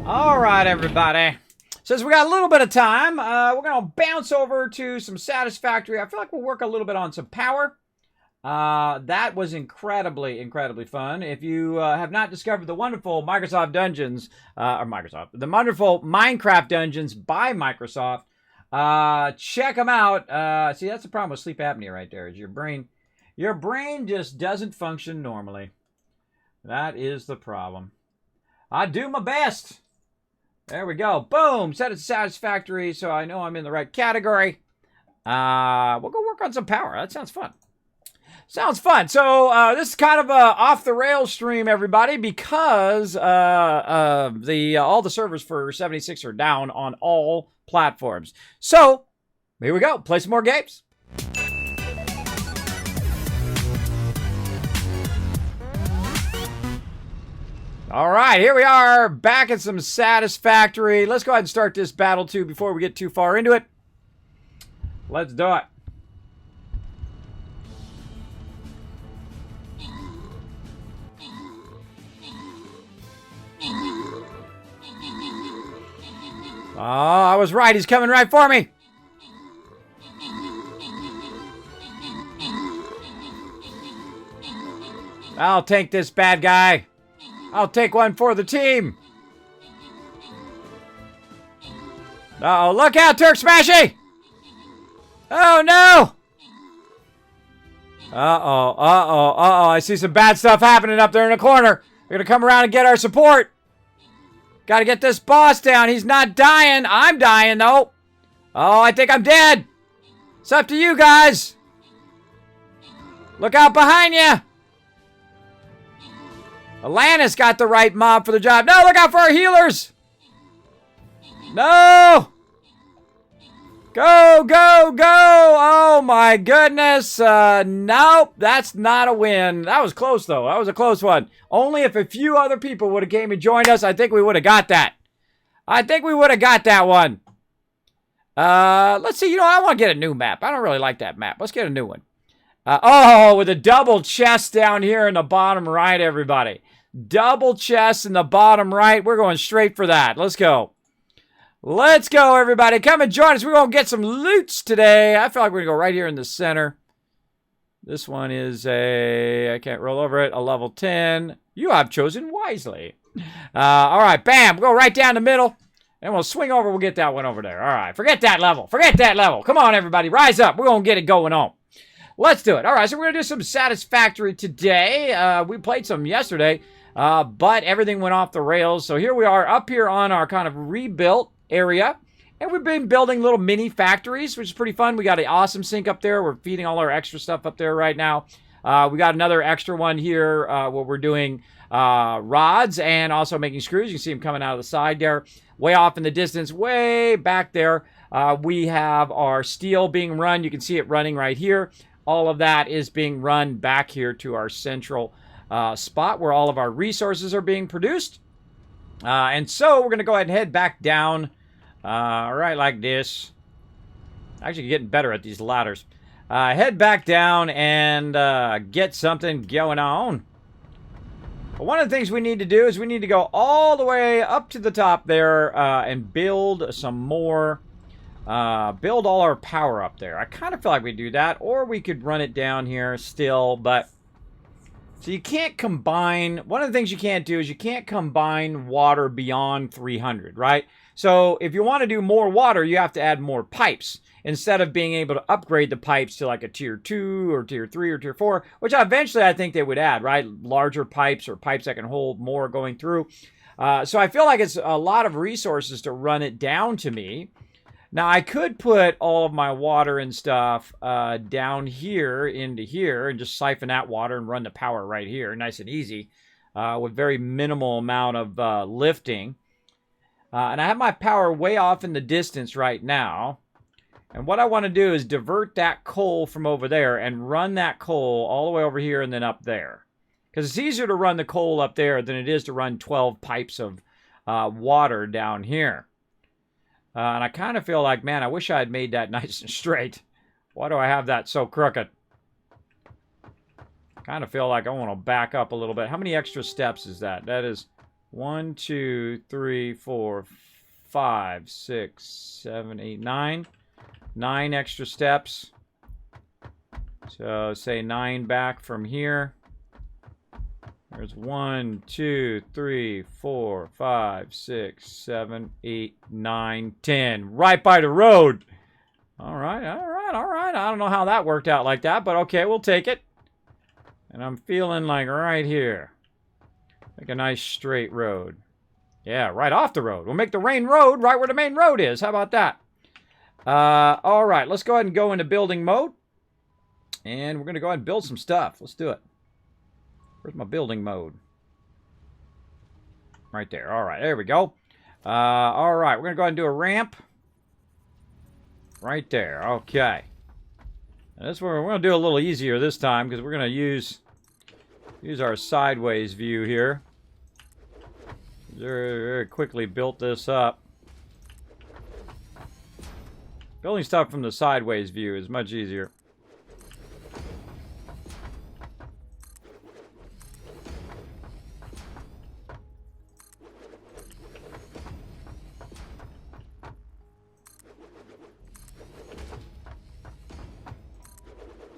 All right, everybody. Since we got a little bit of time, we're going to bounce over to some Satisfactory. I feel like we'll work a little bit on some power. That was incredibly fun. If you have not discovered the wonderful Microsoft Dungeons, the wonderful Minecraft Dungeons by Microsoft, check them out. See, that's the problem with sleep apnea right there, is your brain just doesn't function normally. That is the problem. I do my best. There we go. Boom. Set it to Satisfactory, so I know I'm in the right category. We'll go work on some power. That sounds fun. Sounds fun. So this is kind of a off the rails stream, everybody, because all the servers for 76 are down on all platforms. So here we go. Play some more games. All right, here we are, back at some Satisfactory. Let's go ahead and start this battle, too, before we get too far into it. Let's do it. Oh, I was right. He's coming right for me. I'll take this bad guy. I'll take one for the team. Uh-oh, look out, Turk Smashy! Oh, no! Uh-oh. I see some bad stuff happening up there in the corner. We're gonna come around and get our support. Gotta get this boss down. He's not dying. I'm dying, though. Oh, I think I'm dead. It's up to you guys. Look out behind you. Atlantis got the right mob for the job. No, look out for our healers. No. Go. Oh, my goodness. Nope, that's not a win. That was close, though. That was a close one. Only if a few other people would have came and joined us, I think we would have got that. I think we would have got that one. Let's see. You know, I want to get a new map. I don't really like that map. Let's get a new one. Oh, with a double chest down here in the bottom right, everybody. Double chest in the bottom right. We're going straight for that. Let's go. Let's go, everybody. Come and join us. We're going to get some loots today. I feel like we're going to go right here in the center. This one is I can't roll over it, a level 10. You have chosen wisely. All right, bam. We'll go right down the middle. And we'll swing over. We'll get that one over there. All right, forget that level. Forget that level. Come on, everybody. Rise up. We're going to get it going on. Let's do it. All right, so we're going to do some Satisfactory today. We played some yesterday, but everything went off the rails. So here we are up here on our kind of rebuilt area. And we've been building little mini factories, which is pretty fun. We got an awesome sink up there. We're feeding all our extra stuff up there right now. We got another extra one here where we're doing rods and also making screws. You can see them coming out of the side there. Way off in the distance, way back there. We have our steel being run. You can see it running right here. All of that is being run back here to our central spot where all of our resources are being produced. And so we're going to go ahead and head back down right like this. Actually getting better at these ladders. Head back down and get something going on. But one of the things we need to do is we need to go all the way up to the top there and build some more. Build all our power up there. I kind of feel like we do that, or we could run it down here still, but so you can't combine. One of the things you can't do is you can't combine water beyond 300, right? So if you want to do more water, you have to add more pipes instead of being able to upgrade the pipes to like a tier 2 or tier 3 or tier 4, which eventually I think they would add, right? Larger pipes or pipes that can hold more going through. So I feel like it's a lot of resources to run it down to me. Now, I could put all of my water and stuff down here into here and just siphon that water and run the power right here, nice and easy, with very minimal amount of lifting. And I have my power way off in the distance right now. And what I want to do is divert that coal from over there and run that coal all the way over here and then up there. Because it's easier to run the coal up there than it is to run 12 pipes of water down here. And I kind of feel like, man, I wish I had made that nice and straight. Why do I have that so crooked? Kind of feel like I want to back up a little bit. How many extra steps is that? That is 1, 2, 3, 4, 5, 6, 7, 8, 9. 9 extra steps. So say 9 back from here. There's 1, 2, 3, 4, 5, 6, 7, 8, 9, 10. Right by the road. All right, all right, all right. I don't know how that worked out like that, but okay, we'll take it. And I'm feeling like right here. Like a nice straight road. Yeah, right off the road. We'll make the main road right where the main road is. How about that? All right, let's go ahead and go into building mode. And we're going to go ahead and build some stuff. Let's do it. Where's my building mode? Right there. All right, there we go. All right, we're going to go ahead and do a ramp. Right there. Okay. And this one we're going to do a little easier this time because we're going to use our sideways view here. Very, very quickly built this up. Building stuff from the sideways view is much easier.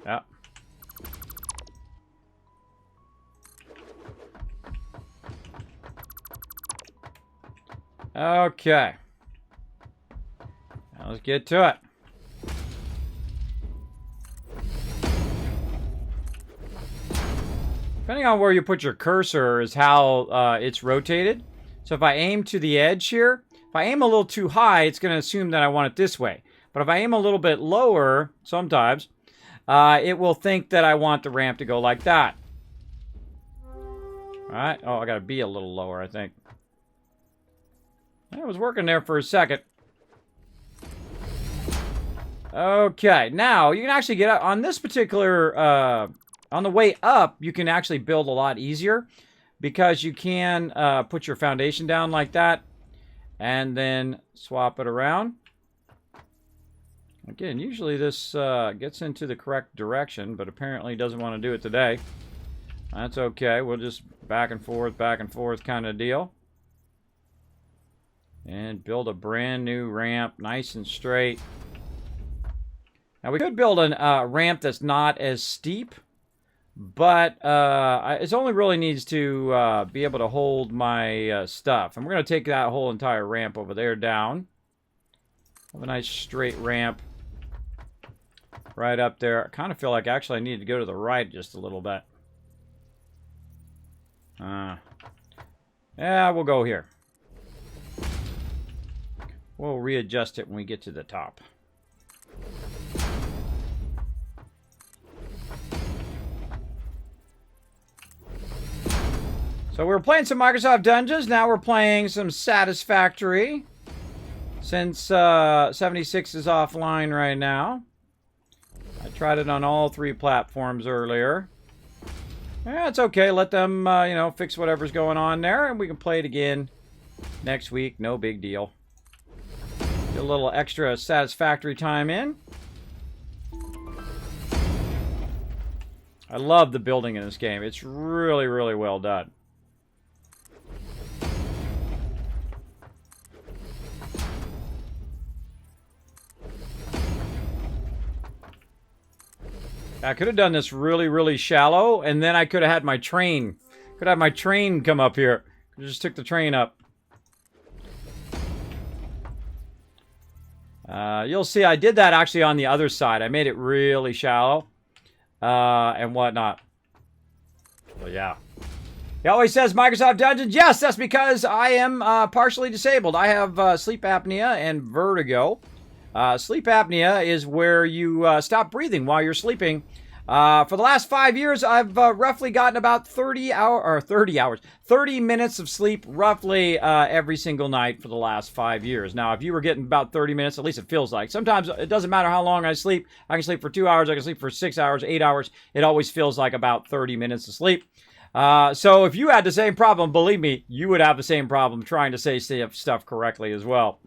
Yeah. Okay. Now let's get to it. Depending on where you put your cursor is how it's rotated. So if I aim to the edge here, if I aim a little too high, it's going to assume that I want it this way. But if I aim a little bit lower, sometimes, it will think that I want the ramp to go like that. All right. Oh, I got to be a little lower, I think. It was working there for a second. Okay, now you can actually get up on this particular, on the way up, you can actually build a lot easier because you can put your foundation down like that and then swap it around. Again, usually this gets into the correct direction, but apparently doesn't want to do it today. That's okay. We'll just back and forth kind of deal. And build a brand new ramp, nice and straight. Now we could build a ramp that's not as steep, but it only really needs to be able to hold my stuff. And we're going to take that whole entire ramp over there down. Have a nice straight ramp right up there. I kind of feel like actually I need to go to the right just a little bit. Yeah, we'll go here. We'll readjust it when we get to the top. So we're playing some Microsoft Dungeons. Now we're playing some Satisfactory. Since 76 is offline right now. I tried it on all 3 platforms earlier. Yeah, it's okay. Let them, you know, fix whatever's going on there. And we can play it again next week. No big deal. Get a little extra Satisfactory time in. I love the building in this game. It's really, really well done. I could have done this really, really shallow, and then I could have had my train. Could have my train come up here. I just took the train up. You'll see I did that actually on the other side. I made it really shallow and whatnot. Well, yeah. He always says Microsoft Dungeons. Yes, that's because I am partially disabled. I have sleep apnea and vertigo. Sleep apnea is where you stop breathing while you're sleeping. For the last 5 years, I've roughly gotten about 30 minutes of sleep roughly every single night for the last 5 years. Now, if you were getting about 30 minutes, at least it feels like. Sometimes it doesn't matter how long I sleep. I can sleep for 2 hours. I can sleep for 6 hours, 8 hours. It always feels like about 30 minutes of sleep. So if you had the same problem, believe me, you would have the same problem trying to say stuff correctly as well.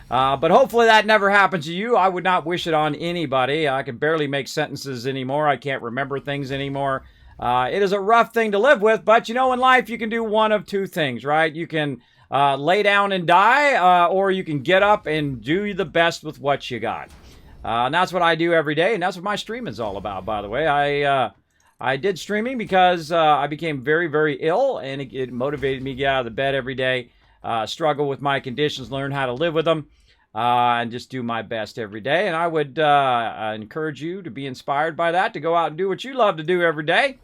But hopefully that never happens to you. I would not wish it on anybody. I can barely make sentences anymore. I can't remember things anymore. It is a rough thing to live with, but you know, in life, you can do one of two things, right? You can lay down and die, or you can get up and do the best with what you got. And that's what I do every day, and that's what my streaming is all about, by the way. I did streaming because I became very, very ill, and it motivated me to get out of the bed every day, struggle with my conditions, learn how to live with them, and just do my best every day. And I would encourage you to be inspired by that, to go out and do what you love to do every day.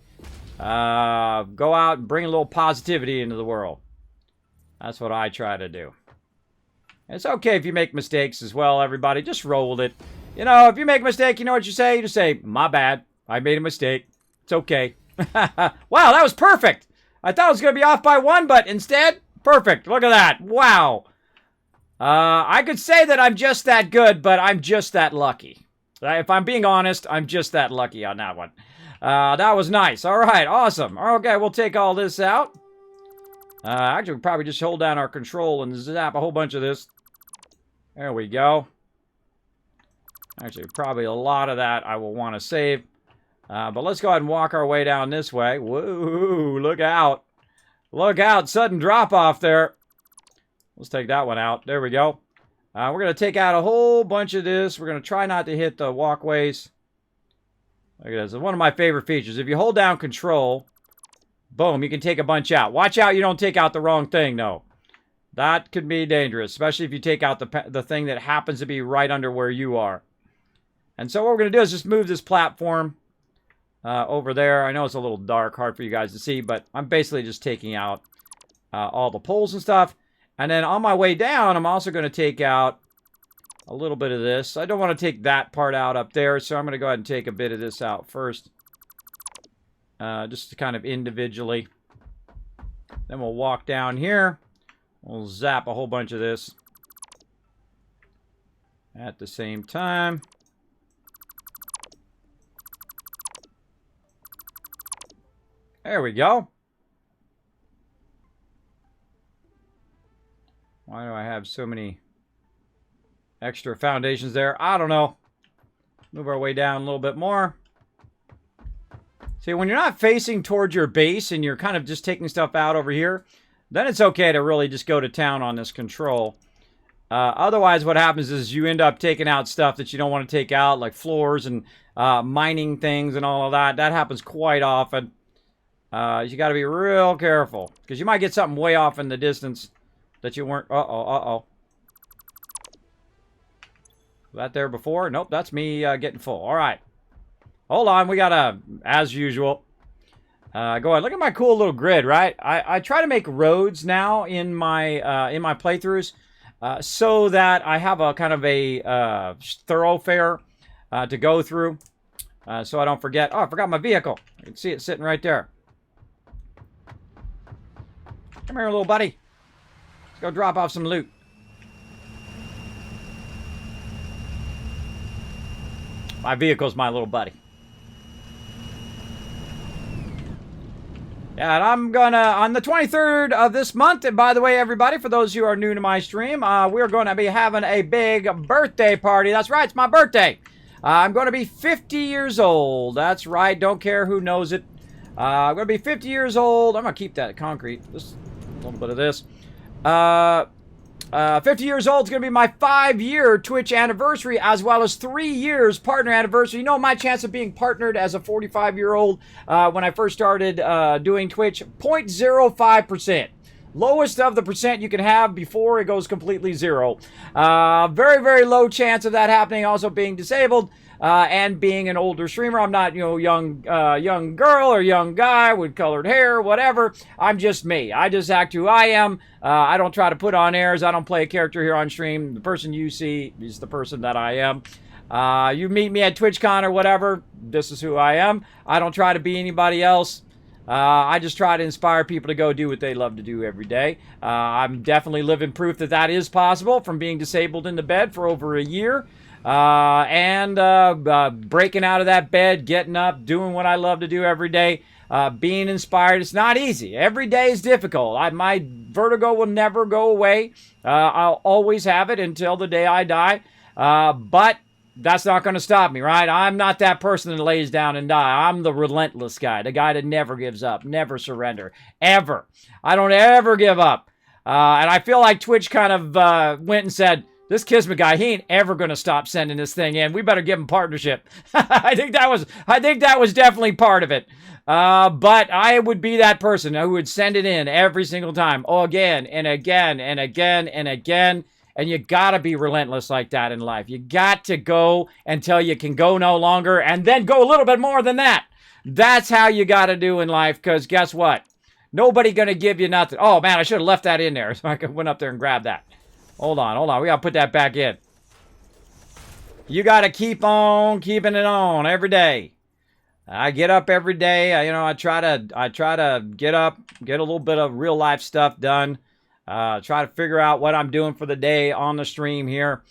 Go out and bring a little positivity into the world. That's what I try to do. It's okay if you make mistakes as well, everybody. Just roll with it. You know, if you make a mistake, you know what you say? You just say, my bad. I made a mistake. It's okay. Wow, that was perfect. I thought it was going to be off by one, but instead, perfect. Look at that. Wow. I could say that I'm just that good, but I'm just that lucky. If I'm being honest, I'm just that lucky on that one. That was nice. All right, awesome. Okay, we'll take all this out. Actually, we'll probably just hold down our control and zap a whole bunch of this. There we go. Actually, probably a lot of that I will want to save. But let's go ahead and walk our way down this way. Whoa, look out. Look out, sudden drop off there. Let's take that one out. There we go. We're going to take out a whole bunch of this. We're going to try not to hit the walkways. Look at this. It's one of my favorite features. If you hold down control, boom, you can take a bunch out. Watch out you don't take out the wrong thing, though. That could be dangerous, especially if you take out the thing that happens to be right under where you are. And so what we're going to do is just move this platform over there. I know it's a little dark, hard for you guys to see, but I'm basically just taking out all the poles and stuff. And then on my way down, I'm also going to take out a little bit of this. I don't want to take that part out up there, so I'm going to go ahead and take a bit of this out first. Just to kind of individually. Then we'll walk down here. We'll zap a whole bunch of this at the same time. There we go. Why do I have so many extra foundations there? I don't know. Move our way down a little bit more. See, when you're not facing towards your base and you're kind of just taking stuff out over here, then it's okay to really just go to town on this control. Otherwise, what happens is you end up taking out stuff that you don't want to take out, like floors and mining things and all of that. That happens quite often. You got to be real careful, because you might get something way off in the distance that you weren't... Uh-oh. Was that there before? Nope, that's me getting full. All right. Hold on, we got to, as usual, go ahead. Look at my cool little grid, right? I try to make roads now in my playthroughs so that I have a kind of a thoroughfare to go through so I don't forget. Oh, I forgot my vehicle. You can see it sitting right there. Come here, little buddy. Let's go drop off some loot. My vehicle's my little buddy. Yeah, and I'm gonna, on the 23rd of this month, and by the way, everybody, for those who are new to my stream, we're going to be having a big birthday party. That's right, it's my birthday. I'm going to be 50 years old. That's right, don't care who knows it. I'm going to be 50 years old. I'm going to keep that concrete. Just a little bit of this. 50 years old is going to be my 5-year Twitch anniversary, as well as 3 years partner anniversary. You know, my chance of being partnered as a 45-year-old when I first started doing Twitch, 0.05%. Lowest of the percent you can have before it goes completely zero. Very, very low chance of that happening. Also being disabled and being an older streamer. I'm not, you know, young girl or young guy with colored hair, whatever. I'm just me. I just act who I am. I don't try to put on airs. I don't play a character here on stream. The person you see is the person that I am. You meet me at TwitchCon or whatever. This is who I am. I don't try to be anybody else. I just try to inspire people to go do what they love to do every day. I'm definitely living proof that that is possible from being disabled in the bed for over a year. And breaking out of that bed, getting up, doing what I love to do every day, being inspired. It's not easy. Every day is difficult. My vertigo will never go away. I'll always have it until the day I die. But that's not going to stop me, right? I'm not that person that lays down and die. I'm the relentless guy, the guy that never gives up, never surrender, ever. I don't ever give up. And I feel like Twitch kind of went and said, this Kismet guy, he ain't ever going to stop sending this thing in. We better give him partnership. I think that was definitely part of it. But I would be that person who would send it in every single time. Oh, again and again and again and again. And you got to be relentless like that in life. You got to go until you can go no longer and then go a little bit more than that. That's how you got to do in life, because guess what? Nobody going to give you nothing. Oh, man, I should have left that in there so I could went up there and grab that. Hold on. We got to put that back in. You got to keep on keeping it on every day. I get up every day. I try to get up, get a little bit of real life stuff done. Try to figure out what I'm doing for the day on the stream here,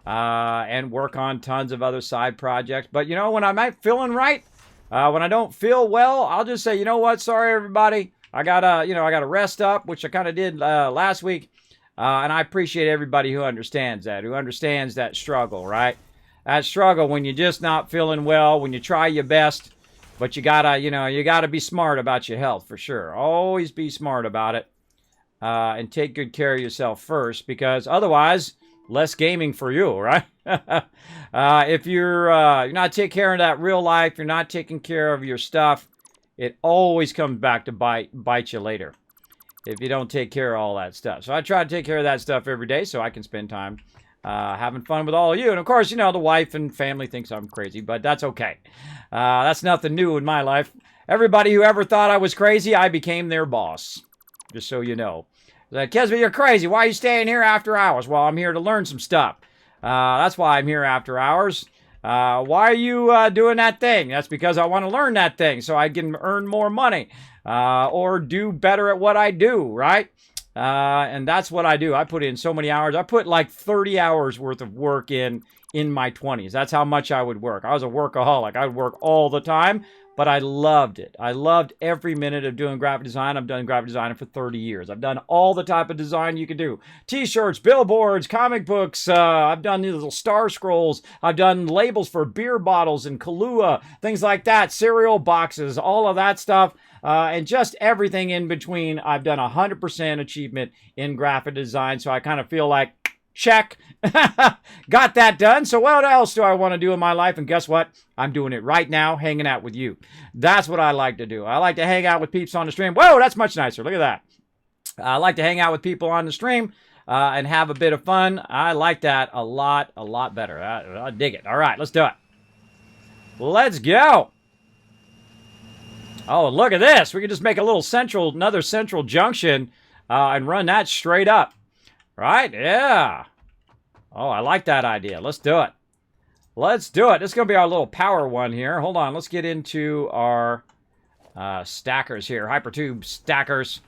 and work on tons of other side projects. But when I'm not feeling right, when I don't feel well, I'll just say, you know what? Sorry, everybody. I gotta rest up, which I kind of did last week. And I appreciate everybody who understands that struggle, right? That struggle when you're just not feeling well, when you try your best, but you gotta be smart about your health for sure. Always be smart about it, and take good care of yourself first, because otherwise, less gaming for you, right? If you're not taking care of that real life, you're not taking care of your stuff, it always comes back to bite you later if you don't take care of all that stuff. So I try to take care of that stuff every day so I can spend time having fun with all of you. And of course, the wife and family thinks I'm crazy, but that's okay. That's nothing new in my life. Everybody who ever thought I was crazy, I became their boss. Just so you know. Like, Kismet, you're crazy. Why are you staying here after hours? Well, I'm here to learn some stuff. That's why I'm here after hours. Why are you doing that thing? That's because I want to learn that thing so I can earn more money or do better at what I do, right? And that's what I do. I put in so many hours. I put like 30 hours worth of work in my 20s. That's how much I would work. I was a workaholic. I would work all the time, but I loved it. I loved every minute of doing graphic design. I've done graphic design for 30 years. I've done all the type of design you could do. T-shirts, billboards, comic books. I've done these little star scrolls. I've done labels for beer bottles and Kahlua, things like that, cereal boxes, all of that stuff. And just everything in between. I've done 100% achievement in graphic design. So I kind of feel like, check. Got that done. So what else do I want to do in my life? And guess what? I'm doing it right now, hanging out with you. That's what I like to do. I like to hang out with peeps on the stream. Whoa, that's much nicer. Look at that. I like to hang out with people on the stream and have a bit of fun. I like that a lot better. I dig it. All right, let's do it. Let's go. Oh, look at this. We can just make another central junction and run that straight up. Right? Yeah. Oh, I like that idea. Let's do it. Let's do it. This is going to be our little power one here. Hold on. Let's get into our stackers here. Hypertube stackers.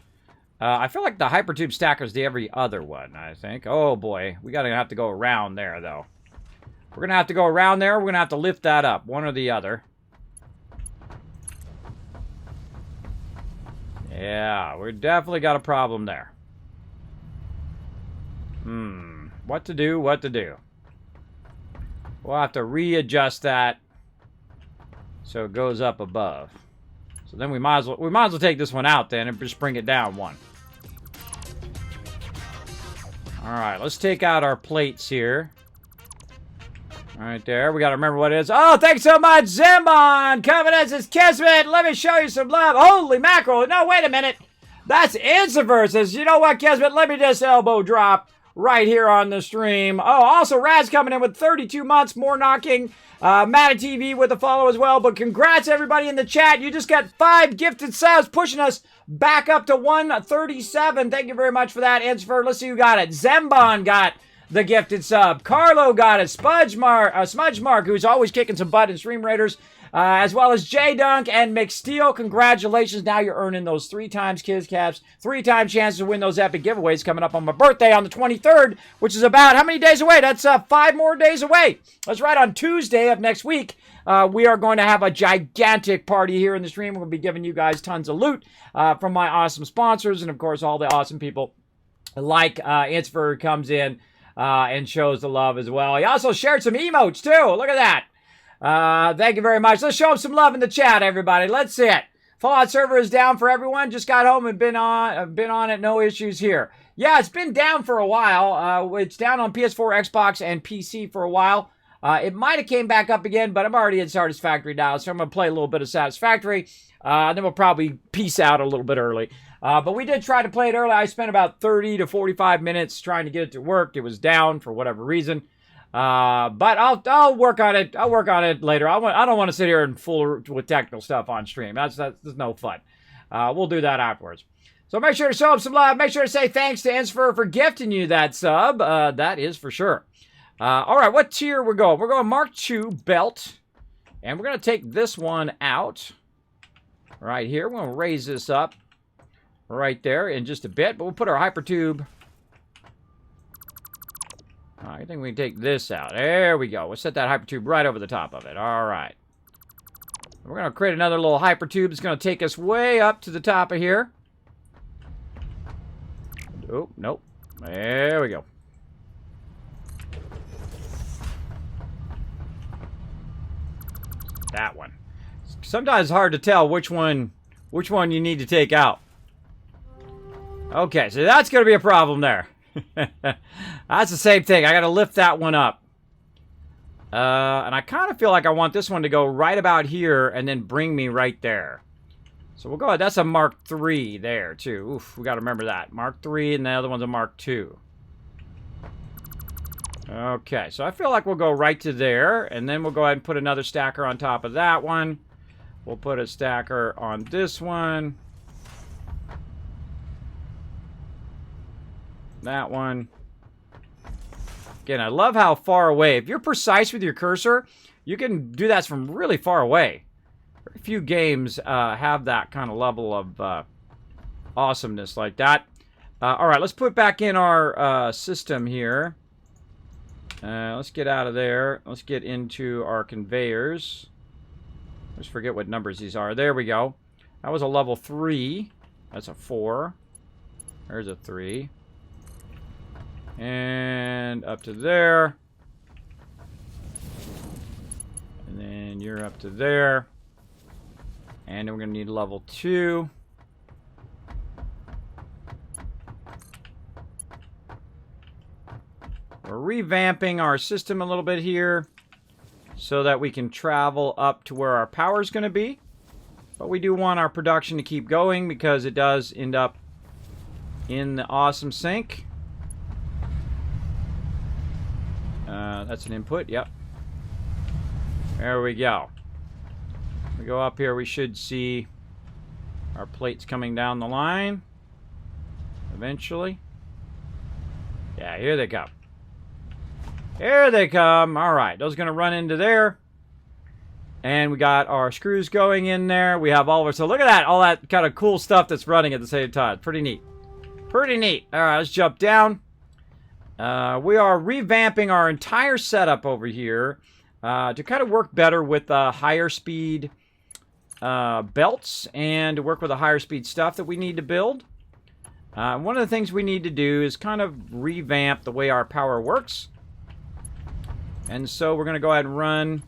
I feel like the Hypertube stacker's the every other one, I think. Oh, boy. We're going to have to go around there, though. We're going to have to go around there. We're going to have to lift that up, one or the other. Yeah, we definitely got a problem there. What to do? We'll have to readjust that so it goes up above. So then we might as well take this one out then and just bring it down one. All right, let's take out our plates here. Right there. We got to remember what it is. Oh, thanks so much, Zimbon. Coming as it's Kismet. Let me show you some love. Holy mackerel. No, wait a minute. That's Insiversus. You know what, Kismet? Let me just elbow drop right here on the stream. Oh, also, Raz coming in with 32 months. More knocking. Matta TV with a follow as well. But congrats, everybody in the chat. You just got 5 gifted subs, pushing us back up to 137. Thank you very much for that, Insiver. Let's see who got it. Zembon got the gifted sub. Carlo got it. Smudge Mark, who's always kicking some butt in Stream Raiders, as well as J Dunk and McSteel. Congratulations. Now you're earning those 3 times Kids Caps, 3 time chances to win those epic giveaways coming up on my birthday on the 23rd, which is about how many days away? That's 5 more days away. That's right, on Tuesday of next week. We are going to have a gigantic party here in the stream. We'll be giving you guys tons of loot from my awesome sponsors and, of course, all the awesome people like Inspire comes in. and shows the love as well. He also shared some emotes, too. Look at that. Thank you very much. Let's show him some love in the chat, everybody. Let's see it. Fallout server is down for everyone. Just got home and been on it. No issues here. Yeah, it's been down for a while. It's down on PS4, Xbox, and PC for a while. It might have came back up again, but I'm already in Satisfactory now, so I'm going to play a little bit of Satisfactory. Then we'll probably peace out a little bit early. But we did try to play it early. I spent about 30 to 45 minutes trying to get it to work. It was down for whatever reason. But I'll work on it. I'll work on it later. I don't want to sit here and fool with technical stuff on stream. That's no fun. We'll do that afterwards. So make sure to show up some love. Make sure to say thanks to Insfer for gifting you that sub. That is for sure. All right, what tier we're going? We're going Mark II belt. And we're going to take this one out. Right here. We're going to raise this up. Right there in just a bit. But we'll put our hypertube. I think we can take this out. There we go. We'll set that hypertube right over the top of it. All right. We're going to create another little hypertube. It's going to take us way up to the top of here. Oh, nope. There we go. That one. Sometimes it's hard to tell which one you need to take out. Okay, so that's going to be a problem there. That's the same thing. I got to lift that one up. And I kind of feel like I want this one to go right about here and then bring me right there. So we'll go ahead. That's a Mark III there, too. Oof, we got to remember that. Mark III and the other one's a Mark II. Okay, so I feel like we'll go right to there. And then we'll go ahead and put another stacker on top of that one. We'll put a stacker on this one. That one. Again, I love how far away. If you're precise with your cursor, you can do that from really far away. Very few games have that kind of level of awesomeness like that. All right, let's put back in our system here. Let's get out of there. Let's get into our conveyors. Let's forget what numbers these are. There we go. That was a level 3. That's a 4. There's a 3. And up to there. And then you're up to there. And then we're going to need level 2. We're revamping our system a little bit here so that we can travel up to where our power is going to be. But we do want our production to keep going because it does end up in the awesome sink. That's an input, yep. There we go. We go up here, we should see our plates coming down the line. Eventually. Yeah, here they come. Here they come. Alright, those are going to run into there. And we got our screws going in there. We have all of our... So look at that. All that kind of cool stuff that's running at the same time. Pretty neat. Pretty neat. Alright, let's jump down. We are revamping our entire setup over here to kind of work better with higher speed belts and to work with the higher speed stuff that we need to build. One of the things we need to do is kind of revamp the way our power works. And so we're going to go ahead and run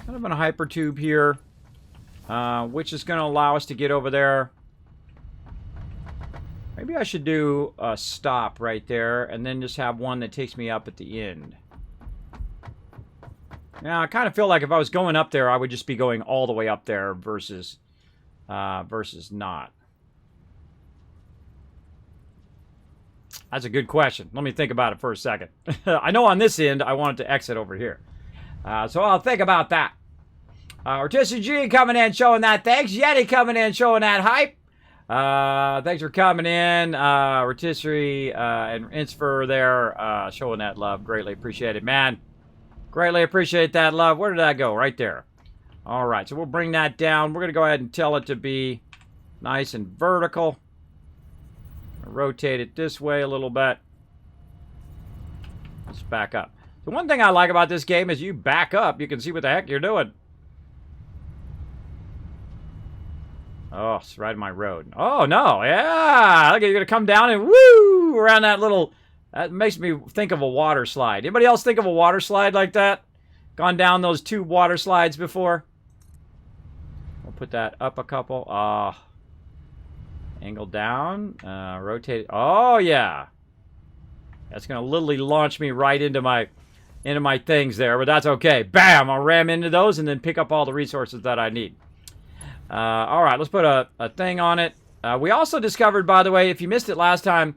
kind of a hypertube here, which is going to allow us to get over there. Maybe I should do a stop right there and then just have one that takes me up at the end. Now, I kind of feel like if I was going up there, I would just be going all the way up there versus not. That's a good question. Let me think about it for a second. I know on this end, I want it to exit over here. So I'll think about that. Rotisserie G coming in, showing that. Thanks. Yeti coming in, showing that hype. Thanks for coming in. Rotisserie and Insfer there, showing that love. Greatly appreciate it, man. Greatly appreciate that love. Where did that go? Right there. All right, so we'll bring that down. We're going to go ahead and tell it to be nice and vertical. Rotate it this way a little bit. Let's back up. The one thing I like about this game is you back up, you can see what the heck you're doing. Oh, it's right in my road. Oh, no. Yeah. Look, you're going to come down and woo around that little That makes me think of a water slide. Anybody else think of a water slide like that? Gone down those 2 water slides before? We'll put that up a couple. Angle down. Rotate. Oh, yeah. That's going to literally launch me right into my things there, but that's okay. Bam! I'll ram into those and then pick up all the resources that I need. All right, let's put a thing on it. We also discovered, by the way, if you missed it last time,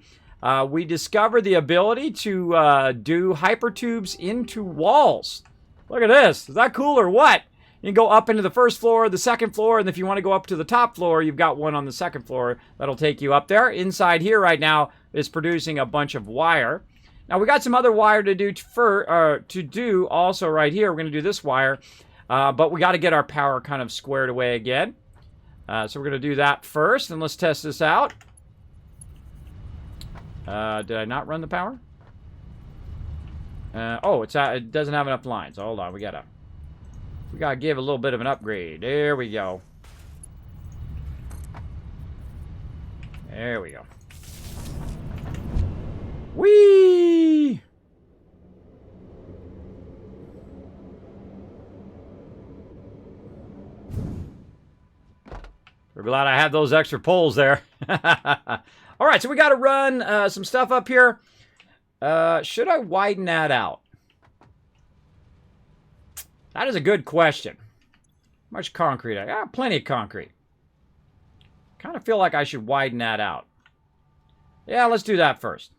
we discovered the ability to do hypertubes into walls. Look at this. Is that cool or what? You can go up into the first floor, the second floor, and if you want to go up to the top floor, you've got one on the second floor that'll take you up there. Inside here right now is producing a bunch of wire. Now, we got some other wire to do also right here. We're going to do this wire, but we got to get our power kind of squared away again. So we're going to do that first, and let's test this out. Did I not run the power? It doesn't have enough lines. Hold on, we gotta give a little bit of an upgrade. There we go. There we go. Whee! We're glad I have those extra poles there. All right, so we got to run some stuff up here. Should I widen that out? That is a good question. How much concrete? I got plenty of concrete. Kind of feel like I should widen that out. Yeah, let's do that first.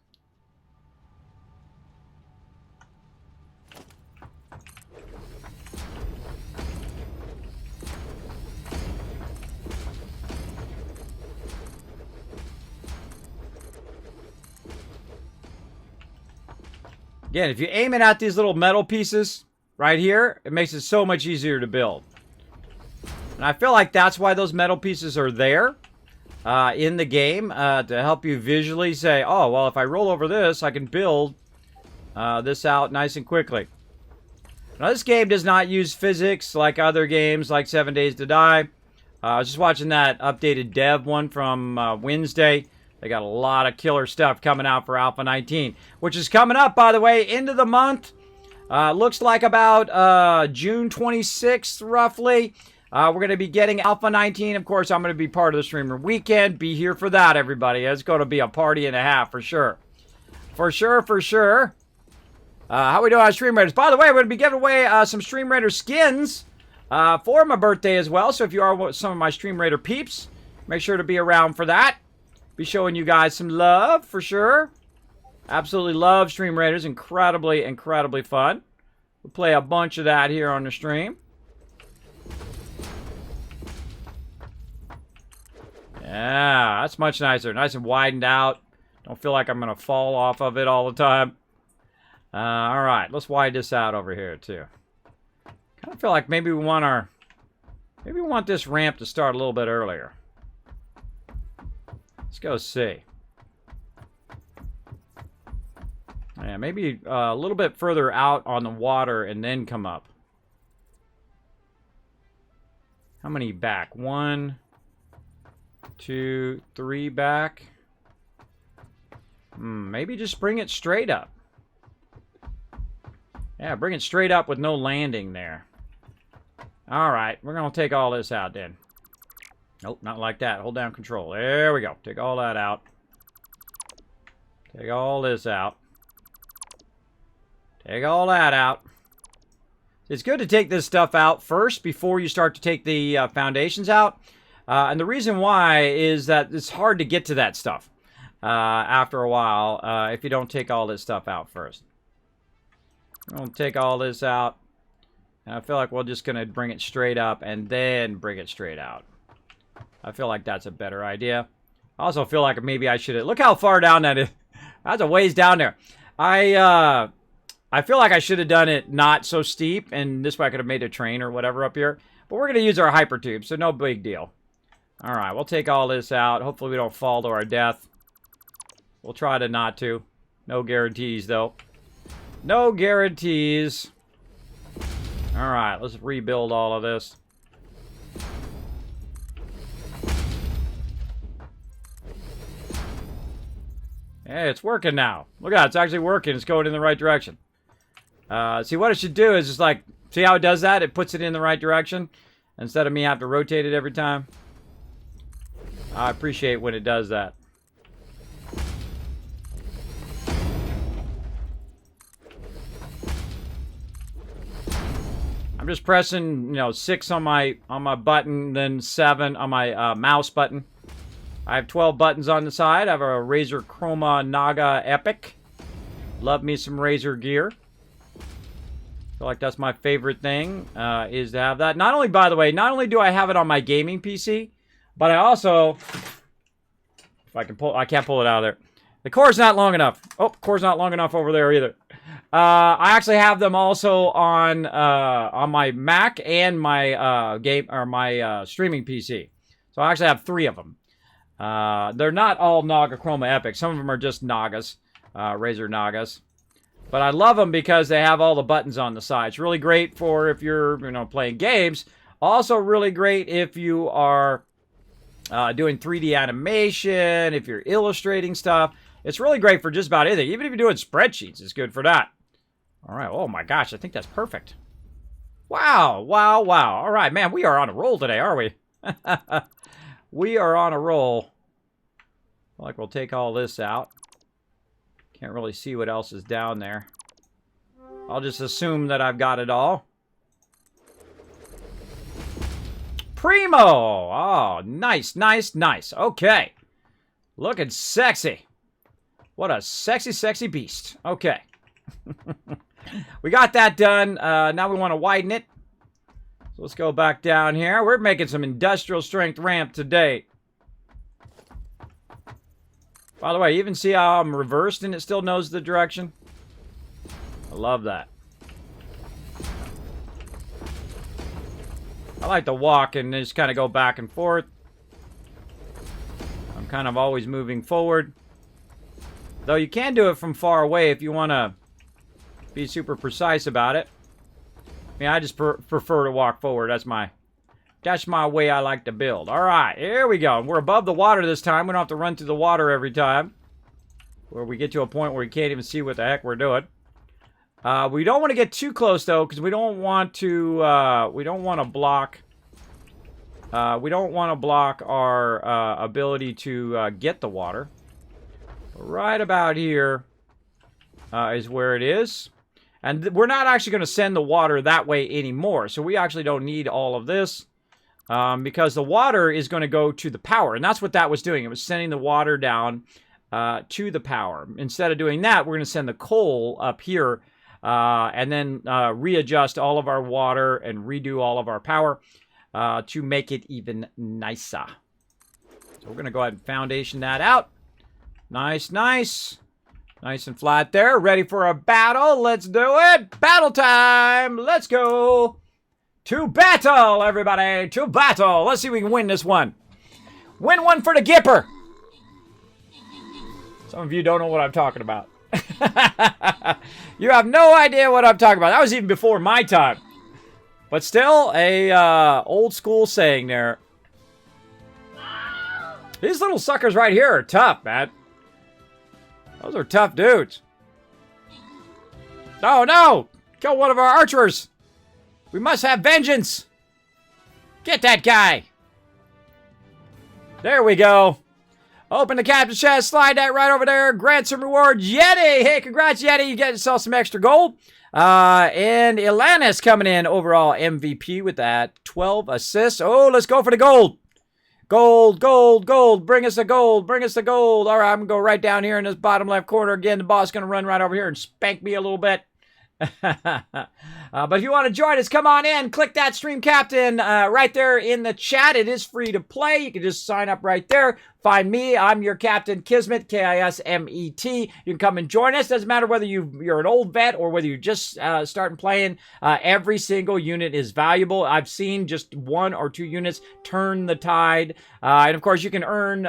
Again, if you aim it at these little metal pieces right here, it makes it so much easier to build. And I feel like that's why those metal pieces are there in the game, to help you visually say, oh, well, if I roll over this, I can build this out nice and quickly. Now, this game does not use physics like other games like 7 Days to Die. I was just watching that updated dev one from Wednesday. They got a lot of killer stuff coming out for Alpha 19, which is coming up, by the way, end of the month. Looks like about June 26th, roughly. We're going to be getting Alpha 19. Of course, I'm going to be part of the Streamer Weekend. Be here for that, everybody. It's going to be a party and a half, for sure. For sure, for sure. How we doing on Stream Raiders? By the way, we're going to be giving away some Stream Raider skins for my birthday as well. So if you are some of my Stream Raider peeps, make sure to be around for that. Be showing you guys some love, for sure. Absolutely love Stream Raiders. Incredibly, incredibly fun. We'll play a bunch of that here on the stream. Yeah, that's much nicer. Nice and widened out. Don't feel like I'm going to fall off of it all the time. All right, let's widen this out over here, too. Kind of feel like maybe we want this ramp to start a little bit earlier. Let's go see. Yeah, maybe a little bit further out on the water and then come up. How many back? 1, 2, 3 back. Maybe just bring it straight up. Yeah, bring it straight up with no landing there. All right, we're going to take all this out then. Nope, not like that. Hold down control. There we go. Take all that out. Take all this out. Take all that out. It's good to take this stuff out first before you start to take the foundations out. And the reason why is that it's hard to get to that stuff after a while if you don't take all this stuff out first. I'm going to take all this out. And I feel like we're just going to bring it straight up and then bring it straight out. I feel like that's a better idea. I also feel like maybe I should have... Look how far down that is. That's a ways down there. I feel like I should have done it not so steep, and this way I could have made a train or whatever up here. But we're going to use our hyper tube, so no big deal. All right, we'll take all this out. Hopefully we don't fall to our death. We'll try to not to. No guarantees, though. No guarantees. All right, let's rebuild all of this. Hey, it's working now. Look at it. It's actually working. It's going in the right direction. See, what it should do is just like, see how it does that? It puts it in the right direction instead of me having to rotate it every time. I appreciate when it does that. I'm just pressing, 6 on my button, then 7 on my mouse button. I have 12 buttons on the side. I have a Razer Chroma Naga Epic. Love me some Razer gear. Feel like that's my favorite thing, is to have that. Not only, by the way, not only do I have it on my gaming PC, but I also, if I can pull, I can't pull it out of there. The cord's not long enough. Oh, cord's not long enough over there either. I actually have them also on my Mac and my my streaming PC. So I actually have 3 of them. They're not all Naga Chroma Epic. Some of them are just Nagas, Razer Nagas. But I love them because they have all the buttons on the side. It's really great for if you're, playing games. Also really great if you are doing 3D animation, if you're illustrating stuff. It's really great for just about anything. Even if you're doing spreadsheets, it's good for that. All right. Oh, my gosh. I think that's perfect. Wow. Wow, wow. All right, man. We are on a roll today, are we? We are on a roll. Like, we'll take all this out. Can't really see what else is down there. I'll just assume that I've got it all. Primo! Oh, nice, nice, nice. Okay. Looking sexy. What a sexy, sexy beast. Okay. We got that done. Now we want to widen it. So let's go back down here. We're making some industrial strength ramp today. By the way, you even see how I'm reversed and it still knows the direction? I love that. I like to walk and just kind of go back and forth. I'm kind of always moving forward. Though you can do it from far away if you want to be super precise about it. I mean, I just prefer to walk forward. That's my way I like to build. All right, here we go. We're above the water this time. We don't have to run through the water every time. Where we get to a point where we can't even see what the heck we're doing. We don't want to get too close though, because we don't want to. We don't want to block. We don't want to block our ability to get the water. Right about here is where it is. And we're not actually going to send the water that way anymore. So we actually don't need all of this. Because the water is going to go to the power. And that's what that was doing. It was sending the water down to the power. Instead of doing that, we're going to send the coal up here. And then readjust all of our water and redo all of our power to make it even nicer. So we're going to go ahead and foundation that out. Nice, nice. Nice and flat there. Ready for a battle. Let's do it. Battle time. Let's go. To battle, everybody. To battle. Let's see if we can win this one. Win one for the Gipper. Some of you don't know what I'm talking about. You have no idea what I'm talking about. That was even before my time. But still, a old school saying there. These little suckers right here are tough, man. Those are tough dudes. Oh, no! Kill one of our archers! We must have vengeance! Get that guy! There we go. Open the captain's chest, slide that right over there, grant some rewards. Yeti! Hey, congrats, Yeti! You get yourself some extra gold. And Ilanis coming in overall MVP with that 12 assists. Oh, let's go for the gold! Gold, gold, gold. Bring us the gold. Bring us the gold. All right, I'm going to go right down here in this bottom left corner. Again, the boss is going to run right over here and spank me a little bit. But if you want to join us, come on in. Click that Stream Captain right there in the chat. It is free to play. You can just sign up right there. Find me. I'm your Captain Kismet, Kismet. You can come and join us. Doesn't matter whether you're an old vet or whether you're just starting playing. Every single unit is valuable. I've seen just 1 or 2 units turn the tide. And of course, you can earn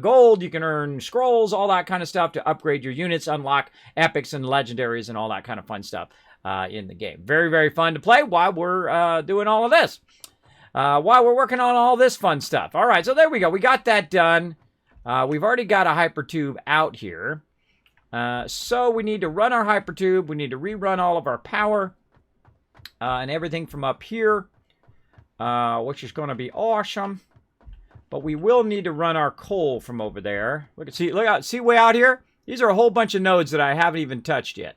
gold. You can earn scrolls, all that kind of stuff to upgrade your units, unlock epics and legendaries and all that kind of fun stuff in the game. Very, very fun to play while we're doing all of this. While we're working on all this fun stuff. All right, so there we go. We got that done. We've already got a hyper tube out here. So we need to run our hypertube. We need to rerun all of our power and everything from up here, which is going to be awesome. But we will need to run our coal from over there. See way out here? These are a whole bunch of nodes that I haven't even touched yet.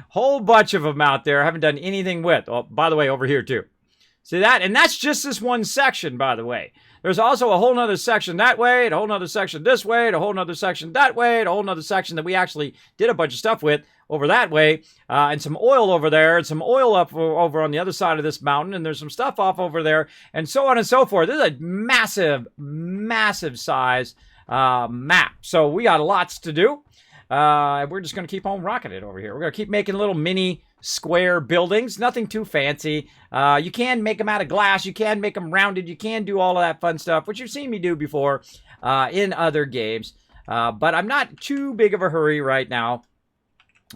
Whole bunch of them out there I haven't done anything with. Oh, by the way, over here too. See that? And that's just this one section, by the way. There's also a whole nother section that way, and a whole nother section this way, and a whole nother section that way, and a whole nother section that we actually did a bunch of stuff with over that way, and some oil over there, and some oil up over on the other side of this mountain, and there's some stuff off over there, and so on and so forth. This is a massive, massive size map. So we got lots to do. We're just going to keep on rocking it over here. We're going to keep making little mini square buildings. Nothing too fancy. You can make them out of glass. You can make them rounded. You can do all of that fun stuff, which you've seen me do before in other games. But I'm not too big of a hurry right now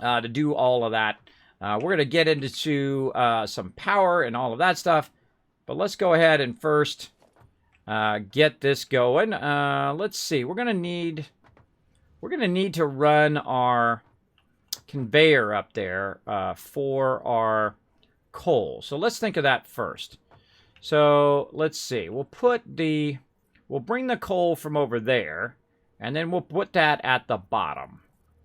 to do all of that. We're going to get into some power and all of that stuff. But let's go ahead and first get this going. Let's see. We're going to need to run our conveyor up there for our coal. So let's think of that first. So let's see. We'll bring the coal from over there, and then we'll put that at the bottom.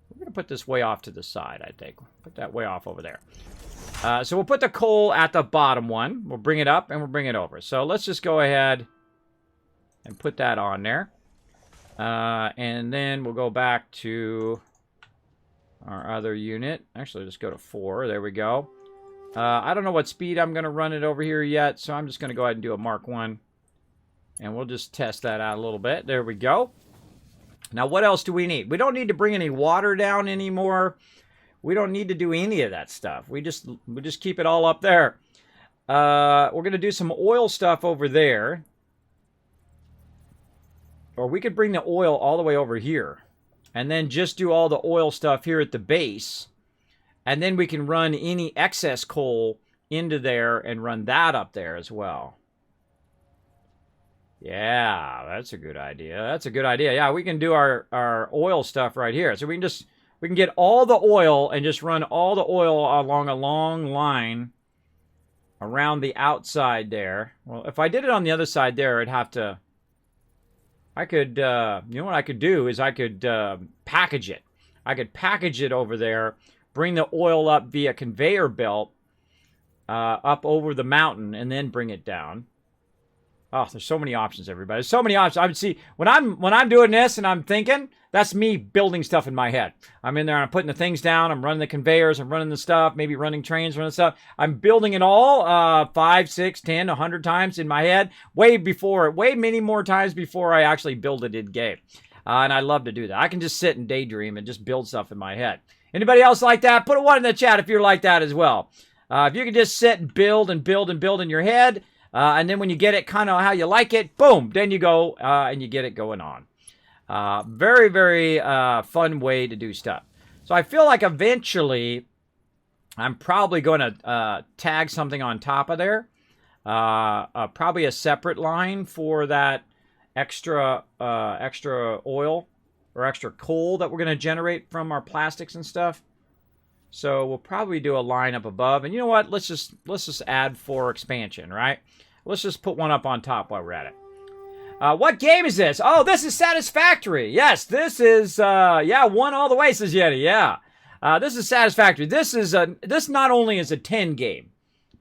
We're going to put this way off to the side, I think. Put that way off over there. So we'll put the coal at the bottom one. We'll bring it up, and we'll bring it over. So let's just go ahead and put that on there. And then we'll go back to our other unit. Actually, let's go to 4. There we go. I don't know what speed I'm going to run it over here yet, so I'm just going to go ahead and do a Mark 1. And we'll just test that out a little bit. There we go. Now, what else do we need? We don't need to bring any water down anymore. We don't need to do any of that stuff. We just keep it all up there. We're going to do some oil stuff over there. Or we could bring the oil all the way over here. And then just do all the oil stuff here at the base. And then we can run any excess coal into there and run that up there as well. Yeah, that's a good idea. That's a good idea. Yeah, we can do our oil stuff right here. So we can get all the oil and just run all the oil along a long line around the outside there. Well, if I did it on the other side there, I'd have to... you know what I could do is I could package it. I could package it over there, bring the oil up via conveyor belt up over the mountain, and then bring it down. Oh, there's so many options, everybody. There's so many options. I would see when I'm doing this and I'm thinking, that's me building stuff in my head. I'm in there and I'm putting the things down. I'm running the conveyors. I'm running the stuff. Maybe running trains, running stuff. I'm building it all 5, 6, 10, 100 times in my head. Way many more times before I actually build it in game. And I love to do that. I can just sit and daydream and just build stuff in my head. Anybody else like that? Put a 1 in the chat if you're like that as well. If you can just sit and build and build and build in your head. And then when you get it kind of how you like it, boom, then you go and you get it going on. Very, very fun way to do stuff. So I feel like eventually I'm probably going to tag something on top of there. Probably a separate line for that extra oil or extra coal that we're going to generate from our plastics and stuff. So we'll probably do a line up above. And you know what? Let's just add for expansion, right? Let's just put one up on top while we're at it. What game is this? Oh, this is Satisfactory. Yes, this is, 1 all the way, says Yeti. Yeah. This is Satisfactory. This not only is a 10 game,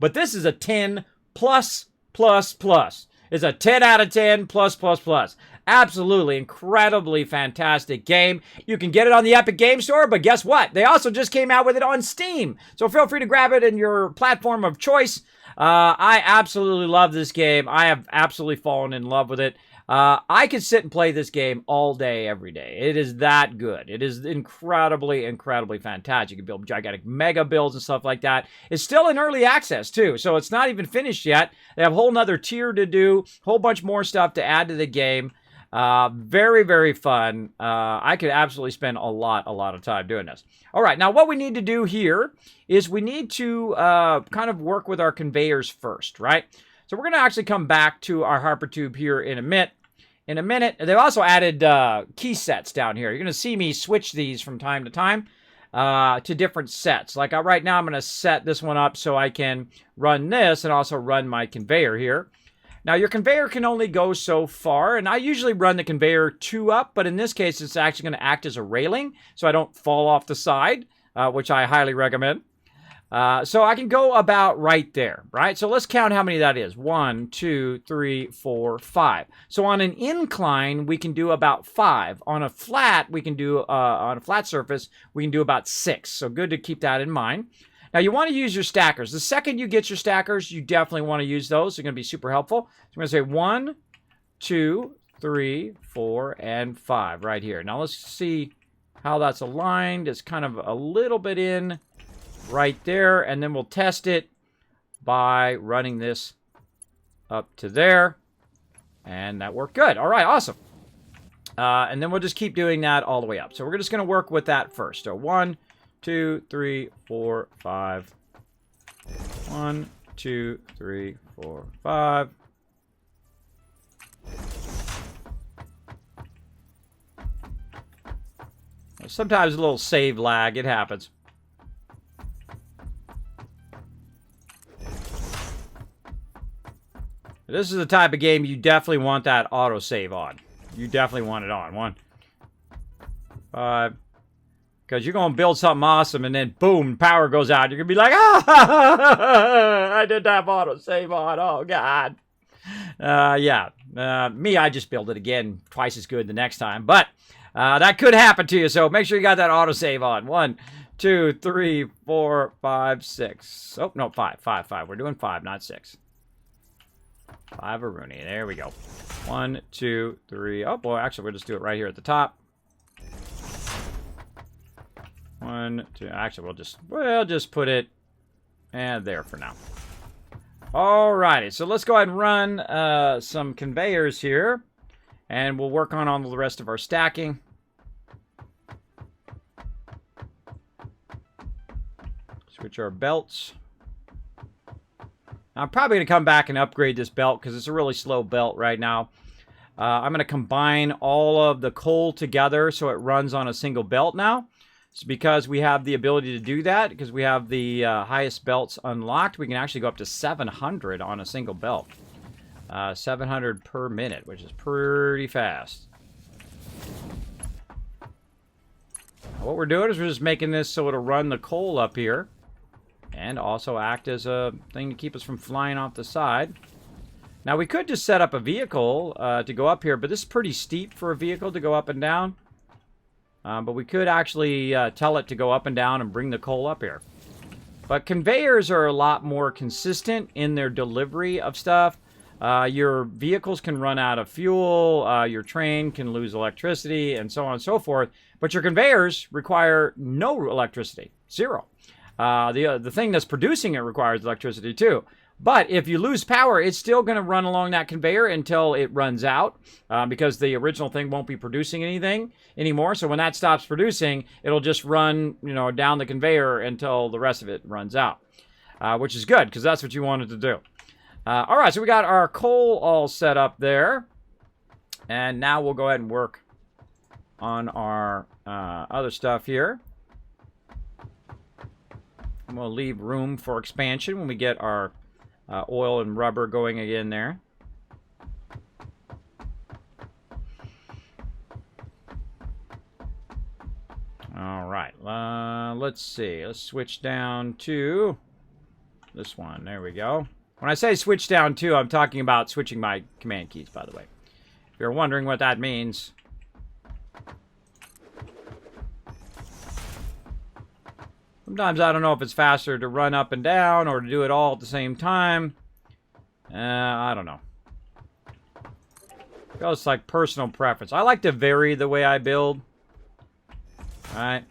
but this is a 10 plus. It's a 10 out of 10 plus. Absolutely incredibly fantastic game. You can get it on the Epic Game Store, but guess what? They also just came out with it on Steam. So feel free to grab it in your platform of choice. I absolutely love this game. I have absolutely fallen in love with it. I could sit and play this game all day, every day. It is that good. It is incredibly, incredibly fantastic. You can build gigantic mega builds and stuff like that. It's still in early access, too, so it's not even finished yet. They have a whole nother tier to do, a whole bunch more stuff to add to the game. Very, very fun. I could absolutely spend a lot of time doing this. All right, now what we need to do here is we need to kind of work with our conveyors first, right? So we're going to actually come back to our hypertube here in a minute, in a minute. They've also added key sets down here. You're going to see me switch these from time to time to different sets. Like right now, I'm going to set this one up so I can run this and also run my conveyor here. Now, your conveyor can only go so far, and I usually run the conveyor 2 up, but in this case, it's actually going to act as a railing so I don't fall off the side, which I highly recommend. So I can go about right there, right? So let's count how many that is. 1, 2, 3, 4, 5. So on an incline, we can do about 5. On a flat, we can do, on a flat surface, we can do about 6. So good to keep that in mind. Now, you want to use your stackers. The second you get your stackers, you definitely want to use those. They're going to be super helpful. So I'm going to say 1, 2, 3, 4, and 5 right here. Now, let's see how that's aligned. It's kind of a little bit in right there, and then we'll test it by running this up to there, and that worked good. All right, awesome. And then we'll just keep doing that all the way up. So we're just going to work with that first. So 1, 2, 3, 4, 5. 1, 2, 3, 4, 5. Sometimes a little save lag. It happens. This is the type of game you definitely want that autosave on. You definitely want it on. 1, 5. Because you're going to build something awesome, and then, boom, power goes out. You're going to be like, I didn't have autosave on. Oh, God. Yeah. Me, I just build it again twice as good the next time. But that could happen to you, so make sure you got that autosave on. 1, 2, 3, 4, 5, 6. Oh, no, 5. We're doing 5, not 6. 5 a Rooney. There we go. 1, 2, 3. Oh, boy, actually, we'll just do it right here at the top. 1, 2. Actually, we'll just put it there for now. Alrighty, so let's go ahead and run some conveyors here, and we'll work on all the rest of our stacking. Switch our belts. I'm probably going to come back and upgrade this belt because it's a really slow belt right now. I'm going to combine all of the coal together so it runs on a single belt now. It's because we have the ability to do that, because we have the highest belts unlocked. We can actually go up to 700 on a single belt. 700 per minute, which is pretty fast. What we're doing is we're just making this so it'll run the coal up here and also act as a thing to keep us from flying off the side. Now, we could just set up a vehicle to go up here, but this is pretty steep for a vehicle to go up and down. But we could actually tell it to go up and down and bring the coal up here. But conveyors are a lot more consistent in their delivery of stuff. Your vehicles can run out of fuel, your train can lose electricity, and so on and so forth. But your conveyors require no electricity, 0. The thing that's producing it requires electricity too. But if you lose power, it's still going to run along that conveyor until it runs out, because the original thing won't be producing anything anymore. So when that stops producing, it'll just run, down the conveyor until the rest of it runs out, which is good because that's what you wanted to do. All right, so we got our coal all set up there, and now we'll go ahead and work on our other stuff here. And we'll leave room for expansion when we get our oil and rubber going again there. All right, let's see. Let's switch down to this one. There we go. When I say switch down to, I'm talking about switching my command keys, by the way. If you're wondering what that means. Sometimes I don't know if it's faster to run up and down or to do it all at the same time. I don't know. It's like personal preference. I like to vary the way I build. Alright.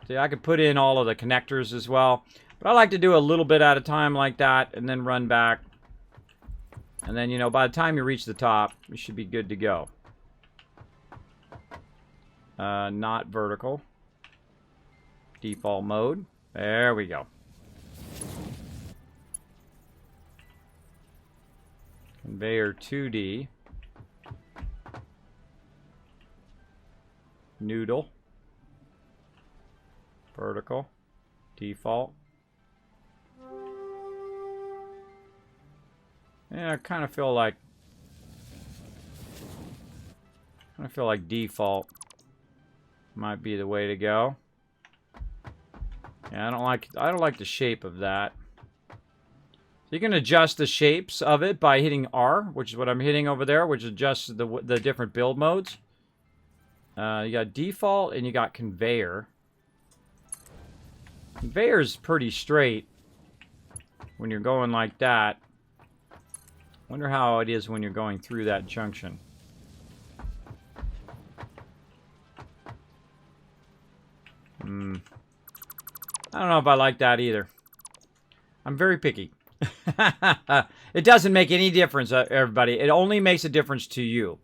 See, I could put in all of the connectors as well. But I like to do a little bit at a time like that and then run back. And then, by the time you reach the top, you should be good to go. Not vertical. Default mode. There we go. Conveyor 2D. Noodle. Vertical. Default. Yeah, I kind of feel like default might be the way to go. Yeah, I don't like the shape of that. So you can adjust the shapes of it by hitting R, which is what I'm hitting over there, which adjusts the different build modes. You got default and you got conveyor. Conveyor is pretty straight when you're going like that. Wonder how it is when you're going through that junction. I don't know if I like that either. I'm very picky. It doesn't make any difference, everybody. It only makes a difference to you.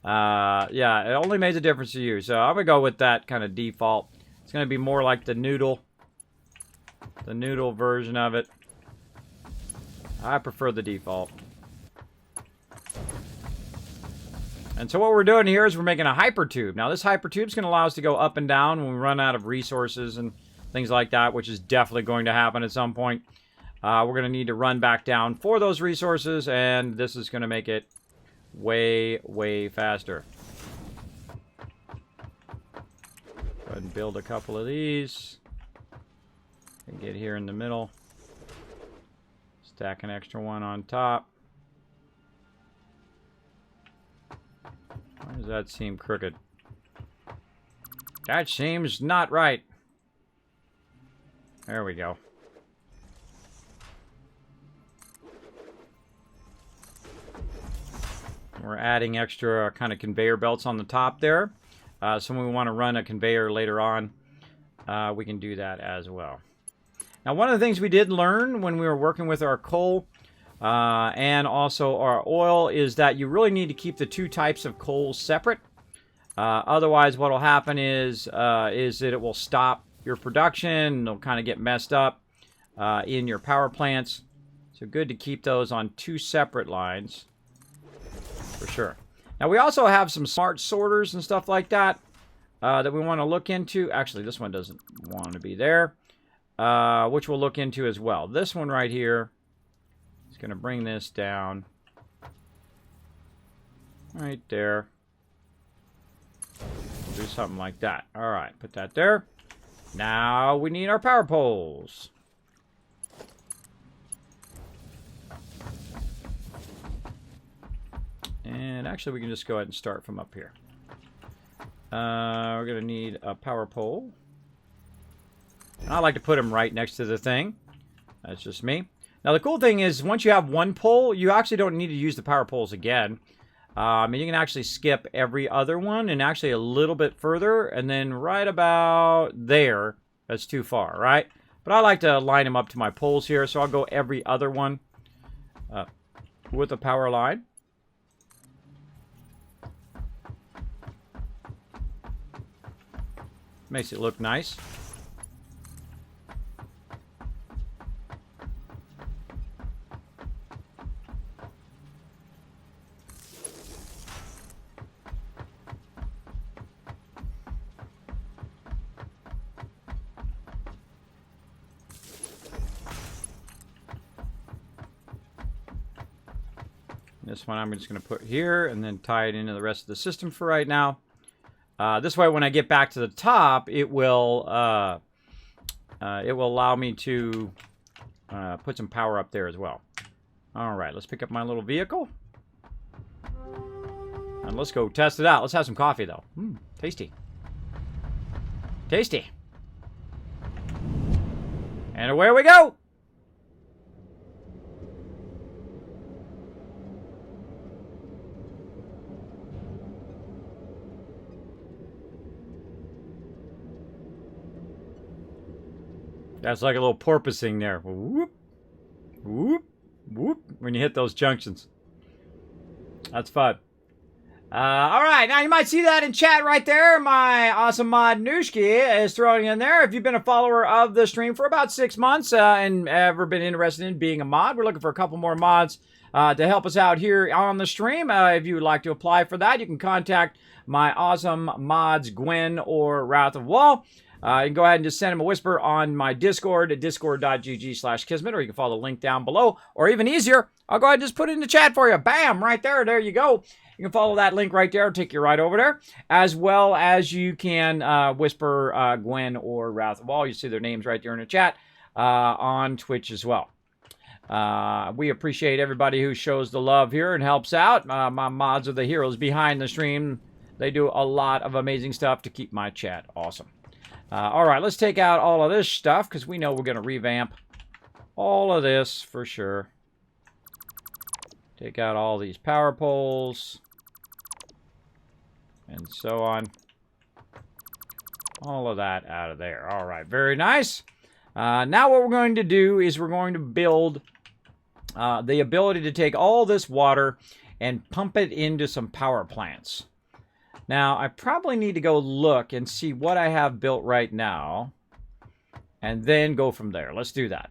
Yeah, it only makes a difference to you. So I'm going to go with that kind of default. It's going to be more like the noodle version of it. I prefer the default. And so what we're doing here is we're making a hypertube. Now this hypertube is going to allow us to go up and down when we run out of resources and things like that, which is definitely going to happen at some point. We're going to need to run back down for those resources, and this is going to make it way, way faster. Go ahead and build a couple of these. And get here in the middle. Stack an extra one on top. Why does that seem crooked? That seems not right. There we go. We're adding extra kind of conveyor belts on the top there. So when we want to run a conveyor later on, we can do that as well. Now, one of the things we did learn when we were working with our coal and also our oil is that you really need to keep the two types of coal separate. Otherwise, what will happen is that it will stop your production. It'll kind of get messed up in your power plants. So good to keep those on two separate lines for sure. Now, we also have some smart sorters and stuff like that that we want to look into. Actually, this one doesn't want to be there. Which we'll look into as well. This one right here is going to bring this down right there. Do something like that. All right, put that there. Now we need our power poles. And actually, we can just go ahead and start from up here. We're going to need a power pole. I like to put them right next to the thing. That's just me. Now, the cool thing is, once you have one pole, you actually don't need to use the power poles again. You can actually skip every other one and actually a little bit further, and then right about there. That's too far, right? But I like to line them up to my poles here, so I'll go every other one with a power line. Makes it look nice. This one I'm just going to put here and then tie it into the rest of the system for right now. This way, when I get back to the top, it will allow me to put some power up there as well. All right, let's pick up my little vehicle. And let's go test it out. Let's have some coffee, though. Tasty. Tasty. And away we go. That's like a little porpoising there. Whoop, whoop, whoop, when you hit those junctions. That's fun. All right, now you might see that in chat right there. My awesome mod Nooshki is throwing in there. If you've been a follower of the stream for about 6 months and ever been interested in being a mod, we're looking for a couple more mods to help us out here on the stream. If you would like to apply for that, you can contact my awesome mods, Gwen or Wrath of Wall. You can go ahead and just send him a whisper on my Discord at discord.gg/Kismet, or you can follow the link down below. Or even easier, I'll go ahead and just put it in the chat for you. Bam, right there. There you go. You can follow that link right there. It'll take you right over there. As well as you can whisper Gwen or Wrath of Wall. You see their names right there in the chat on Twitch as well. We appreciate everybody who shows the love here and helps out. My mods are the heroes behind the stream. They do a lot of amazing stuff to keep my chat awesome. All right, let's take out all of this stuff because we know we're going to revamp all of this for sure. Take out all these power poles and so on. All of that out of there. All right, very nice. Now what we're going to do is we're going to build the ability to take all this water and pump it into some power plants. Now, I probably need to go look and see what I have built right now, and then go from there. Let's do that.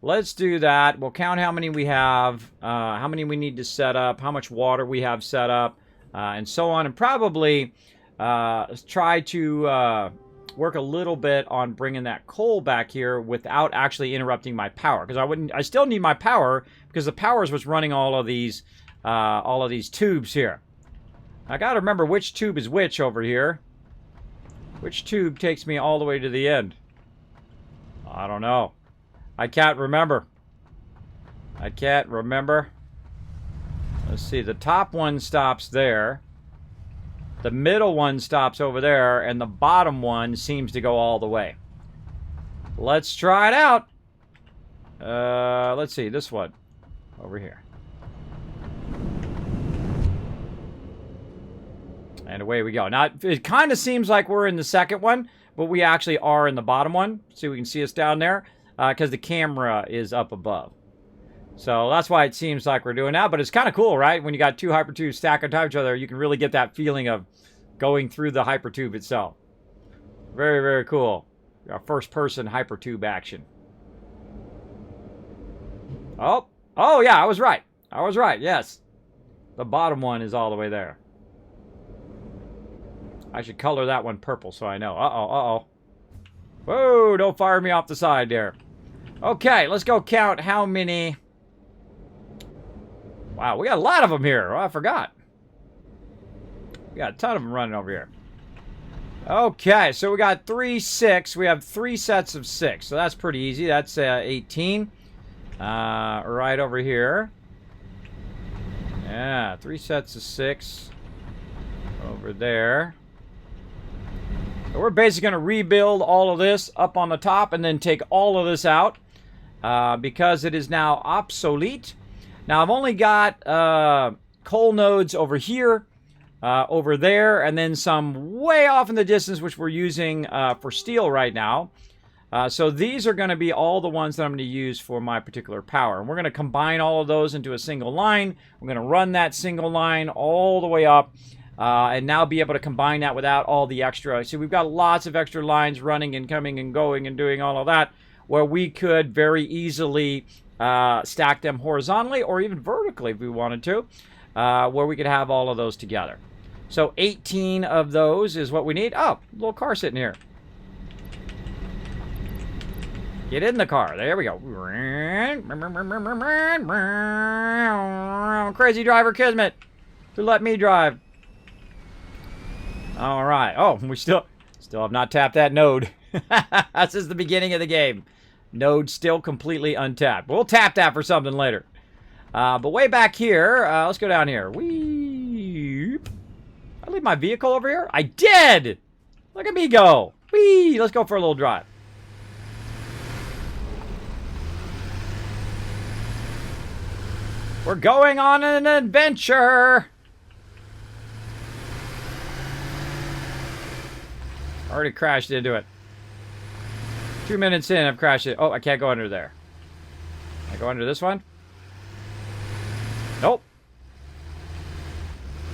Let's do that. We'll count how many we have, how many we need to set up, how much water we have set up, and so on, and probably try to work a little bit on bringing that coal back here without actually interrupting my power, because I still need my power because the power is what's running all of these tubes here. I gotta remember which tube is which over here. Which tube takes me all the way to the end? I don't know. I can't remember. I can't remember. Let's see, the top one stops there. The middle one stops over there, and the bottom one seems to go all the way. Let's try it out. Let's see, this one over here. And away we go. Now, it kind of seems like we're in the second one, but we actually are in the bottom one. See, we can see us down there because the camera is up above. So that's why it seems like we're doing that. But it's kind of cool, right? When you got two hypertubes stacked on top of each other, you can really get that feeling of going through the hypertube itself. Very, very cool. First-person hypertube action. Oh, yeah, I was right. I was right, yes. The bottom one is all the way there. I should color that one purple so I know. Uh-oh. Whoa, don't fire me off the side there. Okay, let's go count how many. Wow, we got a lot of them here. Oh, I forgot. We got a ton of them running over here. Okay, so we got 3, 6. We have 3 sets of 6. So that's pretty easy. That's 18. Right over here. Yeah, 3 sets of 6. Over there. So we're basically going to rebuild all of this up on the top and then take all of this out because it is now obsolete. Now, I've only got coal nodes over here, over there, and then some way off in the distance, which we're using for steel right now. So these are going to be all the ones that I'm going to use for my particular power. And we're going to combine all of those into a single line. We're going to run that single line all the way up. And now be able to combine that without all the extra. See, we've got lots of extra lines running and coming and going and doing all of that, where we could very easily stack them horizontally or even vertically if we wanted to, where we could have all of those together. So 18 of those is what we need. Oh, little car sitting here. Get in the car. There we go. Crazy driver Kismet, who let me drive. All right. Oh, we still have not tapped that node. This is the beginning of the game. Node still completely untapped. We'll tap that for something later. But way back here, let's go down here. Whee! I leave my vehicle over here? I did! Look at me go. Whee! Let's go for a little drive. We're going on an adventure! Already crashed into it. 2 minutes in, I've crashed it. Oh, I can't go under there. Can I go under this one? Nope.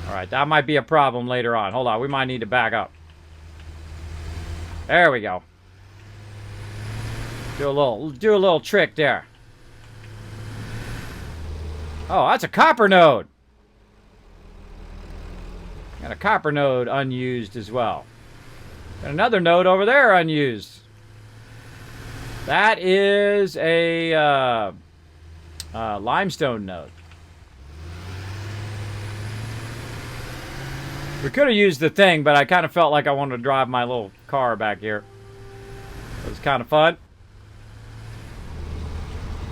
Alright, that might be a problem later on. Hold on, we might need to back up. There we go. Do a little trick there. Oh, that's a copper node. And a copper node unused as well. And another node over there unused. That is a limestone node. We could have used the thing, but I kind of felt like I wanted to drive my little car back here. It was kind of fun.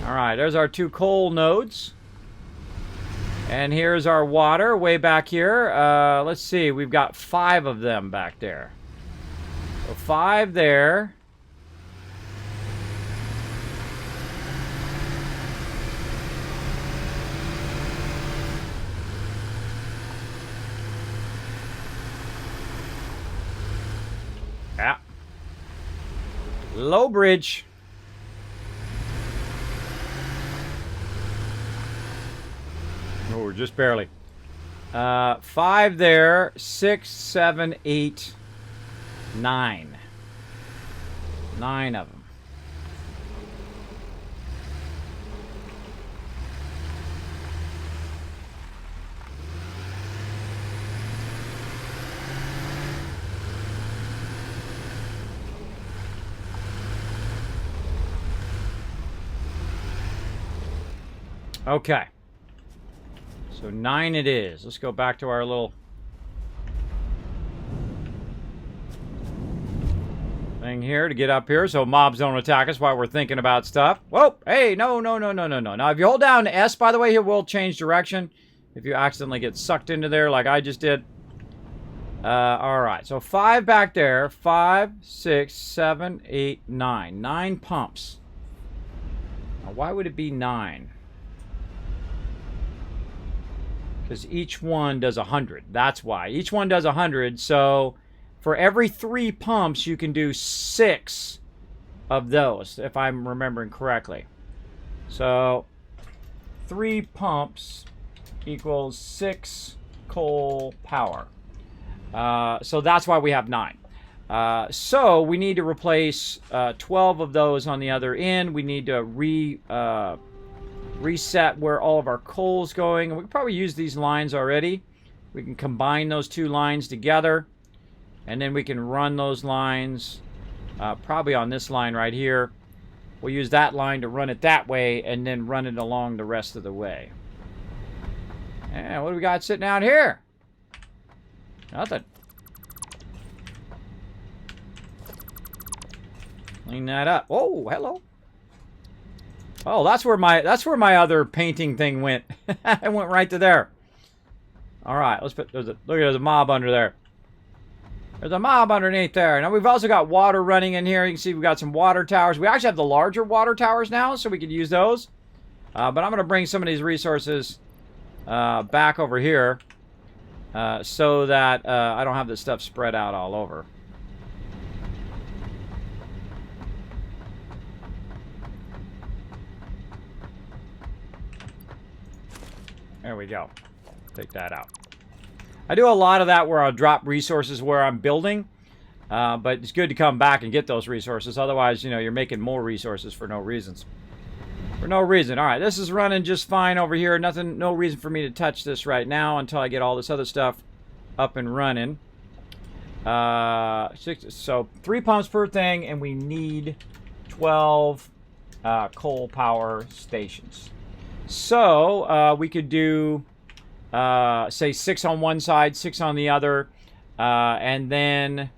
Alright, there's our 2 coal nodes. And here's our water way back here. Let's see, we've got 5 of them back there. So 5 there. Yeah. Low bridge. Oh, just barely. 5 there. 6, 7, 8, 9. 9 of them. Okay. So 9 it is. Let's go back to our little thing here to get up here so mobs don't attack us while we're thinking about stuff. Whoa! Hey, no. Now, if you hold down S, by the way, it will change direction if you accidentally get sucked into there like I just did. Alright, so 5 back there. 5, 6, 7, 8, 9. 9 pumps. Now, why would it be 9? Because each one does 100. That's why. Each one does 100. So for every 3 pumps, you can do 6 of those, if I'm remembering correctly. So 3 pumps equals 6 coal power. So that's why we have 9. So we need to replace 12 of those on the other end. We need to reset where all of our coal's going. And we can probably use these lines already. We can combine those 2 lines together. And then we can run those lines probably on this line right here. We'll use that line to run it that way and then run it along the rest of the way. And what do we got sitting out here? Nothing. Clean that up. Oh, hello. Oh, that's where my other painting thing went. It went right to there. All right, let's put look, there's a mob under there. There's a mob underneath there. Now we've also got water running in here. You can see we've got some water towers. We actually have the larger water towers now, so we could use those. But I'm going to bring some of these resources back over here so that I don't have this stuff spread out all over. There we go. Take that out. I do a lot of that where I'll drop resources where I'm building. But it's good to come back and get those resources. Otherwise, you know, you're making more resources for no reasons. For no reason. All right, this is running just fine over here. Nothing, no reason for me to touch this right now until I get all this other stuff up and running. So 3 pumps per thing, and we need 12 coal power stations. So we could do, say, 6 on one side, 6 on the other, and then,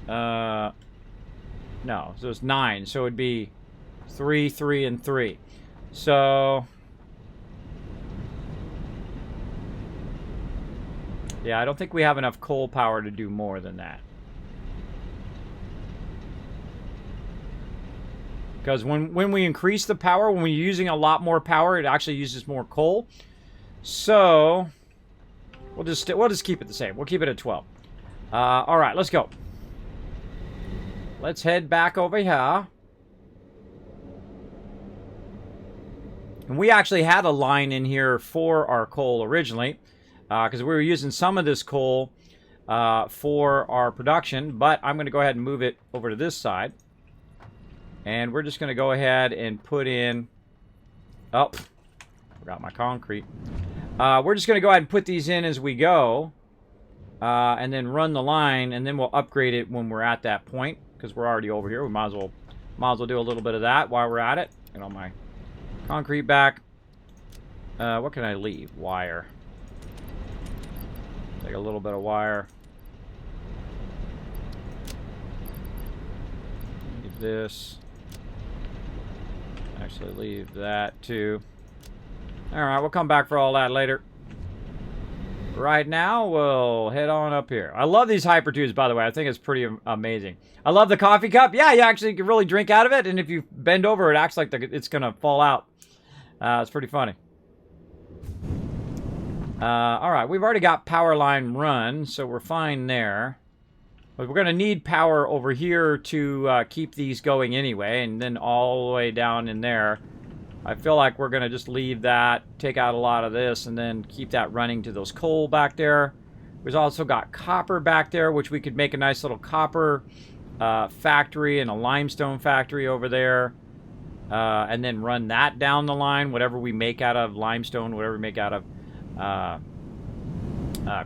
no, so it's 9. So it would be 3, 3, and 3. So, yeah, I don't think we have enough coal power to do more than that. Because when we increase the power, when we're using a lot more power, it actually uses more coal. So we'll just keep it the same. We'll keep it at 12. All right, let's go. Let's head back over here. And we actually had a line in here for our coal originally, because we were using some of this coal for our production. But I'm going to go ahead and move it over to this side. And we're just going to go ahead and put in... Oh, forgot my concrete. We're just going to go ahead and put these in as we go. and then run the line, and then we'll upgrade it when we're at that point, because we're already over here. We might as well do a little bit of that while we're at it. Get all my concrete back. What can I leave? Wire. Take a little bit of wire. Leave this. Actually, leave that too. Alright, we'll come back for all that later. Right now, we'll head on up here. I love these hyper tubes, by the way. I think it's pretty amazing. I love the coffee cup. Yeah, you actually can really drink out of it, and if you bend over, it acts like it's going to fall out. It's pretty funny. Alright, we've already got power line run, so we're fine there. But we're going to need power over here to keep these going anyway, and then all the way down in there. I feel like we're going to just leave that, take out a lot of this, and then keep that running to those coal back there. We've also got copper back there, which we could make a nice little copper factory and a limestone factory over there. And then run that down the line, whatever we make out of limestone, whatever we make out of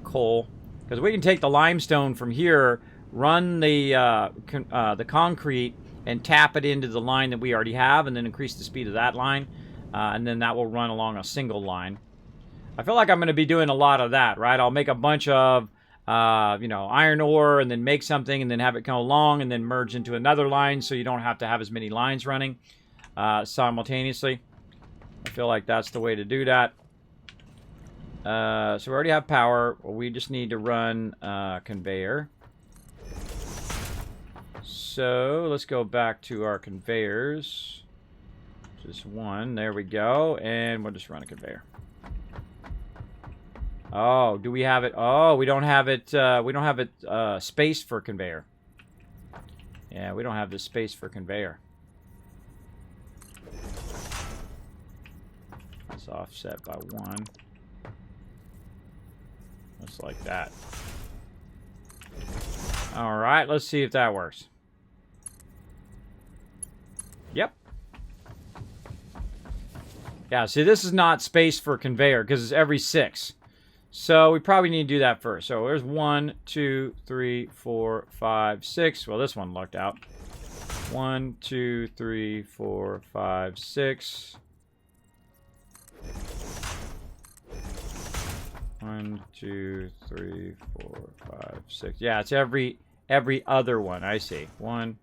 coal. Because we can take the limestone from here, run the concrete, and tap it into the line that we already have, and then increase the speed of that line, and then that will run along a single line. I feel like I'm going to be doing a lot of that, right? I'll make a bunch of, iron ore, and then make something, and then have it come along, and then merge into another line, so you don't have to have as many lines running simultaneously. I feel like that's the way to do that. So we already have power. We just need to run conveyor. So let's go back to our conveyors. Just one. There we go. And we'll just run a conveyor. Oh, do we have it? Oh, we don't have it. We don't have it space for conveyor. Yeah, we don't have the space for conveyor. Let's offset by 1. Just like that. All right, let's see if that works. Yep. Yeah, see, this is not space for conveyor because it's every 6. So we probably need to do that first. So there's 1, 2, 3, 4, 5, 6. Well, this one lucked out. 1, 2, 3, 4, 5, 6. 1, 2, 3, 4, 5, 6. Yeah, it's every other one. I see. 1.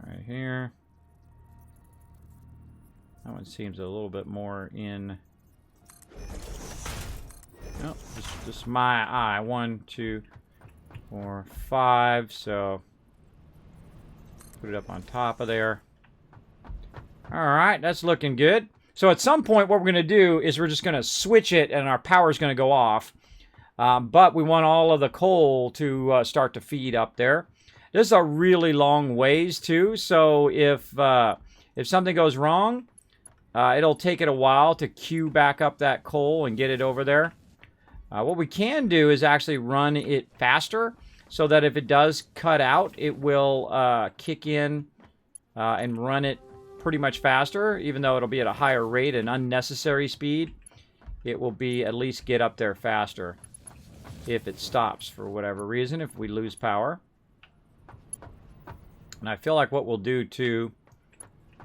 Right here. That one seems a little bit more in. No, just my eye. 1, 2, 4, 5. So put it up on top of there. All right, that's looking good. So at some point, what we're going to do is we're just going to switch it, and our power is going to go off. But we want all of the coal to start to feed up there. This is a really long ways too, so if something goes wrong, it'll take it a while to queue back up that coal and get it over there. What we can do is actually run it faster, so that if it does cut out, it will kick in and run it pretty much faster, even though it'll be at a higher rate and unnecessary speed. It will be at least get up there faster if it stops for whatever reason, if we lose power. And I feel like what we'll do, too,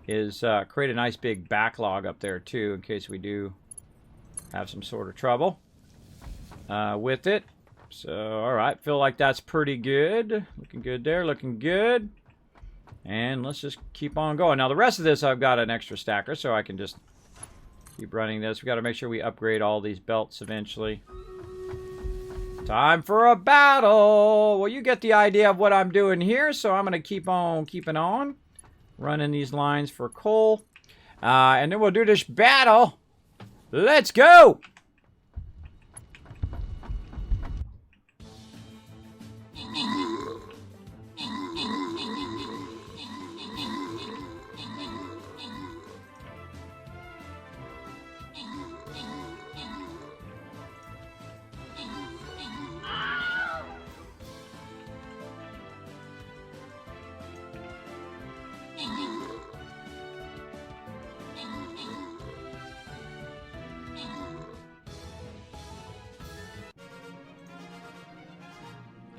is create a nice big backlog up there, too, in case we do have some sort of trouble with it. So, all right, feel like that's pretty good. Looking good there, looking good. And let's just keep on going. Now, the rest of this, I've got an extra stacker, so I can just keep running this. We got to make sure we upgrade all these belts eventually. Time for a battle! Well, you get the idea of what I'm doing here, so I'm going to keep on keeping on. Running these lines for coal. And then we'll do this battle. Let's go!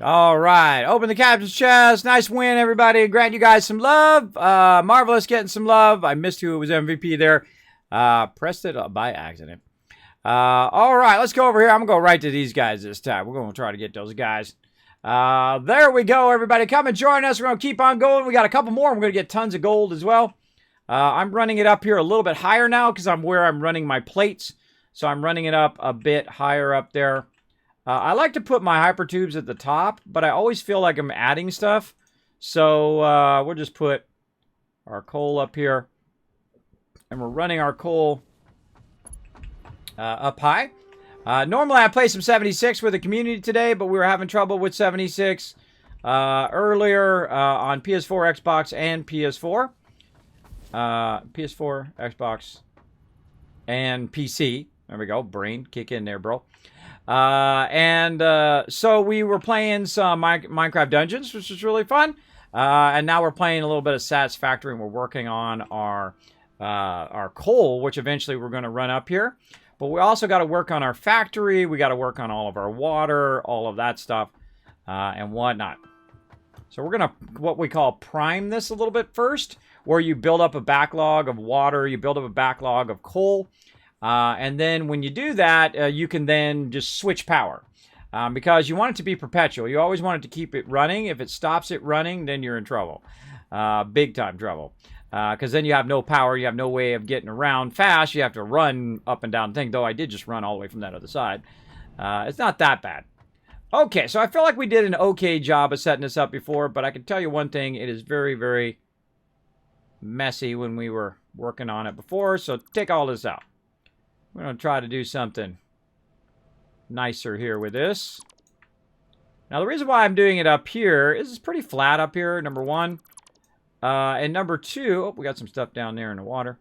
All right. Open the captain's chest. Nice win, everybody. Grant you guys some love. Marvelous getting some love. I missed who was MVP there. Pressed it by accident. All right. Let's go over here. I'm going to go right to these guys this time. We're going to try to get those guys. There we go, everybody. Come and join us. We're going to keep on going. We got a couple more. We're going to get tons of gold as well. I'm running it up here a little bit higher now because I'm where I'm running my plates. So I'm running it up a bit higher up there. I like to put my hyper tubes at the top, but I always feel like I'm adding stuff. So we'll just put our coal up here. And we're running our coal up high. Normally I play some 76 with the community today, but we were having trouble with 76 earlier on PS4, Xbox, and PS4. PS4, Xbox, and PC. There we go. Brain, kick in there, bro. So we were playing some Minecraft Dungeons, which was really fun. And now we're playing a little bit of Satisfactory, and we're working on our coal, which eventually we're going to run up here. But we also got to work on our factory. We got to work on all of our water, all of that stuff, and whatnot. So we're going to, what we call, prime this a little bit first, where you build up a backlog of water, you build up a backlog of coal, and then when you do that, you can then just switch power. Because you want it to be perpetual. You always want it to keep it running. If it stops it running, then you're in trouble. Big time trouble. Because then you have no power, you have no way of getting around fast, you have to run up and down the thing, though I did just run all the way from that other side. It's not that bad. Okay, so I feel like we did an okay job of setting this up before, but I can tell you one thing, it is very, very messy when we were working on it before, so take all this out. We're going to try to do something nicer here with this. Now, the reason why I'm doing it up here is it's pretty flat up here, number one. And number two, oh, we got some stuff down there in the water.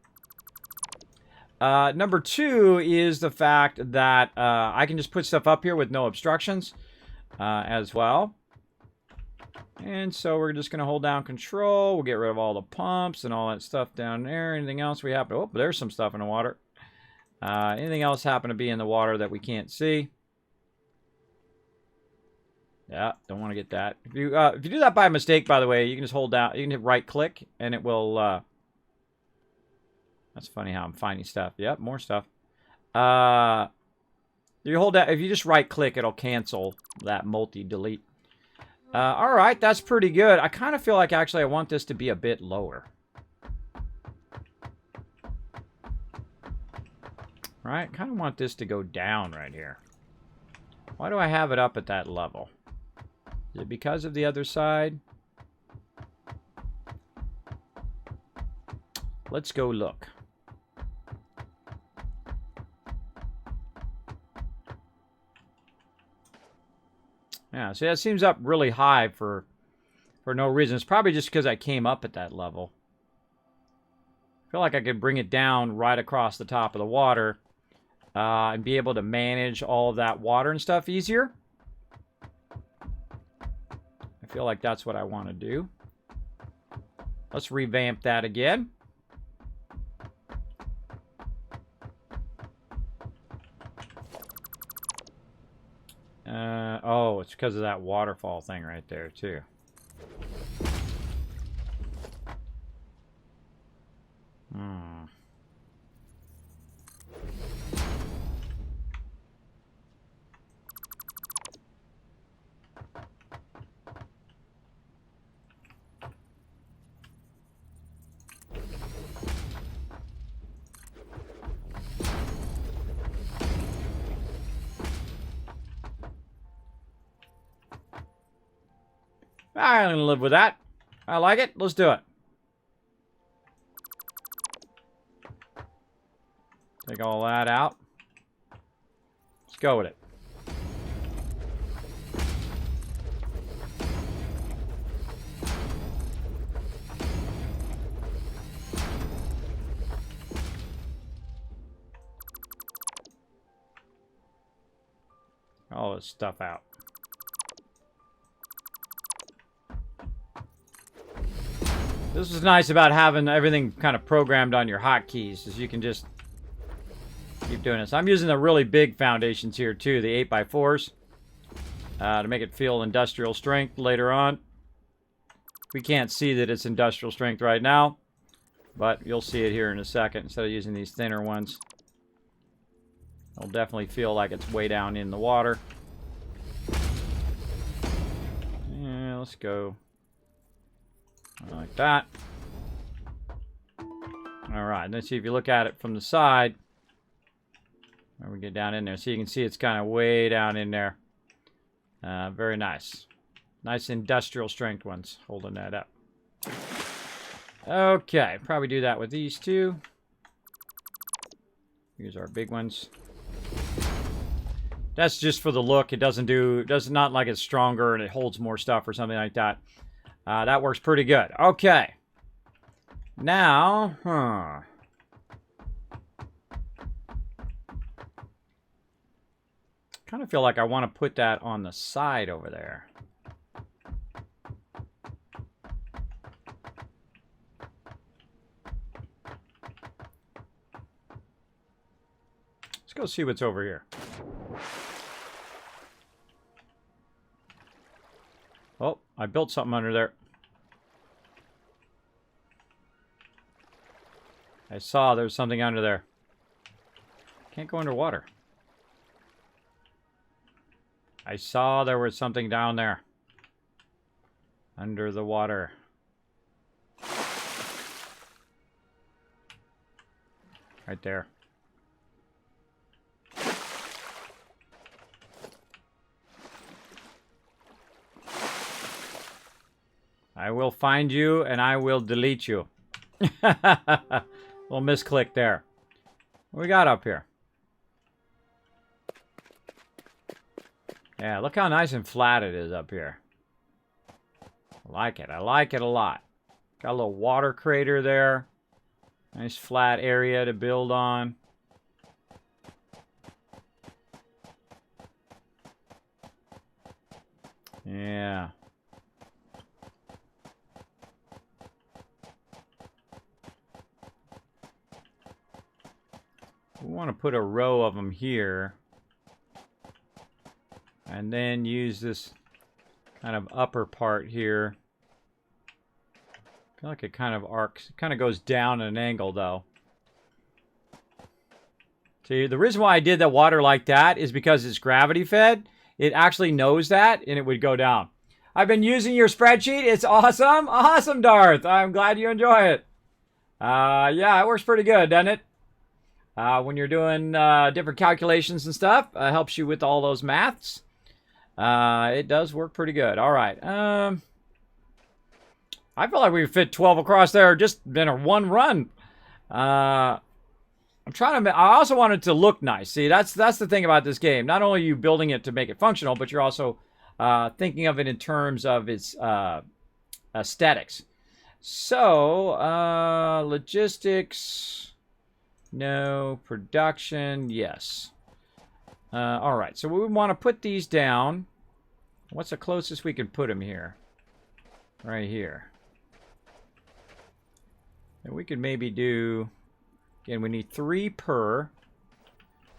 Number two is the fact that I can just put stuff up here with no obstructions as well. And so we're just going to hold down control. We'll get rid of all the pumps and all that stuff down there. Anything else we happen to... Oh, there's some stuff in the water. Anything else happen to be in the water that we can't see? Yeah, don't want to get that. If you do that by mistake, by the way, you can just hold down. You can hit right click, and it will. That's funny how I'm finding stuff. Yep, more stuff. You hold that. If you just right click, it'll cancel that multi delete. All right, that's pretty good. I kind of feel like actually I want this to be a bit lower. Right, kind of want this to go down right here. Why do I have it up at that level? Is it because of the other side? Let's go look. Yeah, see, that seems up really high for no reason. It's probably just because I came up at that level. I feel like I could bring it down right across the top of the water and be able to manage all of that water and stuff easier. I feel like that's what I want to do. Let's revamp that again. Oh, it's because of that waterfall thing right there, too. I'm going to live with that. I like it. Let's do it. Take all that out. Let's go with it. All this stuff out. This is nice about having everything kind of programmed on your hotkeys, is you can just keep doing this. I'm using the really big foundations here too, the 8x4s. to make it feel industrial strength later on. We can't see that it's industrial strength right now, but you'll see it here in a second instead of using these thinner ones. It'll definitely feel like it's way down in the water. Yeah, let's go like that. Alright, let's see if you look at it from the side. Where we get down in there. So you can see it's kind of way down in there. Very nice. Nice industrial strength ones. Holding that up. Okay, probably do that with these two. Here's our big ones. That's just for the look. It does not like it's stronger and it holds more stuff or something like that. That works pretty good. Okay. Now, kind of feel like I want to put that on the side over there. Let's go see what's over here. Oh, I built something under there. I saw there was something under there. Can't go underwater. I saw there was something down there. Under the water. Right there. I will find you and I will delete you. Little misclick there. What we got up here? Yeah, look how nice and flat it is up here. I like it. I like it a lot. Got a little water crater there. Nice flat area to build on. Yeah. We want to put a row of them here. And then use this kind of upper part here. I feel like it kind of arcs. It kind of goes down at an angle, though. See, the reason why I did the water like that is because it's gravity fed. It actually knows that, and it would go down. I've been using your spreadsheet. It's awesome. Awesome, Darth. I'm glad you enjoy it. Yeah, it works pretty good, doesn't it? When you're doing different calculations and stuff, helps you with all those maths. It does work pretty good. All right. I feel like we fit 12 across there just in a one run. I'm trying to. I also want it to look nice. See, that's the thing about this game. Not only are you building it to make it functional, but you're also thinking of it in terms of its aesthetics. So, logistics, no. Production, yes. All right, so we want to put these down. What's the closest we can put them here? Right here. And we could maybe do, again, we need 3 per.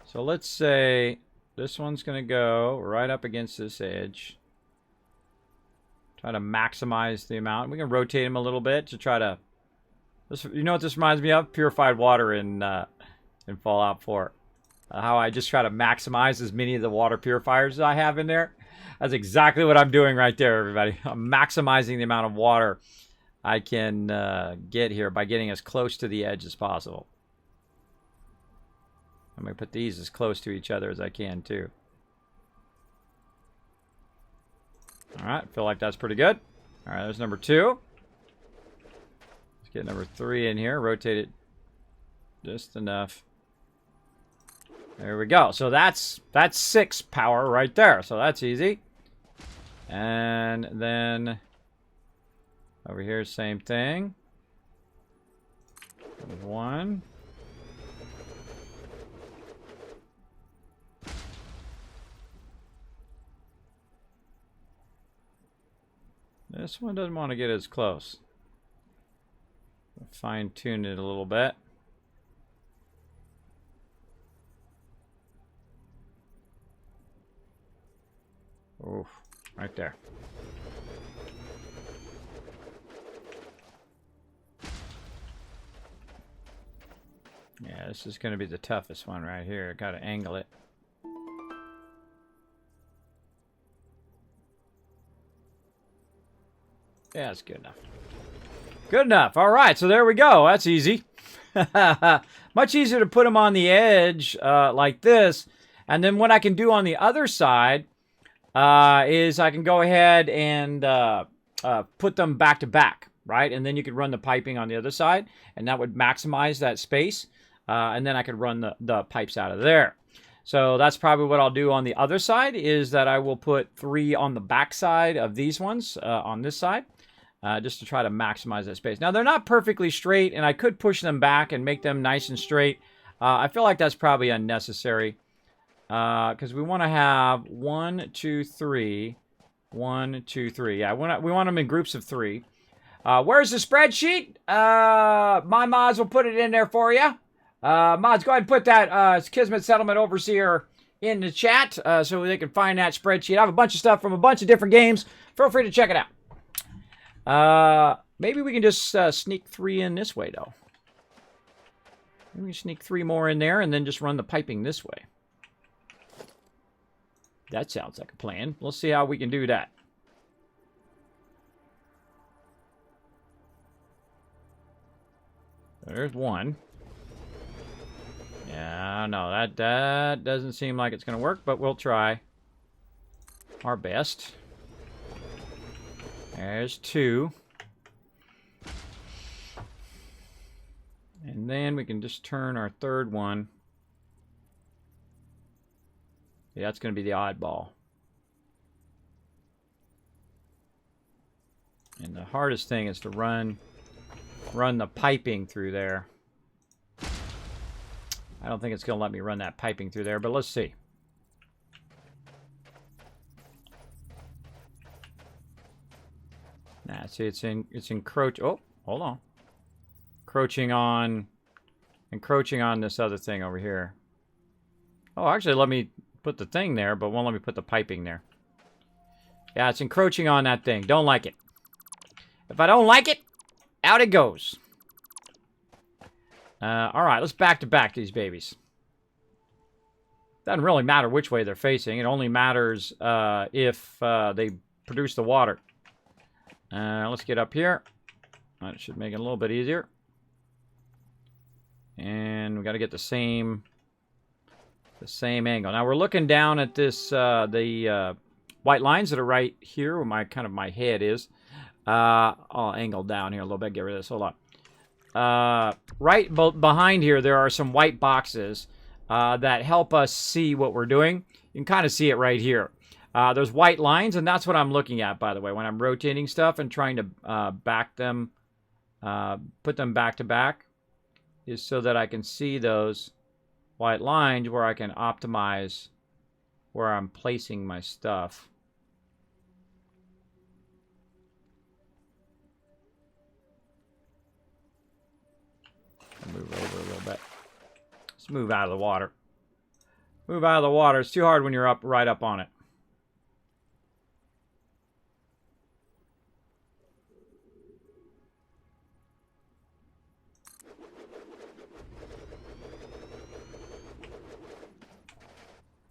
So let's say this one's going to go right up against this edge. Try to maximize the amount. We can rotate them a little bit to try to, you know what this reminds me of? Purified water in Fallout 4. How I just try to maximize as many of the water purifiers as I have in there. That's exactly what I'm doing right there, everybody. I'm maximizing the amount of water I can get here by getting as close to the edge as possible. I'm going to put these as close to each other as I can, too. All right, feel like that's pretty good. All right, there's number 2. Let's get number 3 in here. Rotate it just enough. There we go. So that's 6 power right there. So that's easy. And then over here, same thing. 1. This one doesn't want to get as close. Fine tune it a little bit. Oof. Right there. Yeah, this is going to be the toughest one right here. Got to angle it. Yeah, that's good enough. Good enough. All right, so there we go. That's easy. Much easier to put them on the edge like this. And then what I can do on the other side is I can go ahead and put them back to back, right? And then you could run the piping on the other side, and that would maximize that space. And then I could run the pipes out of there. So that's probably what I'll do on the other side, is that I will put 3 on the back side of these ones on this side. Just to try to maximize that space. Now, they're not perfectly straight, and I could push them back and make them nice and straight. I feel like that's probably unnecessary because we want to have 1, 2, 3. 1, 2, 3. Yeah, we want them in groups of 3. Where's the spreadsheet? My mods will put it in there for you. Mods, go ahead and put that Kismet Settlement Overseer in the chat so they can find that spreadsheet. I have a bunch of stuff from a bunch of different games. Feel free to check it out. Maybe we can just sneak 3 in this way, though. Maybe we sneak 3 more in there and then just run the piping this way. That sounds like a plan. Let's see how we can do that. There's 1. Yeah, no, that doesn't seem like it's going to work, but we'll try our best. There's 2. And then we can just turn our 3rd one. Yeah, that's going to be the oddball. And the hardest thing is to run the piping through there. I don't think it's going to let me run that piping through there, but let's see. Nah, see, it's encroach. Oh, hold on. Encroaching on this other thing over here. Oh, actually, let me put the thing there, but won't let me put the piping there. Yeah, it's encroaching on that thing. Don't like it. If I don't like it, out it goes. All right, let's back to back these babies. Doesn't really matter which way they're facing. It only matters if they produce the water. Let's get up here. That should make it a little bit easier. And we got to get the same angle. Now we're looking down at this the white lines that are right here where my head is. I'll angle down here a little bit. Get rid of this. Hold on. Right behind here, there are some white boxes that help us see what we're doing. You can kind of see it right here. There's white lines, and that's what I'm looking at, by the way, when I'm rotating stuff and trying to back them, put them back to back, is so that I can see those white lines where I can optimize where I'm placing my stuff. Move over a little bit. Let's move out of the water. Move out of the water. It's too hard when you're right up on it.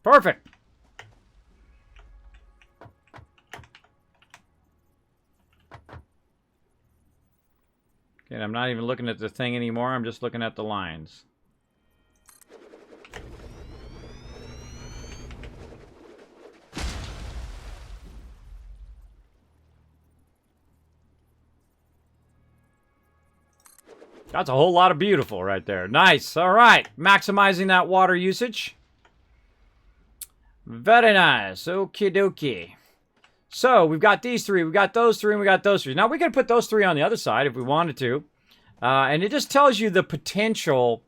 Perfect. Okay, I'm not even looking at the thing anymore. I'm just looking at the lines. That's a whole lot of beautiful right there. Nice. All right. Maximizing that water usage. Very nice. Okie dokie. So, we've got these 3, we've got those 3, and we got those 3. Now, we could put those 3 on the other side if we wanted to. And it just tells you the potential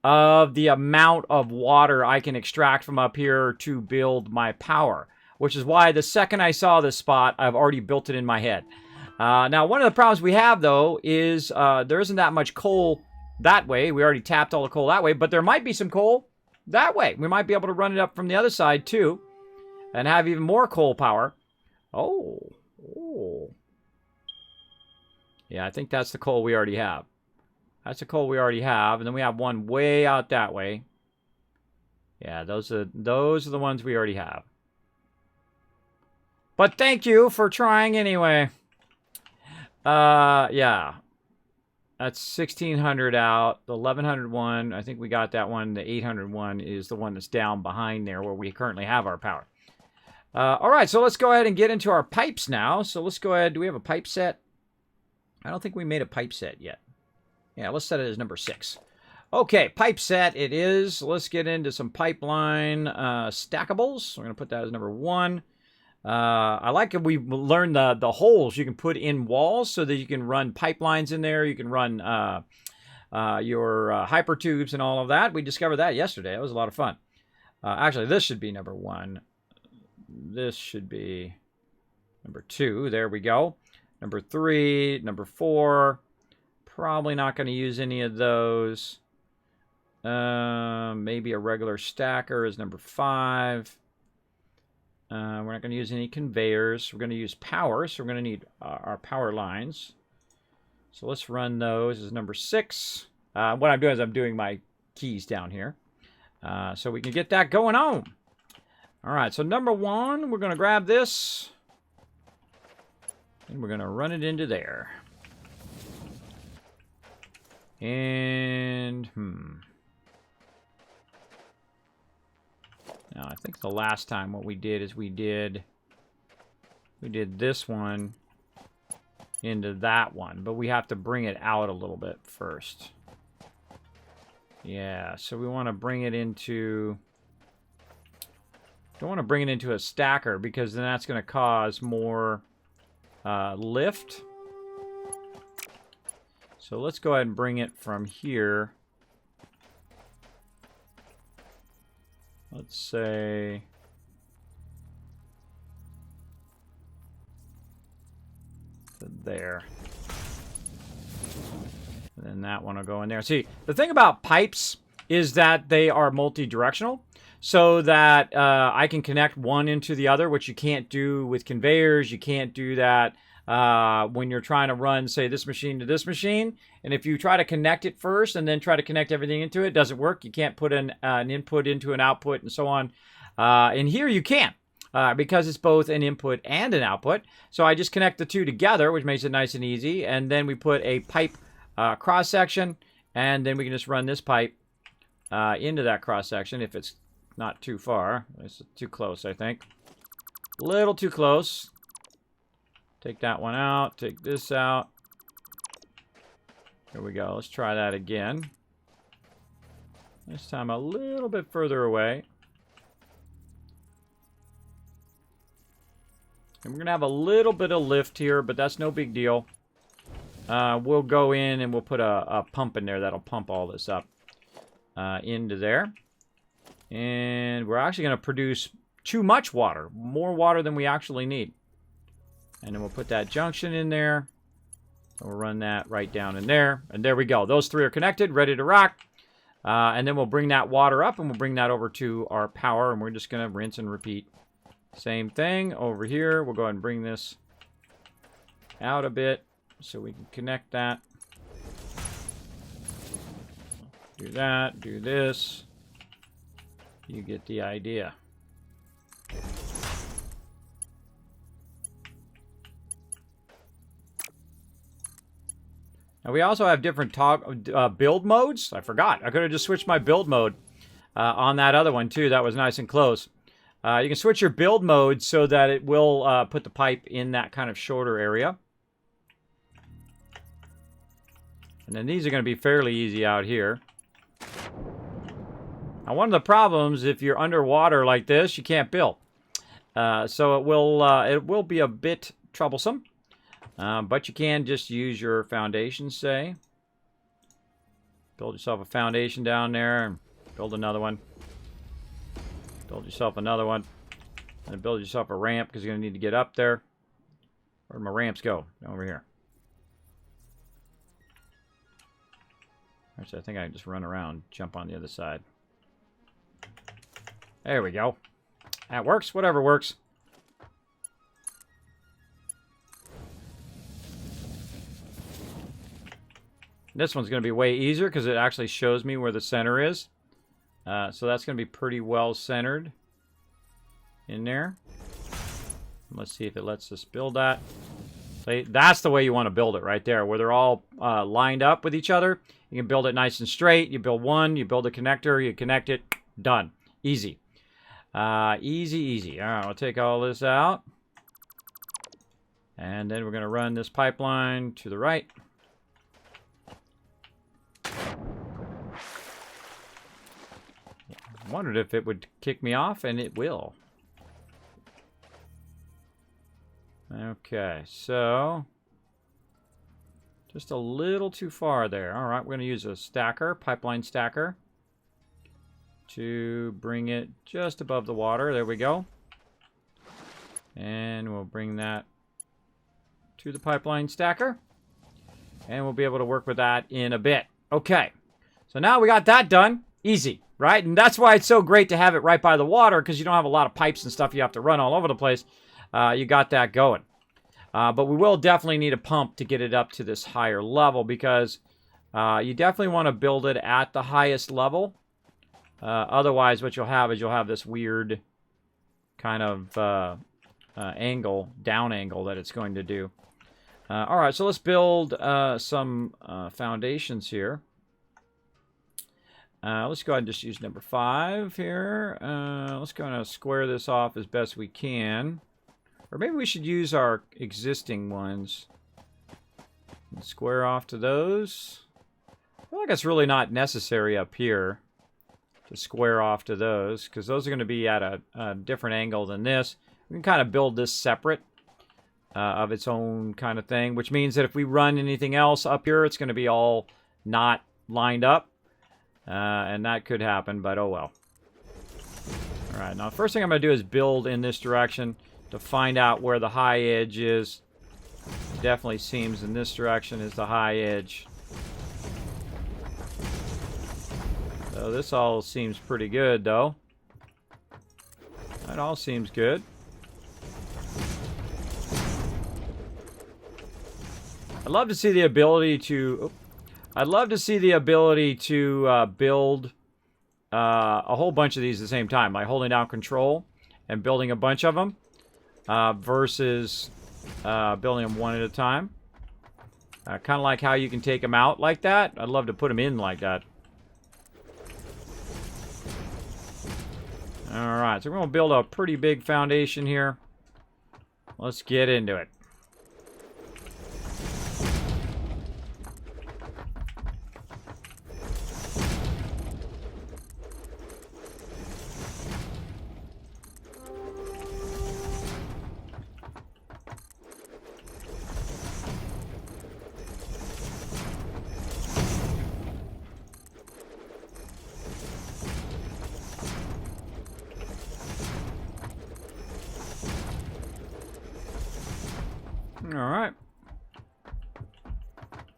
of the amount of water I can extract from up here to build my power. Which is why the second I saw this spot, I've already built it in my head. Now, one of the problems we have, though, is there isn't that much coal that way. We already tapped all the coal that way, but there might be some coal that way. We might be able to run it up from the other side, too, and have even more coal power. Oh. Oh. Yeah, I think that's the coal we already have. That's the coal we already have. And then we have one way out that way. Yeah, those are the ones we already have. But thank you for trying anyway. Yeah. That's 1,600 out. The 1,100 one, I think we got that one. The 800 one is the one that's down behind there where we currently have our power. All right, so let's go ahead and get into our pipes now. So let's go ahead. Do we have a pipe set? I don't think we made a pipe set yet. Yeah, let's set it as number 6. Okay, pipe set it is. Let's get into some pipeline stackables. We're going to put that as number 1. I like it. We learned the holes you can put in walls so that you can run pipelines in there. You can run your hyper tubes and all of that. We discovered that yesterday. It was a lot of fun. Actually, this should be number 1. This should be number 2. There we go. Number 3, number 4. Probably not going to use any of those. Maybe a regular stacker is number 5. We're not going to use any conveyors. We're going to use power, so we're going to need our power lines. So let's run those as number 6. What I'm doing is I'm doing my keys down here. So we can get that going on. All right, so number 1, we're going to grab this. And we're going to run it into there. And, Now, I think the last time what we did is we did this one into that one, but we have to bring it out a little bit first. Yeah, so we want to bring it into... Don't want to bring it into a stacker because then that's going to cause more lift. So let's go ahead and bring it from here. Let's say... there. And then that one will go in there. See, the thing about pipes is that they are multi-directional. So that I can connect one into the other, which you can't do with conveyors. You can't do that when you're trying to run, say, this machine to this machine. And if you try to connect it first and then try to connect everything into it, it doesn't work. You can't put an input into an output and so on. And here you can, because it's both an input and an output. So I just connect the two together, which makes it nice and easy. And then we put a pipe cross-section, and then we can just run this pipe into that cross-section if it's not too far. It's too close, I think. A little too close. Take that one out. Take this out. Here we go. Let's try that again. This time a little bit further away. And we're going to have a little bit of lift here, but that's no big deal. We'll go in and we'll put a pump in there that'll pump all this up into there. And we're actually going to produce too much water. More water than we actually need. And then we'll put that junction in there. We'll run that right down in there. And there we go. Those three are connected, ready to rock. And then we'll bring that water up and we'll bring that over to our power. And we're just going to rinse and repeat. Same thing over here. We'll go ahead and bring this out a bit so we can connect that. Do that. Do this. You get the idea. Now we also have different build modes. I forgot. I could have just switched my build mode on that other one too. That was nice and close. You can switch your build mode so that it will put the pipe in that kind of shorter area. And then these are going to be fairly easy out here. Now, one of the problems, if you're underwater like this, you can't build. So it will be a bit troublesome. But you can just use your foundation, say. Build yourself a foundation down there and build another one. Build yourself another one. And build yourself a ramp because you're going to need to get up there. Where'd my ramps go? Over here. Actually, I think I can just run around, jump on the other side. There we go. That works. Whatever works. This one's going to be way easier because it actually shows me where the center is. So that's going to be pretty well centered in there. Let's see if it lets us build that. That's the way you want to build it right there, where they're all lined up with each other. You can build it nice and straight. You build one, you build a connector, you connect it, done. Easy. Easy, easy. All right, I'll take all this out. And then we're going to run this pipeline to the right. Wondered if it would kick me off, and it will. Okay, so just a little too far there. All right, we're going to use a stacker, pipeline stacker, to bring it just above the water. There we go. And we'll bring that to the pipeline stacker. And we'll be able to work with that in a bit. Okay, so now we got that done. Easy, right? And that's why it's so great to have it right by the water, because you don't have a lot of pipes and stuff you have to run all over the place. You got that going. But we will definitely need a pump to get it up to this higher level, because you definitely want to build it at the highest level. Otherwise, what you'll have is you'll have this weird kind of angle, down angle that it's going to do. All right, so let's build some foundations here. Let's go ahead and just use number 5 here. Let's go and square this off as best we can. Or maybe we should use our existing ones and square off to those. I feel like it's really not necessary up here to square off to those, because those are going to be at a different angle than this. We can kind of build this separate of its own kind of thing, which means that if we run anything else up here, it's going to be all not lined up. And that could happen, but oh well. All right, now the first thing I'm going to do is build in this direction to find out where the high edge is. It definitely seems in this direction is the high edge. So this all seems pretty good, though. That all seems good. I'd love to see the ability to... I'd love to see the ability to build a whole bunch of these at the same time, like holding down control and building a bunch of them versus building them one at a time. Kind of like how you can take them out like that. I'd love to put them in like that. Alright, so we're going to build a pretty big foundation here. Let's get into it. Alright.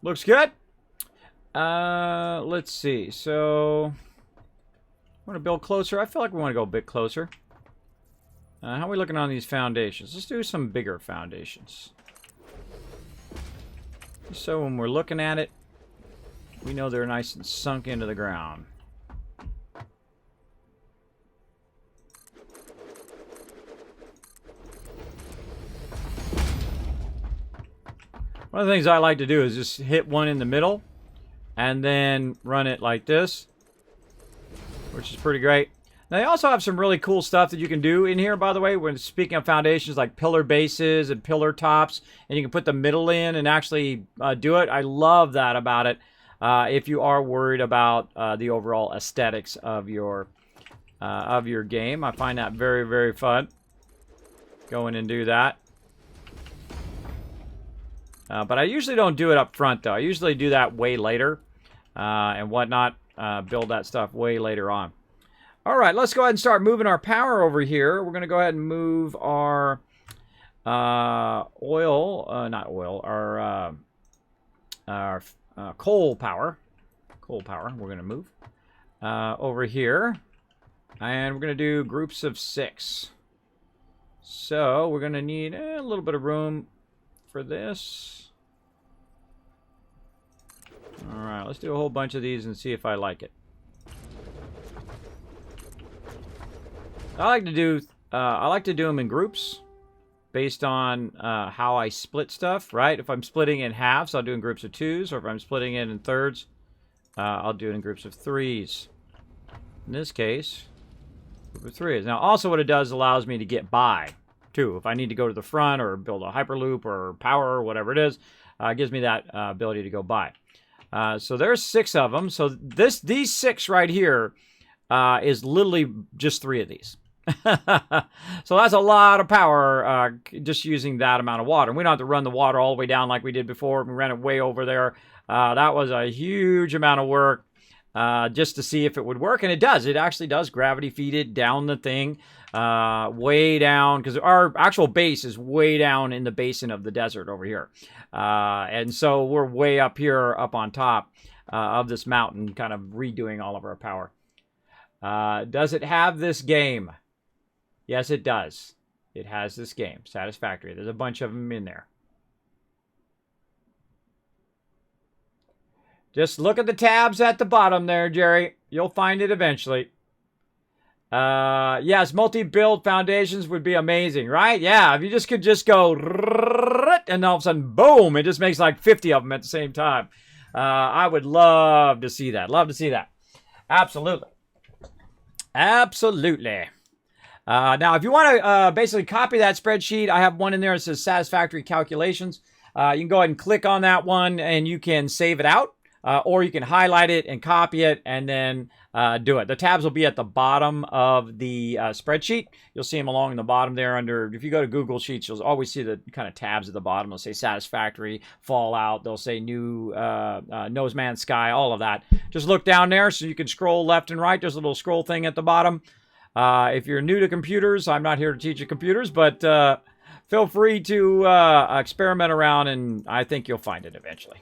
Looks good. Let's see. So, I want to build closer. I feel like we want to go a bit closer. How are we looking on these foundations? Let's do some bigger foundations. So when we're looking at it, we know they're nice and sunk into the ground. One of the things I like to do is just hit one in the middle and then run it like this, which is pretty great. Now, they also have some really cool stuff that you can do in here, by the way, when speaking of foundations, like pillar bases and pillar tops, and you can put the middle in and actually do it. I love that about it. If you are worried about the overall aesthetics of your game, I find that very, very fun. Go in and do that. But I usually don't do it up front, though. I usually do that way later and whatnot. Build that stuff way later on. All right, let's go ahead and start moving our power over here. We're going to go ahead and move our our coal power. Coal power, we're going to move over here. And we're going to do groups of 6. So we're going to need a little bit of room for this. All right, let's do a whole bunch of these and see if I like it. I like to do them in groups based on how I split stuff, right? If I'm splitting in halves, I'll do in groups of 2s, or if I'm splitting it in thirds, I'll do it in groups of 3s. In this case, group of 3s. Now, also what it does allows me to get by, too. If I need to go to the front or build a hyperloop or power or whatever it is, it gives me that ability to go by. So there's 6 of them. So these 6 right here is literally just 3 of these. So that's a lot of power just using that amount of water. We don't have to run the water all the way down like we did before. We ran it way over there. That was a huge amount of work just to see if it would work. And it does. It actually does gravity feed it down the thing way down, because our actual base is way down in the basin of the desert over here. And so we're way up here, up on top of this mountain, kind of redoing all of our power. Does it have this game? Yes, it does. It has this game, Satisfactory. There's a bunch of them in there. Just look at the tabs at the bottom there, Jerry. You'll find it eventually. Yes, multi-build foundations would be amazing, right? Yeah, if you just could just go, and all of a sudden, boom, it just makes like 50 of them at the same time. I would love to see that. Love to see that. Absolutely. Absolutely. Now, if you want to basically copy that spreadsheet, I have one in there that says Satisfactory Calculations. You can go ahead and click on that one, and you can save it out, or you can highlight it and copy it, and then do it. The tabs will be at the bottom of the spreadsheet. You'll see them along the bottom there under, if you go to Google Sheets, you'll always see the kind of tabs at the bottom. They'll say Satisfactory, Fallout, they'll say New, Noseman Sky, all of that. Just look down there so you can scroll left and right. There's a little scroll thing at the bottom. If you're new to computers, I'm not here to teach you computers, but feel free to experiment around, and I think you'll find it eventually.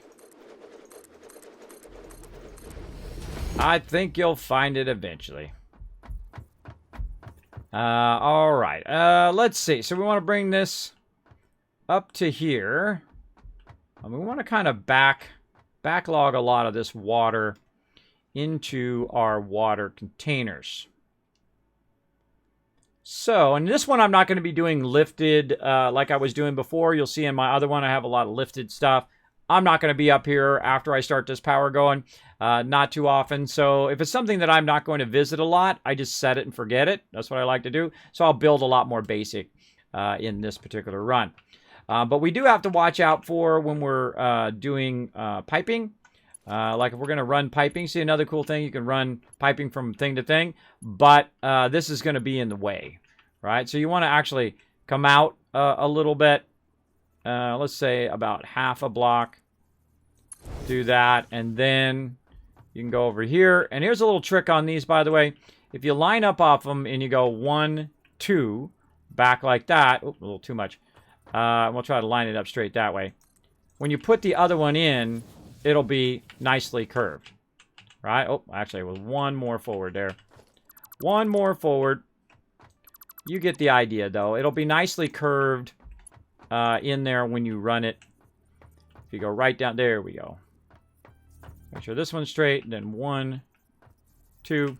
I think you'll find it eventually. All right. Let's see. So we want to bring this up to here. We want to kind of backlog a lot of this water into our water containers. So, in this one, I'm not going to be doing lifted like I was doing before. You'll see in my other one, I have a lot of lifted stuff. I'm not going to be up here after I start this power going. Not too often. So, if it's something that I'm not going to visit a lot, I just set it and forget it. That's what I like to do. So, I'll build a lot more basic in this particular run. But we do have to watch out for when we're doing piping. Like if we're going to run piping, see another cool thing, you can run piping from thing to thing, but this is going to be in the way, right? So you want to actually come out a little bit, let's say about half a block, do that, and then you can go over here. And here's a little trick on these, by the way. If you line up off them and you go 1, 2, back like that, oops, a little too much, we'll try to line it up straight that way. When you put the other one in, it'll be nicely curved, right? Oh, actually, it was one more forward there. One more forward. You get the idea, though. It'll be nicely curved in there when you run it. If you go right down, there we go. Make sure this one's straight, then 1, 2,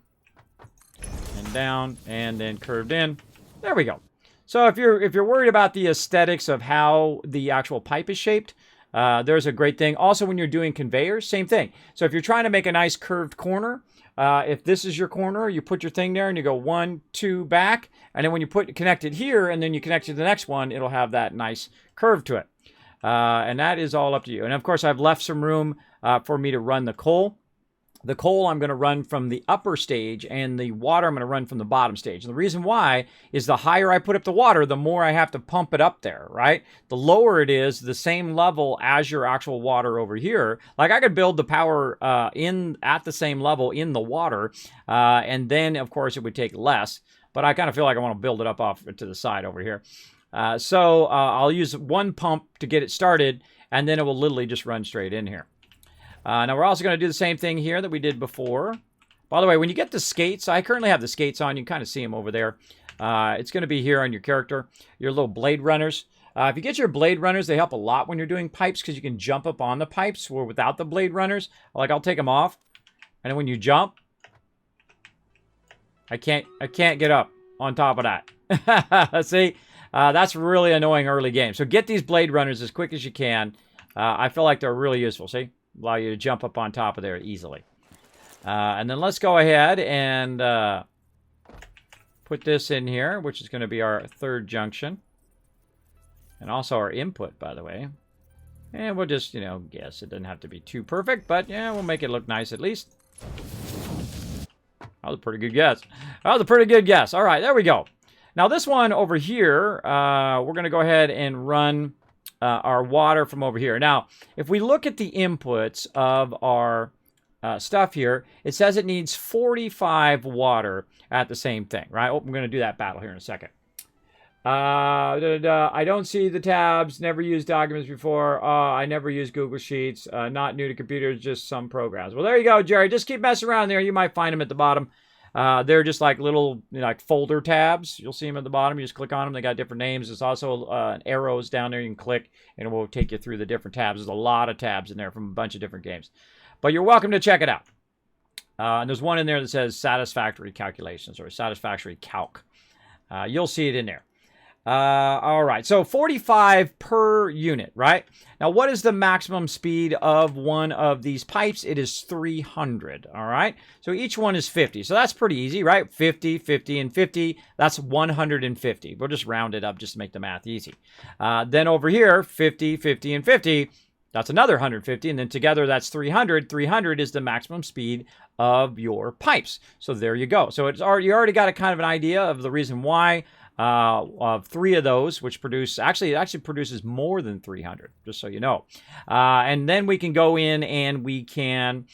and down, and then curved in. There we go. So if you're worried about the aesthetics of how the actual pipe is shaped, there's a great thing. Also, when you're doing conveyors, same thing. So if you're trying to make a nice curved corner, if this is your corner, you put your thing there and you go 1, 2 back. And then when you connect it here and then you connect it to the next one, it'll have that nice curve to it. And that is all up to you. And of course, I've left some room for me to run the coal. The coal I'm going to run from the upper stage, and the water I'm going to run from the bottom stage. And the reason why is the higher I put up the water, the more I have to pump it up there, right? The lower it is, the same level as your actual water over here. Like I could build the power at the same level in the water, and then, of course, it would take less. But I kind of feel like I want to build it up off to the side over here. So I'll use one pump to get it started, and then it will literally just run straight in here. Now, we're also going to do the same thing here that we did before. By the way, when you get the skates, I currently have the skates on. You can kind of see them over there. It's going to be here on your character, your little blade runners. If you get your blade runners, they help a lot when you're doing pipes because you can jump up on the pipes where without the blade runners. Like I'll take them off, and then when you jump, I can't get up on top of that. See, that's really annoying early game. So get these blade runners as quick as you can. I feel like they're really useful. See, allow you to jump up on top of there easily. And then let's go ahead and put this in here, which is going to be our third junction. And also our input, by the way. And we'll just, guess. It doesn't have to be too perfect, but yeah, we'll make it look nice at least. That was a pretty good guess. That was a pretty good guess. All right, there we go. Now this one over here, we're going to go ahead and run our water from over here. Now, if we look at the inputs of our stuff here, it says it needs 45 water at the same thing, right? Oh, I'm going to do that battle here in a second. I don't see the tabs, never used documents before. I never used Google Sheets, not new to computers, just some programs. Well, there you go, Jerry. Just keep messing around there. You might find them at the bottom. They're just like little like folder tabs. You'll see them at the bottom. You just click on them. They got different names. There's also arrows down there you can click, and it will take you through the different tabs. There's a lot of tabs in there from a bunch of different games. But you're welcome to check it out. And there's one in there that says Satisfactory Calculations or Satisfactory Calc. You'll see it in there. All right, so 45 per unit, right? Now, what is the maximum speed of one of these pipes? It is 300, all right? So each one is 50, so that's pretty easy, right? 50, 50, and 50, that's 150. We'll just round it up just to make the math easy. Then over here, 50, 50, and 50, that's another 150, and then together that's 300. 300 is the maximum speed of your pipes. So there you go. So you already got a kind of an idea of the reason why. Of 3 of those, which it actually produces more than 300, just so you know. And then we can go in and we can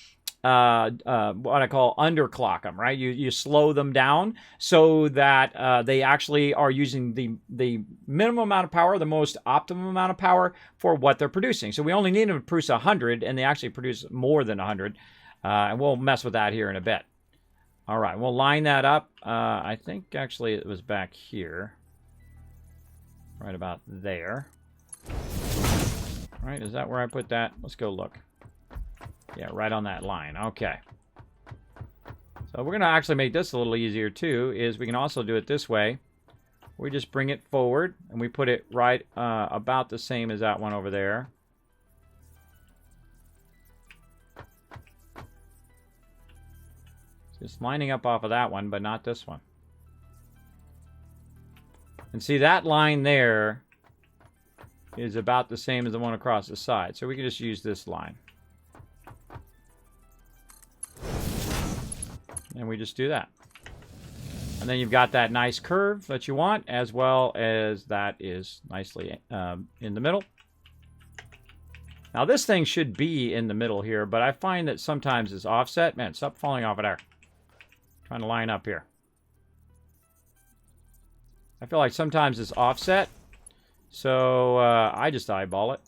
what I call underclock them, right? You slow them down so that they actually are using the minimum amount of power, the most optimum amount of power for what they're producing. So we only need them to produce 100, and they actually produce more than 100. And we'll mess with that here in a bit. All right, we'll line that up. I think actually it was back here. Right about there. All right, is that where I put that? Let's go look. Yeah, right on that line. Okay. So we're going to actually make this a little easier too, is we can also do it this way. We just bring it forward and we put it right about the same as that one over there. Just lining up off of that one, but not this one. And see, that line there is about the same as the one across the side. So we can just use this line. And we just do that. And then you've got that nice curve that you want, as well as that is nicely in the middle. Now this thing should be in the middle here, but I find that sometimes it's offset. Man, stop falling off of there. Trying to line up here. I feel like sometimes it's offset, so I just eyeball it.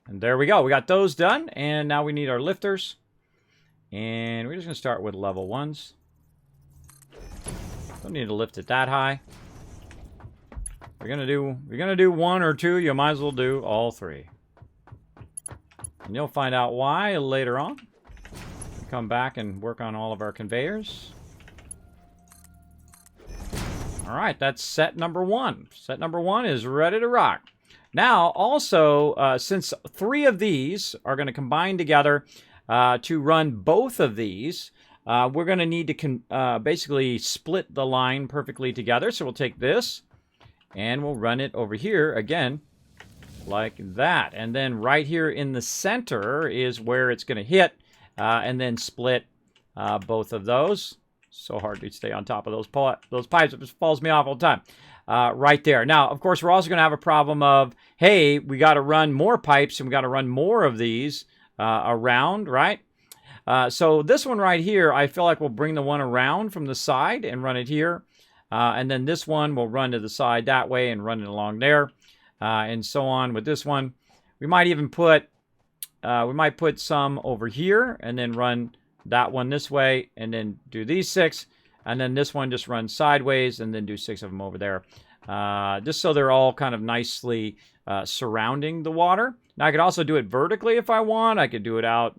And there we go. We got those done, and now we need our lifters. And we're just going to start with level 1s. Don't need to lift it that high. If you're gonna do 1 or 2, you might as well do all 3. And you'll find out why later on. Come back and work on all of our conveyors. All right, that's set number 1. Set number 1 is ready to rock. Now, also, since 3 of these are going to combine together to run both of these, we're going to need to basically split the line perfectly together. So we'll take this and we'll run it over here again like that. And then right here in the center is where it's going to hit. And then split both of those. So hard to stay on top of those pipes. It just falls me off all the time. Right there. Now, of course, we're also going to have a problem of, hey, we got to run more pipes and we got to run more of these around, right? So this one right here, I feel like we'll bring the one around from the side and run it here. And then this one will run to the side that way and run it along there. And so on with this one. We might even put some over here and then run that one this way and then do these 6. And then this one just runs sideways and then do 6 of them over there. just so they're all kind of nicely surrounding the water. Now, I could also do it vertically if I want. I could do it out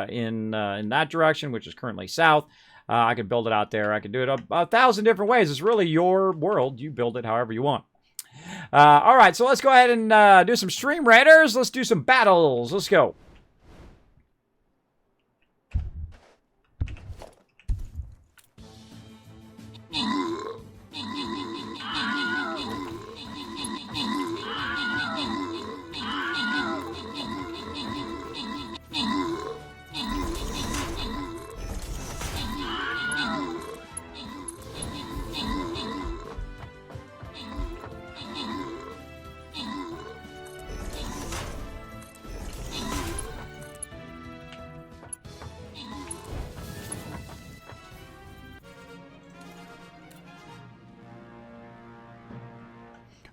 in that direction, which is currently south. I could build it out there. I could do it 1,000 different ways. It's really your world. You build it however you want. All right, so let's go ahead and do some Stream Raiders. Let's do some battles. Let's go.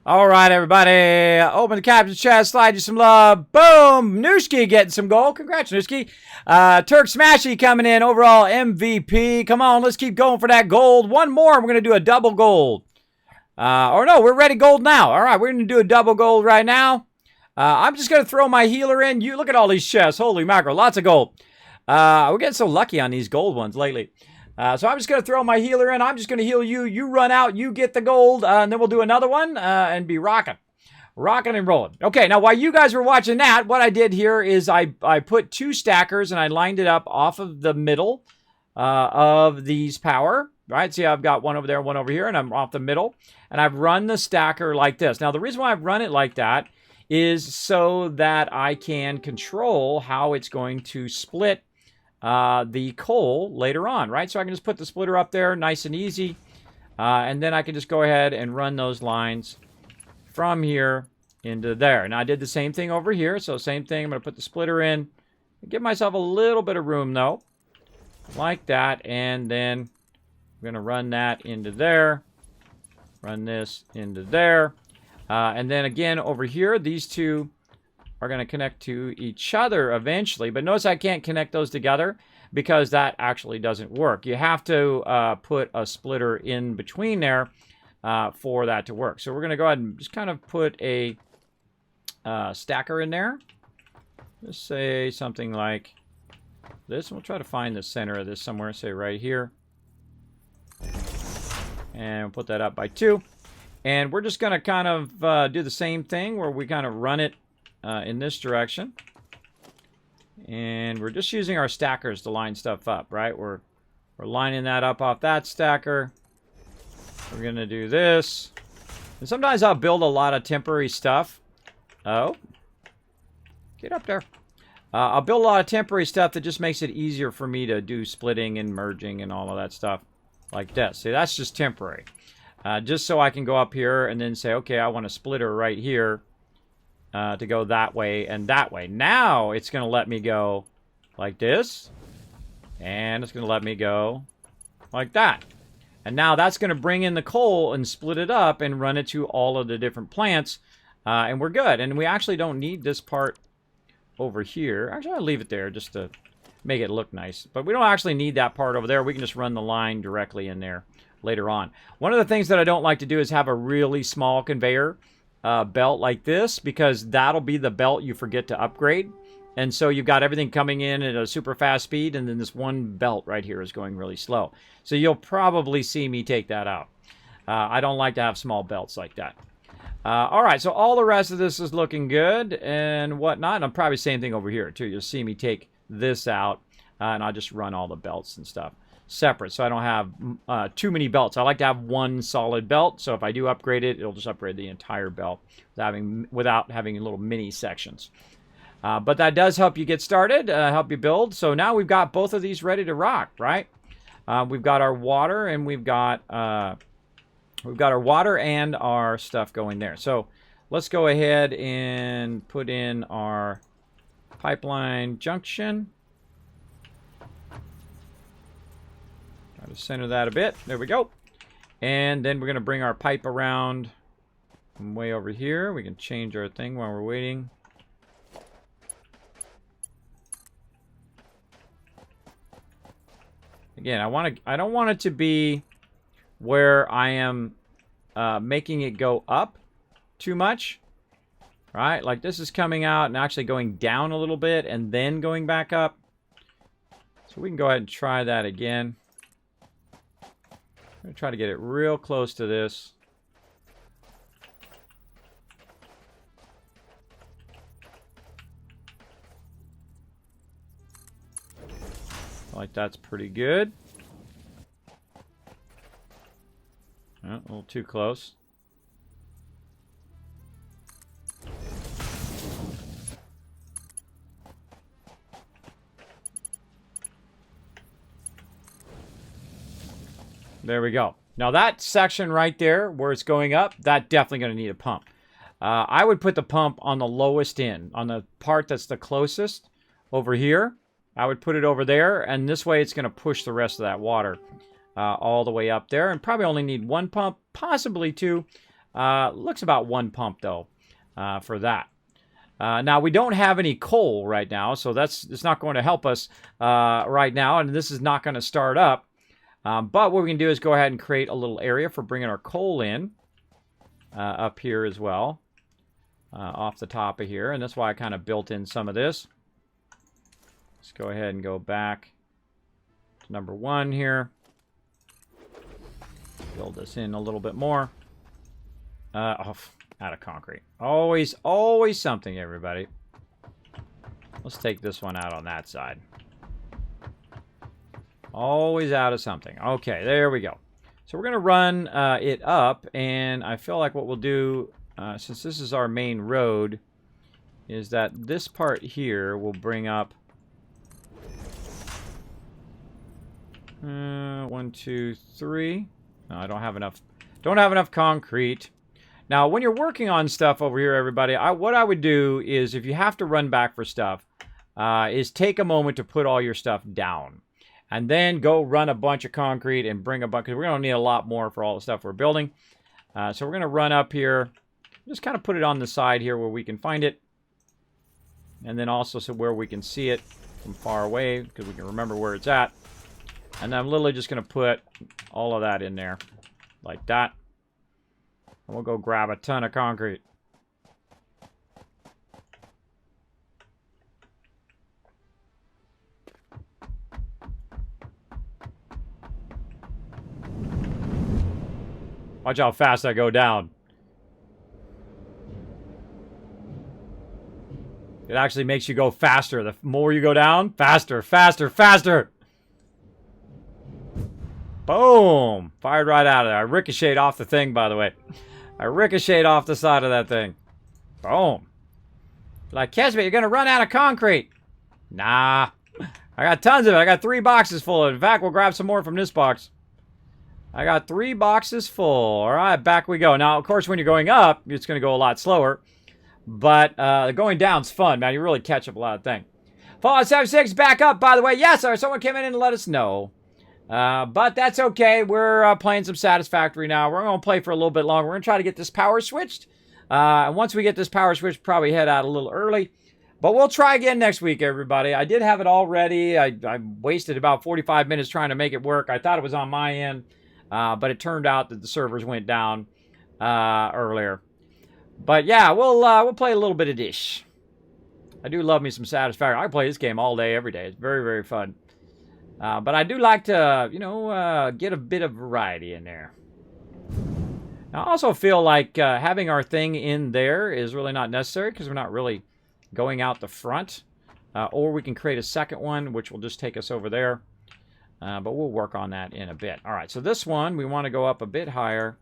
All right, everybody. Open the captain's chest, slide you some love. Boom! Nooski getting some gold. Congrats, Nooski. Turk Smashy coming in, overall MVP. Come on, let's keep going for that gold. One more, we're going to do a double gold. Or no, we're ready gold now. All right, we're going to do a double gold right now. I'm just going to throw my healer in. You look at all these chests. Holy mackerel, lots of gold. We're getting so lucky on these gold ones lately. So I'm just going to throw my healer in. I'm just going to heal you. You run out. You get the gold. And then we'll do another one and be rocking. Rocking and rolling. Okay, now while you guys were watching that, what I did here is I put 2 stackers and I lined it up off of the middle of these power. Right? See, I've got one over there, one over here, and I'm off the middle. And I've run the stacker like this. Now, the reason why I've run it like that is so that I can control how it's going to split the coal later on, right? So I can just put the splitter up there, nice and easy. And then I can just go ahead and run those lines from here into there. Now I did the same thing over here. So same thing, I'm going to put the splitter in. Give myself a little bit of room though. Like that. And then I'm going to run that into there. Run this into there. And then again over here, these two are going to connect to each other eventually. But notice I can't connect those together because that actually doesn't work. You have to put a splitter in between there for that to work. So we're going to go ahead and just kind of put a stacker in there. Let's say something like this. And we'll try to find the center of this somewhere. Say right here. And we'll put that up by 2. And we're just going to kind of do the same thing where we kind of run it in this direction. And we're just using our stackers to line stuff up, right? We're lining that up off that stacker. We're going to do this. And sometimes I'll build a lot of temporary stuff. Oh. Get up there. I'll build a lot of temporary stuff that just makes it easier for me to do splitting and merging and all of that stuff like this. See, that's just temporary. Just so I can go up here and then say, okay, I want a splitter right here. To go that way and that way. Now it's going to let me go like this. And it's going to let me go like that. And now that's going to bring in the coal and split it up and run it to all of the different plants. And we're good. And we actually don't need this part over here. Actually, I'll leave it there just to make it look nice. But we don't actually need that part over there. We can just run the line directly in there later on. One of the things that I don't like to do is have a really small conveyor belt like this, because that'll be the belt you forget to upgrade. And so you've got everything coming in at a super fast speed, and then this one belt right here is going really slow. So you'll probably see me take that out. I don't like to have small belts like that. All right, so all the rest of this is looking good and whatnot. And I'm probably the same thing over here too. You'll see me take this out, and I'll just run all the belts and stuff separate, so I don't have too many belts. I like to have one solid belt, so if I do upgrade it, it'll just upgrade the entire belt without having little mini sections. But that does help you get started, help you build. So now we've got both of these ready to rock, right? We've got our water, and we've got our water and our stuff going there. So let's go ahead and put in our pipeline junction. Try to center that a bit. There we go. And then we're going to bring our pipe around from way over here. We can change our thing while we're waiting. Again, I don't want it to be where I am making it go up too much. Right? Like this is coming out and actually going down a little bit and then going back up. So we can go ahead and try that again. I'm going to try to get it real close to this. Like that's pretty good. Oh, a little too close. There we go. Now that section right there where it's going up, that's definitely going to need a pump. I would put the pump on the lowest end, on the part that's the closest over here. I would put it over there, and this way it's going to push the rest of that water all the way up there. And probably only need one pump, possibly two. Looks about one pump, though, for that. Now, we don't have any coal right now, so it's not going to help us right now, and this is not going to start up. But what we can do is go ahead and create a little area for bringing our coal in up here as well, off the top of here. And that's why I kind of built in some of this. Let's go ahead and go back to number 1 here. Build this in a little bit more. Out of concrete. Always something, everybody. Let's take this one out on that side. Always out of something. Okay, there we go. So we're going to run it up, and I feel like what we'll do, since this is our main road, is that this part here will bring up 1, 2, 3. No, I don't have enough. Don't have enough concrete. Now, when you're working on stuff over here, everybody, what I would do is, if you have to run back for stuff, is take a moment to put all your stuff down. And then go run a bunch of concrete and bring a bunch, because we're going to need a lot more for all the stuff we're building. So we're going to run up here. Just kind of put it on the side here where we can find it. And then also so where we can see it from far away, because we can remember where it's at. And then I'm literally just going to put all of that in there. Like that. And we'll go grab a ton of concrete. Watch how fast I go down. It actually makes you go faster. The more you go down, faster, faster, faster. Boom. Fired right out of there. I ricocheted off the thing, by the way. I ricocheted off the side of that thing. Boom. Like, Kismet, you're going to run out of concrete. Nah. I got tons of it. I got 3 boxes full of it. In fact, we'll grab some more from this box. I got 3 boxes full. All right, back we go. Now, of course, when you're going up, it's going to go a lot slower. But going down's fun, man. You really catch up a lot of things. Fallout 76 back up, by the way. Yes, sir. Someone came in and let us know. But that's okay. We're playing some Satisfactory now. We're going to play for a little bit longer. We're going to try to get this power switched. And once we get this power switched, probably head out a little early. But we'll try again next week, everybody. I did have it all ready. I wasted about 45 minutes trying to make it work. I thought it was on my end. But it turned out that the servers went down earlier. But yeah, we'll play a little bit of this. I do love me some Satisfactory. I play this game all day, every day. It's very, very fun. But I do like to, get a bit of variety in there. Now, I also feel like having our thing in there is really not necessary because we're not really going out the front. Or we can create a second one, which will just take us over there. But we'll work on that in a bit. All right, so this one, we want to go up a bit higher.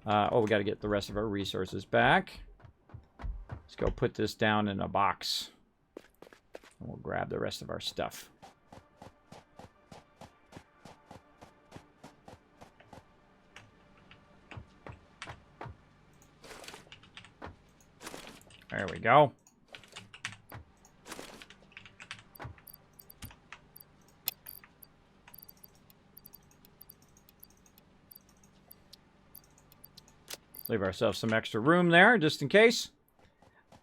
We got to get the rest of our resources back. Let's go put this down in a box. And we'll grab the rest of our stuff. There we go. Leave ourselves some extra room there, just in case.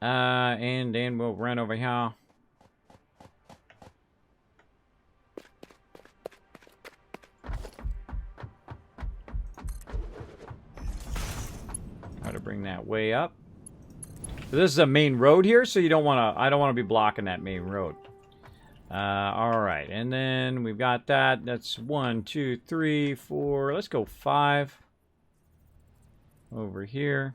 And then we'll run over here. bring that way up. So this is a main road here, so you don't want to. I don't want to be blocking that main road. All right, and then we've got that. That's 1, 2, 3, 4. Let's go 5 over here.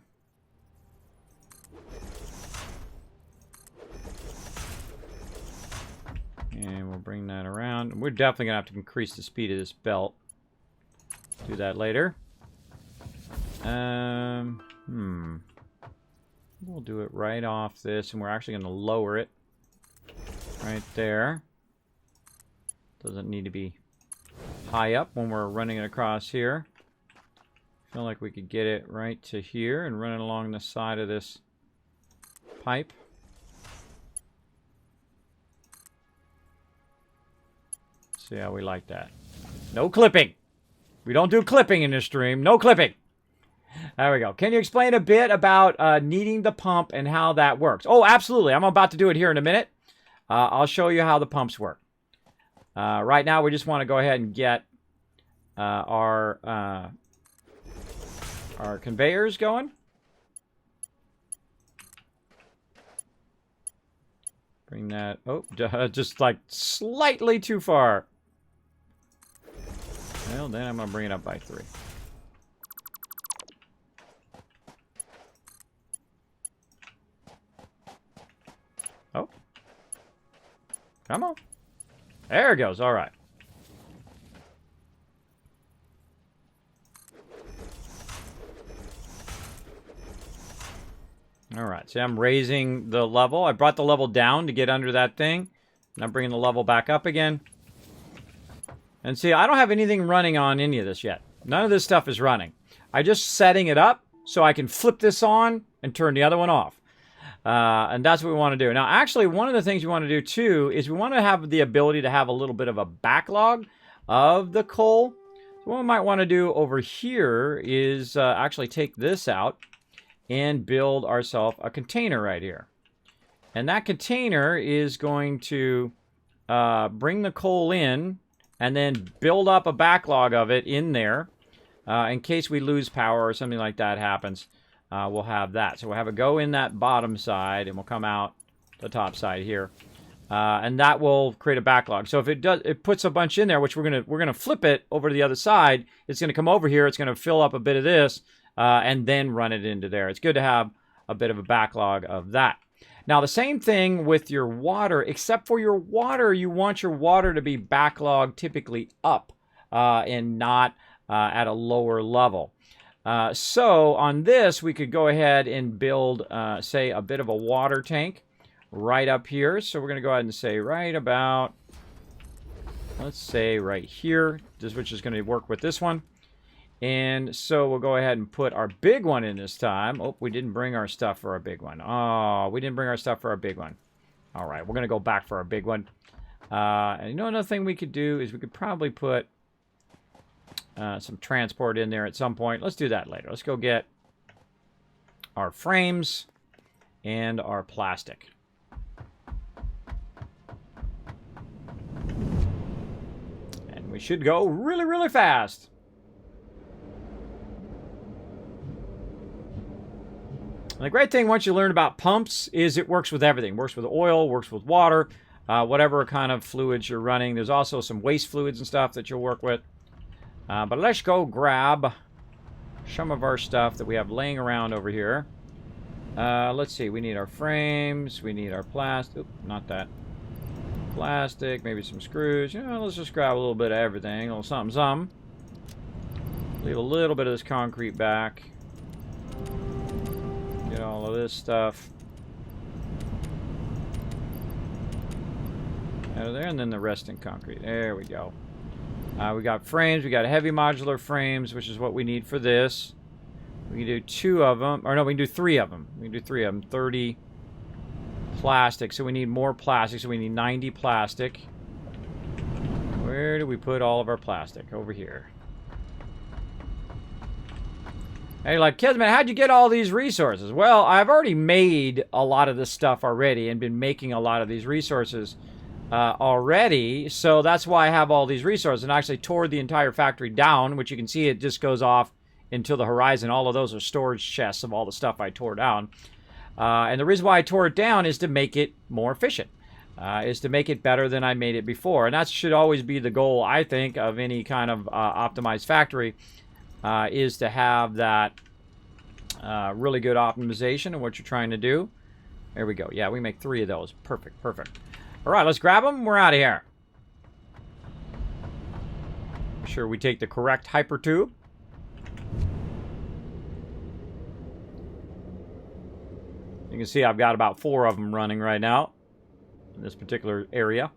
And we'll bring that around. We're definitely going to have to increase the speed of this belt. Do that later. We'll do it right off this, and we're actually going to lower it right there. Doesn't need to be high up when we're running it across here. Feel like we could get it right to here and run it along the side of this pipe. See how we like that. No clipping. We don't do clipping in this stream. No clipping. There we go. Can you explain a bit about needing the pump and how that works? Oh, absolutely. I'm about to do it here in a minute. I'll show you how the pumps work. Right now, we just want to go ahead and get our conveyors going. Bring that... Oh, just like slightly too far. Well, then I'm going to bring it up by 3. Oh. Come on. There it goes. All right. All right. See, I'm raising the level. I brought the level down to get under that thing. And I'm bringing the level back up again. And see, I don't have anything running on any of this yet. None of this stuff is running. I'm just setting it up so I can flip this on and turn the other one off. And that's what we want to do. Now, actually, one of the things we want to do, too, is we want to have the ability to have a little bit of a backlog of the coal. So what we might want to do over here is actually take this out and build ourselves a container right here. And that container is going to bring the coal in and then build up a backlog of it in there in case we lose power or something like that happens. We'll have that. So we'll have it go in that bottom side, and we'll come out the top side here. And that will create a backlog. So if it does, it puts a bunch in there, which we're gonna flip it over to the other side. It's gonna come over here. It's gonna fill up a bit of this, and then run it into there. It's good to have a bit of a backlog of that. Now, the same thing with your water, except for your water, you want your water to be backlogged typically up and not at a lower level. So on this, we could go ahead and build, say, a bit of a water tank right up here. So we're going to go ahead and say right about, let's say right here, which is going to work with this one. And so we'll go ahead and put our big one in this time. Oh, we didn't bring our stuff for our big one. Oh, we didn't bring our stuff for our big one. All right, we're going to go back for our big one. And you know, another thing we could do is we could probably put some transport in there at some point. Let's do that later. Let's go get our frames and our plastic. And we should go really, really fast. And the great thing once you learn about pumps is it works with everything. It works with oil, works with water, whatever kind of fluids you're running. There's also some waste fluids and stuff that you'll work with. But let's go grab some of our stuff that we have laying around over here. Let's see. We need our frames. We need our plastic. Not that. Plastic. Maybe some screws. You know, let's just grab a little bit of everything. A little something, something. Leave a little bit of this concrete back. Get all of this stuff out of there, and then the rest in concrete. There we go. We got frames. We got heavy modular frames, which is what we need for this. We can do 2 of them. Or no, we can do 3 of them. We can do 3 of them. 30 plastic. So we need more plastic. So we need 90 plastic. Where do we put all of our plastic? Over here. Hey, like, Kismet, how'd you get all these resources? Well, I've already made a lot of this stuff already and been making a lot of these resources already. So that's why I have all these resources, and I actually tore the entire factory down, which you can see it just goes off until the horizon. All of those are storage chests of all the stuff I tore down. And the reason why I tore it down is to make it more efficient. Is to make it better than I made it before. And that should always be the goal, I think, of any kind of optimized factory, is to have that really good optimization of what you're trying to do. There we go. Yeah, we make 3 of those. Perfect, perfect. All right, let's grab them. We're out of here. Make sure we take the correct hyper tube. You can see I've got about 4 of them running right now in this particular area.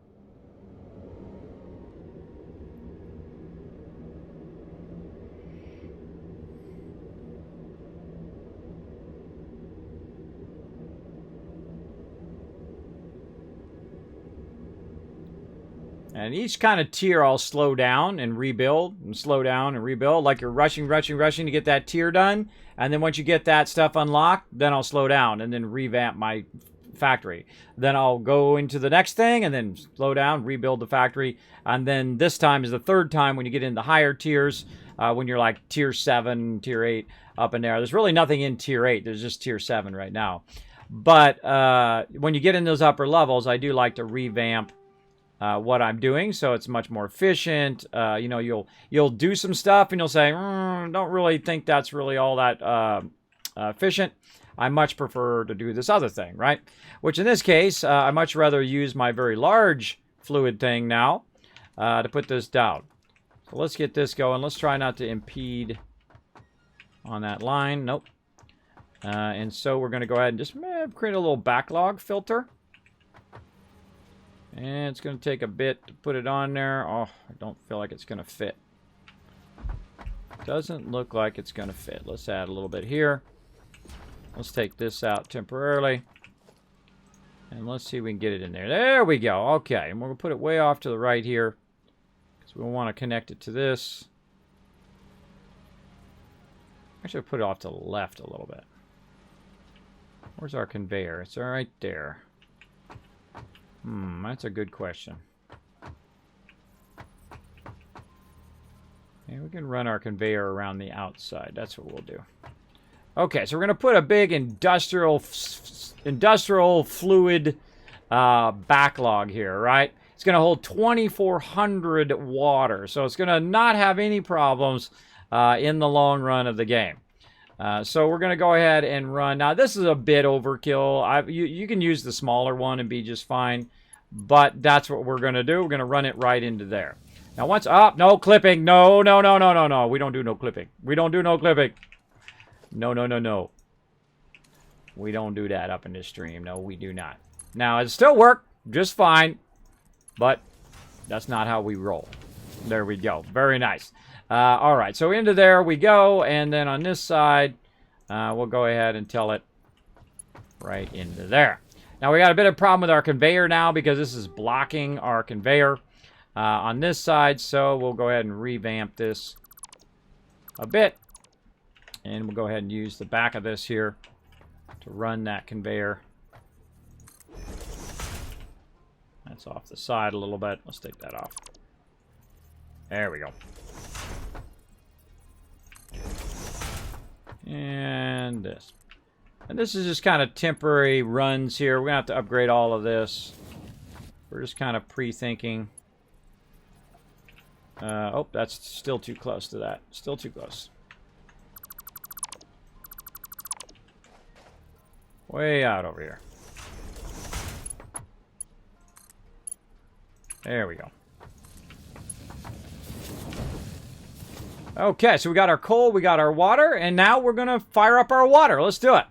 And each kind of tier I'll slow down and rebuild, and slow down and rebuild, like you're rushing to get that tier done. And then once you get that stuff unlocked, then I'll slow down and then revamp my factory. Then I'll go into the next thing and then slow down, rebuild the factory. And then this time is the 3rd time when you get into higher tiers, when you're like tier 7, tier 8 up in there. There's really nothing in tier 8. There's just tier 7 right now. But when you get in those upper levels, I do like to revamp what I'm doing, so it's much more efficient. You know, you'll do some stuff and you'll say, don't really think that's really all that efficient. I much prefer to do this other thing, right? Which in this case, I much rather use my very large fluid thing now to put this down. So let's get this going. Let's try not to impede on that line. Nope. And so we're going to go ahead and just create a little backlog filter. And it's going to take a bit to put it on there. Oh, I don't feel like it's going to fit. Doesn't look like it's going to fit. Let's add a little bit here. Let's take this out temporarily. And let's see if we can get it in there. There we go. Okay. And we're going to put it way off to the right here, because we want to connect it to this. Actually, put it off to the left a little bit. Where's our conveyor? It's right there. That's a good question. And we can run our conveyor around the outside. That's what we'll do. Okay, so we're going to put a big industrial fluid backlog here, right? It's going to hold 2,400 water, so it's going to not have any problems in the long run of the game. So we're going to go ahead and run. Now, this is a bit overkill. You can use the smaller one and be just fine, but that's what we're going to do. We're going to run it right into there. Now, once up, no clipping. No. We don't do no clipping. We don't do no clipping. No. We don't do that up in this stream. No, we do not. Now, it still worked just fine, but that's not how we roll. There we go. Very nice. All right, so into there we go, and then on this side, we'll go ahead and tell it right into there. Now, we got a bit of a problem with our conveyor now, because this is blocking our conveyor on this side, so we'll go ahead and revamp this a bit, and we'll go ahead and use the back of this here to run that conveyor. That's off the side a little bit. Let's take that off. There we go. And this. And this is just kind of temporary runs here. We're going to have to upgrade all of this. We're just kind of pre-thinking. Oh, that's still too close to that. Still too close. Way out over here. There we go. Okay, so we got our coal, we got our water, and now we're going to fire up our water. Let's do it.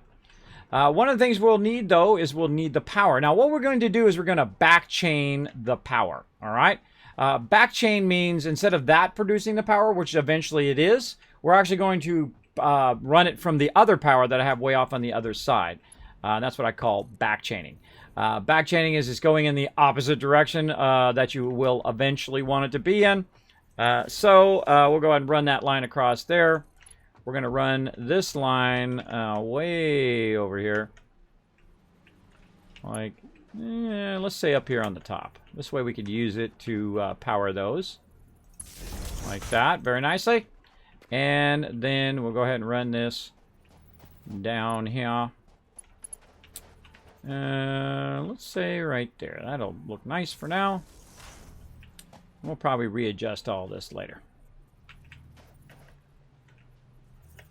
One of the things we'll need, though, is we'll need the power. Now, what we're going to do is we're going to backchain the power, all right? Backchain means instead of that producing the power, which eventually it is, we're actually going to run it from the other power that I have way off on the other side. That's what I call backchaining. Backchaining is just going in the opposite direction that you will eventually want it to be in. So we'll go ahead and run that line across there. We're going to run this line way over here. Like, let's say up here on the top. This way we could use it to power those. Like that, very nicely. And then we'll go ahead and run this down here. Let's say right there. That'll look nice for now. We'll probably readjust all this later.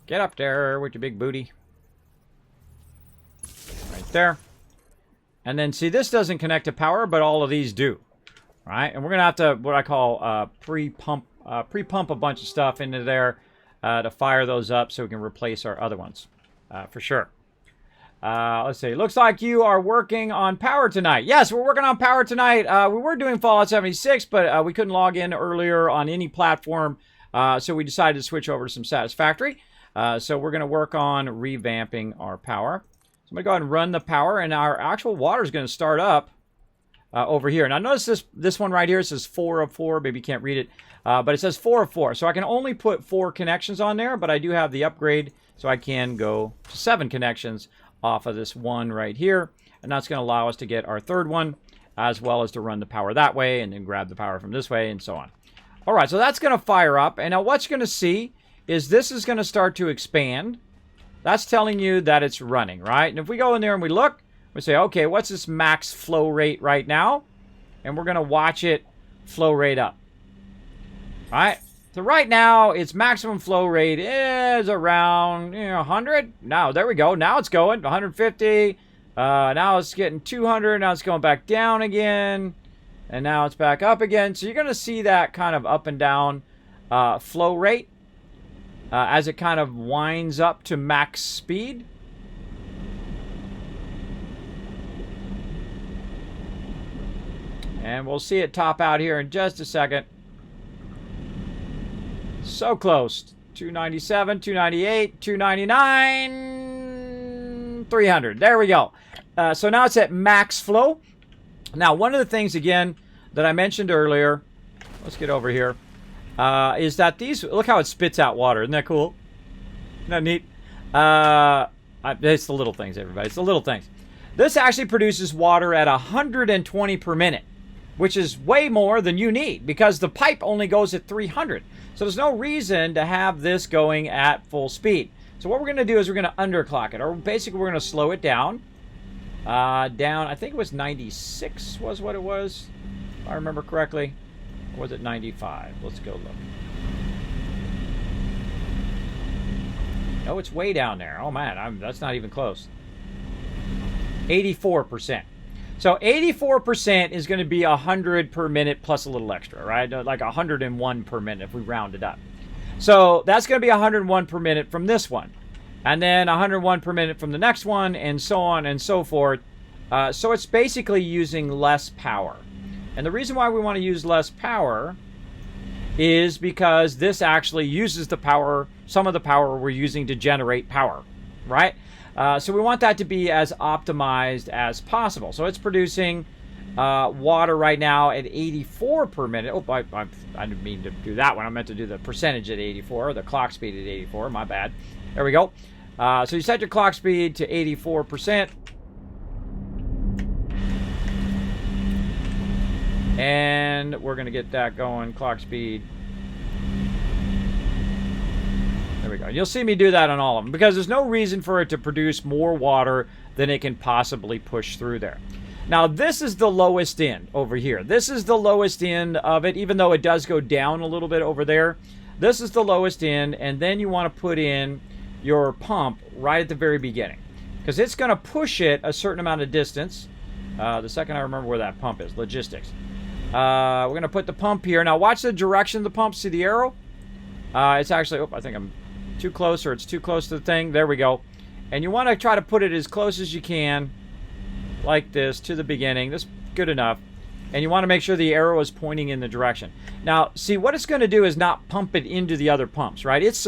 Get up there with your big booty. Right there. And then, see, this doesn't connect to power, but all of these do. Right? And we're going to have to, what I call, pre-pump a bunch of stuff into there to fire those up so we can replace our other ones. For sure. Let's see. Looks like you are working on power tonight. Yes, we're working on power tonight. We were doing Fallout 76, but we couldn't log in earlier on any platform, so we decided to switch over to some Satisfactory. So we're going to work on revamping our power. So I'm going to go ahead and run the power, and our actual water is going to start up over here. Now notice this one right here, it says 4 of 4. Maybe you can't read it, but it says 4 of 4. So I can only put 4 connections on there, but I do have the upgrade, so I can go to 7 connections off of this one right here, and that's going to allow us to get our third one, as well as to run the power that way, and then grab the power from this way, and so on. All right, so that's going to fire up, and now what you're going to see is this is going to start to expand. That's telling you that it's running, right? And if we go in there and we look, we say, okay, what's this max flow rate right now? And we're going to watch it flow rate up. All right? So right now, its maximum flow rate is around 100. Now, there we go. Now it's going 150. Now it's getting 200. Now it's going back down again. And now it's back up again. So you're going to see that kind of up and down flow rate as it kind of winds up to max speed. And we'll see it top out here in just a second. So close. 297, 298, 299, 300. There we go. So now it's at max flow. Now, one of the things, again, that I mentioned earlier, let's get over here, is that these, look how it spits out water. Isn't that cool? Isn't that neat? It's the little things, everybody. It's the little things. This actually produces water at 120 per minute, which is way more than you need because the pipe only goes at 300. So there's no reason to have this going at full speed. So what we're going to do is we're going to underclock it, or basically we're going to slow it down. Down, I think it was 96 was what it was, if I remember correctly. Or was it 95? Let's go look. No, it's way down there. Oh man, that's not even close. 84%. So 84% is going to be 100 per minute plus a little extra, right? Like 101 per minute if we round it up. So that's going to be 101 per minute from this one. And then 101 per minute from the next one, and so on and so forth. So it's basically using less power. And the reason why we want to use less power is because this actually uses the power, some of the power we're using to generate power, right? So we want that to be as optimized as possible. So it's producing water right now at 84 per minute. Oh, I didn't mean to do that one. I meant to do the percentage at 84, the clock speed at 84. My bad. There we go. So you set your clock speed to 84%. And we're going to get that going, clock speed. There we go. You'll see me do that on all of them because there's no reason for it to produce more water than it can possibly push through there. Now, this is the lowest end over here. This is the lowest end of it, even though it does go down a little bit over there. This is the lowest end, and then you want to put in your pump right at the very beginning because it's going to push it a certain amount of distance. The second I remember where that pump is, logistics. We're going to put the pump here. Now, watch the direction of the pump. See the arrow? It's actually, I think I'm too close, or it's too close to the thing. There we go. And you want to try to put it as close as you can, like this, to the beginning. That's good enough. And you want to make sure the arrow is pointing in the direction. Now, see, what it's going to do is not pump it into the other pumps, right? It's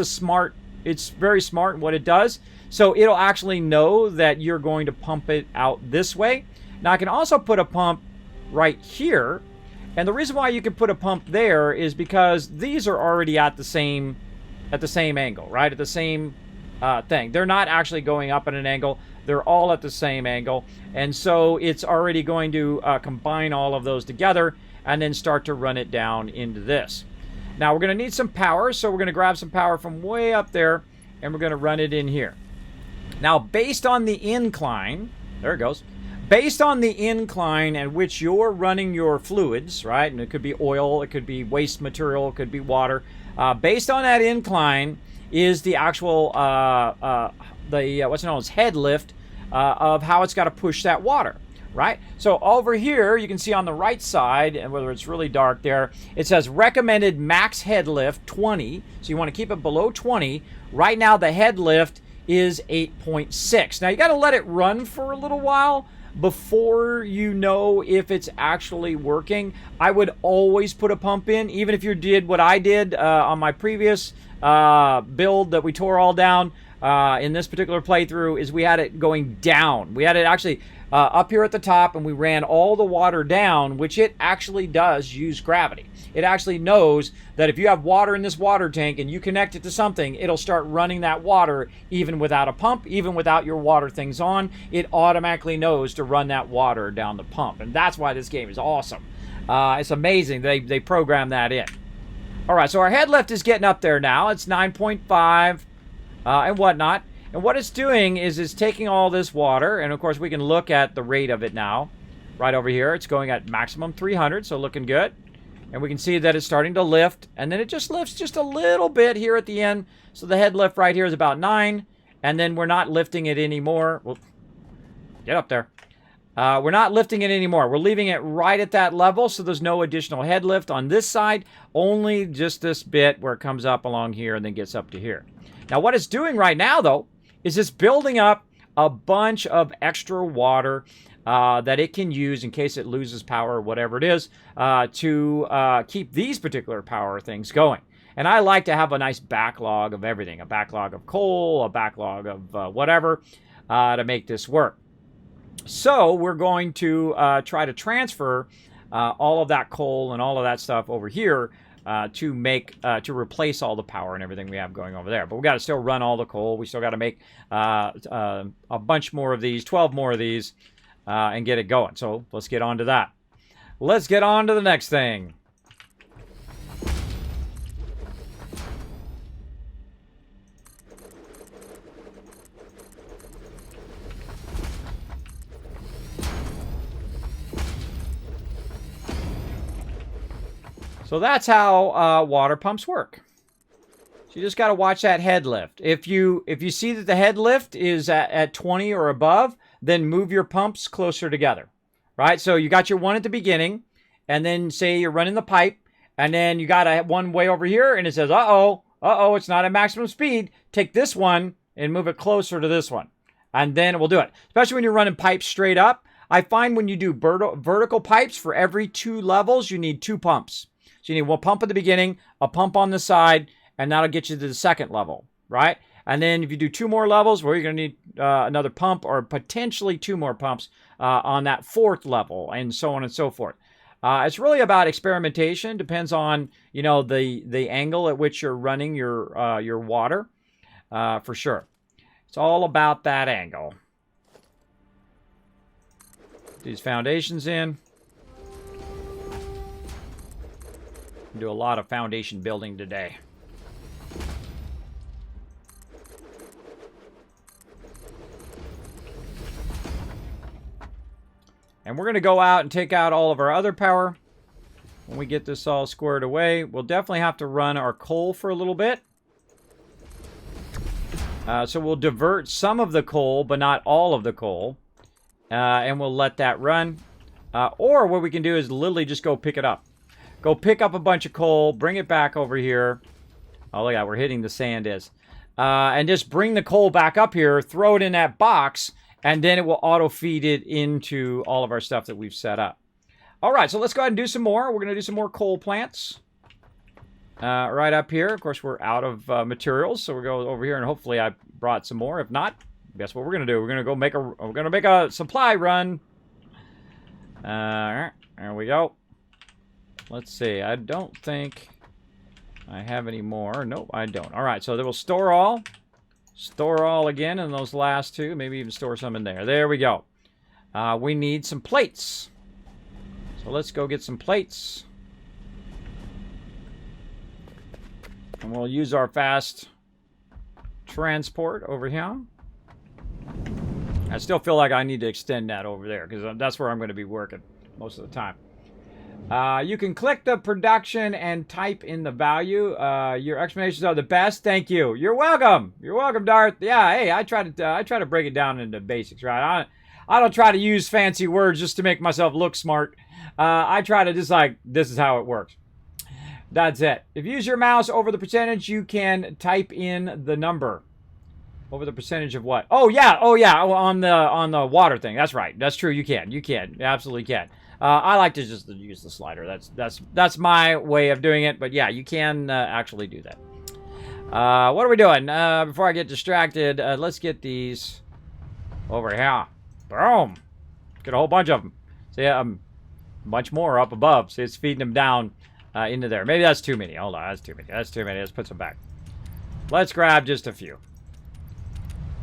very smart in what it does. So it'll actually know that you're going to pump it out this way. Now, I can also put a pump right here. And the reason why you can put a pump there is because these are already at the same angle, right? At the same thing. They're not actually going up at an angle. They're all at the same angle. And so it's already going to combine all of those together and then start to run it down into this. Now we're going to need some power, so we're going to grab some power from way up there, and we're going to run it in here. Now, based on the incline, there it goes. Based on the incline at which you're running your fluids, right? And it could be oil, it could be waste material, it could be water. Based on that incline is the actual, what's known as head lift of how it's got to push that water, right? So over here, you can see on the right side, and whether it's really dark there, it says recommended max head lift 20. So you want to keep it below 20. Right now, the head lift is 8.6. Now, you got to let it run for a little while before you know if it's actually working. I would always put a pump in, even if you did what I did on my previous build that we tore all down in this particular playthrough, is we had it going down. We had it actually up here at the top, and we ran all the water down, which it actually does use gravity. It actually knows that if you have water in this water tank and you connect it to something, it'll start running that water even without a pump, even without your water things on. It automatically knows to run that water down the pump. And that's why this game is awesome. It's amazing they programmed that in. All right, so our head lift is getting up there now. It's 9.5 and whatnot. And what it's doing is it's taking all this water, and of course we can look at the rate of it now. Right over here, it's going at maximum 300, so looking good. And we can see that it's starting to lift, and then it just lifts just a little bit here at the end. So the head lift right here is about 9, and then we're not lifting it anymore. Well, get up there. We're not lifting it anymore. We're leaving it right at that level, so there's no additional head lift on this side, only just this bit where it comes up along here and then gets up to here. Now what it's doing right now, though, is it's building up a bunch of extra water that it can use in case it loses power or whatever it is to keep these particular power things going. And I like to have a nice backlog of everything, a backlog of coal, a backlog of whatever to make this work. So we're going to try to transfer all of that coal and all of that stuff over here to replace all the power and everything we have going over there. But we got to still run all the coal. We still got to make a bunch more of these, 12 more of these, and get it going. So let's get on to that. Let's get on to the next thing. So that's how water pumps work. So you just got to watch that head lift. If you see that the head lift is at 20 or above, then move your pumps closer together, right? So you got your one at the beginning, and then say you're running the pipe, and then you got one way over here, and it says, uh-oh, it's not at maximum speed. Take this one and move it closer to this one, and then it will do it. Especially when you're running pipes straight up. I find when you do vertical pipes, for every 2 levels, you need 2 pumps. So you need one pump at the beginning, a pump on the side, and that'll get you to the second level, right? And then if you do 2 more levels, well, you're going to need another pump or potentially 2 more pumps on that 4th level, and so on and so forth. It's really about experimentation. Depends on, you know, the angle at which you're running your water, for sure. It's all about that angle. These foundations in. Do a lot of foundation building today. And we're going to go out and take out all of our other power. When we get this all squared away, we'll definitely have to run our coal for a little bit. So we'll divert some of the coal, but not all of the coal. And we'll let that run. Or what we can do is literally just go pick it up. Go pick up a bunch of coal, bring it back over here. Oh, look at that, we're hitting the sand is. And just bring the coal back up here, throw it in that box, and then it will auto-feed it into all of our stuff that we've set up. All right, so let's go ahead and do some more. We're going to do some more coal plants. Right up here. Of course, we're out of materials, so we'll go over here, and hopefully I brought some more. If not, guess what we're going to do? We're going to make a supply run. There we go. Let's see. I don't think I have any more. Nope, I don't. All right, so they will store all. Store all again in those last 2. Maybe even store some in there. There we go. We need some plates. So let's go get some plates. And we'll use our fast transport over here. I still feel like I need to extend that over there because that's where I'm going to be working most of the time. You can click the production and type in the value. Your explanations are the best. Thank you. You're welcome. You're welcome, Darth. Yeah, hey, I try to break it down into basics, right? I don't try to use fancy words just to make myself look smart. I try to just like, this is how it works. That's it. If you use your mouse over the percentage, you can type in the number. Over the percentage of what? Oh yeah, on the water thing. That's right. That's true. You can. You absolutely can. I like to just use the slider. That's my way of doing it. But yeah, you can actually do that. What are we doing? Before I get distracted, let's get these over here. Boom. Get a whole bunch of them. See, much more up above. See, it's feeding them down into there. Maybe that's too many. Hold on, that's too many. That's too many. Let's put some back. Let's grab just a few.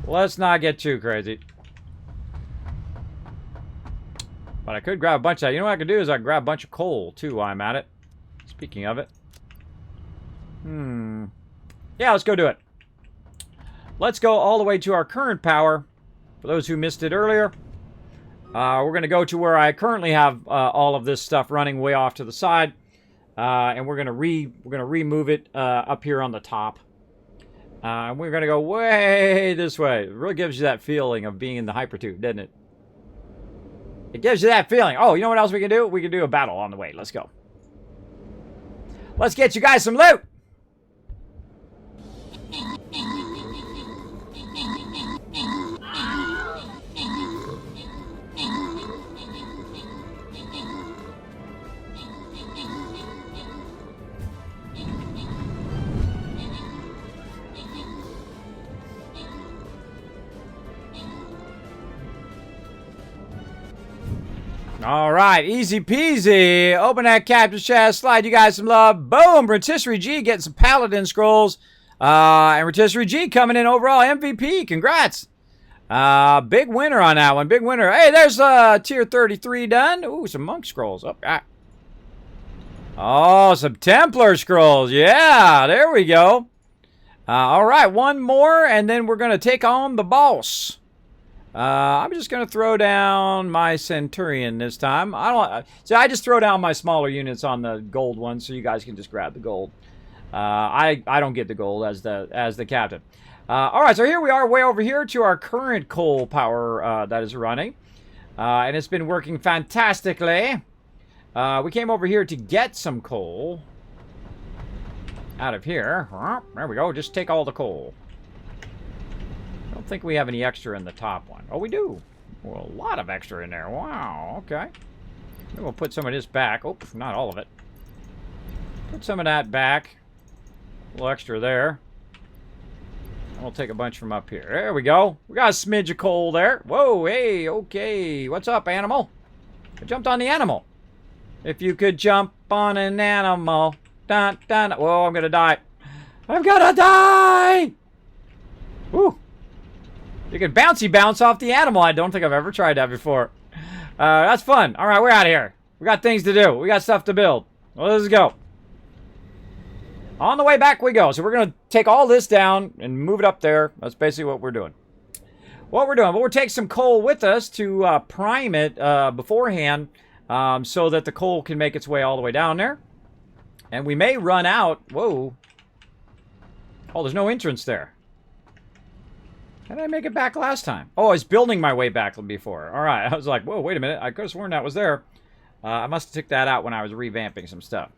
Let's not get too crazy. But I could grab a bunch of that. You know what I could do is I could grab a bunch of coal, too, while I'm at it. Speaking of it. Yeah, let's go do it. Let's go all the way to our current power. For those who missed it earlier, we're going to go to where I currently have all of this stuff running way off to the side. And we're going to remove it up here on the top. And we're going to go way this way. It really gives you that feeling of being in the hypertube, doesn't it? It gives you that feeling. Oh, you know what else we can do? We can do a battle on the way. Let's go. Let's get you guys some loot. All right, easy peasy. Open that captain's chest, slide you guys some love. Boom, Rotisserie G getting some Paladin scrolls. And Rotisserie G coming in overall MVP. Congrats. Big winner on that one, big winner. Hey, there's tier 33 done. Ooh, some monk scrolls. Oh, some Templar scrolls. Yeah, there we go. All right, one more, and then we're going to take on the boss. I'm just going to throw down my Centurion this time. I just throw down my smaller units on the gold ones so you guys can just grab the gold. I don't get the gold as the captain. All right, so here we are way over here to our current coal power that is running. And it's been working fantastically. We came over here to get some coal out of here. There we go. Just take all the coal. I don't think we have any extra in the top one. Oh, we do. Well, a lot of extra in there. Wow, okay. Then we'll put some of this back. Oh, not all of it. Put some of that back. A little extra there. We'll take a bunch from up here. There we go. We got a smidge of coal there. Whoa, hey, okay. What's up, animal? I jumped on the animal. If you could jump on an animal. Dun, dun. Whoa, I'm gonna die. I'm gonna die! Woo. You can bouncy bounce off the animal. I don't think I've ever tried that before. That's fun. All right, we're out of here. We got things to do. We got stuff to build. Well, let's go. On the way back we go. So we're going to take all this down and move it up there. That's basically what we're doing. But we'll take some coal with us to prime it beforehand so that the coal can make its way all the way down there. And we may run out. Whoa. Oh, there's no entrance there. How did I make it back last time? Oh, I was building my way back before. All right. I was like, whoa, wait a minute. I could have sworn that was there. I must have took that out when I was revamping some stuff.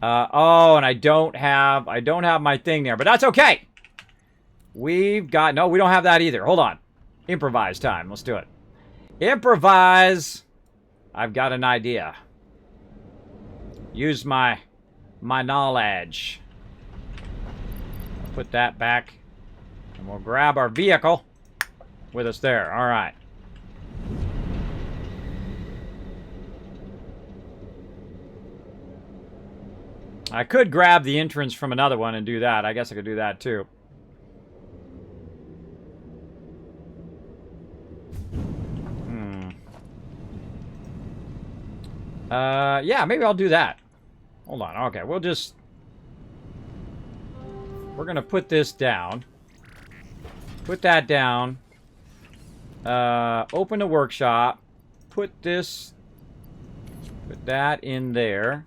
Oh, and I don't have my thing there, but that's okay. We've got, no, we don't have that either. Hold on. Improvise time. Let's do it. Improvise. I've got an idea. Use my knowledge. I'll put that back. And we'll grab our vehicle with us there. All right. I could grab the entrance from another one and do that. I guess I could do that too. Yeah, maybe I'll do that. Hold on. Okay, we'll just... we're going to put this down. Put that down. Open the workshop. Put that in there.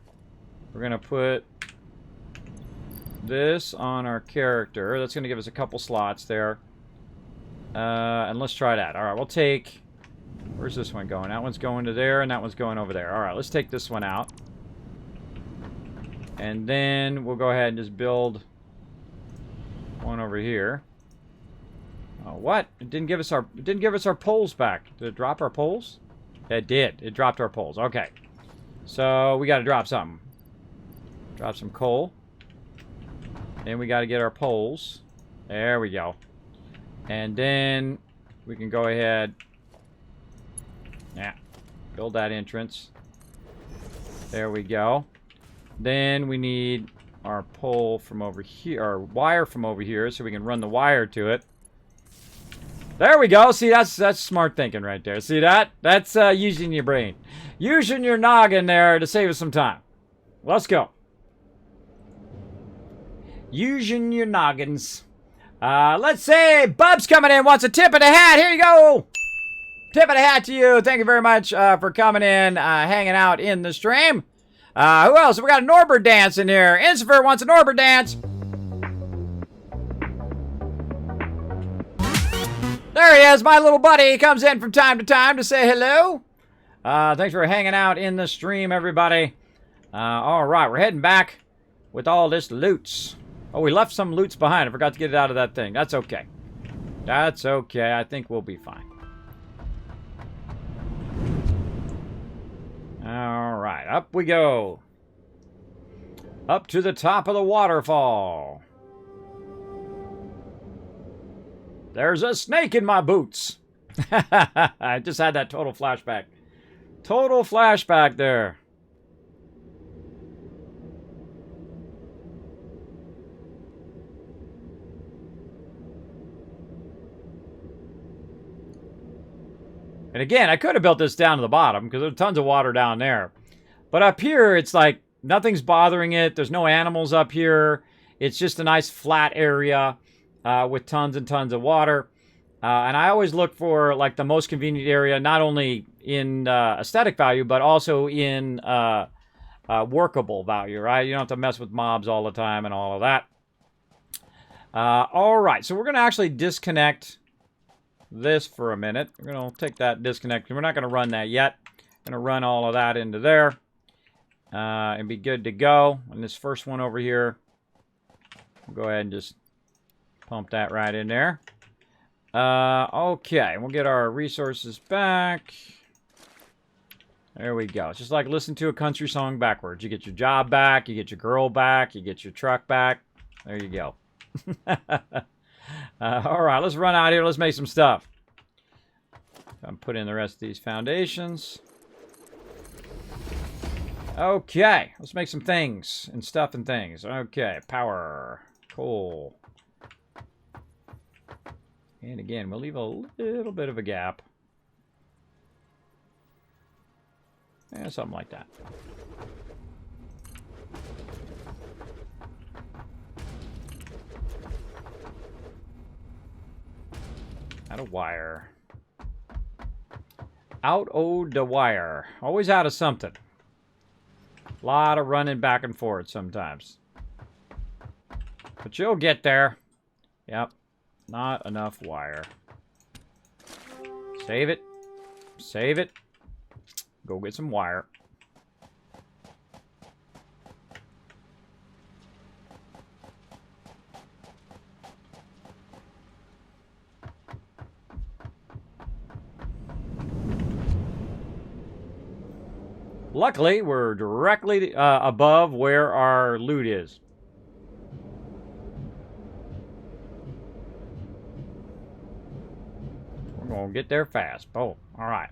We're going to put this on our character. That's going to give us a couple slots there. And let's try that. All right, we'll take... Where's this one going? That one's going to there, and that one's going over there. All right, let's take this one out. And then we'll go ahead and just build one over here. Oh, what? It didn't give us our poles back. Did it drop our poles? It did. It dropped our poles. Okay. So we got to drop something. Drop some coal. Then we got to get our poles. There we go. And then we can go ahead. Yeah. Build that entrance. There we go. Then we need our pole from over here, our wire from over here, so we can run the wire to it. There we go. See, that's smart thinking right there. See that? That's using your brain. Using your noggin there to save us some time. Let's go. Using your noggins. Let's say Bub's coming in, wants a tip of the hat. Here you go. Tip of the hat to you. Thank you very much for coming in, hanging out in the stream. Who else? We got a Norbert dance in here. Insifer wants a Norbert dance. There he is, my little buddy. He comes in from time to time to say hello. Thanks for hanging out in the stream, everybody. All right, we're heading back with all this loots. Oh, we left some loots behind. I forgot to get it out of that thing. That's okay. That's okay. I think we'll be fine. All right, up we go. Up to the top of the waterfall. There's a snake in my boots. I just had that total flashback. Total flashback there. And again, I could have built this down to the bottom because there's tons of water down there. But up here, it's like nothing's bothering it. There's no animals up here. It's just a nice flat area with tons and tons of water. And I always look for like the most convenient area, not only in aesthetic value, but also in workable value, right? You don't have to mess with mobs all the time and all of that. All right, so we're going to actually disconnect this for a minute. We're going to take that disconnect. We're not going to run that yet. Going to run all of that into there and be good to go. And this first one over here, we'll go ahead and just pump that right in there. Okay, we'll get our resources back. There we go. It's just like listen to a country song backwards. You get your job back, you get your girl back, you get your truck back. There you go. All right, let's run out here. Let's make some stuff. I'm putting in the rest of these foundations. Okay, let's make some things and stuff and things. Okay, power, coal. And again, we'll leave a little bit of a gap. Yeah, something like that. Out of wire. Out of the wire. Always out of something. A lot of running back and forth sometimes. But you'll get there. Yep. Not enough wire. Save it. Save it. Go get some wire. Luckily, we're directly above where our loot is. We're going to get there fast. Oh, all right.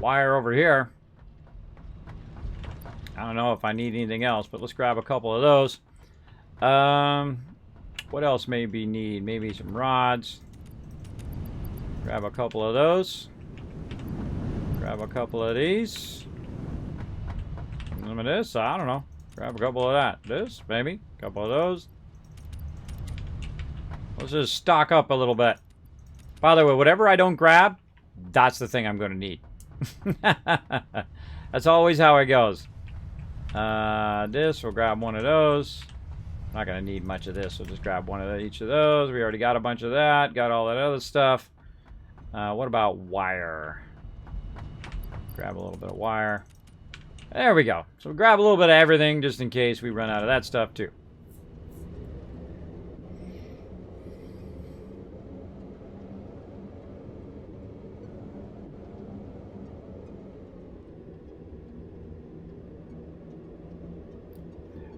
Wire over here. I don't know if I need anything else, but let's grab a couple of those. What else maybe need? Maybe some rods. Grab a couple of those. Grab a couple of these. Some of this, I don't know. Grab a couple of that. This, maybe. A couple of those. Let's just stock up a little bit. By the way, whatever I don't grab, that's the thing I'm going to need. That's always how it goes. We'll grab one of those. Not going to need much of this. We'll just grab one of each of those. We already got a bunch of that. Got all that other stuff. What about wire? Grab a little bit of wire. There we go. So we'll grab a little bit of everything just in case we run out of that stuff too.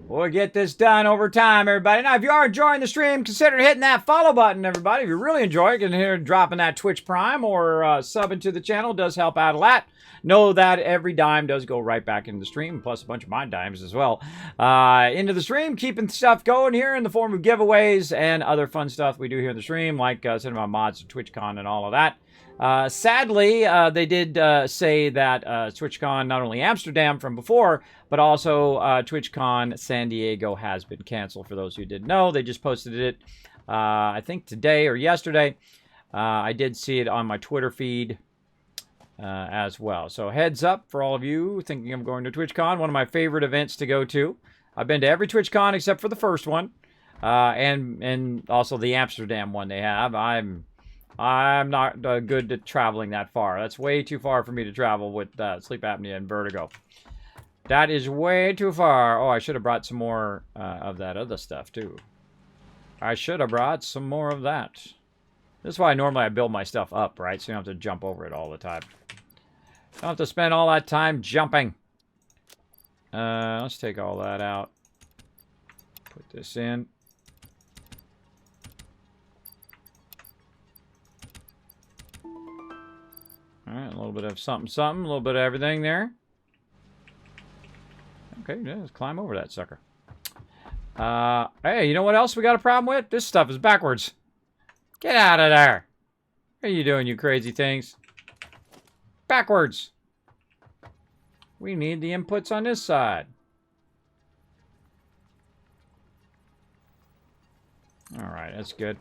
We'll get this done over time, everybody. Now, if you are enjoying the stream, consider hitting that follow button, everybody. If you really enjoy it, consider dropping that Twitch Prime or subbing to the channel. It does help out a lot. Know that every dime does go right back into the stream, plus a bunch of my dimes as well. Into the stream, keeping stuff going here in the form of giveaways and other fun stuff we do here in the stream, like sending out mods to TwitchCon and all of that. Sadly, they did say that TwitchCon, not only Amsterdam from before, but also TwitchCon San Diego has been canceled. For those who didn't know, they just posted it, I think today or yesterday. I did see it on my Twitter feed as well. So heads up for all of you thinking of going to TwitchCon, one of my favorite events to go to. I've been to every TwitchCon except for the first one, and also the Amsterdam one they have. I'm not good at traveling that far. That's way too far for me to travel with sleep apnea and vertigo. That is way too far. Oh, I should have brought some more of that other stuff, too. I should have brought some more of that. This is why normally I build my stuff up, right? So you don't have to jump over it all the time. Don't have to spend all that time jumping. Let's take all that out. Put this in. Alright, a little bit of something, a little bit of everything there. Okay, yeah, let's climb over that sucker. Hey, you know what else we got a problem with? This stuff is backwards. Get out of there. What are you doing, you crazy things? Backwards. We need the inputs on this side. Alright, that's good.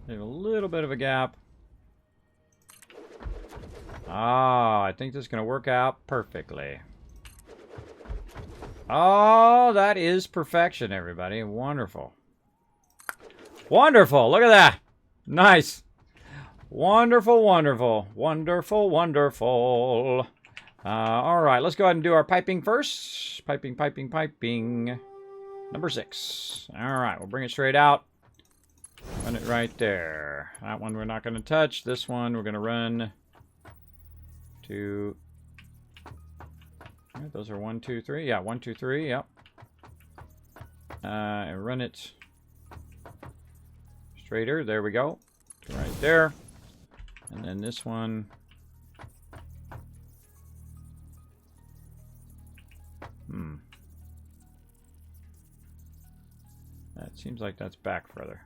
Leave a little bit of a gap. Ah, I think this is going to work out perfectly. Oh, that is perfection, everybody. Wonderful. Wonderful. Look at that. Nice. Wonderful, wonderful. Wonderful, wonderful. All right, let's go ahead and do our piping first. Piping, piping, piping. Number 6. All right, we'll bring it straight out. Run it right there. That one we're not going to touch. This one we're going to run to... Right, those are 1, 2, 3. Yeah, 1, 2, 3. Yep. And run it straighter. There we go. Right there. And then this one. That seems like that's back further.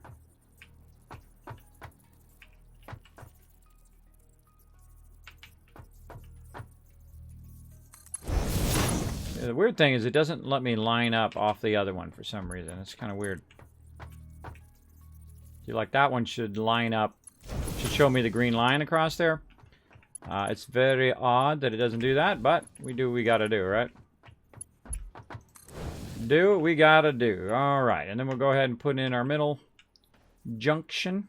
The weird thing is it doesn't let me line up off the other one for some reason. It's kind of weird. See, like that one should line up, should show me the green line across there. It's very odd that it doesn't do that, but we do what we gotta do, right? Do what we gotta do. All right, and then we'll go ahead and put in our middle junction.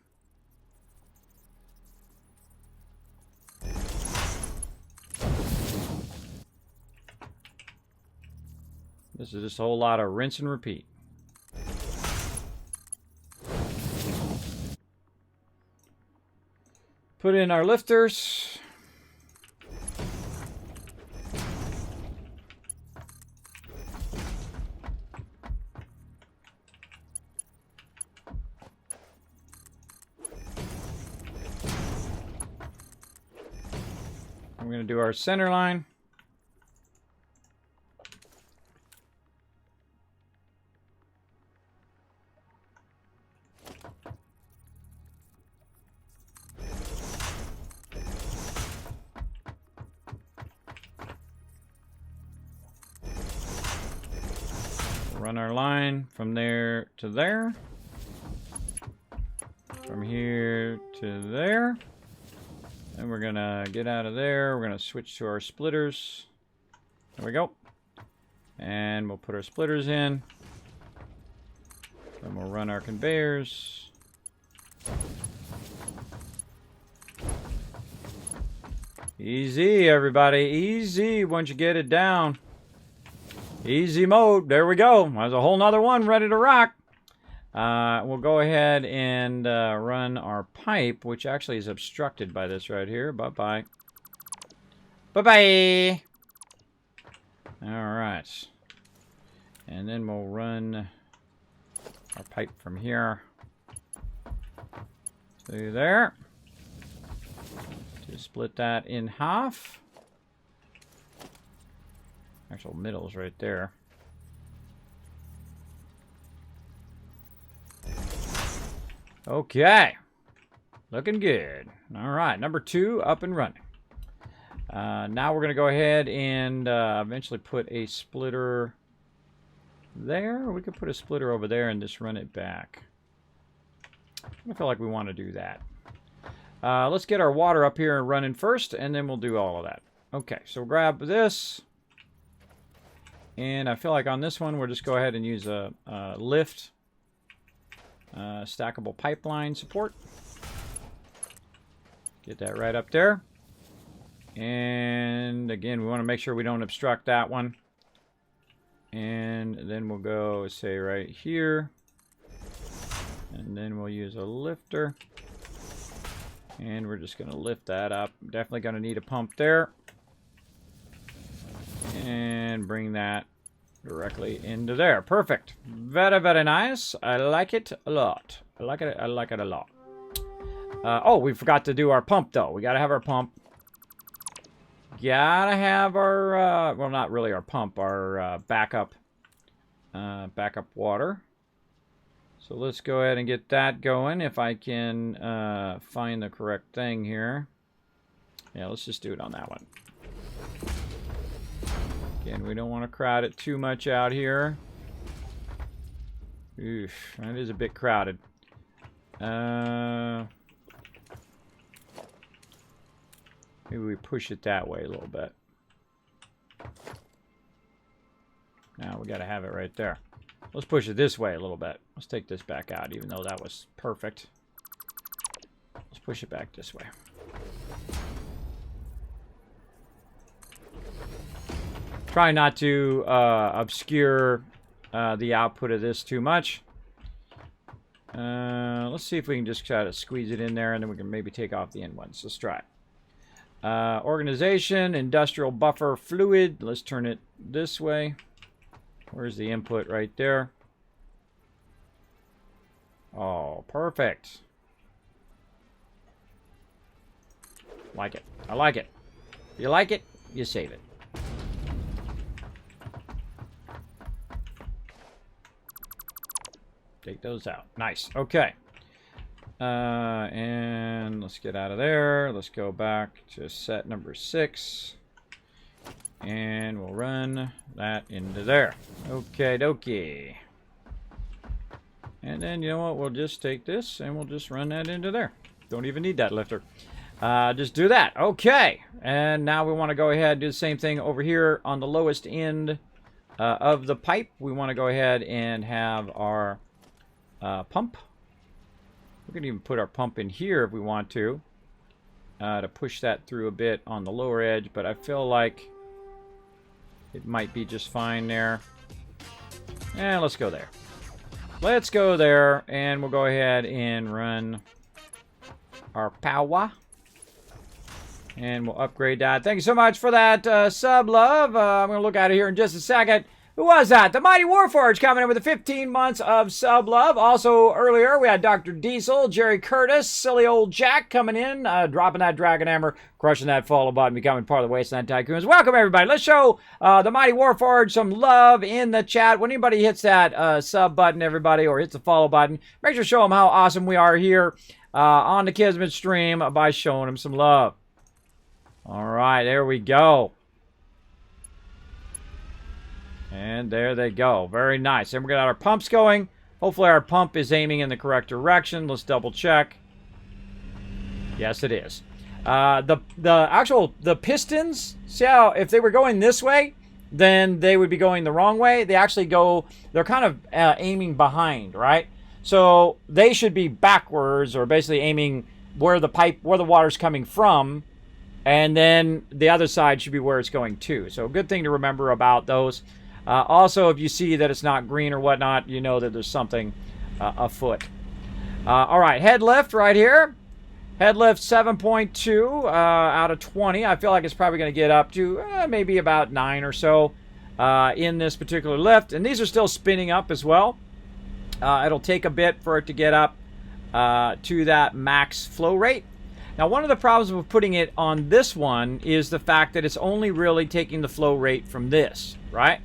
This is just a whole lot of rinse and repeat. Put in our lifters. We're going to do our center line. run our line from there to there. From here to there. And we're going to get out of there. We're going to switch to our splitters. There we go. And we'll put our splitters in. Then we'll run our conveyors. Easy, everybody. Easy once you get it down. Easy mode. There we go. There's a whole nother one ready to rock. We'll go ahead and run our pipe, which actually is obstructed by this right here. Bye-bye. Bye-bye. All right. And then we'll run our pipe from here to there. To split that in half. Actual middle's right there. Okay. Looking good. All right. Number 2 up and running. Now we're going to go ahead and eventually put a splitter there. Or we could put a splitter over there and just run it back. I feel like we want to do that. Let's get our water up here and running first, and then we'll do all of that. Okay. So we'll grab this. And I feel like on this one, we'll just go ahead and use a lift. Stackable pipeline support. Get that right up there. And again, we want to make sure we don't obstruct that one. And then we'll go, say, right here. And then we'll use a lifter. And we're just going to lift that up. Definitely going to need a pump there. And bring that directly into there. Perfect. Very, very nice. I like it a lot. I like it a lot. Oh, we forgot to do our pump, though. We got to have our pump. Gotta have our, well, not really our pump, our backup water. So let's go ahead and get that going. If I can find the correct thing here. Yeah, let's just do it on that one. Again, we don't want to crowd it too much out here. Oof, that is a bit crowded. Maybe we push it that way a little bit. Now we got to have it right there. Let's push it this way a little bit. Let's take this back out, even though that was perfect. Let's push it back this way. Try not to obscure the output of this too much. Let's see if we can just try to squeeze it in there, and then we can maybe take off the end ones. Let's try it. Organization, industrial buffer fluid. Let's turn it this way. Where's the input? Right there. Oh, perfect. Like it. I like it. If you like it, you save it. Take those out. Nice. Okay. And let's get out of there. Let's go back to set number 6. And we'll run that into there. Okay, dokie. And then, you know what? We'll just take this and we'll just run that into there. Don't even need that lifter. Just do that. Okay. And now we want to go ahead and do the same thing over here on the lowest end of the pipe. We want to go ahead and have our pump. We can even put our pump in here if we want to push that through a bit on the lower edge, but I feel like it might be just fine there. And let's go there. Let's go there, and we'll go ahead and run our power. And we'll upgrade that. Thank you so much for that sub, love. I'm going to look out of here in just a second. Who was that? The Mighty Warforged coming in with the 15 months of sub love. Also, earlier, we had Dr. Diesel, Jerry Curtis, Silly Old Jack coming in, dropping that Dragon Hammer, crushing that follow button, becoming part of the Wasteland Tycoons. Welcome, everybody. Let's show the Mighty Warforged some love in the chat. When anybody hits that sub button, everybody, or hits the follow button, make sure to show them how awesome we are here on the Kismet stream by showing them some love. All right, there we go. And there they go. Very nice. And we got our pumps going. Hopefully our pump is aiming in the correct direction. Let's double check. Yes, it is. The pistons, see how if they were going this way, then they would be going the wrong way. They actually go, they're kind of aiming behind, right? So they should be backwards, or basically aiming where the water's coming from, and then the other side should be where it's going to. So a good thing to remember about those. Also, if you see that it's not green or whatnot, you know that there's something afoot. All right, head lift right here. Head lift 7.2 out of 20. I feel like it's probably going to get up to maybe about 9 or so in this particular lift. And these are still spinning up as well. It'll take a bit for it to get up to that max flow rate. Now, one of the problems with putting it on this one is the fact that it's only really taking the flow rate from this, right?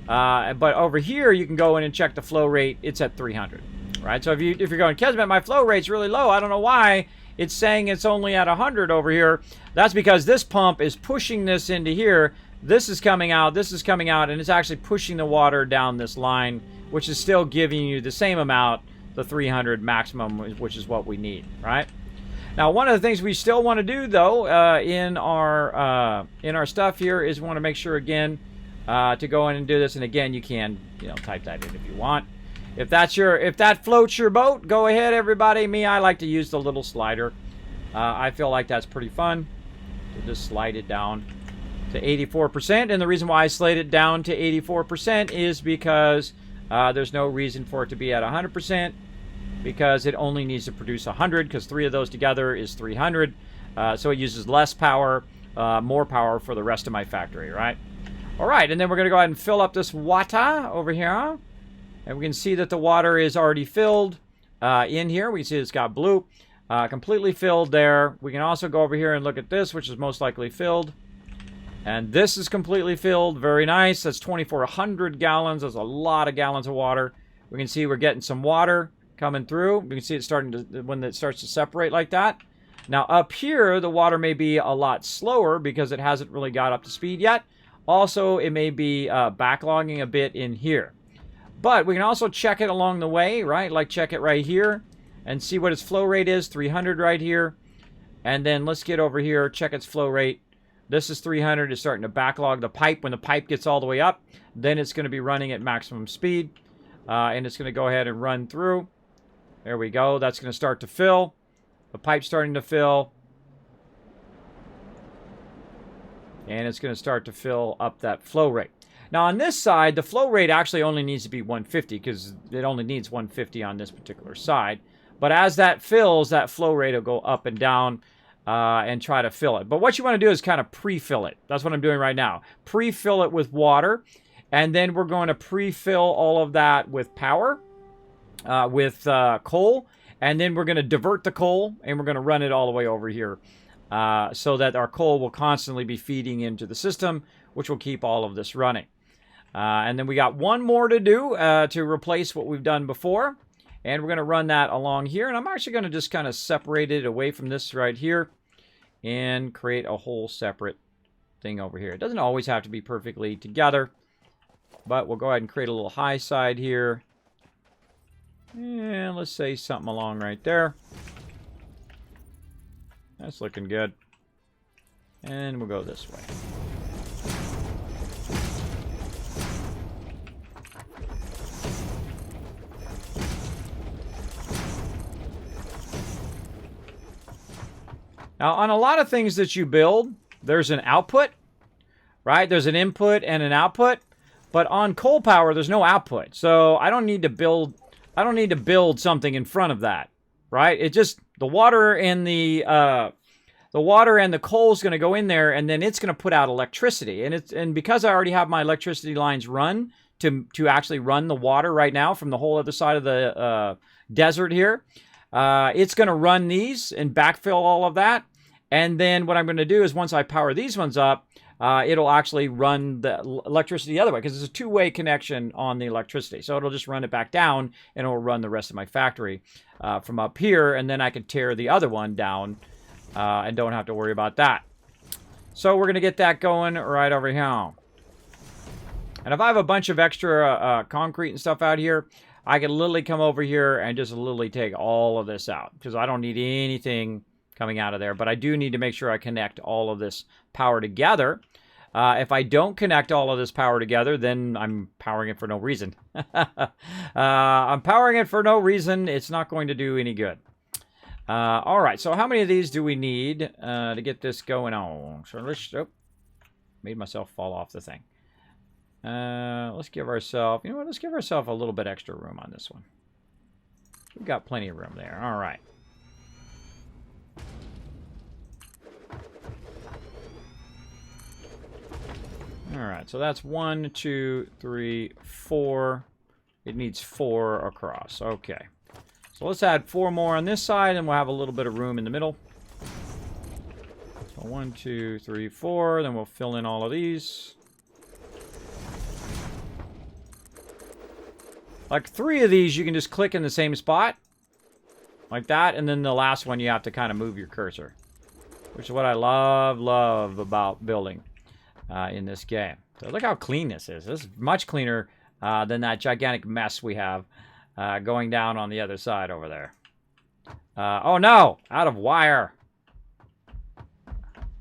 But over here, you can go in and check the flow rate. It's at 300, right? So if you're going, Kismet, my flow rate's really low. I don't know why. It's saying it's only at 100 over here. That's because this pump is pushing this into here. This is coming out, and it's actually pushing the water down this line, which is still giving you the same amount, the 300 maximum, which is what we need, right? Now, one of the things we still want to do, though, in our stuff here is we want to make sure, again, to go in and do this. And again, you can, type that in if you want. If that floats your boat, go ahead, everybody. Me, I like to use the little slider. I feel like that's pretty fun to just slide it down to 84%. And the reason why I slide it down to 84% is because there's no reason for it to be at 100%, because it only needs to produce 100, because 3 of those together is 300. So it uses less power, more power for the rest of my factory, right? All right, and then we're going to go ahead and fill up this water over here. And we can see that the water is already filled in here. We can see it's got blue, completely filled there. We can also go over here and look at this, which is most likely filled. And this is completely filled. Very nice. That's 2,400 gallons. That's a lot of gallons of water. We can see we're getting some water coming through. We can see it starting to, when it starts to separate like that. Now up here, the water may be a lot slower because it hasn't really got up to speed yet. Also, it may be backlogging a bit in here. But we can also check it along the way, right? Like check it right here and see what its flow rate is, 300 right here. And then let's get over here, check its flow rate. This is 300. It's starting to backlog the pipe. When the pipe gets all the way up, then it's going to be running at maximum speed. And it's going to go ahead and run through. There we go. That's going to start to fill. The pipe's starting to fill. And it's going to start to fill up that flow rate. Now on this side, the flow rate actually only needs to be 150 because it only needs 150 on this particular side. But as that fills, that flow rate will go up and down and try to fill it. But what you want to do is kind of pre-fill it. That's what I'm doing right now. Pre-fill it with water. And then we're going to pre-fill all of that with power, with coal. And then we're going to divert the coal and we're going to run it all the way over here so that our coal will constantly be feeding into the system, which will keep all of this running. And then we got one more to do to replace what we've done before. And we're going to run that along here. And I'm actually going to just kind of separate it away from this right here and create a whole separate thing over here. It doesn't always have to be perfectly together, but we'll go ahead and create a little high side here. And let's say something along right there. That's looking good. And we'll go this way. Now, on a lot of things that you build, there's an output, right? There's an input and an output. But on coal power, there's no output. So I don't need to build something in front of that, right? It just, the water and the coal is going to go in there, and then it's going to put out electricity. And because I already have my electricity lines run to actually run the water right now from the whole other side of the desert here, it's going to run these and backfill all of that. And then what I'm going to do is once I power these ones up, it'll actually run the electricity the other way because there's a two-way connection on the electricity. So it'll just run it back down and it'll run the rest of my factory from up here. And then I can tear the other one down and don't have to worry about that. So we're going to get that going right over here. And if I have a bunch of extra concrete and stuff out here, I can literally come over here and just literally take all of this out because I don't need anything coming out of there. But I do need to make sure I connect all of this power together. If I don't connect all of this power together, then I'm powering it for no reason. I'm powering it for no reason. It's not going to do any good. All right, so how many of these do we need to get this going on? So let's, made myself fall off the thing. Let's give ourselves, you know what, let's give ourselves a little bit extra room on this one. We've got plenty of room there. All right. All right, so that's 1, 2, 3, 4. It needs 4 across. Okay. So let's add 4 more on this side, and we'll have a little bit of room in the middle. So 1, 2, 3, 4. Then we'll fill in all of these. Like 3 of these, you can just click in the same spot. Like that. And then the last one, you have to kind of move your cursor. Which is what I love about building in this game. So look how clean this is. This is much cleaner than that gigantic mess we have going down on the other side over there. Oh no! Out of wire.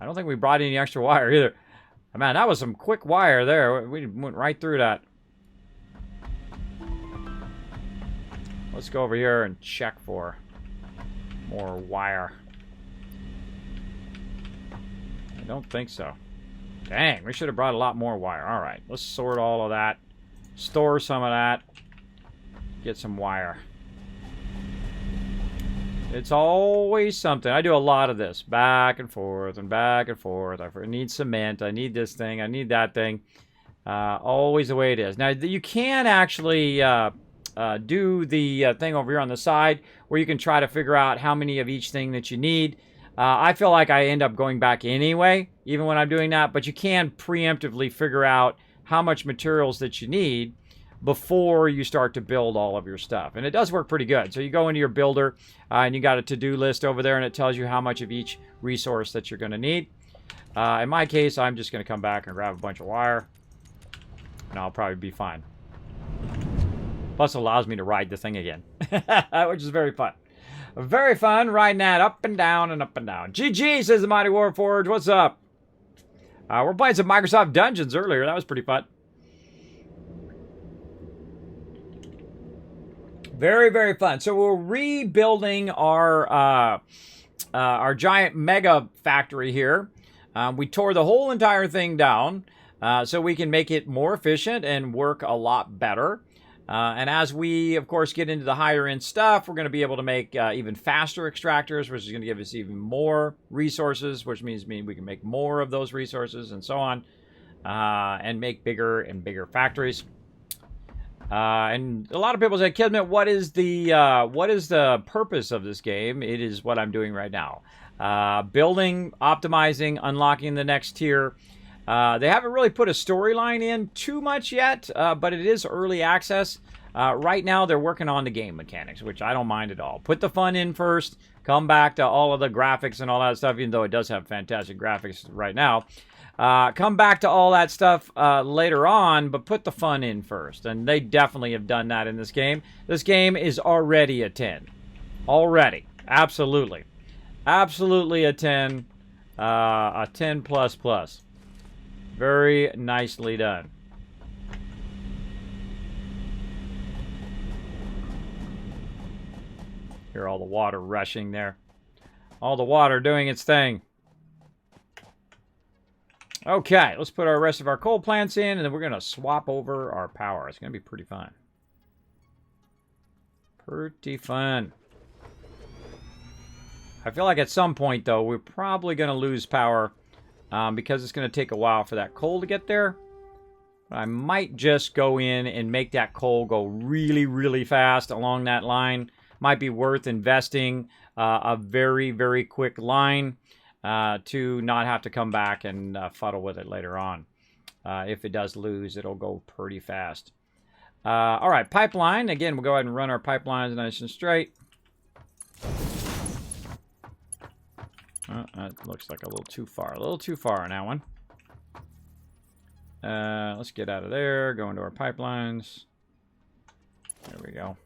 I don't think we brought any extra wire either. Man, that was some quick wire there. We went right through that. Let's go over here and check for more wire. I don't think so. Dang, we should have brought a lot more wire. All right, let's sort all of that. Store some of that. Get some wire. It's always something. I do a lot of this. Back and forth and back and forth. I need cement. I need this thing. I need that thing. Always the way it is. Now, you can actually do the thing over here on the side where you can try to figure out how many of each thing that you need. I feel like I end up going back anyway, even when I'm doing that. But you can preemptively figure out how much materials that you need before you start to build all of your stuff. And it does work pretty good. So you go into your builder and you got a to-do list over there and it tells you how much of each resource that you're going to need. In my case, I'm just going to come back and grab a bunch of wire and I'll probably be fine. Plus it allows me to ride the thing again, which is very fun. Very fun riding that up and down and up and down. GG, says the Mighty Warforged. What's up? We're playing some Microsoft Dungeons earlier. That was pretty fun. Very, very fun. So we're rebuilding our giant mega factory here. We tore the whole entire thing down so we can make it more efficient and work a lot better. And as we, of course, get into the higher end stuff, we're going to be able to make even faster extractors, which is going to give us even more resources, which means we can make more of those resources and so on, and make bigger and bigger factories. And a lot of people say, Kismet, what is the purpose of this game? It is what I'm doing right now. Building, optimizing, unlocking the next tier. They haven't really put a storyline in too much yet, but it is early access. Right now, they're working on the game mechanics, which I don't mind at all. Put the fun in first, come back to all of the graphics and all that stuff, even though it does have fantastic graphics right now. Come back to all that stuff later on, but put the fun in first. And they definitely have done that in this game. This game is already a 10. Already. Absolutely. Absolutely a 10. A 10 plus plus. Very nicely done. Hear all the water rushing there. All the water doing its thing. Okay, let's put our rest of our coal plants in, and then we're going to swap over our power. It's going to be pretty fun. Pretty fun. I feel like at some point, though, we're probably going to lose power because it's going to take a while for that coal to get there. But I might just go in and make that coal go really, really fast along that line. Might be worth investing a very, very quick line to not have to come back and fuddle with it later on. If it does lose, it'll go pretty fast. All right, pipeline. Again, we'll go ahead and run our pipelines nice and straight. That looks like a little too far. A little too far on that one. Let's get out of there. Go into our pipelines. There we go.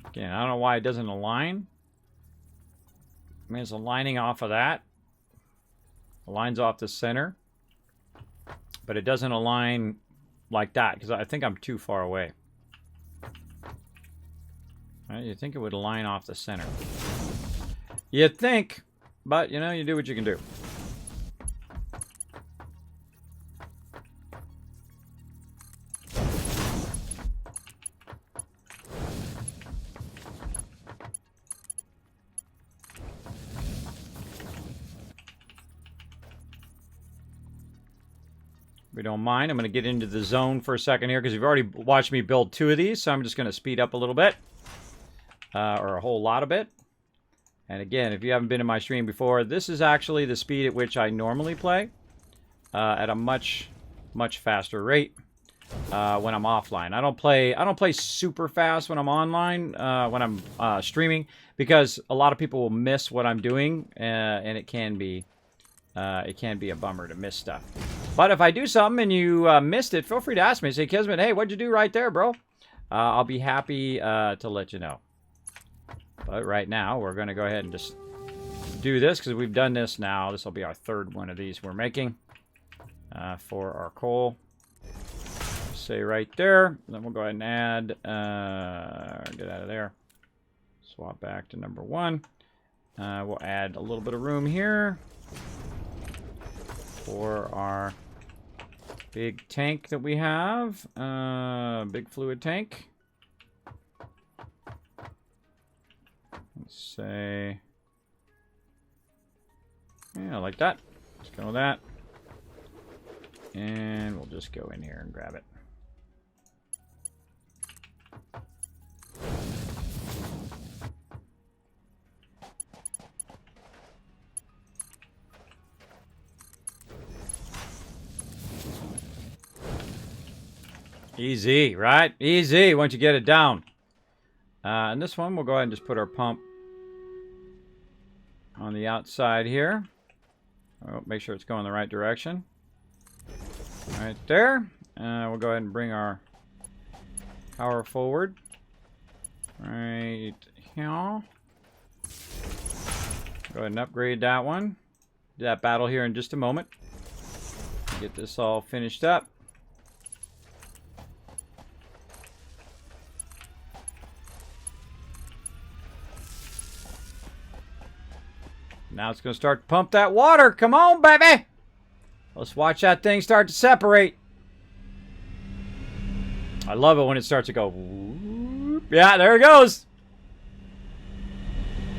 Again, I don't know why it doesn't align. I mean, it's aligning off of that. Aligns off the center. But it doesn't align like that, because I think I'm too far away. Right, you'd think it would align off the center. You'd think, but, you know, you do what you can do. We don't mind. I'm going to get into the zone for a second here because you've already watched me build 2 of these, so I'm just going to speed up a little bit, or a whole lot of it. And again, if you haven't been in my stream before, this is actually the speed at which I normally play, at a much faster rate when I'm offline. I don't play super fast when I'm online, when I'm streaming, because a lot of people will miss what I'm doing, and it can be a bummer to miss stuff. But if I do something and you missed it, feel free to ask me. Say, Kismet, hey, what'd you do right there, bro? I'll be happy to let you know. But right now, we're going to go ahead and just do this because we've done this now. This will be our 3rd one of these we're making for our coal. Say right there. Then we'll go ahead and add, get out of there. Swap back to number 1. We'll add a little bit of room here for our big tank that we have, big fluid tank. Let's say, yeah, like that. Let's go with that. And we'll just go in here and grab it. Easy, right? Easy once you get it down. And this one, we'll go ahead and just put our pump on the outside here. Oh, make sure it's going the right direction. Right there. We'll go ahead and bring our power forward. Right here. Go ahead and upgrade that one. Do that battle here in just a moment. Get this all finished up. Now it's going to start to pump that water. Come on, baby. Let's watch that thing start to separate. I love it when it starts to go. Whoop. Yeah, there it goes.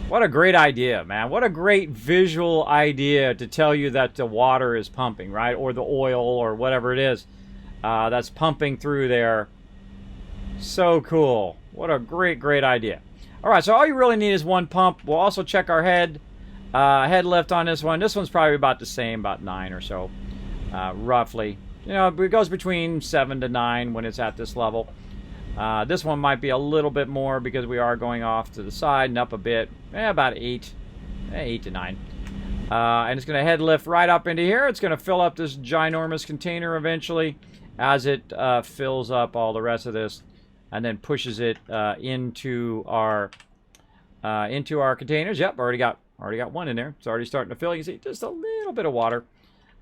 What a great idea, man. What a great visual idea to tell you that the water is pumping, right? Or the oil or whatever it is that's pumping through there. So cool. What a great idea. All right, so all you really need is 1 pump. We'll also check our head lift on this one. This one's probably about the same, about 9 or so, roughly. You know, it goes between 7 to 9 when it's at this level. This one might be a little bit more because we are going off to the side and up a bit. About 8 to 9. And it's going to head lift right up into here. It's going to fill up this ginormous container eventually as it fills up all the rest of this, and then pushes it into our containers. Yep, already got 1 in there. It's already starting to fill. You can see just a little bit of water.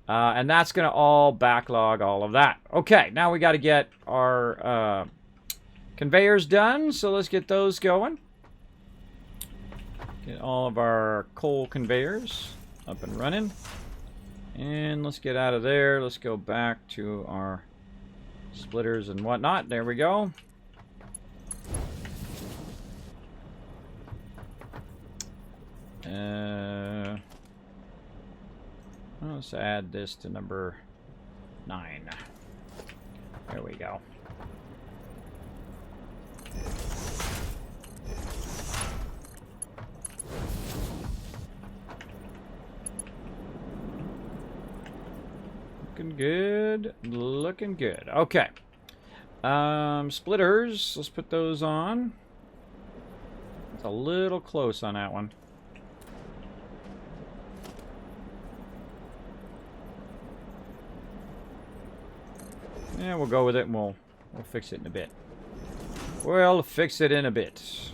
And that's going to all backlog all of that. Okay, now we got to get our conveyors done. So let's get those going. Get all of our coal conveyors up and running. And let's get out of there. Let's go back to our splitters and whatnot. There we go. Let's add this to number 9. There we go. Looking good. Looking good. Okay. Splitters. Let's put those on. It's a little close on that one. Yeah, we'll go with it and we'll fix it in a bit. We'll fix it in a bit.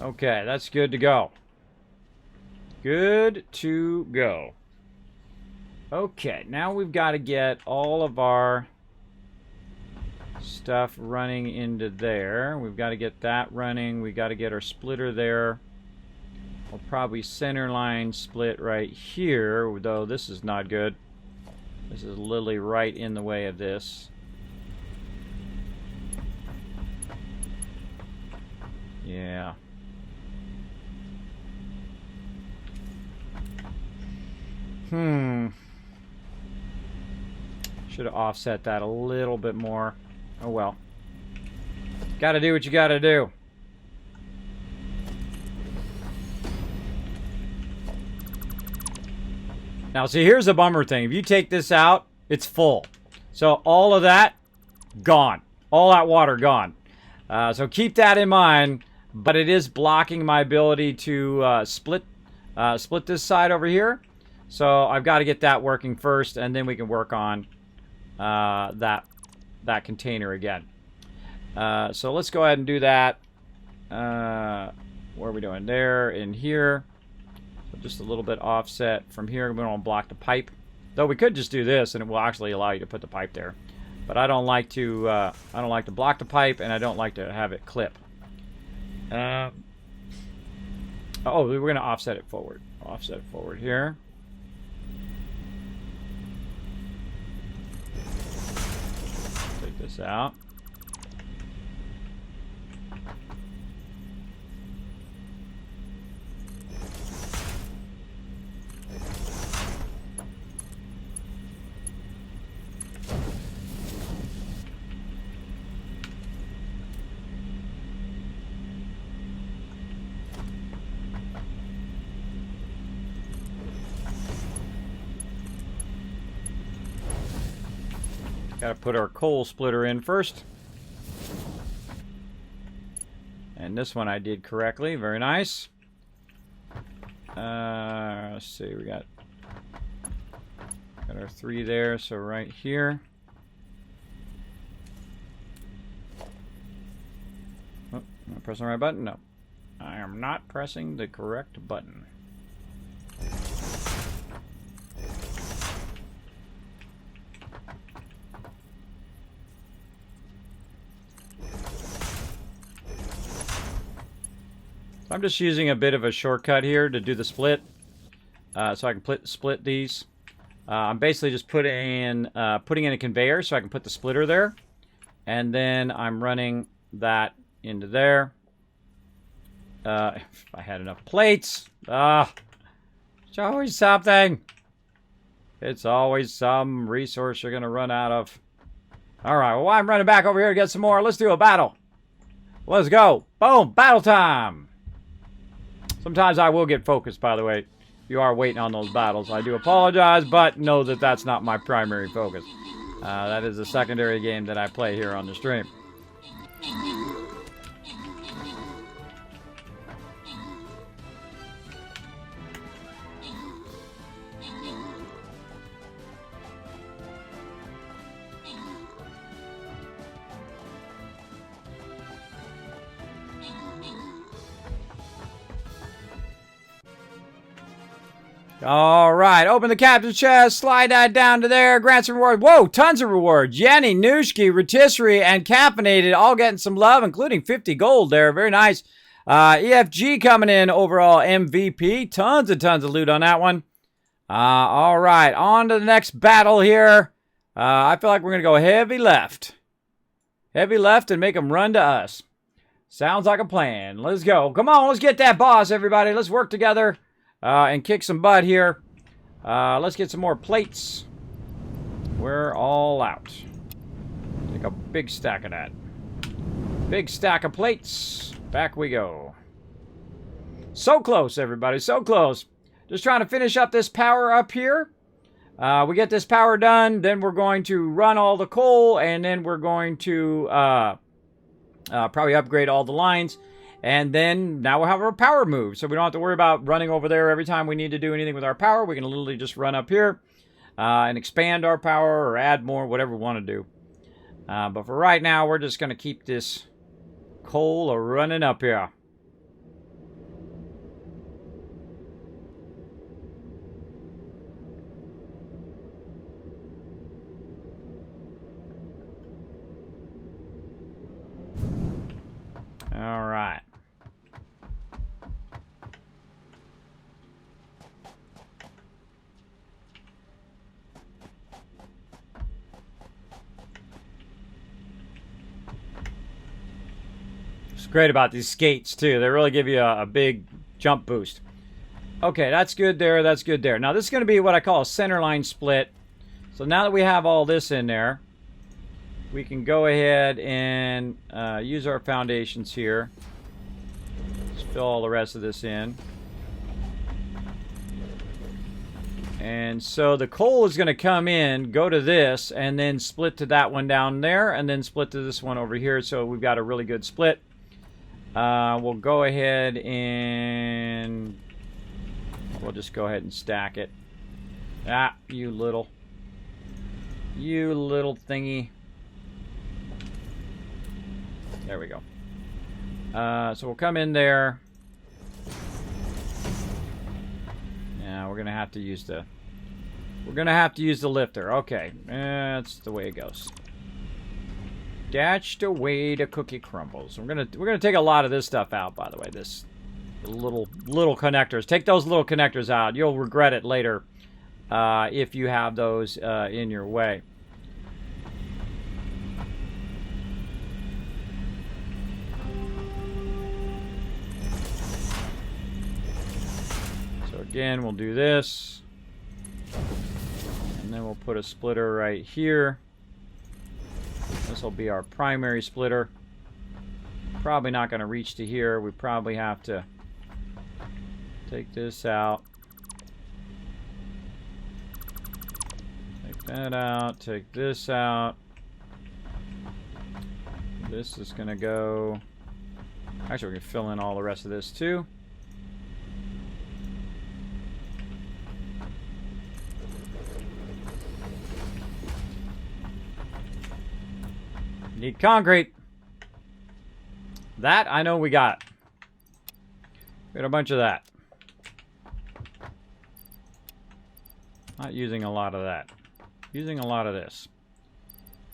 Okay, that's good to go. Good to go. Okay, now we've got to get all of our stuff running into there. We've got to get that running. We've got to get our splitter there. We'll probably center line split right here, though this is not good. This is literally right in the way of this. Yeah. Should have offset that a little bit more. Oh well. Gotta do what you gotta do. Now see, here's the bummer thing. If you take this out, it's full. So all of that, gone. All that water, gone. So keep that in mind. But it is blocking my ability to split this side over here. So I've got to get that working first, and then we can work on that container again. So let's go ahead and do that. What are we doing? There, in here. So just a little bit offset from here. We don't want to block the pipe. Though we could just do this, and it will actually allow you to put the pipe there. But I don't like to block the pipe, and I don't like to have it clip. Oh, we're going to offset it forward. Offset it forward here. Take this out. Gotta put our coal splitter in first. And this one I did correctly. Very nice. Let's see, we got our 3 there, so right here. Oh, am I pressing the right button? No. I am not pressing the correct button. I'm just using a bit of a shortcut here to do the split, so I can split these. I'm basically just putting in a conveyor so I can put the splitter there, and then I'm running that into there. If I had enough plates, it's always something. It's always some resource you're gonna run out of. All right, well, I'm running back over here to get some more. Let's do a battle. Let's go. Boom, battle time. Sometimes I will get focused, by the way. If you are waiting on those battles, I do apologize, but know that that's not my primary focus. That is a secondary game that I play here on the stream. All right, open the captain's chest, slide that down to there, grant some rewards. Whoa, tons of rewards. Jenny, Nushki, Rotisserie, and Caffeinated all getting some love, including 50 gold there. Very nice. EFG coming in, overall MVP. Tons of loot on that one. All right, on to the next battle here. I feel like we're going to go heavy left. Heavy left and make them run to us. Sounds like a plan. Let's go. Come on, let's get that boss, everybody. Let's work together. And kick some butt here. Let's get some more plates. We're all out. Take a big stack of that. Big stack of plates. Back we go. So close, everybody. So close. Just trying to finish up this power up here. We get this power done, then we're going to run all the coal, and then we're going to probably upgrade all the lines. And then now we'll have our power move, so we don't have to worry about running over there every time we need to do anything with our power. We can literally just run up here and expand our power or add more, whatever we want to do. But for right now, we're just going to keep this coal running up here. All right. What's great about these skates, too, they really give you a big jump boost. Okay, that's good there, that's good there. Now, this is going to be what I call a centerline split. So now that we have all this in there, we can go ahead and use our foundations here. Let's fill all the rest of this in. And so the coal is going to come in, go to this, and then split to that one down there, and then split to this one over here. So we've got a really good split. We'll go ahead and we'll just go ahead and stack it. Ah, you little thingy. There we go. So we'll come in there. Yeah, we're gonna have to use the lifter. Okay, that's the way it goes. That's the way the cookie crumbles. We're gonna take a lot of this stuff out, by the way. This little connectors. Take those little connectors out. You'll regret it later if you have those in your way. Again, we'll do this, and then we'll put a splitter right here. This will be our primary splitter. Probably not going to reach to here. We probably have to take this out. Take that out. Take this out. This is going to go... Actually, we can fill in all the rest of this too. Need concrete. That, I know we got. We got a bunch of that. Not using a lot of that. Using a lot of this.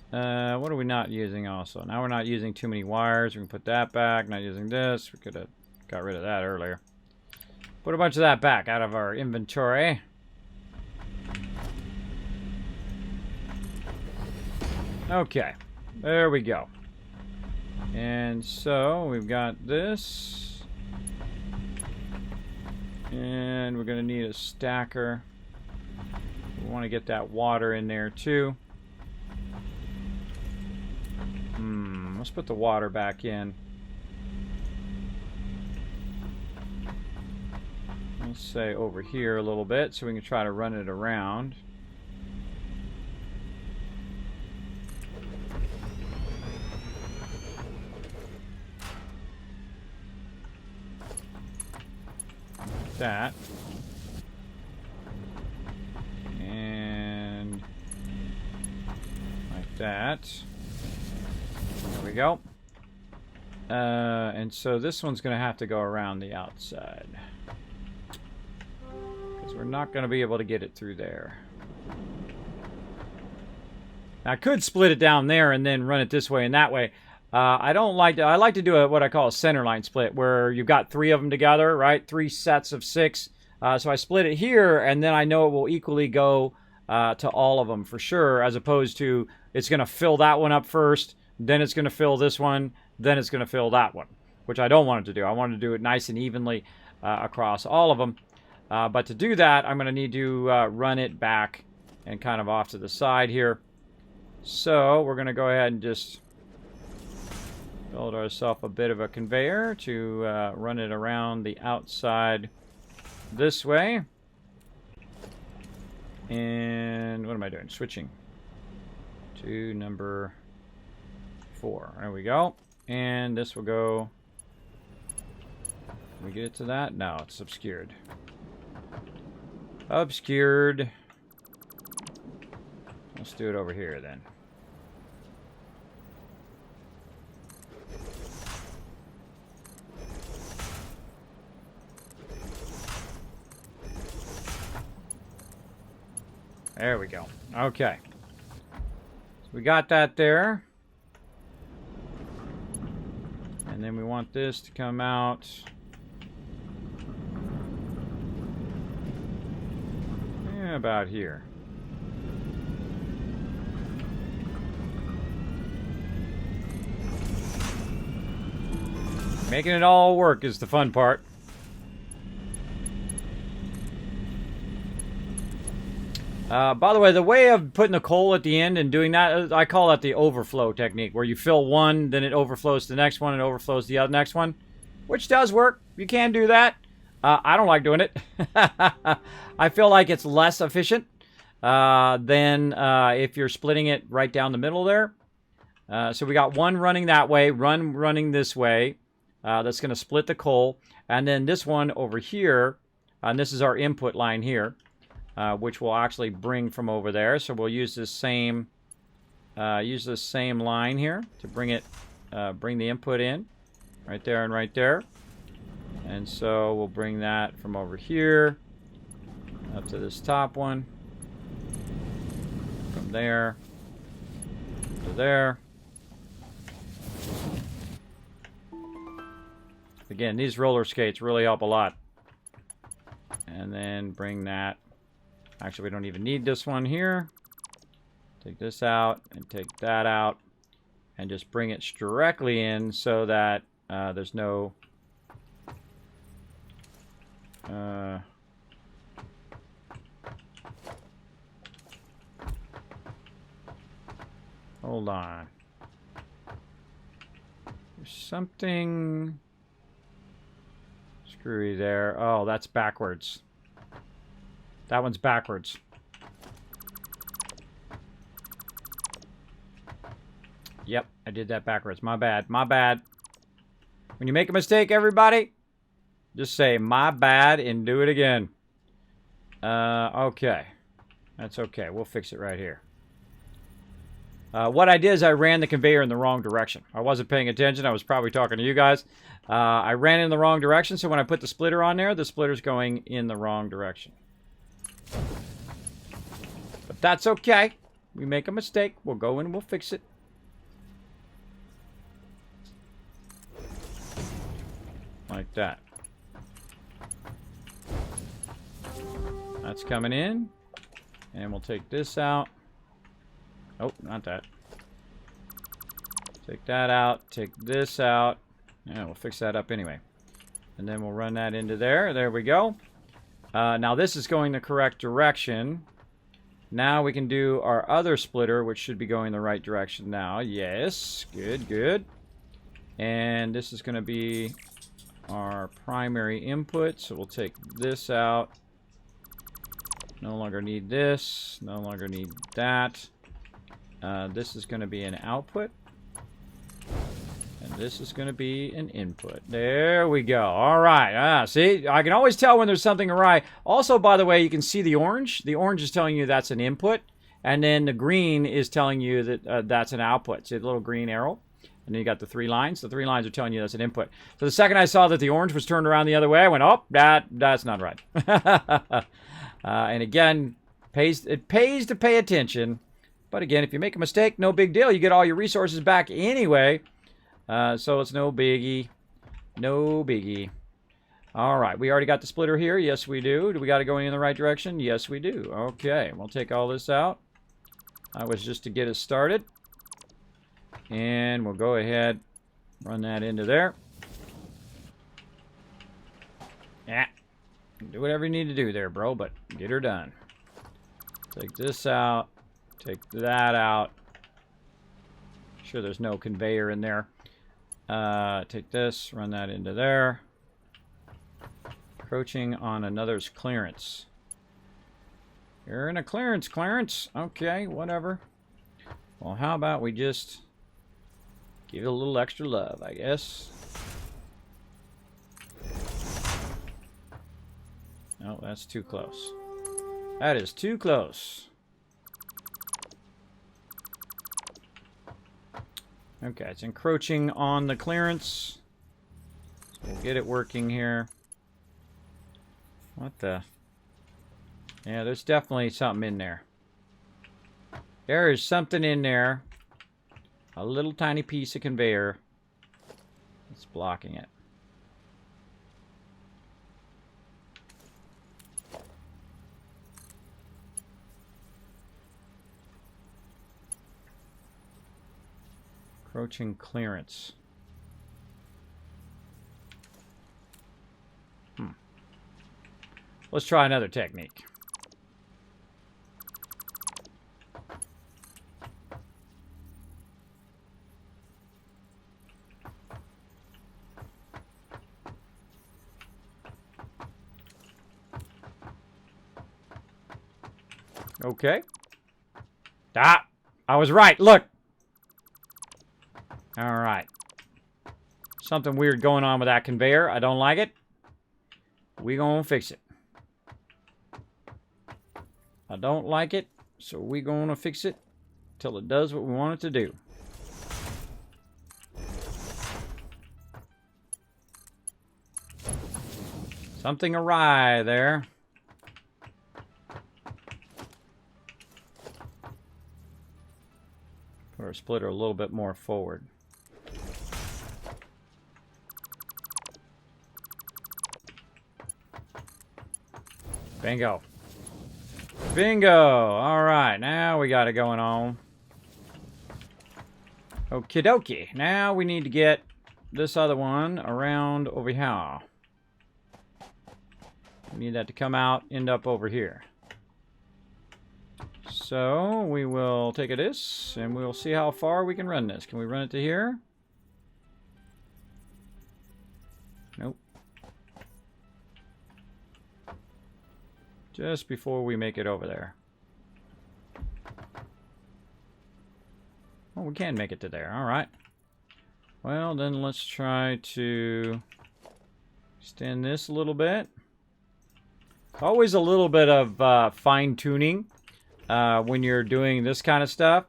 What are we not using also? Now we're not using too many wires. We can put that back. Not using this. We could have got rid of that earlier. Put a bunch of that back out of our inventory. Okay. There we go. And so we've got this. And we're going to need a stacker. We want to get that water in there too. Let's put the water back in. Let's say over here a little bit so we can try to run it around. That and like that. There we go. And so this one's going to have to go around the outside because we're not going to be able to get it through there. I could split it down there and then run it this way and that way. I don't like to. I like to do what I call a centerline split, where you've got 3 of them together, right? 3 sets of 6. So I split it here, and then I know it will equally go to all of them for sure, as opposed to it's going to fill that one up first, then it's going to fill this one, then it's going to fill that one, which I don't want it to do. I want to do it nice and evenly across all of them. But to do that, I'm going to need to run it back and kind of off to the side here. So we're going to go ahead and just Build ourselves a bit of a conveyor to run it around the outside this way. And what am I doing? Switching to number 4. There we go. And this will go... Can we get it to that? No, it's obscured. Obscured. Let's do it over here then. There we go. Okay. So we got that there. And then we want this to come out. Yeah, about here. Making it all work is the fun part. By the way, the way of putting the coal at the end and doing that, I call that the overflow technique, where you fill one, then it overflows to the next one, and overflows to the other next one, which does work. You can do that. I don't like doing it. I feel like it's less efficient than if you're splitting it right down the middle there. So we got one running that way, running this way. That's going to split the coal. And then this one over here, and this is our input line here. Which we'll actually bring from over there. So we'll use this same line here to bring the input in, right there and right there. And so we'll bring that from over here up to this top one, from there to there. Again, these roller skates really help a lot. And then bring that. Actually, we don't even need this one here. Take this out and take that out. And just bring it directly in so that there's no... hold on. There's something... screwy there. Oh, that's backwards. That one's backwards. Yep, I did that backwards. My bad. My bad. When you make a mistake, everybody, just say, my bad, and do it again. Okay. That's okay. We'll fix it right here. What I did is I ran the conveyor in the wrong direction. I wasn't paying attention. I was probably talking to you guys. I ran in the wrong direction, so when I put the splitter on there, the splitter's going in the wrong direction. But that's okay. We make a mistake, we'll go in and we'll fix it. Like that. That's coming in. And we'll take this out. Oh, not that. Take that out. Take this out. Yeah, we'll fix that up anyway. And then we'll run that into there. There we go. Now this is going the correct direction. Now we can do our other splitter, which should be going the right direction now. Yes, good, good. And this is going to be our primary input. So we'll take this out. No longer need this. No longer need that. This is going to be an output. And this is going to be an input. There we go. All right. See, I can always tell when there's something awry. Also, by the way, you can see the orange. The orange is telling you that's an input. And then the green is telling you that that's an output. See the little green arrow? And then you got the 3 lines. The 3 lines are telling you that's an input. So the second I saw that the orange was turned around the other way, I went, oh, that's not right. And again, it pays to pay attention. But again, if you make a mistake, no big deal. You get all your resources back anyway. So it's no biggie. No biggie. All right. We already got the splitter here. Yes, we do. Do we got it going in the right direction? Yes, we do. Okay. We'll take all this out. That was just to get us started. And we'll go ahead, run that into there. Yeah. Do whatever you need to do there, bro, but get her done. Take this out. Take that out. Sure there's no conveyor in there. Take this, run that into there. Encroaching on another's clearance. You're in a clearance. Okay, whatever. Well, how about we just give it a little extra love, I guess. No, that's too close. That is too close. Okay, it's encroaching on the clearance. So we'll get it working here. What the? Yeah, there's definitely something in there. There is something in there. A little tiny piece of conveyor. It's blocking it. Encroaching clearance. Let's try another technique. Okay. Ah, I was right. Look. All right. Something weird going on with that conveyor. I don't like it. We gonna fix it. I don't like it, so we gonna fix it till it does what we want it to do. Something awry there. Put our splitter a little bit more forward. Bingo. Bingo! Alright, now we got it going on. Okie dokie. Now we need to get this other one around over here. We need that to come out, end up over here. So we will take this and we'll see how far we can run this. Can we run it to here? Nope. Just before we make it over there. Oh, we can make it to there. All right. Well, then let's try to extend this a little bit. Always a little bit of fine-tuning when you're doing this kind of stuff.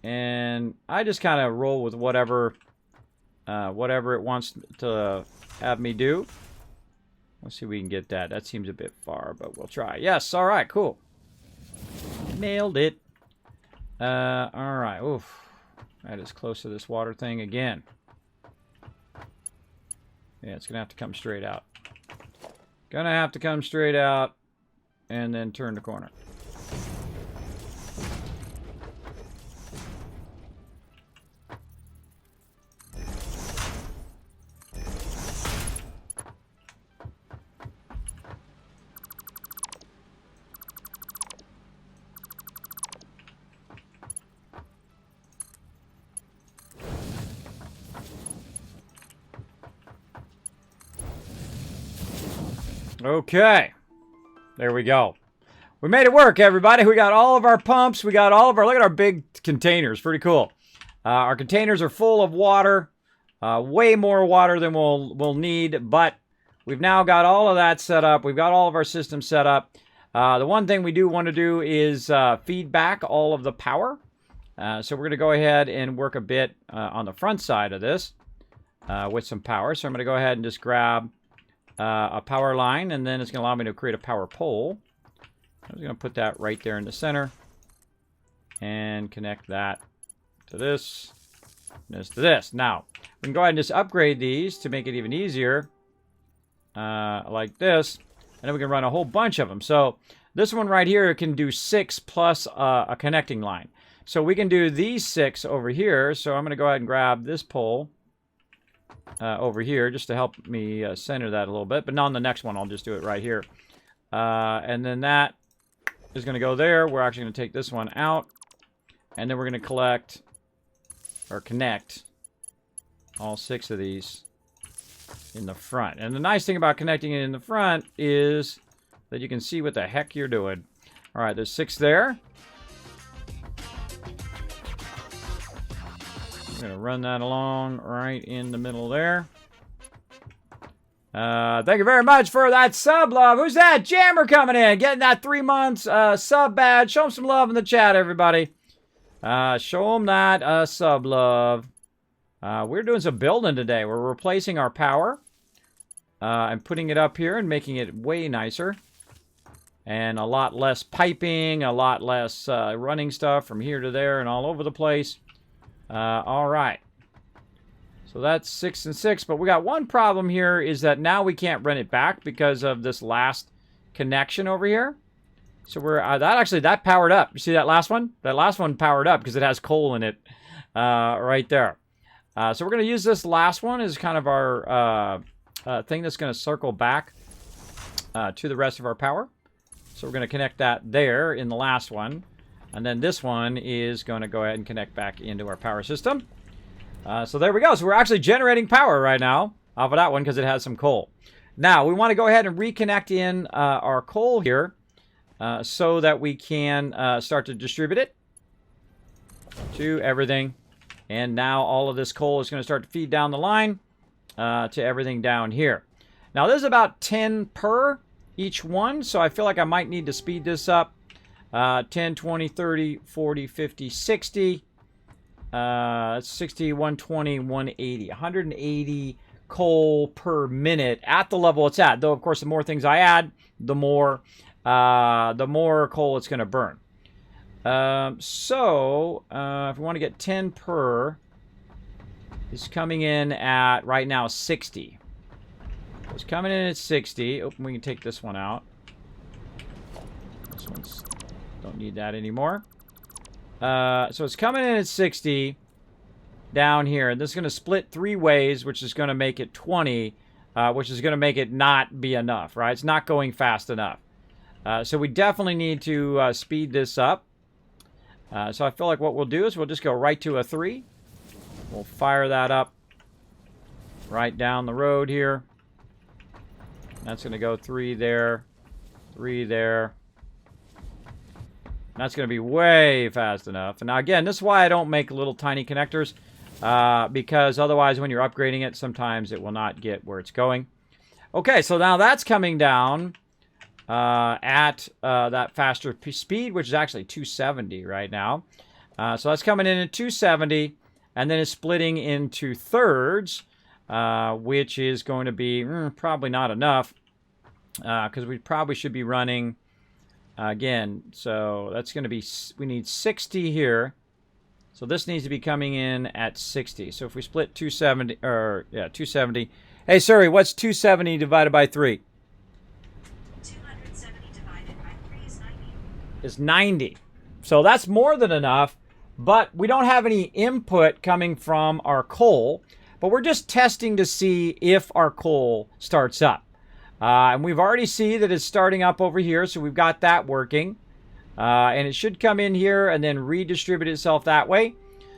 And I just kind of roll with whatever it wants to have me do. Let's see if we can get that. That seems a bit far, but we'll try. Yes, all right, cool. Nailed it. All right, oof. That is close to this water thing again. Yeah, it's going to have to come straight out. Gonna have to come straight out and then turn the corner. Okay, there we go. We made it work, everybody. We got all of our pumps. We got all of our, look at our big containers. Pretty cool. Our containers are full of water, way more water than we'll need, but we've now got all of that set up. We've got all of our systems set up. The one thing we do want to do is feed back all of the power. So we're going to go ahead and work a bit on the front side of this with some power. So I'm going to go ahead and just grab a power line, and then it's going to allow me to create a power pole. I'm just going to put that right there in the center and connect that to this, this to this. Now, we can go ahead and just upgrade these to make it even easier, like this, and then we can run a whole bunch of them. So this one right here can do 6 plus a connecting line. So we can do these 6 over here. So I'm going to go ahead and grab this pole over here just to help me center that a little bit. But not on the next one. I'll just do it right here. And then that is going to go there. We're actually going to take this one out. And then we're going to collect or connect all 6 of these in the front. And the nice thing about connecting it in the front is that you can see what the heck you're doing. All right, there's 6 there. I'm going to run that along right in the middle there. Thank you very much for that sub love. Who's that? Jammer coming in, getting that 3 months sub badge. Show him some love in the chat, everybody. Show him that sub love. We're doing some building today. We're replacing our power and putting it up here and making it way nicer. And a lot less piping, a lot less running stuff from here to there and all over the place. All right. So that's 6 and 6, but we got one problem here is that now we can't run it back because of this last connection over here. So we're that powered up. You see that last one? That last one powered up because it has coal in it right there. So we're going to use this last one as kind of our thing that's going to circle back to the rest of our power. So we're going to connect that there in the last one. And then this one is going to go ahead and connect back into our power system. So there we go. So we're actually generating power right now off of that one because it has some coal. Now, we want to go ahead and reconnect in our coal here so that we can start to distribute it to everything. And now all of this coal is going to start to feed down the line to everything down here. Now, there's about 10 per each one, so I feel like I might need to speed this up. 10, 20, 30, 40, 50, 60. 60, 120, 180. 180 coal per minute at the level it's at. Though, of course, the more things I add, the more coal it's going to burn. If we want to get 10 per, it's coming in at, right now, 60. It's coming in at 60. Oh, we can take this one out. This one's, don't need that anymore. So it's coming in at 60 down here. And this is going to split 3 ways, which is going to make it 20, which is going to make it not be enough, right? It's not going fast enough. So we definitely need to speed this up. So I feel like what we'll do is we'll just go right to a 3. We'll fire that up right down the road here. That's going to go 3 there, 3 there. That's going to be way fast enough. And now, again, this is why I don't make little tiny connectors. Because otherwise, when you're upgrading it, sometimes it will not get where it's going. Okay, so now that's coming down at that faster speed, which is actually 270 right now. So that's coming in at 270. And then it's splitting into thirds, which is going to be probably not enough. Because we probably should be running... again, so that's going to be, we need 60 here. So this needs to be coming in at 60. So if we split 270, 270. Hey, sorry, what's 270 divided by 3? 270 divided by 3 is 90. Is 90. So that's more than enough, but we don't have any input coming from our coal. But we're just testing to see if our coal starts up. And we've already seen that it's starting up over here, so we've got that working. And it should come in here and then redistribute itself that way.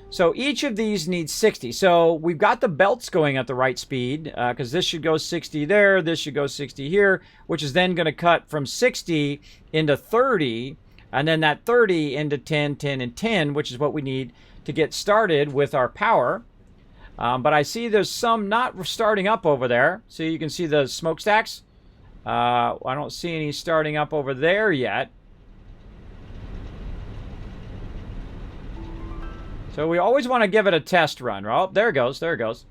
So each of these needs 60. So we've got the belts going at the right speed, because this should go 60 there, this should go 60 here, which is then going to cut from 60 into 30, and then that 30 into 10, 10, and 10, which is what we need to get started with our power. But I see there's some not starting up over there. So you can see the smokestacks. I don't see any starting up over there yet. So we always want to give it a test run. Oh, there it goes. There it goes.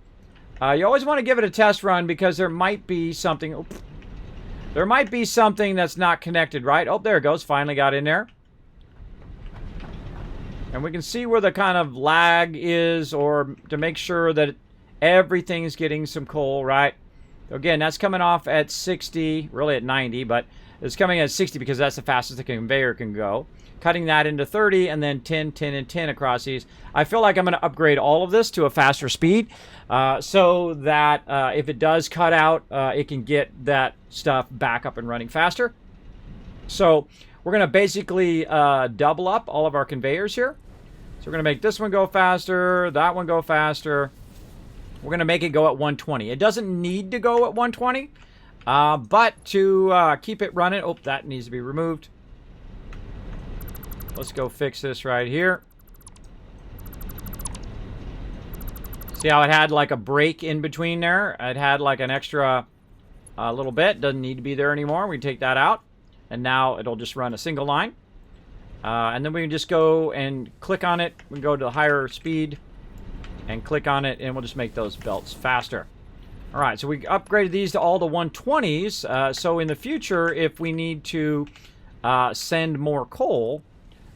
You always want to give it a test run because there might be something... Oops, there might be something that's not connected, right? Oh, there it goes. Finally got in there. And we can see where the kind of lag is, or to make sure that everything's getting some coal, right? Again, that's coming off at 60, really at 90, but it's coming at 60 because that's the fastest the conveyor can go. Cutting that into 30, and then 10, 10, and 10 across these. I feel like I'm going to upgrade all of this to a faster speed so that if it does cut out, it can get that stuff back up and running faster. So we're going to basically double up all of our conveyors here. So we're going to make this one go faster, that one go faster. we're going to make it go at 120. It doesn't need to go at 120, but to keep it running... Oh, that needs to be removed. Let's go fix this right here. See how it had like a break in between there? It had like an extra little bit. Doesn't need to be there anymore. We take that out. And now it'll just run a single line. And then we can just go and click on it. We can go to higher speed and click on it, and we'll just make those belts faster. All right, so we upgraded these to all the 120s. So in the future, if we need to send more coal,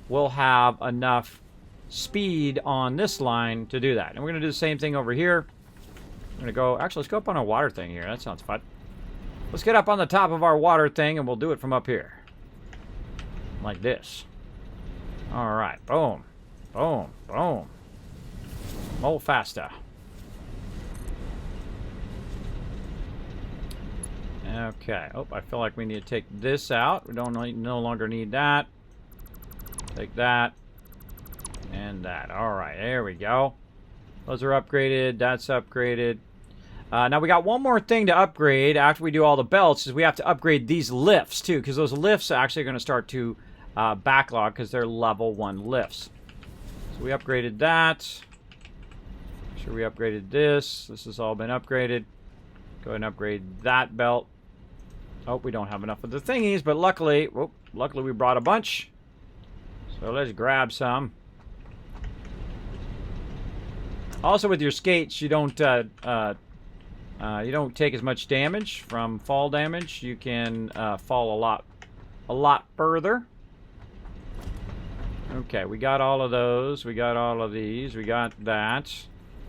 we'll have enough speed on this line to do that. And we're going to do the same thing over here. I'm going to go... Actually, let's go up on our water thing here. That sounds fun. Let's get up on the top of our water thing, and we'll do it from up here. Like this. All right. Boom. Boom. Boom. More faster. Okay. Oh, I feel like we need to take this out. We don't no longer need that. Take that. And that. All right. There we go. Those are upgraded. That's upgraded. Now we got one more thing to upgrade after we do all the belts, is we have to upgrade these lifts too, because those lifts are actually going to start to backlog because they're level 1 lifts. So we upgraded that. Make sure we upgraded this. This has all been upgraded. Go ahead and upgrade that belt. Oh, we don't have enough of the thingies, but luckily we brought a bunch. So let's grab some. Also, with your skates, you don't take as much damage from fall damage. You can fall a lot further. Okay, we got all of those. We got all of these. We got that.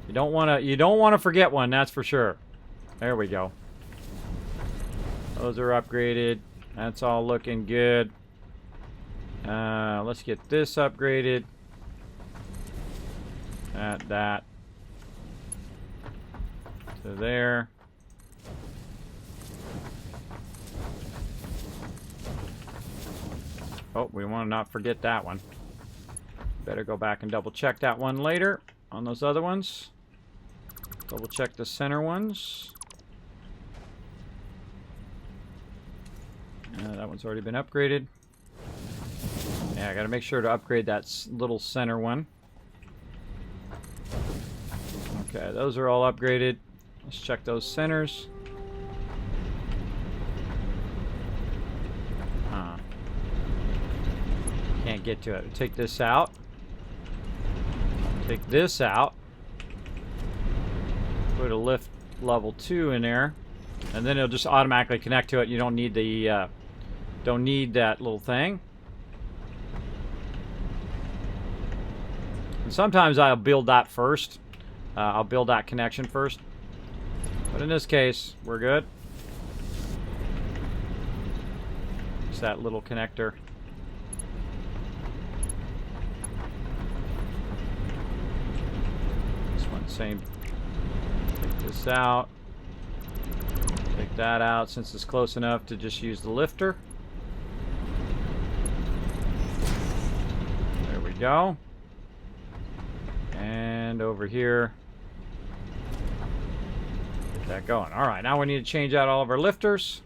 You don't want to forget one, that's for sure. There we go. Those are upgraded. That's all looking good. Let's get this upgraded. That. To there. Oh, we want to not forget that one. Better go back and double check that one later on those other ones. Double check the center ones. That one's already been upgraded. Yeah, I gotta make sure to upgrade that little center one. Okay, those are all upgraded. Let's check those centers. Can't get to it. Take this out. Take this out. Put a lift level 2 in there, and then it'll just automatically connect to it. You don't need the don't need that little thing. And sometimes I'll build that first. I'll build that connection first. But in this case, we're good. Just that little connector. This one, same. Take this out. Take that out since it's close enough to just use the lifter. There we go. And over here. Get that going. Alright, now we need to change out all of our lifters.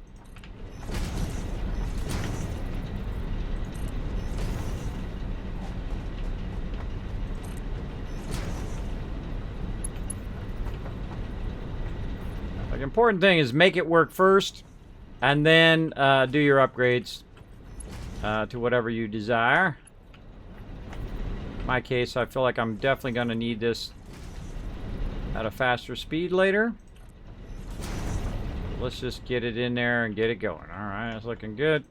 The important thing is make it work first, and then do your upgrades to whatever you desire. In my case, I feel like I'm definitely going to need this at a faster speed later. Let's just get it in there and get it going. Alright, it's looking good.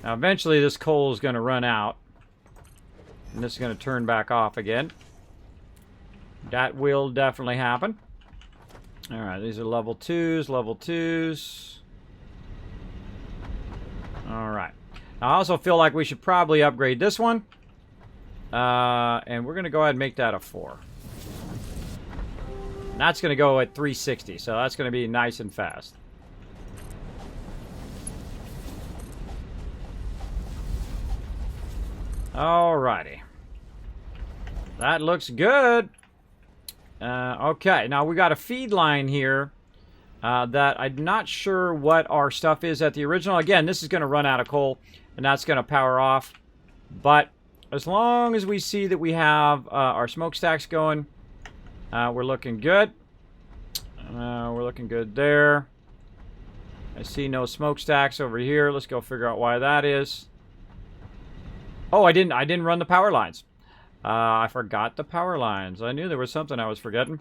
Now eventually this coal is going to run out. And this is going to turn back off again. That will definitely happen. Alright, these are level 2s, level 2s. Alright. I also feel like we should probably upgrade this one. And we're going to go ahead and make that a 4. And that's going to go at 360, so that's going to be nice and fast. Alrighty. That looks good. Okay, now we got a feed line here that I'm not sure what our stuff is at the original. Again, this is going to run out of coal, and that's going to power off. But as long as we see that we have our smokestacks going, we're looking good. We're looking good there. I see no smokestacks over here. Let's go figure out why that is. Oh, I didn't run the power lines. I forgot the power lines. I knew there was something I was forgetting.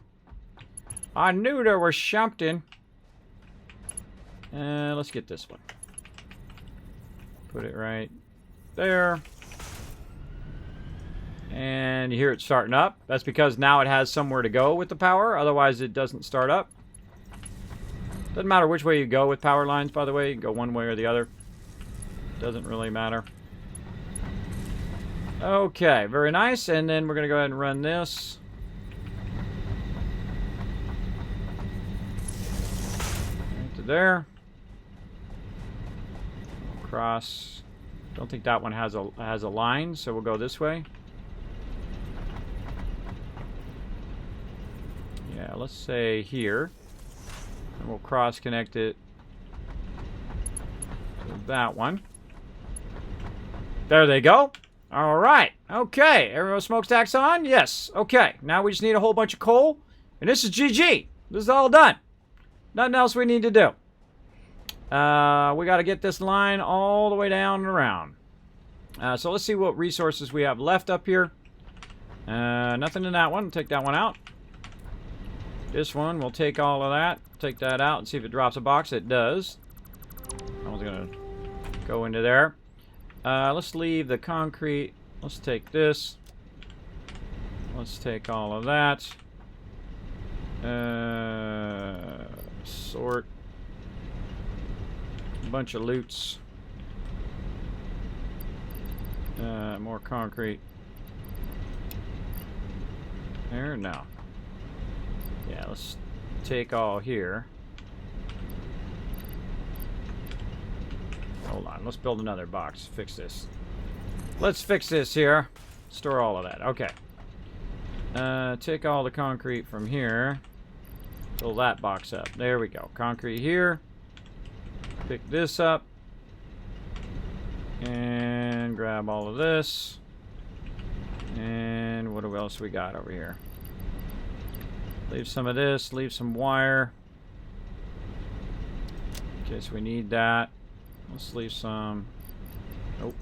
I knew there was something. Let's get this one. Put it right there. And you hear it starting up. That's because now it has somewhere to go with the power. Otherwise, it doesn't start up. Doesn't matter which way you go with power lines, by the way. You can go one way or the other. Doesn't really matter. Okay, very nice. And then we're going to go ahead and run this. Right to there. Cross. Don't think that one has a line, so we'll go this way. Yeah, let's say here. And we'll cross connect it to that one. There they go. All right. Okay. Everyone smokestacks on? Yes. Okay. Now we just need a whole bunch of coal. And this is GG. This is all done. Nothing else we need to do. We got to get this line all the way down and around. So let's see what resources we have left up here. Nothing in that one. Take that one out. This one, we'll take all of that. Take that out and see if it drops a box. It does. I was going to go into there. Let's leave the concrete. Let's take this. Let's take all of that. Sort. A bunch of loots. More concrete. There, no. Yeah, let's take all here. Hold on, let's build another box. Fix this. Let's fix this here. Store all of that. Okay. Take all the concrete from here. Fill that box up. There we go. Concrete here. Pick this up. And grab all of this. And what else we got over here? Leave some of this. Leave some wire. In case we need that. Let's leave some. Nope.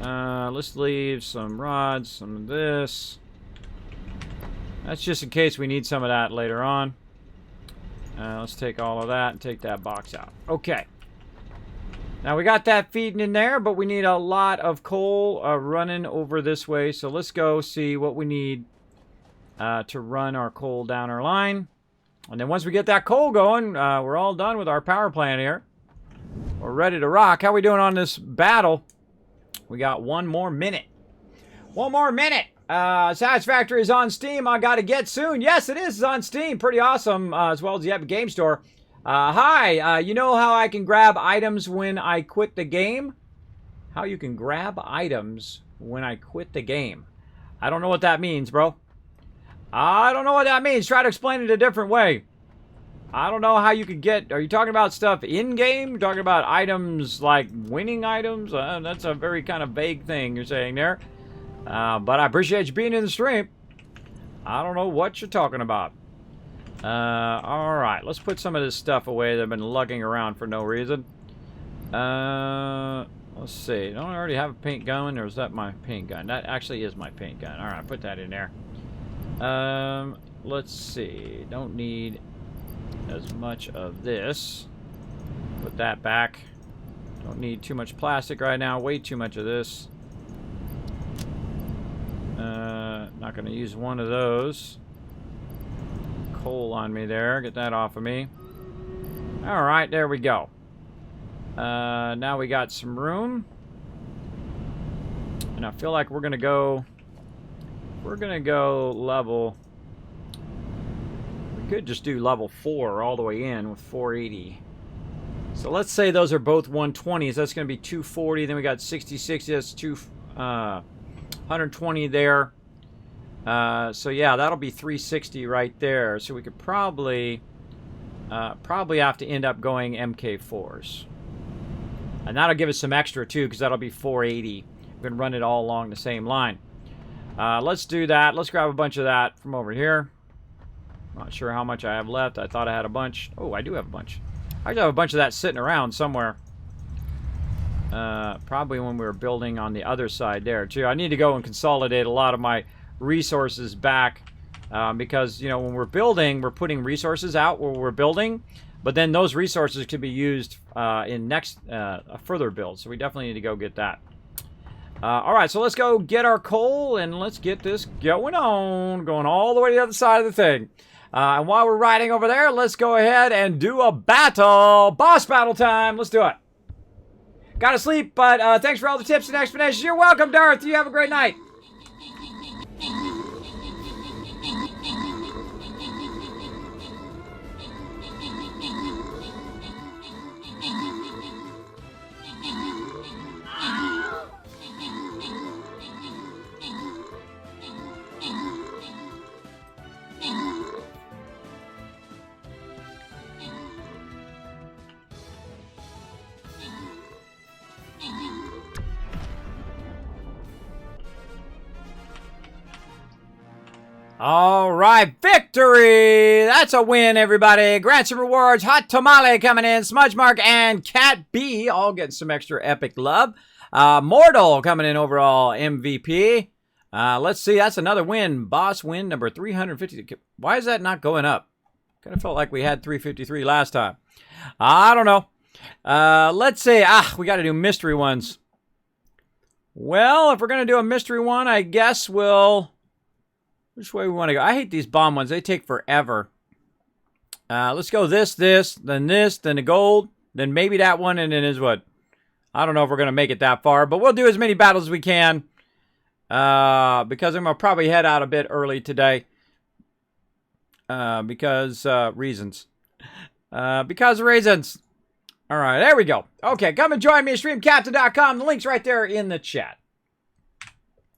Let's leave some rods, some of this. That's just in case we need some of that later on. Let's take all of that and take that box out. Okay. Now we got that feeding in there, but we need a lot of coal running over this way. So let's go see what we need to run our coal down our line. And then once we get that coal going, we're all done with our power plant here. We're ready to rock. How we doing on this battle? We got one more minute. One more minute. Satisfactory is on Steam. I got to get soon. Yes, it is. It's on Steam. Pretty awesome, as well as the Epic Game Store. Hi. You know how I can grab items when I quit the game? How you can grab items when I quit the game. I don't know what that means, bro. I don't know what that means. Try to explain it a different way. I don't know how you could get... Are you talking about stuff in-game? Talking about items like winning items? That's a very kind of vague thing you're saying there. But I appreciate you being in the stream. I don't know what you're talking about. Alright, let's put some of this stuff away that I've been lugging around for no reason. Let's see. Don't I already have a paint gun, or is that my paint gun? That actually is my paint gun. Alright, put that in there. Let's see. Don't need as much of this. Put that back. Don't need too much plastic right now. Way too much of this. Not going to use one of those. Coal on me there. Get that off of me. Alright, there we go. Now we got some room. And I feel like we're going to go... We're going to go level... We could just do level 4 all the way in with 480. So let's say those are both 120s. That's going to be 240. Then we got 60, 60. That's 120 there. So yeah, that'll be 360 right there. So we could probably have to end up going MK4s. And that'll give us some extra too, because that'll be 480. We can run it all along the same line. Let's do that. Let's grab a bunch of that from over here. Not sure how much I have left. I thought I had a bunch. Oh, I do have a bunch. I do have a bunch of that sitting around somewhere. Probably when we were building on the other side there too. I need to go and consolidate a lot of my resources back, because, you know, when we're building, we're putting resources out where we're building, but then those resources could be used in next further builds. So we definitely need to go get that. All right, so let's go get our coal and let's get this going on, going all the way to the other side of the thing. And while we're riding over there, let's go ahead and do a battle. Boss battle time. Let's do it. Gotta sleep, but thanks for all the tips and explanations. You're welcome, Darth. You have a great night. All right, victory! That's a win, everybody. Grants and rewards, Hot Tamale coming in, Smudge Mark and Cat B all getting some extra epic love. Mortal coming in overall MVP. Let's see, that's another win. Boss win number 350. Why is that not going up? Kind of felt like we had 353 last time. I don't know. Let's see. We got to do mystery ones. Well, if we're going to do a mystery one, I guess we'll... Which way we want to go? I hate these bomb ones. They take forever. Let's go this, then the gold, then maybe that one, and then is what? I don't know if we're going to make it that far, but we'll do as many battles as we can. Because I'm going to probably head out a bit early today. Because reasons. Because reasons. All right, there we go. Okay, come and join me at streamcaptain.com. The link's right there in the chat.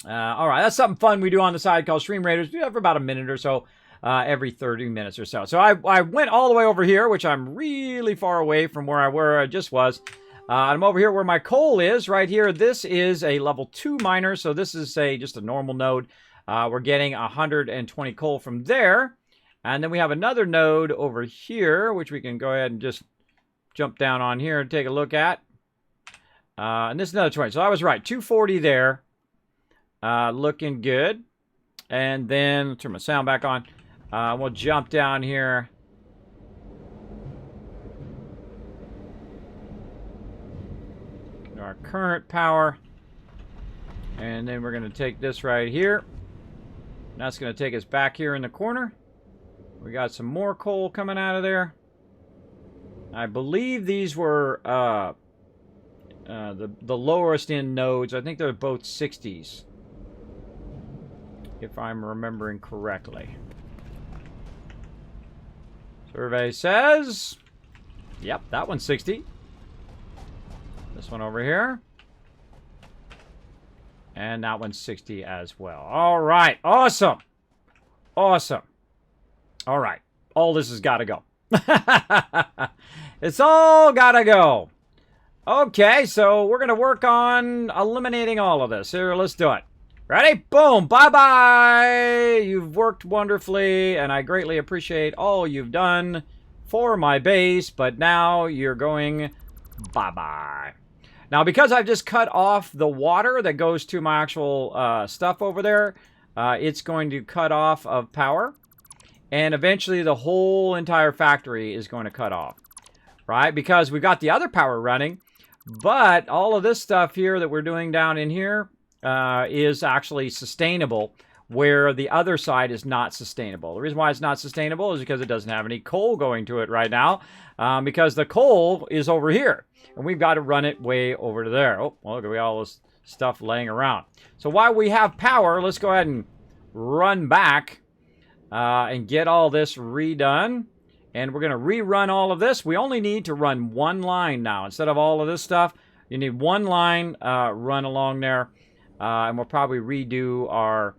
All right, that's something fun we do on the side called Stream Raiders. We do that for about a minute or so, every 30 minutes or so. So I went all the way over here, which I'm really far away from where I just was. I'm over here where my coal is, right here. This is a level 2 miner, so this is just a normal node. We're getting 120 coal from there. And then we have another node over here, which we can go ahead and just jump down on here and take a look at. And this is another 20. So I was right, 240 there. Looking good. And then, turn my sound back on. We'll jump down here. Our current power. And then we're going to take this right here. That's going to take us back here in the corner. We got some more coal coming out of there. I believe these were the lowest end nodes. I think they're both 60s. If I'm remembering correctly. Survey says... Yep, that one's 60. This one over here. And that one's 60 as well. All right. Awesome. Awesome. All right. All this has got to go. It's all got to go. Okay, so we're going to work on eliminating all of this. Here, let's do it. Ready? Boom. Bye-bye. You've worked wonderfully, and I greatly appreciate all you've done for my base, but now you're going bye-bye. Now, because I've just cut off the water that goes to my actual stuff over there, it's going to cut off of power, and eventually the whole entire factory is going to cut off, right? Because we've got the other power running, but all of this stuff here that we're doing down in here is actually sustainable, where the other side is not sustainable. The reason why it's not sustainable is because it doesn't have any coal going to it right now, because the coal is over here, and we've got to run it way over to there. Oh, well, look at all this stuff laying around. So while we have power, let's go ahead and run back and get all this redone. And we're going to rerun all of this. We only need to run one line now. Instead of all of this stuff, you need one line run along there. And we'll probably redo our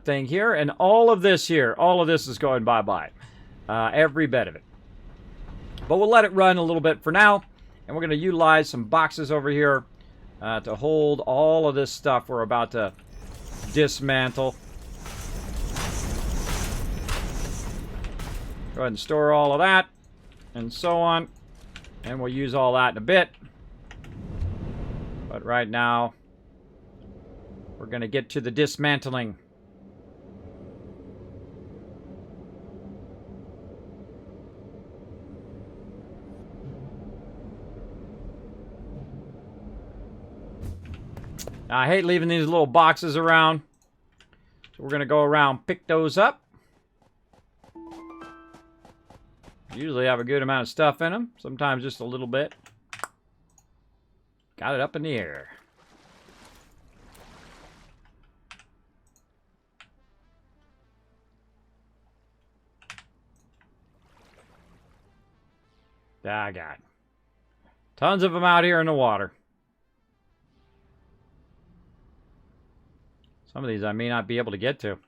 thing here. And all of this here, all of this is going bye-bye. Every bit of it. But we'll let it run a little bit for now. And we're going to utilize some boxes over here to hold all of this stuff we're about to dismantle. Go ahead and store all of that. And so on. And we'll use all that in a bit. But right now, we're going to get to the dismantling. I hate leaving these little boxes around. So we're going to go around, pick those up. Usually have a good amount of stuff in them. Sometimes just a little bit. Got it up in the air. I got tons of them out here in the water. Some of these I may not be able to get to.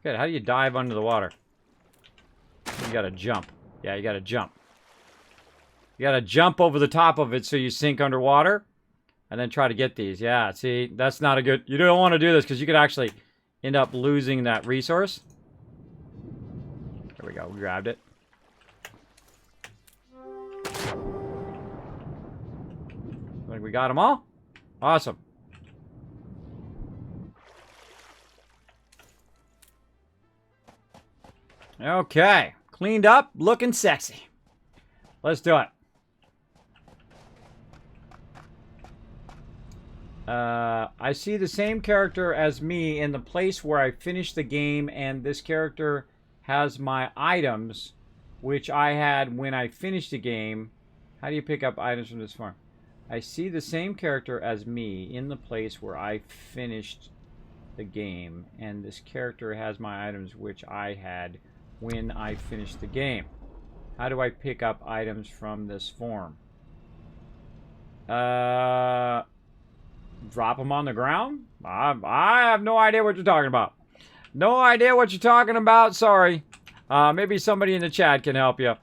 Okay, how do you dive under the water? You gotta jump. Yeah, you gotta jump. You gotta jump over the top of it so you sink underwater. And then try to get these. Yeah, see, that's not a good... You don't want to do this because you could actually end up losing that resource. There we go, we grabbed it. Like we got them all? Awesome. Okay. Cleaned up, looking sexy. Let's do it. I see the same character as me in the place where I finished the game, and this character has my items, which I had when I finished the game. How do you pick up items from this farm? I see the same character as me in the place where I finished the game, and this character has my items, which I had when I finished the game. How do I pick up items from this form? Drop them on the ground? I have no idea what you're talking about. No idea what you're talking about. Sorry. Maybe somebody in the chat can help you.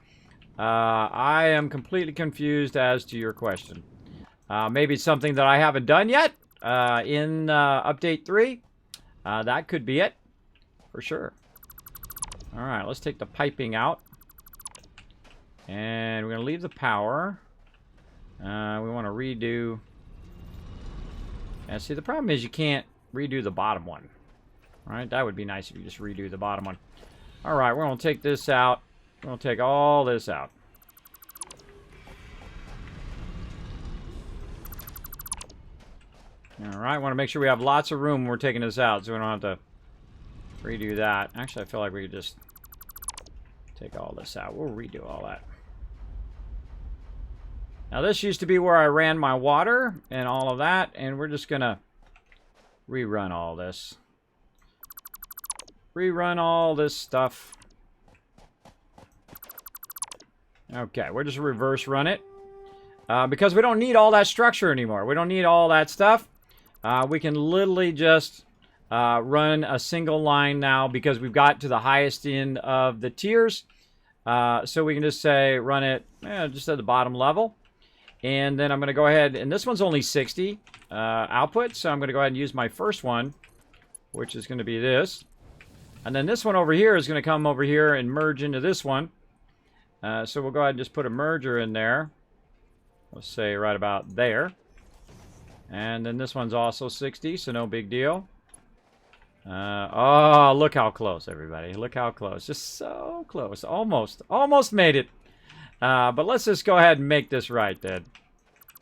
I am completely confused as to your question. Maybe it's something that I haven't done yet in update 3. That could be it. For sure. Alright, let's take the piping out. And we're going to leave the power. We want to redo... Yeah, see, the problem is you can't redo the bottom one. Alright, that would be nice if you just redo the bottom one. Alright, we're going to take this out. We're going to take all this out. Alright, want to make sure we have lots of room when we're taking this out, so we don't have to redo that. Actually, I feel like we could just take all this out. We'll redo all that. Now, this used to be where I ran my water and all of that, and we're just going to rerun all this. Rerun all this stuff. Okay, we're just reverse run it. Because we don't need all that structure anymore. We don't need all that stuff. We can literally just run a single line now because we've got to the highest end of the tiers. So we can just say run it just at the bottom level. And then I'm going to go ahead, and this one's only 60 output, so I'm going to go ahead and use my first one, which is going to be this. And then this one over here is going to come over here and merge into this one. So we'll go ahead and just put a merger in there. Let's say right about there. And then this one's also 60, so no big deal. Oh, look how close, everybody. Look how close. Just so close. Almost made it. But let's just go ahead and make this right, then.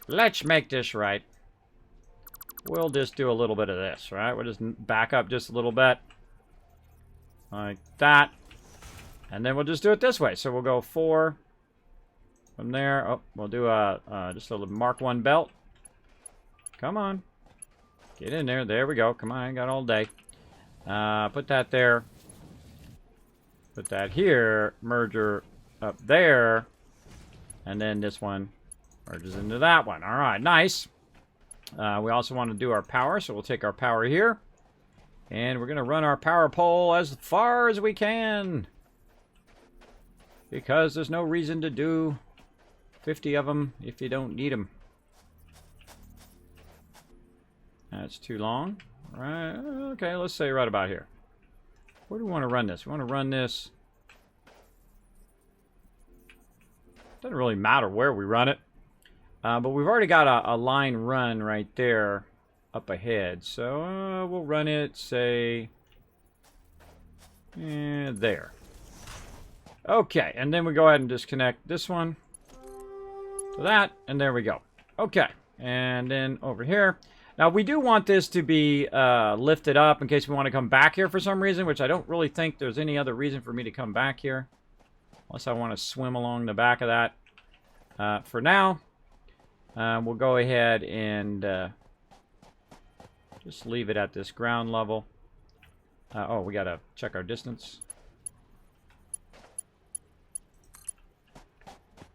Let's make this right. We'll just do a little bit of this, right? We'll just back up just a little bit. Like that. And then we'll just do it this way. So we'll go 4 from there. Oh, we'll do just a little Mark 1 belt. Come on. Get in there. There we go. Come on. I got all day. Put that there. Put that here. Merger up there. And then this one merges into that one. All right. Nice. We also want to do our power, so we'll take our power here. And we're going to run our power pole as far as we can. Because there's no reason to do 50 of them if you don't need them. That's too long. Right. Okay, let's say right about here. Where do we want to run this? We want to run this. Doesn't really matter where we run it. But we've already got a line run right there up ahead. So we'll run it, say, there. Okay, and then we go ahead and disconnect this one to that, and there we go. Okay, and then over here. Now, we do want this to be lifted up in case we want to come back here for some reason, which I don't really think there's any other reason for me to come back here. Unless I want to swim along the back of that. For now, we'll go ahead and just leave it at this ground level. Oh, we got to check our distance.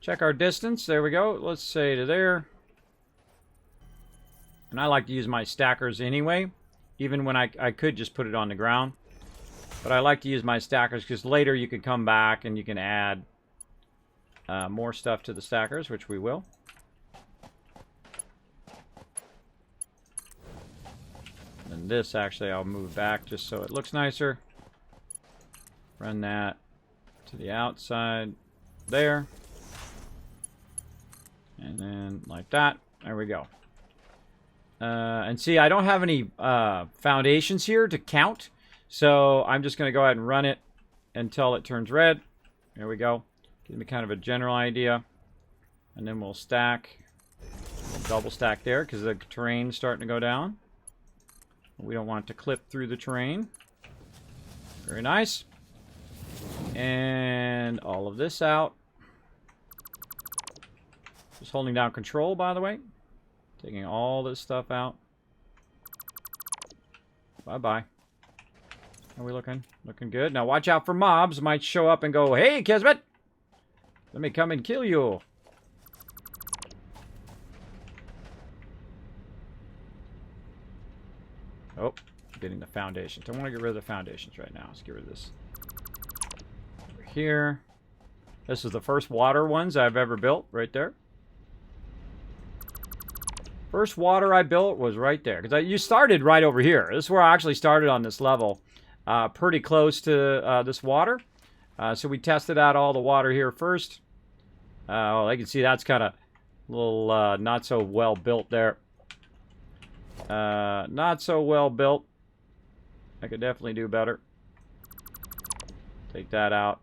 Check our distance. There we go. Let's say to there. And I like to use my stackers anyway, even when I could just put it on the ground. But I like to use my stackers because later you can come back and you can add more stuff to the stackers, which we will. And this, actually, I'll move back just so it looks nicer. Run that to the outside there. And then like that. There we go. And see, I don't have any foundations here to count. So I'm just going to go ahead and run it until it turns red. There we go. Give me kind of a general idea. And then we'll stack. We'll double stack there because the terrain's starting to go down. We don't want it to clip through the terrain. Very nice. And all of this out. Just holding down control, by the way. Taking all this stuff out. Bye-bye. Are we looking? Looking good. Now watch out for mobs. Might show up and go, hey, Kismet! Let me come and kill you. Oh, getting the foundations. Don't want to get rid of the foundations right now. Let's get rid of this. Over here. This is the first water ones I've ever built, right there. First water I built was right there. Because you started right over here. This is where I actually started on this level. Pretty close to this water. So we tested out all the water here first. Oh, I can see that's kind of a little not so well built there. Not so well built. I could definitely do better. Take that out.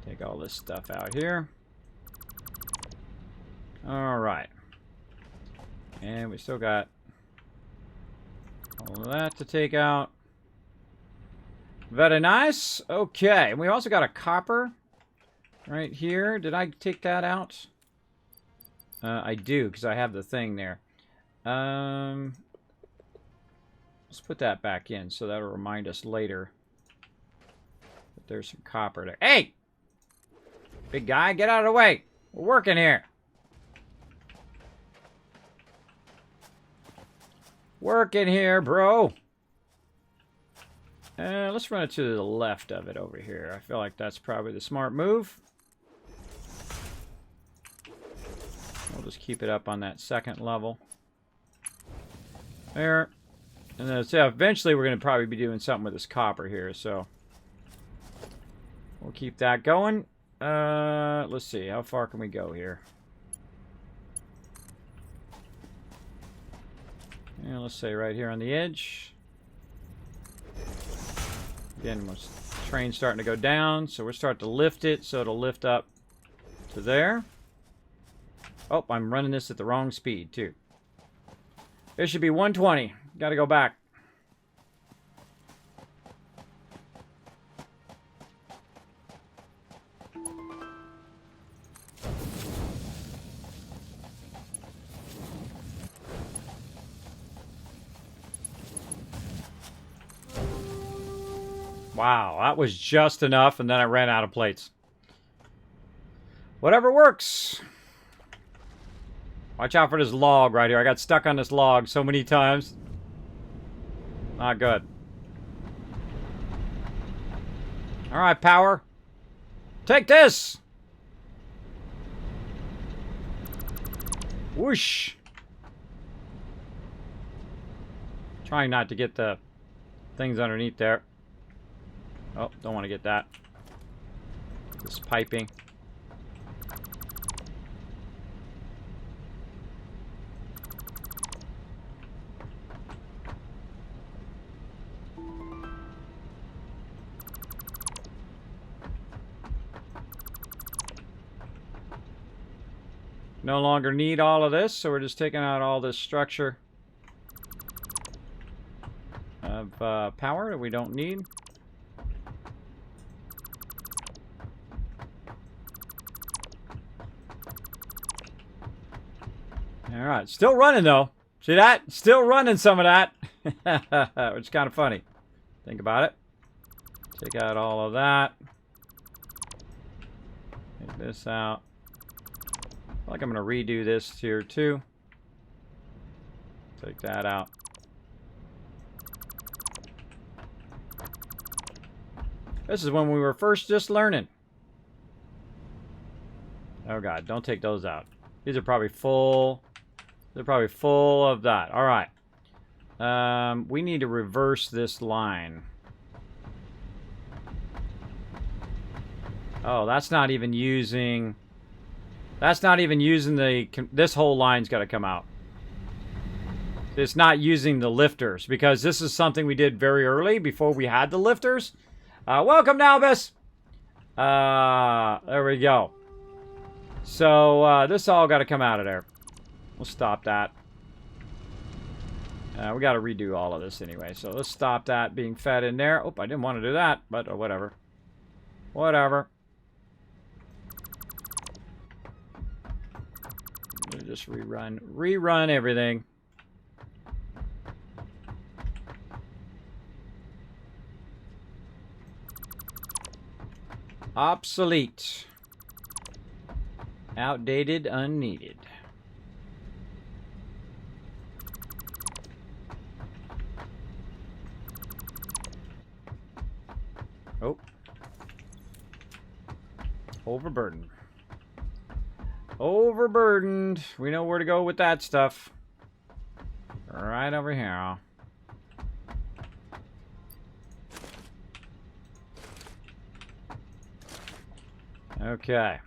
Take all this stuff out here. Alright. And we still got all of that to take out. Very nice. Okay. And we also got a copper right here. Did I take that out? I do, because I have the thing there. Let's put that back in, so that'll remind us later that there's some copper there. Hey! Big guy, get out of the way. We're working here. Working here, bro. Let's run it to the left of it over here. I feel like that's probably the smart move. We'll just keep it up on that second level. There. And then so eventually we're going to probably be doing something with this copper here, so we'll keep that going. Let's see, how far can we go here? Yeah, let's say right here on the edge. Again, the train's starting to go down, so we're starting to lift it, so it'll lift up to there. Oh, I'm running this at the wrong speed, too. It should be 120. Gotta go back. Wow, that was just enough, and then I ran out of plates. Whatever works. Watch out for this log right here. I got stuck on this log so many times. Not good. Alright, power. Take this! Whoosh! Trying not to get the things underneath there. Oh, don't want to get that. This piping. No longer need all of this, so we're just taking out all this structure of power that we don't need. Alright, still running though. See that? Still running some of that. Which is kind of funny. Think about it. Take out all of that. Take this out. I feel like I'm going to redo this here too. Take that out. This is when we were first just learning. Oh god, don't take those out. These are probably full. They're probably full of that. Alright. We need to reverse this line. Oh, that's not even using... That's not even using the... This whole line's got to come out. It's not using the lifters, because this is something we did very early, before we had the lifters. Welcome, Nalbus! There we go. So, this all got to come out of there. We'll stop that. We got to redo all of this anyway, so let's stop that being fed in there. Oh, I didn't want to do that, but whatever. Whatever. We'll just rerun everything. Obsolete. Outdated, unneeded. Oh. Overburdened. Overburdened. We know where to go with that stuff. Right over here. Okay.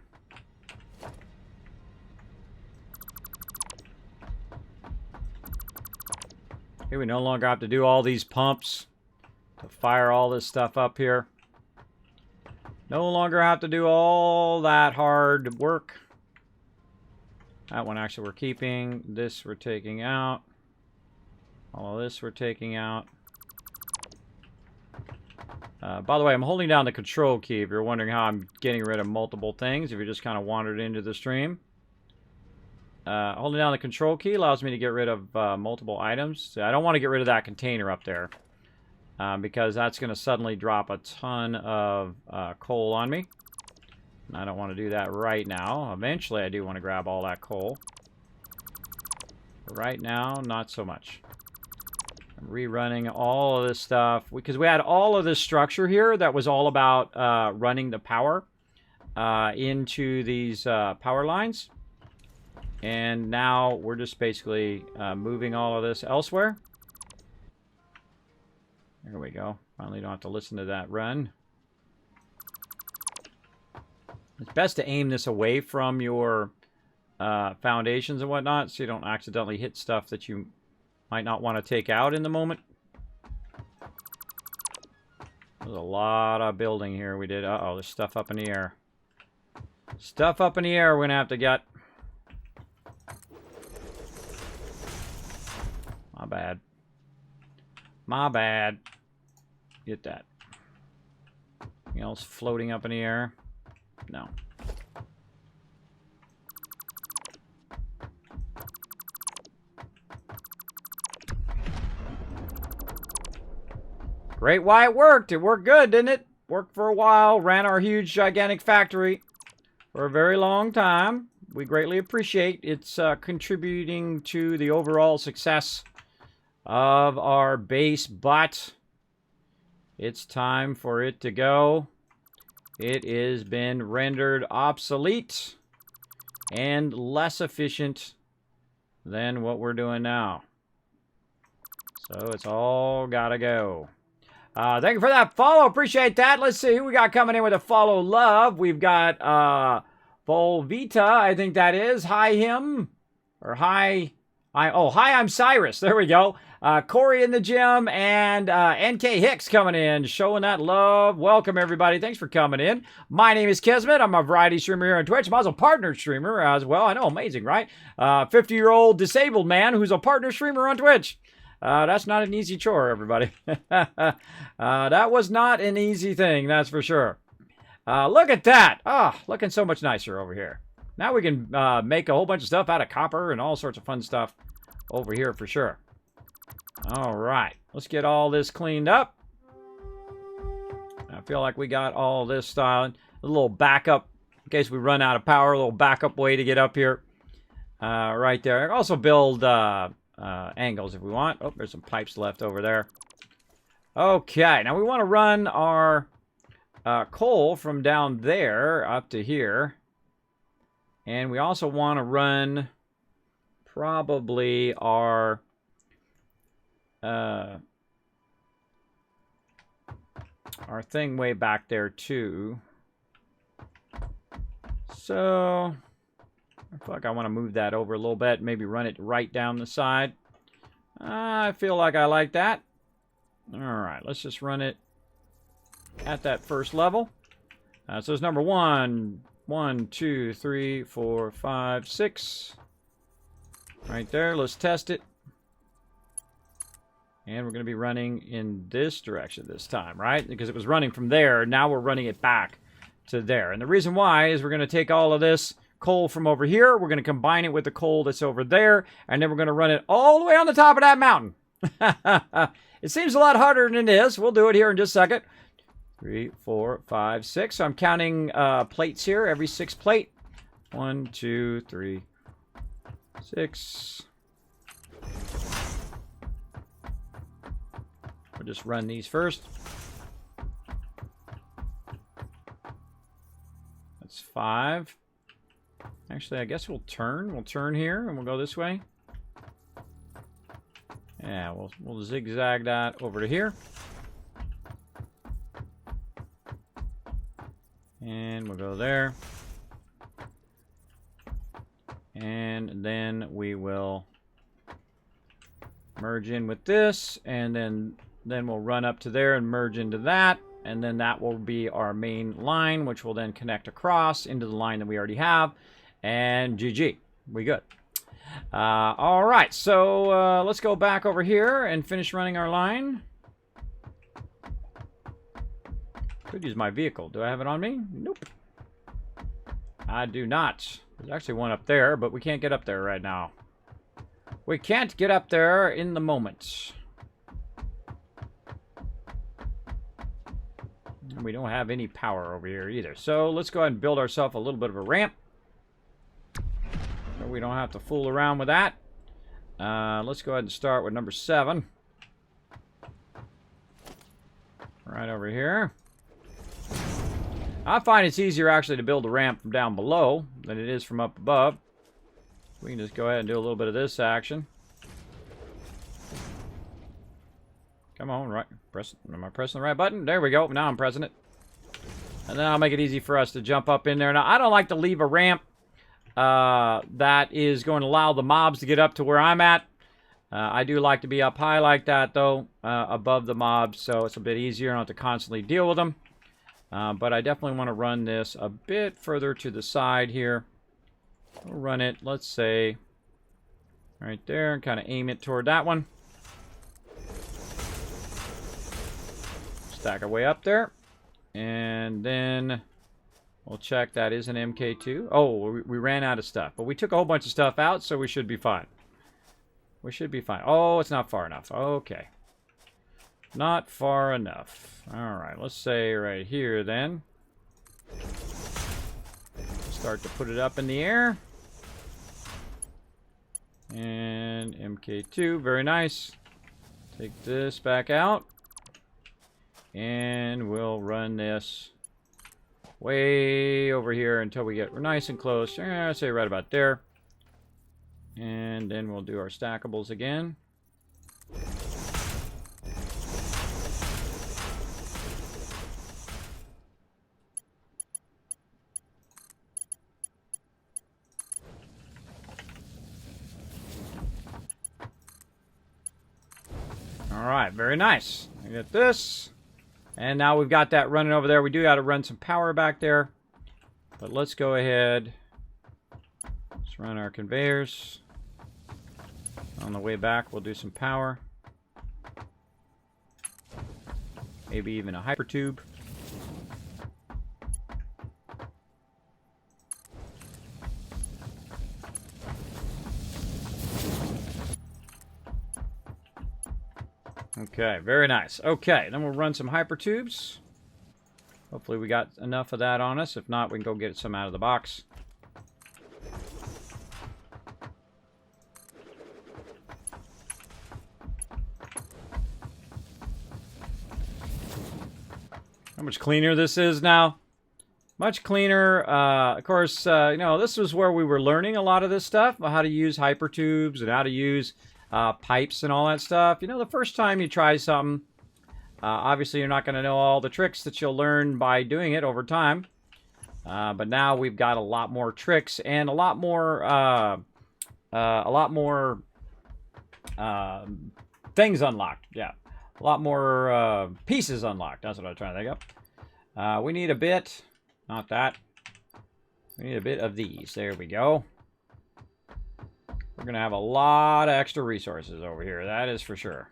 Here we no longer have to do all these pumps to fire all this stuff up here. No longer have to do all that hard work. That one actually we're keeping. This we're taking out. All of this we're taking out. By the way, I'm holding down the control key if you're wondering how I'm getting rid of multiple things, if you just kind of wandered into the stream. Holding down the control key allows me to get rid of multiple items. So I don't want to get rid of that container up there, because that's going to suddenly drop a ton of coal on me. And I don't want to do that right now. Eventually, I do want to grab all that coal. But right now, not so much. I'm rerunning all of this stuff, because we had all of this structure here that was all about running the power into these power lines. And now we're just basically moving all of this elsewhere. There we go. Finally don't have to listen to that run. It's best to aim this away from your foundations and whatnot, so you don't accidentally hit stuff that you might not want to take out in the moment. There's a lot of building here we did. Uh-oh, there's stuff up in the air. Stuff up in the air we're going to have to get. My bad. My bad. Get that. Anything else floating up in the air? No. Great why it worked. It worked good, didn't it? Worked for a while. Ran our huge, gigantic factory for a very long time. we greatly appreciate. It's contributing to the overall success of our base, but it's time for it to go. It has been rendered obsolete and less efficient than what we're doing now. So it's all gotta go. Thank you for that follow. Appreciate that. Let's see who we got coming in with a follow love. We've got Volvita, I think that is. Hi him. Or hi. Hi, I'm Cyrus. There we go. Corey in the gym and NK Hicks coming in, showing that love. Welcome, everybody. Thanks for coming in. My name is Kismet. I'm a variety streamer here on Twitch. I'm also a partner streamer as well. I know, amazing, right? 50-year-old disabled man who's a partner streamer on Twitch. That's not an easy chore, everybody. That was not an easy thing, that's for sure. Look at that. Looking so much nicer over here. Now we can make a whole bunch of stuff out of copper and all sorts of fun stuff over here for sure. All right, let's get all this cleaned up. I feel like we got all this style. A little backup in case we run out of power. A little backup way to get up here. Right there. Also build angles if we want. Oh, there's some pipes left over there. Okay, now we want to run our coal from down there up to here. And we also want to run probably our thing way back there too. So I feel like I want to move that over a little bit, maybe run it right down the side. I feel like I like that. All right, let's just run it at that first level. So it's number 1, 1, 2, 3, 4, 5, 6. Right there, let's test it. And we're going to be running in this direction this time, right? Because it was running from there. Now we're running it back to there. And the reason why is we're going to take all of this coal from over here. We're going to combine it with the coal that's over there. And then we're going to run it all the way on the top of that mountain. It seems a lot harder than it is. We'll do it here in just a second. 3, 4, 5, 6. So I'm counting plates here. Every 6 plate. 1, 2, 3, 6. We'll just run these first. That's 5. Actually, I guess we'll turn. We'll turn here and we'll go this way. Yeah, we'll zigzag that over to here. And we'll go there. And then we will merge in with this, and then we'll run up to there and merge into that, and then that will be our main line, which will then connect across into the line that we already have, and GG. We good. All right, so let's go back over here and finish running our line. Could use my vehicle. Do I have it on me? Nope. I do not. There's actually one up there, but we can't get up there right now. We can't get up there in the moment. And we don't have any power over here either. So let's go ahead and build ourselves a little bit of a ramp. So we don't have to fool around with that. Let's go ahead and start with number 7. Right over here. I find it's easier actually to build a ramp from down below than it is from up above. We can just go ahead and do a little bit of this action. Come on, right. Am I pressing the right button? There we go. Now I'm pressing it. And then I'll make it easy for us to jump up in there. Now, I don't like to leave a ramp that is going to allow the mobs to get up to where I'm at. I do like to be up high like that, though, above the mobs, so it's a bit easier. I don't have to constantly deal with them. But I definitely want to run this a bit further to the side here. We'll run it, let's say, right there, and kind of aim it toward that one. Stack our way up there. And then we'll check that is an MK2. Oh, we ran out of stuff. But we took a whole bunch of stuff out, so we should be fine. We should be fine. Oh, it's not far enough. Okay. Not far enough. Alright, let's say right here then. Start to put it up in the air. And MK2, very nice. Take this back out. And we'll run this way over here until we get nice and close. I'd say right about there. And then we'll do our stackables again. All right, very nice. I get this. And now we've got that running over there. We do got to run some power back there. But let's go ahead. Let's run our conveyors. On the way back, we'll do some power. Maybe even a hypertube. Okay, very nice. Okay, then we'll run some hypertubes. Hopefully we got enough of that on us. If not, we can go get some out of the box. How much cleaner this is now? Much cleaner. Of course, you know, this was where we were learning a lot of this stuff, how to use hypertubes and how to use pipes and all that stuff. You know, the first time you try something, obviously you're not going to know all the tricks that you'll learn by doing it over time. But now we've got a lot more tricks and a lot more things unlocked. Yeah, a lot more pieces unlocked. That's what I was trying to think of. We need a bit, not that. We need a bit of these. There we go. We're going to have a lot of extra resources over here. That is for sure.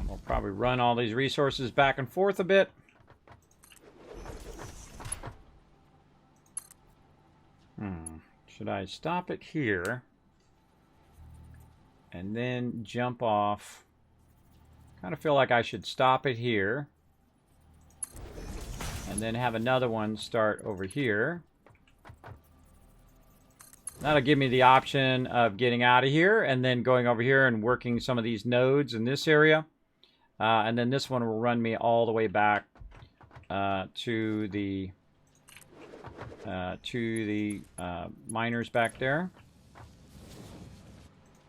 We'll probably run all these resources back and forth a bit. Should I stop it here and then jump off? Kind of feel like I should stop it here and then have another one start over here. That'll give me the option of getting out of here and then going over here and working some of these nodes in this area. And then this one will run me all the way back to the miners back there.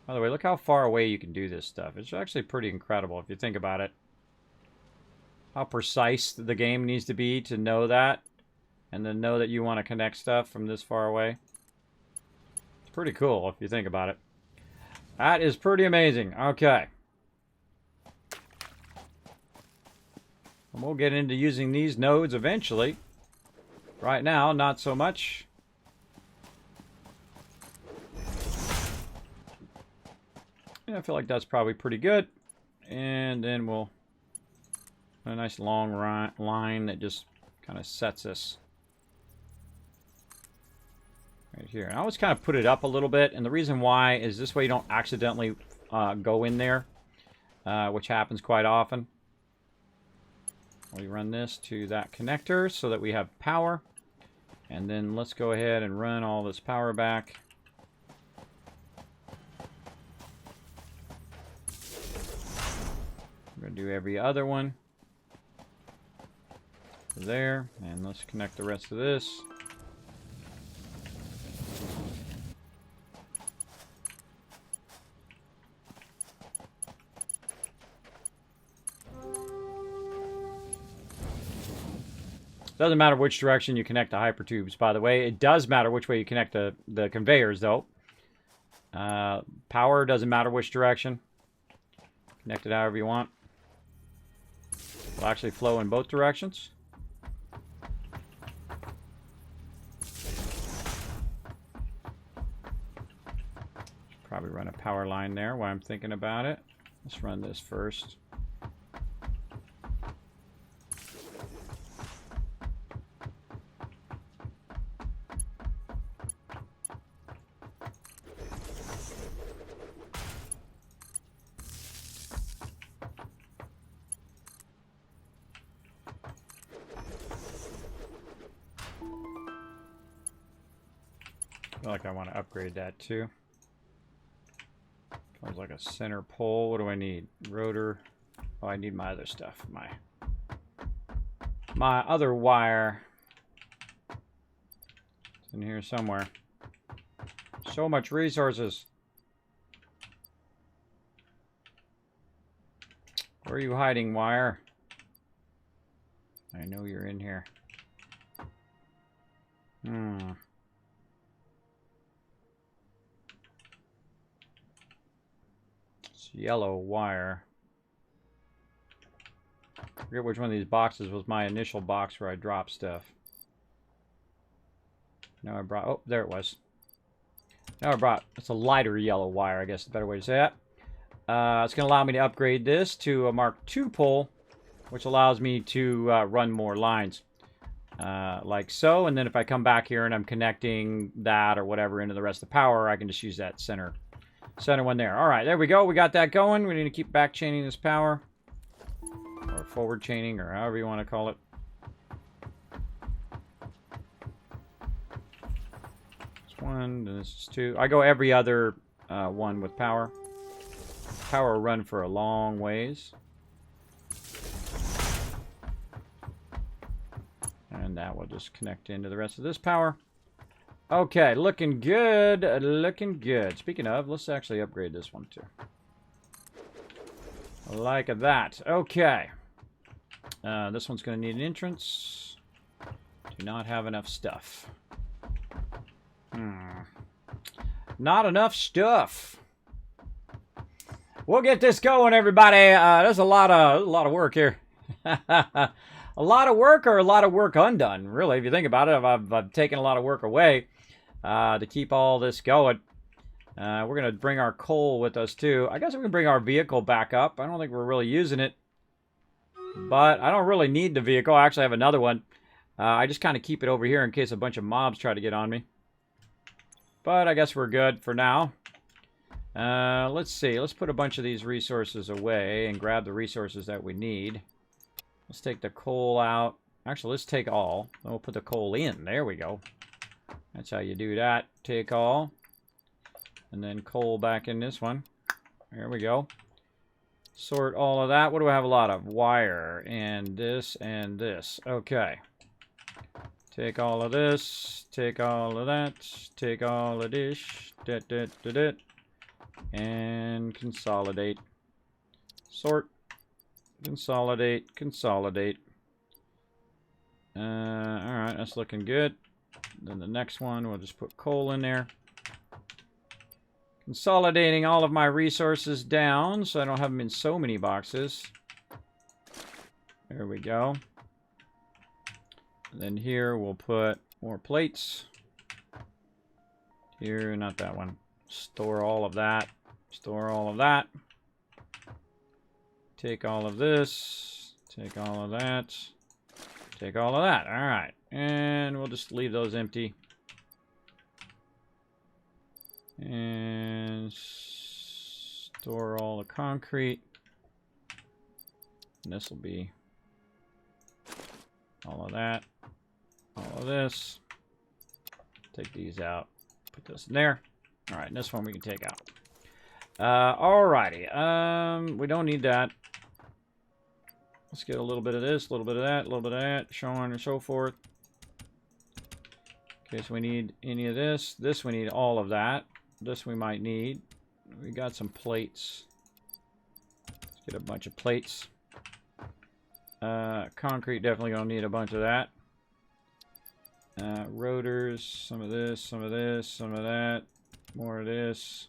By the way, look how far away you can do this stuff. It's actually pretty incredible if you think about it. How precise the game needs to be to know that. And then know that you want to connect stuff from this far away. It's pretty cool if you think about it. That is pretty amazing. Okay. And we'll get into using these nodes eventually. Right now, not so much. Yeah, I feel like that's probably pretty good. And then we'll a nice long line that just kind of sets us right here. And I always kind of put it up a little bit, and the reason why is this way you don't accidentally go in there, which happens quite often. We run this to that connector so that we have power. And then let's go ahead and run all this power back. We're going to do every other one there. And let's connect the rest of this. Doesn't matter which direction you connect the hypertubes, by the way. It does matter which way you connect the conveyors, though. Power doesn't matter which direction. Connect it however you want. It'll actually flow in both directions. Probably run a power line there while I'm thinking about it. Let's run this first. I feel like I want to upgrade that too. Sounds like a center pole. What do I need? Rotor. Oh, I need my other stuff. My other wire. It's in here somewhere. So much resources. Where are you hiding, wire? I know you're in here. It's yellow wire. I forget which one of these boxes was my initial box where I dropped stuff. Now I brought... Oh, there it was. Now I brought... It's a lighter yellow wire, I guess is a better way to say that. It's going to allow me to upgrade this to a Mark II pole, which allows me to run more lines. Like so, and then if I come back here and I'm connecting that or whatever into the rest of the power, I can just use that center one there. All right, there we go. We got that going. We need to keep back chaining this power, or forward chaining, or however you want to call it. This one, and this is two. I go every other one with power. Power run for a long ways. And that will just connect into the rest of this power. Okay, looking good. Looking good. Speaking of, let's actually upgrade this one too. Like that. Okay. This one's going to need an entrance. Do not have enough stuff. Not enough stuff. We'll get this going, everybody. There's a lot of work here. A lot of work, or a lot of work undone, really. If you think about it, I've taken a lot of work away to keep all this going. We're going to bring our coal with us, too. I guess we can bring our vehicle back up. I don't think we're really using it. But I don't really need the vehicle. I actually have another one. I just kind of keep it over here in case a bunch of mobs try to get on me. But I guess we're good for now. Let's see. Let's put a bunch of these resources away and grab the resources that we need. Let's take the coal out. Actually, let's take all. Then we'll put the coal in. There we go. That's how you do that. Take all. And then coal back in this one. There we go. Sort all of that. What do I have a lot of? Wire and this and this. Okay. Take all of this. Take all of that. Take all of this. And consolidate. Sort. Consolidate. Consolidate. Alright, that's looking good. Then the next one, we'll just put coal in there. Consolidating all of my resources down so I don't have them in so many boxes. There we go. And then here we'll put more plates. Here, not that one. Store all of that. Store all of that. Take all of this. Take all of that. Take all of that. All right. And we'll just leave those empty. And store all the concrete. And this will be all of that. All of this. Take these out. Put this in there. All right. And this one we can take out. Alrighty. We don't need that. Let's get a little bit of this, a little bit of that, a little bit of that, so on and so forth. Okay, so we need any of this. This we need all of that. This we might need. We got some plates. Let's get a bunch of plates. Concrete, definitely gonna need a bunch of that. Rotors, some of this, some of this, some of that. More of this.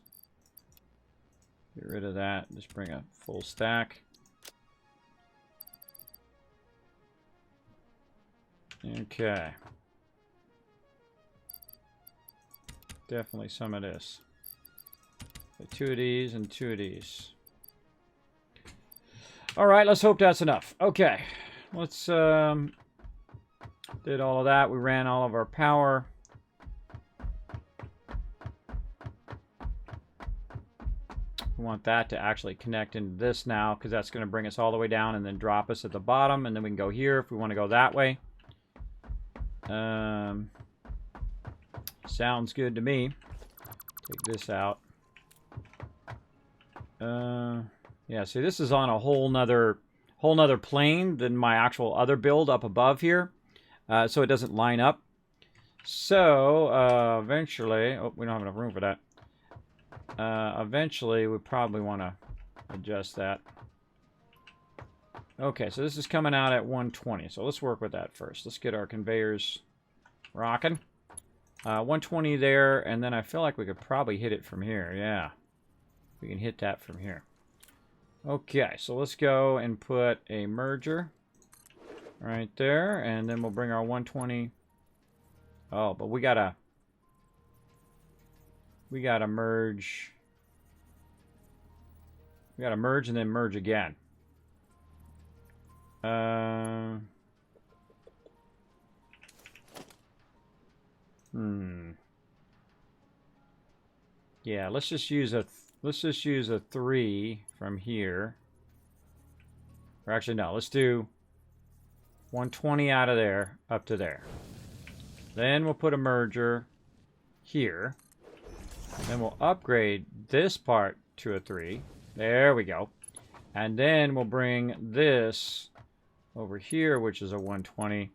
Get rid of that. Just bring a full stack. Okay. Definitely some of this. So 2 of these and 2 of these. Alright, let's hope that's enough. Okay. Let's did all of that. We ran all of our power. We want that to actually connect into this now, because that's going to bring us all the way down and then drop us at the bottom, and then we can go here if we want to go that way. Sounds good to me. Take this out. Yeah, see, this is on a whole nother plane than my actual other build up above here. So it doesn't line up. So, eventually... Oh, we don't have enough room for that. Eventually, we probably want to adjust that. Okay, so this is coming out at 120. So let's work with that first. Let's get our conveyors rocking. 120 there, and then I feel like we could probably hit it from here. Yeah, we can hit that from here. Okay, so let's go and put a merger right there, and then we'll bring our 120. Oh, but we gotta merge. We gotta merge and then merge again. Yeah, let's just use a 3 from here. Or actually, no, let's do 120 out of there up to there. Then we'll put a merger here. Then we'll upgrade this part to a 3. There we go. And then we'll bring this over here, which is a 120,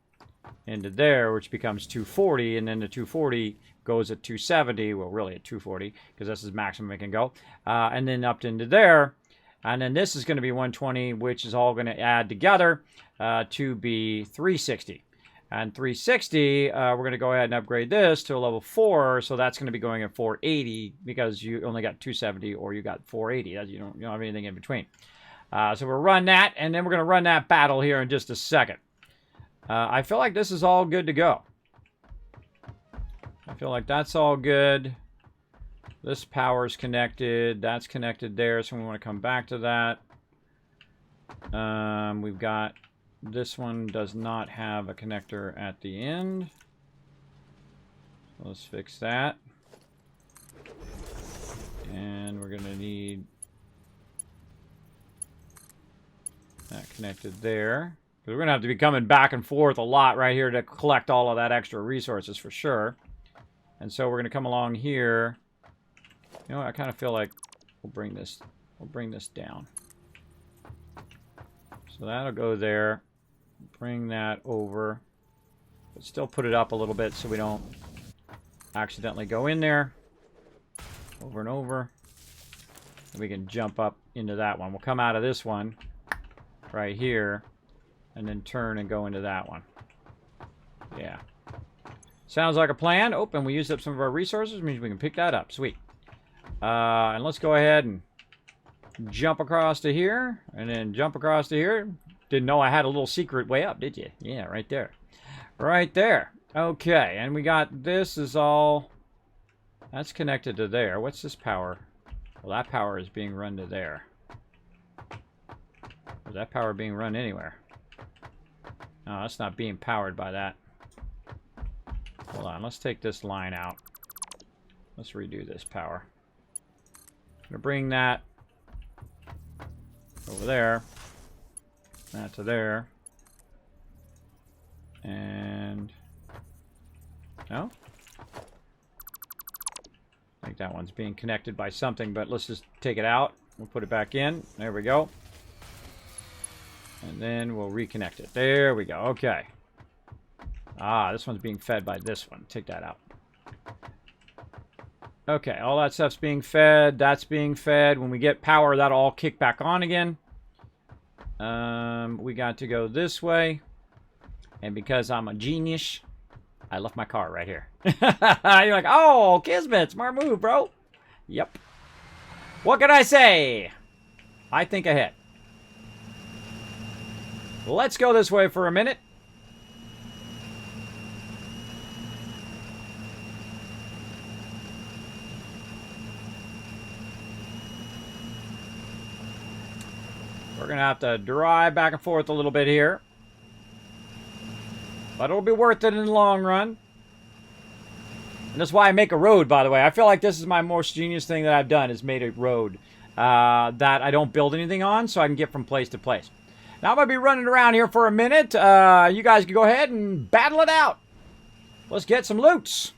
into there, which becomes 240. And then the 240 goes at 270. Well, really at 240, because this is maximum it can go. And then up into there. And then this is going to be 120, which is all going to add together to be 360. And 360, we're going to go ahead and upgrade this to a level 4, so that's going to be going at 480 because you only got 270 or you got 480. You don't have anything in between. So we'll run that, and then we're going to run that battle here in just a second. I feel like this is all good to go. I feel like that's all good. This power is connected. That's connected there, so we want to come back to that. We've got... This one does not have a connector at the end. So let's fix that. And we're going to need that connected there. Because we're going to have to be coming back and forth a lot right here to collect all of that extra resources for sure. And so we're going to come along here. You know what? I kind of feel like we'll bring this down. So that'll go there. Bring that over, but still put it up a little bit so we don't accidentally go in there over and over. And we can jump up into that one. We'll come out of this one right here and then turn and go into that one. Yeah. Sounds like a plan. Oh, and we used up some of our resources, means we can pick that up. Sweet. And let's go ahead and jump across to here and then jump across to here. Didn't know I had a little secret way up, did you? Yeah, right there. Right there. Okay, and we got this is all... That's connected to there. What's this power? Well, that power is being run to there. Is that power being run anywhere? No, that's not being powered by that. Hold on, let's take this line out. Let's redo this power. I'm going to bring that over there. That to there. And... No? I think that one's being connected by something, but let's just take it out. We'll put it back in. There we go. And then we'll reconnect it. There we go. Okay. Ah, this one's being fed by this one. Take that out. Okay, all that stuff's being fed. That's being fed. When we get power, that'll all kick back on again. We got to go this way. And because I'm a genius, I left my car right here. You're like, oh, Kismet, smart move, bro. Yep. What can I say? I think ahead. Let's go this way for a minute. We're going to have to drive back and forth a little bit here. But it'll be worth it in the long run. And that's why I make a road, by the way. I feel like this is my most genius thing that I've done, is made a road that I don't build anything on, so I can get from place to place. Now I'm going to be running around here for a minute. You guys can go ahead and battle it out. Let's get some loots.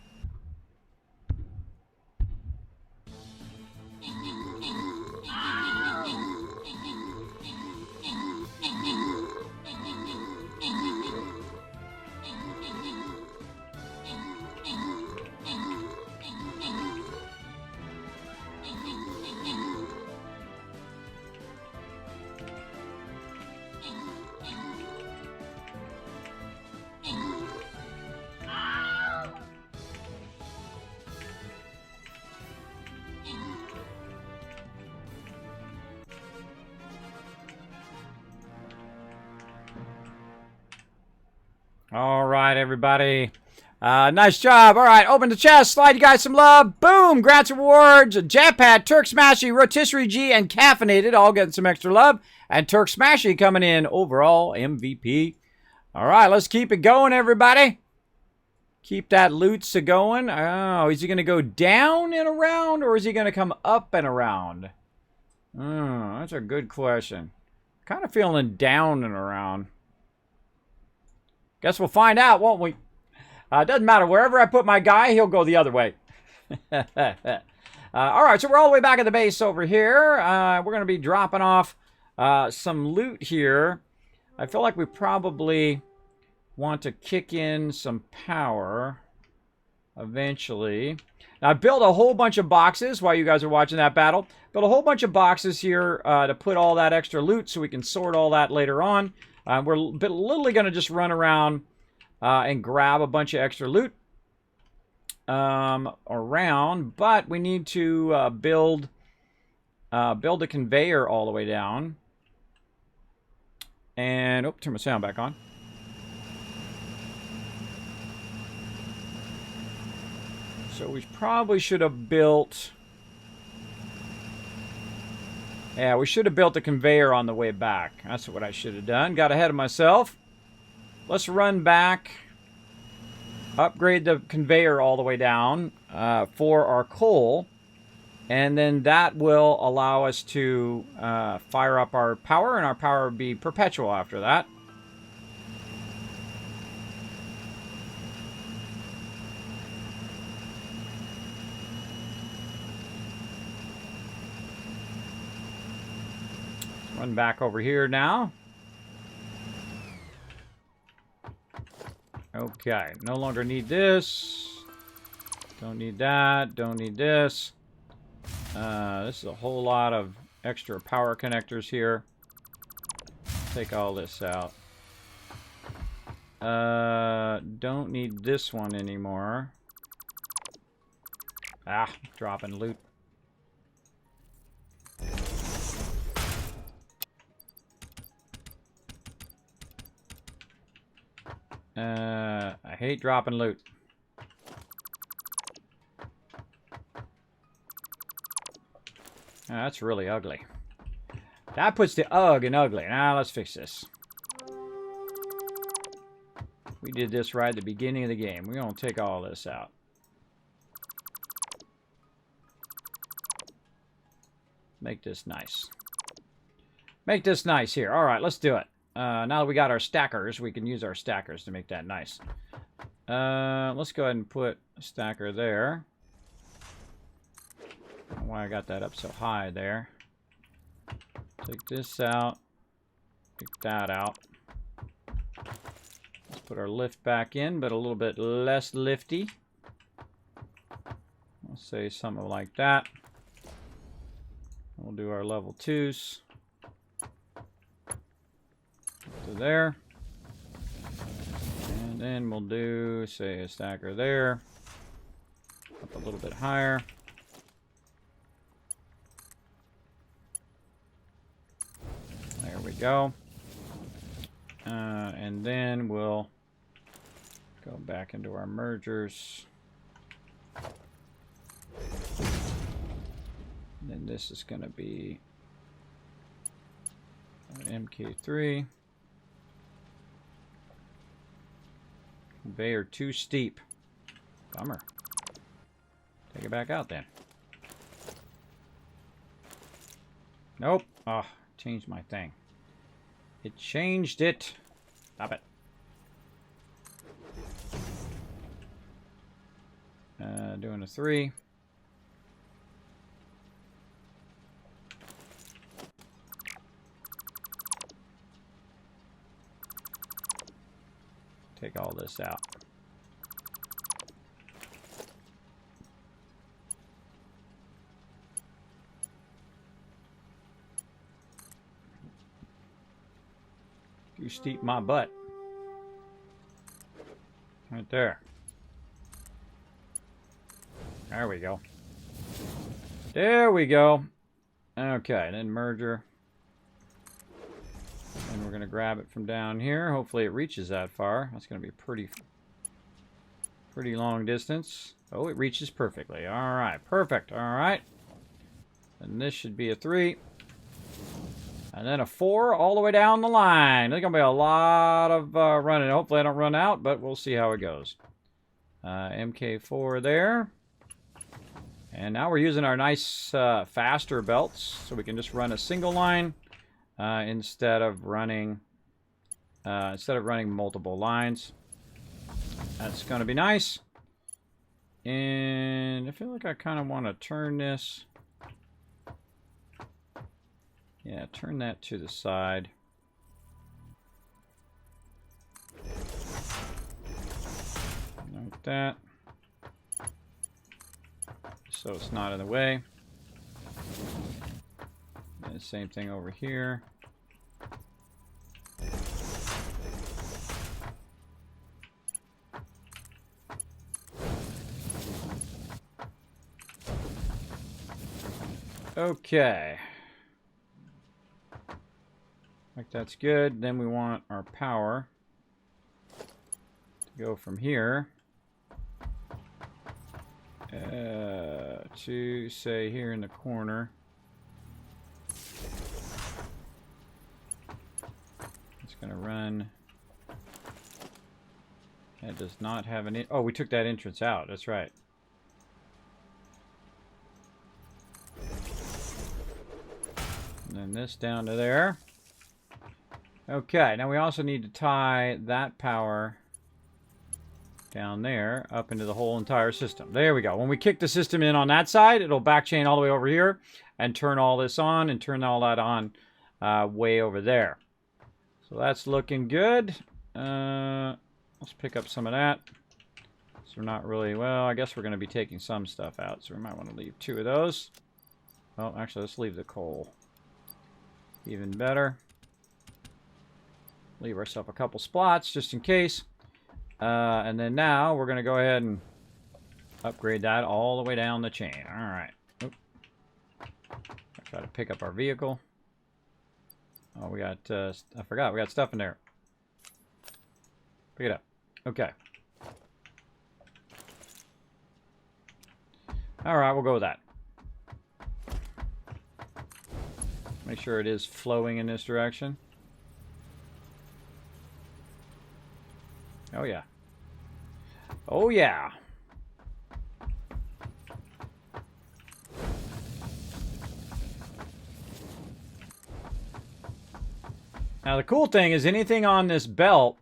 All right, everybody. Nice job. All right, open the chest. Slide you guys some love. Boom. Grants rewards. Jetpad, Turk Smashy, Rotisserie G, and Caffeinated all getting some extra love. And Turk Smashy coming in overall MVP. All right, let's keep it going, everybody. Keep that loot going. Oh, is he going to go down and around, or is he going to come up and around? Oh, that's a good question. Kind of feeling down and around. Guess we'll find out, won't we? Doesn't matter. Wherever I put my guy, he'll go the other way. All right, so we're all the way back at the base over here. We're going to be dropping off some loot here. I feel like we probably want to kick in some power eventually. Now, I built a whole bunch of boxes while you guys are watching that battle. Built a whole bunch of boxes here to put all that extra loot so we can sort all that later on. We're literally going to just run around and grab a bunch of extra loot around, but we need to build a conveyor all the way down. And, oh, turn my sound back on. So we probably should have built... Yeah, we should have built a conveyor on the way back. That's what I should have done. Got ahead of myself. Let's run back. Upgrade the conveyor all the way down for our coal. And then that will allow us to fire up our power. And our power will be perpetual after that. Run back over here now. Okay, no longer need this. Don't need that. Don't need this. This is a whole lot of extra power connectors here. Take all this out. Don't need this one anymore. Ah, dropping loot. I hate dropping loot. That's really ugly. That puts the UGG in ugly. Now let's fix this. We did this right at the beginning of the game. We're going to take all this out. Make this nice. Make this nice here. All right, let's do it. Now that we got our stackers, we can use our stackers to make that nice. Let's go ahead and put a stacker there. I don't know why I got that up so high there. Take this out. Take that out. Let's put our lift back in, but a little bit less lifty. Let's say something like that. We'll do our level 2s. To there. And then we'll do, say, a stacker there. Up a little bit higher. There we go. And then we'll go back into our mergers. And then this is going to be MK3. Conveyor too steep. Bummer. Take it back out then. Nope. Oh, changed my thing. It changed it. Stop it. Doing a 3. Take all this out. You steep my butt. Right there. There we go. There we go. Okay, then merger. And we're going to grab it from down here. Hopefully it reaches that far. That's going to be pretty long distance. Oh, it reaches perfectly. All right, perfect. All right. And this should be a 3. And then a 4 all the way down the line. There's going to be a lot of running. Hopefully I don't run out, but we'll see how it goes. MK4 there. And now we're using our nice faster belts, so we can just run a single line instead of running multiple lines. That's going to be nice. And I feel like I kind of want to turn this. Yeah, turn that to the side. Like that. So it's not in the way. And the same thing over here. Okay. Like that's good. Then we want our power to go from here to, say, here in the corner. It's going to run. That does not have any. Oh, we took that entrance out. That's right. And then this down to there. Okay, now we also need to tie that power down there up into the whole entire system. There we go. When we kick the system in on that side, it'll backchain all the way over here and turn all this on and turn all that on way over there. So that's looking good. Let's pick up some of that. So we're not really, well, I guess we're going to be taking some stuff out, so we might want to leave 2 of those. Well, actually, let's leave the coal. Even better. Leave ourselves a couple spots just in case. And then now we're going to go ahead and upgrade that all the way down the chain. All right. Oop. Try to pick up our vehicle. Oh, we got, I forgot, we got stuff in there. Pick it up. Okay. All right, we'll go with that. Make sure it is flowing in this direction. Oh, yeah. Oh, yeah. Now, the cool thing is anything on this belt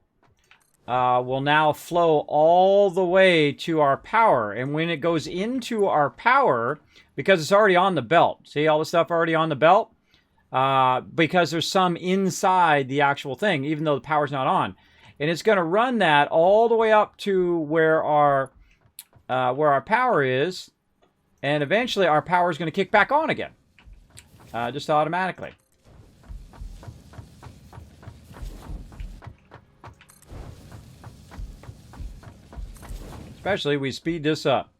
will now flow all the way to our power. And when it goes into our power, because it's already on the belt, see all the stuff already on the belt? Because there's some inside the actual thing, even though the power's not on. And it's going to run that all the way up to where our power is, and eventually our power is going to kick back on again, just automatically. Especially we speed this up.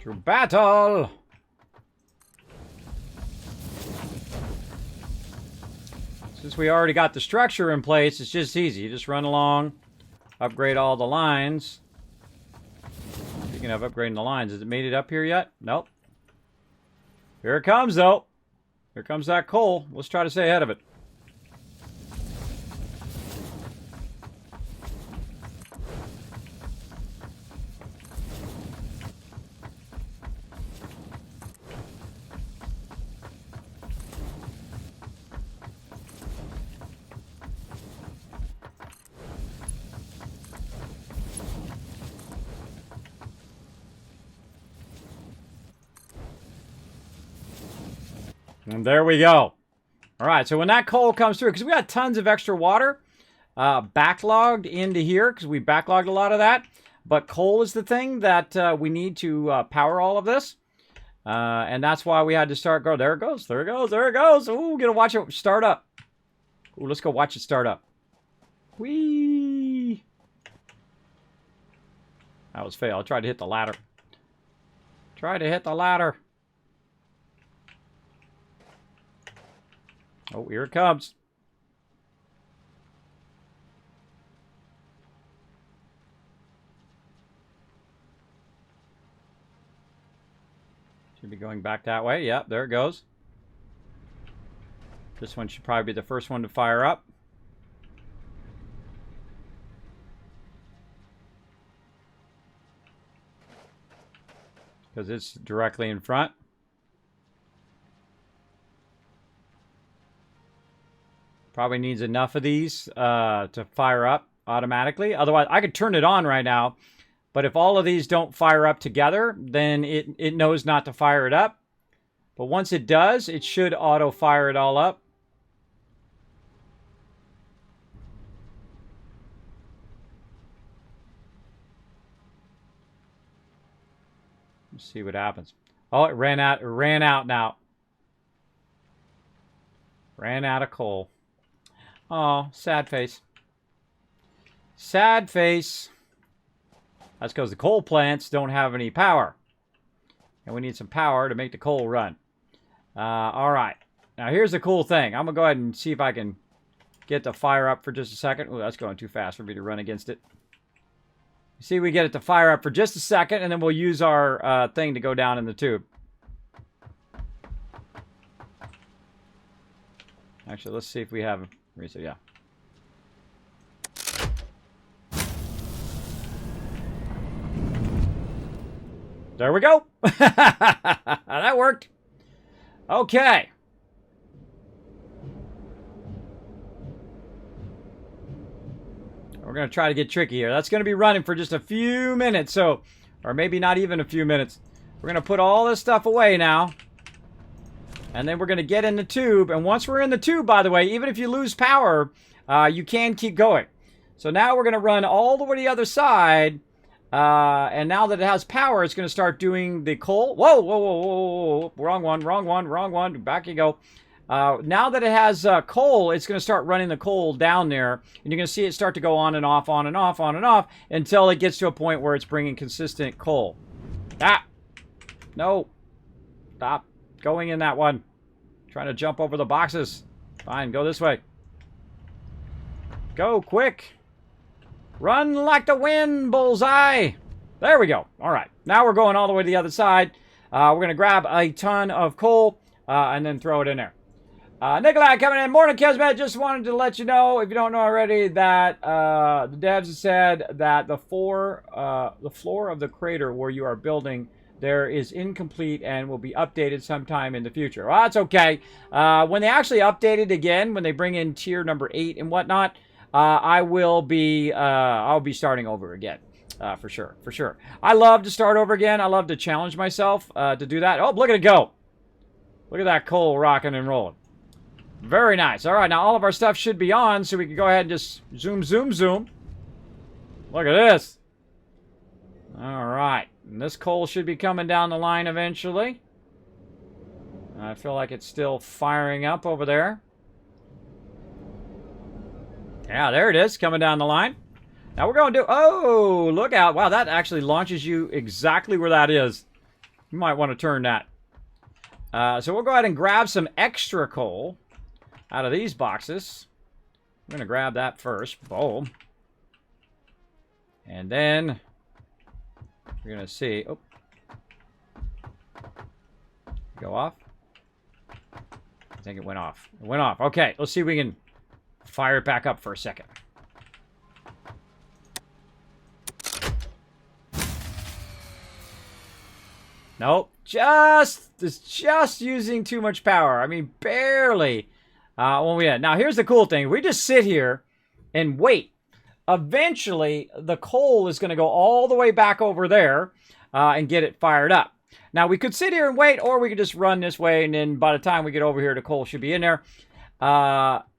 To battle! Since we already got the structure in place, it's just easy. You just run along, upgrade all the lines. Speaking of upgrading the lines, has it made it up here yet? Nope. Here it comes, though. Here comes that coal. Let's try to stay ahead of it. And there we go. All right, so when that coal comes through, because we got tons of extra water backlogged into here, because we backlogged a lot of that, but coal is the thing that we need to power all of this. And that's why we had to start. Go. There it goes. There it goes. There it goes. Ooh, gonna watch it start up. Ooh, let's go watch it start up. Whee! That was fail. I tried to hit the ladder. Try to hit the ladder. Oh, here it comes. Should be going back that way. Yep, there it goes. This one should probably be the first one to fire up. Because it's directly in front. Probably needs enough of these to fire up automatically. Otherwise, I could turn it on right now. But if all of these don't fire up together, then it knows not to fire it up. But once it does, it should auto-fire it all up. Let's see what happens. Oh, it ran out. It ran out now. Ran out of coal. Oh, sad face. Sad face. That's because the coal plants don't have any power. And we need some power to make the coal run. All right. Now, here's the cool thing. I'm going to go ahead and see if I can get the fire up for just a second. Oh, that's going too fast for me to run against it. See, we get it to fire up for just a second, and then we'll use our thing to go down in the tube. Actually, let's see if we have... Reset, yeah. There we go. That worked. Okay. We're going to try to get tricky here. That's going to be running for just a few minutes. So, or maybe not even a few minutes. We're going to put all this stuff away now. And then we're going to get in the tube. And once we're in the tube, by the way, even if you lose power, you can keep going. So now we're going to run all the way to the other side. And now that it has power, it's going to start doing the coal. Whoa, whoa, whoa, whoa, whoa. Wrong one, wrong one, wrong one. Back you go. Now that it has coal, it's going to start running the coal down there. And you're going to see it start to go on and off, on and off, on and off, until it gets to a point where it's bringing consistent coal. Ah! No. Stop going in that one. Trying to jump over the boxes. Fine, go this way. Go, quick. Run like the wind, bullseye. There we go. All right. Now we're going all the way to the other side. We're going to grab a ton of coal and then throw it in there. Nikolai coming in. Morning, Kismet. Just wanted to let you know, if you don't know already, that the devs have said that the floor of the crater where you are building there is incomplete and will be updated sometime in the future. Well, that's okay. When they actually update it again, when they bring in tier number 8 and whatnot, I'll be starting over again. For sure, for sure. I love to start over again. I love to challenge myself to do that. Oh, look at it go. Look at that coal rocking and rolling. Very nice. All right, now all of our stuff should be on, so we can go ahead and just zoom, zoom, zoom. Look at this. All right. And this coal should be coming down the line eventually. I feel like it's still firing up over there. Yeah, there it is, coming down the line. Now we're going to do... Oh, look out. Wow, that actually launches you exactly where that is. You might want to turn that. So we'll go ahead and grab some extra coal out of these boxes. I'm going to grab that first. Boom. And then we're going to see... Oh. Go off. I think it went off. It went off. Okay, let's see if we can fire it back up for a second. Nope. It's just using too much power. I mean, barely. When we had. Now, here's the cool thing. We just sit here and wait. Eventually, the coal is going to go all the way back over there and get it fired up. Now, we could sit here and wait, or we could just run this way, and then by the time we get over here, the coal should be in there.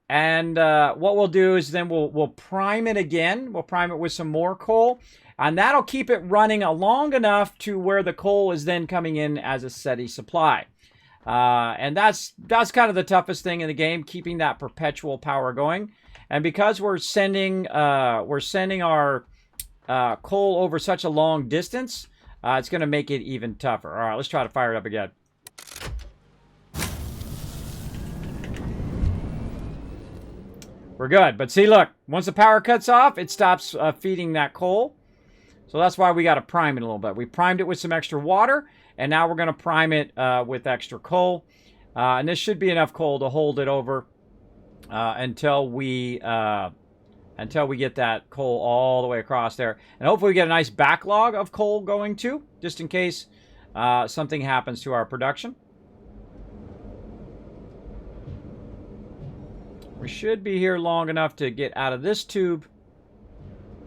And what we'll do is then we'll prime it again. We'll prime it with some more coal. And that'll keep it running long enough to where the coal is then coming in as a steady supply. And that's kind of the toughest thing in the game, keeping that perpetual power going. And because we're sending our coal over such a long distance, it's going to make it even tougher. All right, let's try to fire it up again. We're good. But see, look, once the power cuts off, it stops feeding that coal. So that's why we got to prime it a little bit. We primed it with some extra water, and now we're going to prime it with extra coal. And this should be enough coal to hold it over until we get that coal all the way across there. And hopefully we get a nice backlog of coal going too, just in case something happens to our production. We should be here long enough to get out of this tube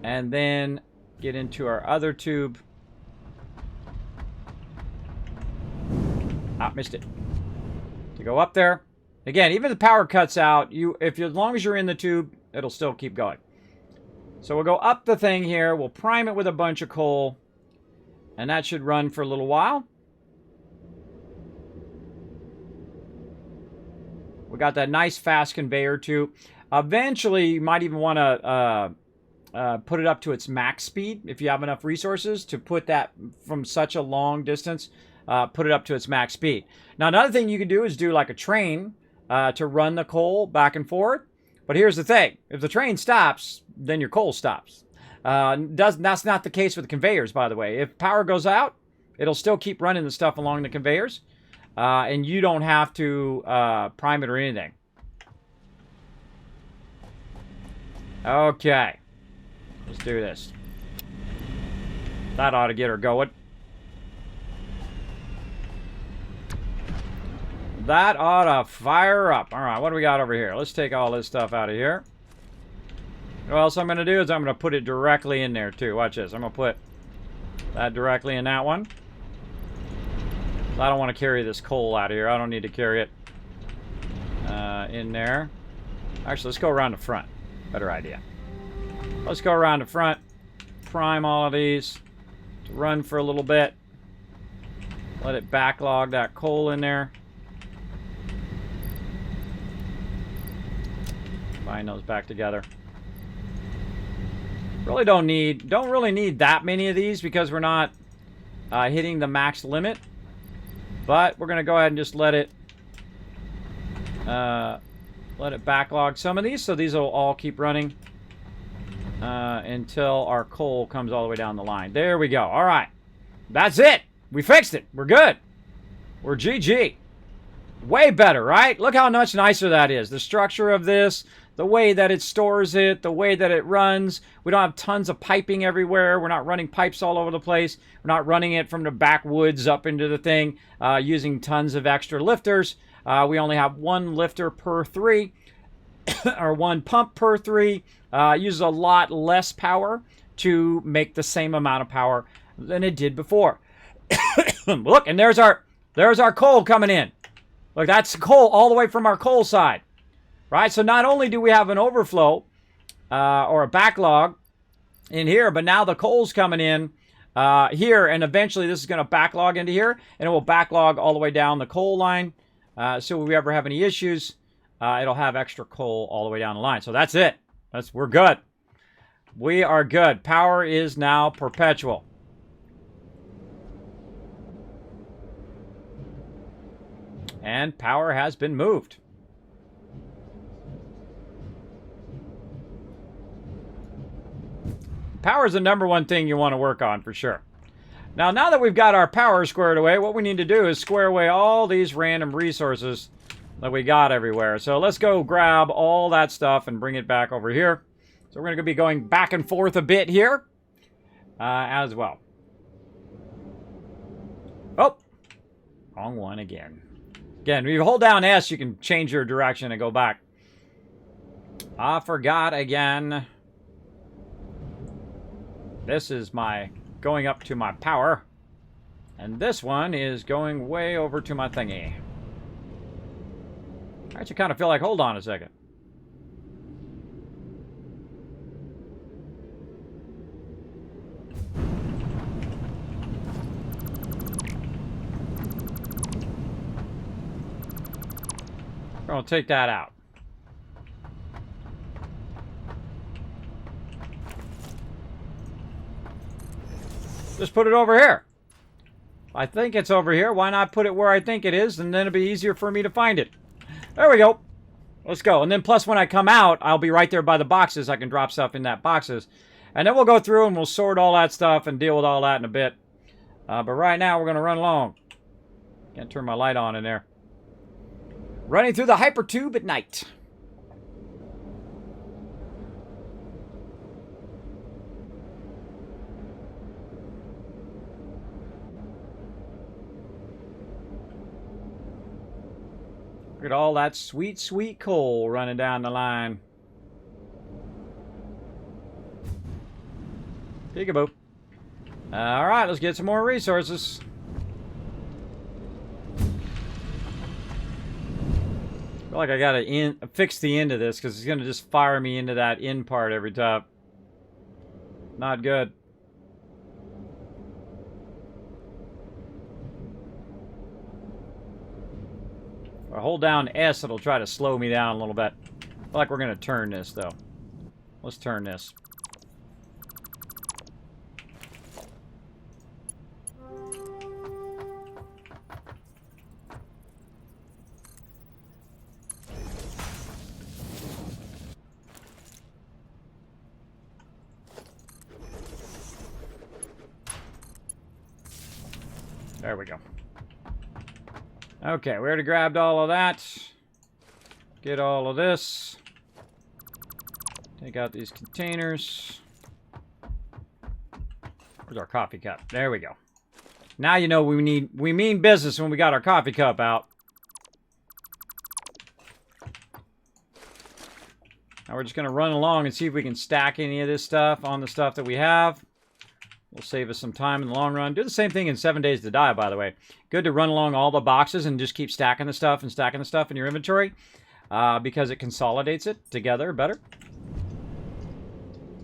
and then get into our other tube. Ah, missed it. To go up there. Again, even if the power cuts out, as long as you're in the tube, it'll still keep going. So we'll go up the thing here. We'll prime it with a bunch of coal. And that should run for a little while. We got that nice fast conveyor too. Eventually, you might even want to put it up to its max speed if you have enough resources to put that from such a long distance. Put it up to its max speed. Now, another thing you can do is do like a train to run the coal back and forth. But here's the thing. If the train stops, then your coal stops. That's not the case with the conveyors, by the way. If power goes out, it'll still keep running the stuff along the conveyors. And you don't have to prime it or anything. Okay. Let's do this. That ought to get her going. That ought to fire up. All right, what do we got over here? Let's take all this stuff out of here. What else I'm going to do is I'm going to put it directly in there, too. Watch this. I'm going to put that directly in that one. I don't want to carry this coal out of here. I don't need to carry it in there. Actually, let's go around the front. Better idea. Let's go around the front. Prime all of these to run for a little bit. Let it backlog that coal in there. Bind those back together. Really don't really need that many of these because we're not hitting the max limit. But we're going to go ahead and just let it backlog some of these. So these will all keep running until our coal comes all the way down the line. There we go. All right. That's it. We fixed it. We're good. We're GG. Way better, right? Look how much nicer that is. The structure of this, the way that it stores it, the way that it runs. We don't have tons of piping everywhere. We're not running pipes all over the place. We're not running it from the backwoods up into the thing using tons of extra lifters. We only have one lifter per 3 or one pump per 3. Uses a lot less power to make the same amount of power than it did before. Look, and there's our coal coming in. Look, that's coal all the way from our coal side. Right? So not only do we have an overflow or a backlog in here, but now the coal's coming in here, and eventually this is going to backlog into here, and it will backlog all the way down the coal line. So if we ever have any issues, it'll have extra coal all the way down the line. So that's it. We're good. We are good. Power is now perpetual. And power has been moved. Power is the #1 thing you want to work on for sure. Now that we've got our power squared away, what we need to do is square away all these random resources that we got everywhere. So let's go grab all that stuff and bring it back over here. So we're going to be going back and forth a bit here as well. Oh, wrong one again. Again, if you hold down S, you can change your direction and go back. I forgot again. This is my going up to my power. And this one is going way over to my thingy. I actually kind of feel like, hold on a second. We're going to take that out. Just put it over here. I think it's over here. Why not put it where I think it is, and then it'll be easier for me to find it. There we go. Let's go. And then plus when I come out, I'll be right there by the boxes. I can drop stuff in that boxes. And then we'll go through and we'll sort all that stuff and deal with all that in a bit. But right now, we're going to run along. Can't turn my light on in there. Running through the hypertube at night. Look at all that sweet, sweet coal running down the line. Peekaboo. All right, let's get some more resources. I feel like I gotta fix the end of this because it's gonna just fire me into that end part every time. Not good. If I hold down S, it'll try to slow me down a little bit. I feel like we're gonna turn this though. Let's turn this. There we go. Okay, we already grabbed all of that. Get all of this. Take out these containers. Where's our coffee cup? There we go. Now you know we mean business when we got our coffee cup out. Now we're just going to run along and see if we can stack any of this stuff on the stuff that we have. Will save us some time in the long run. Do the same thing in 7 Days to Die, by the way. Good to run along all the boxes and just keep stacking the stuff in your inventory because it consolidates it together better.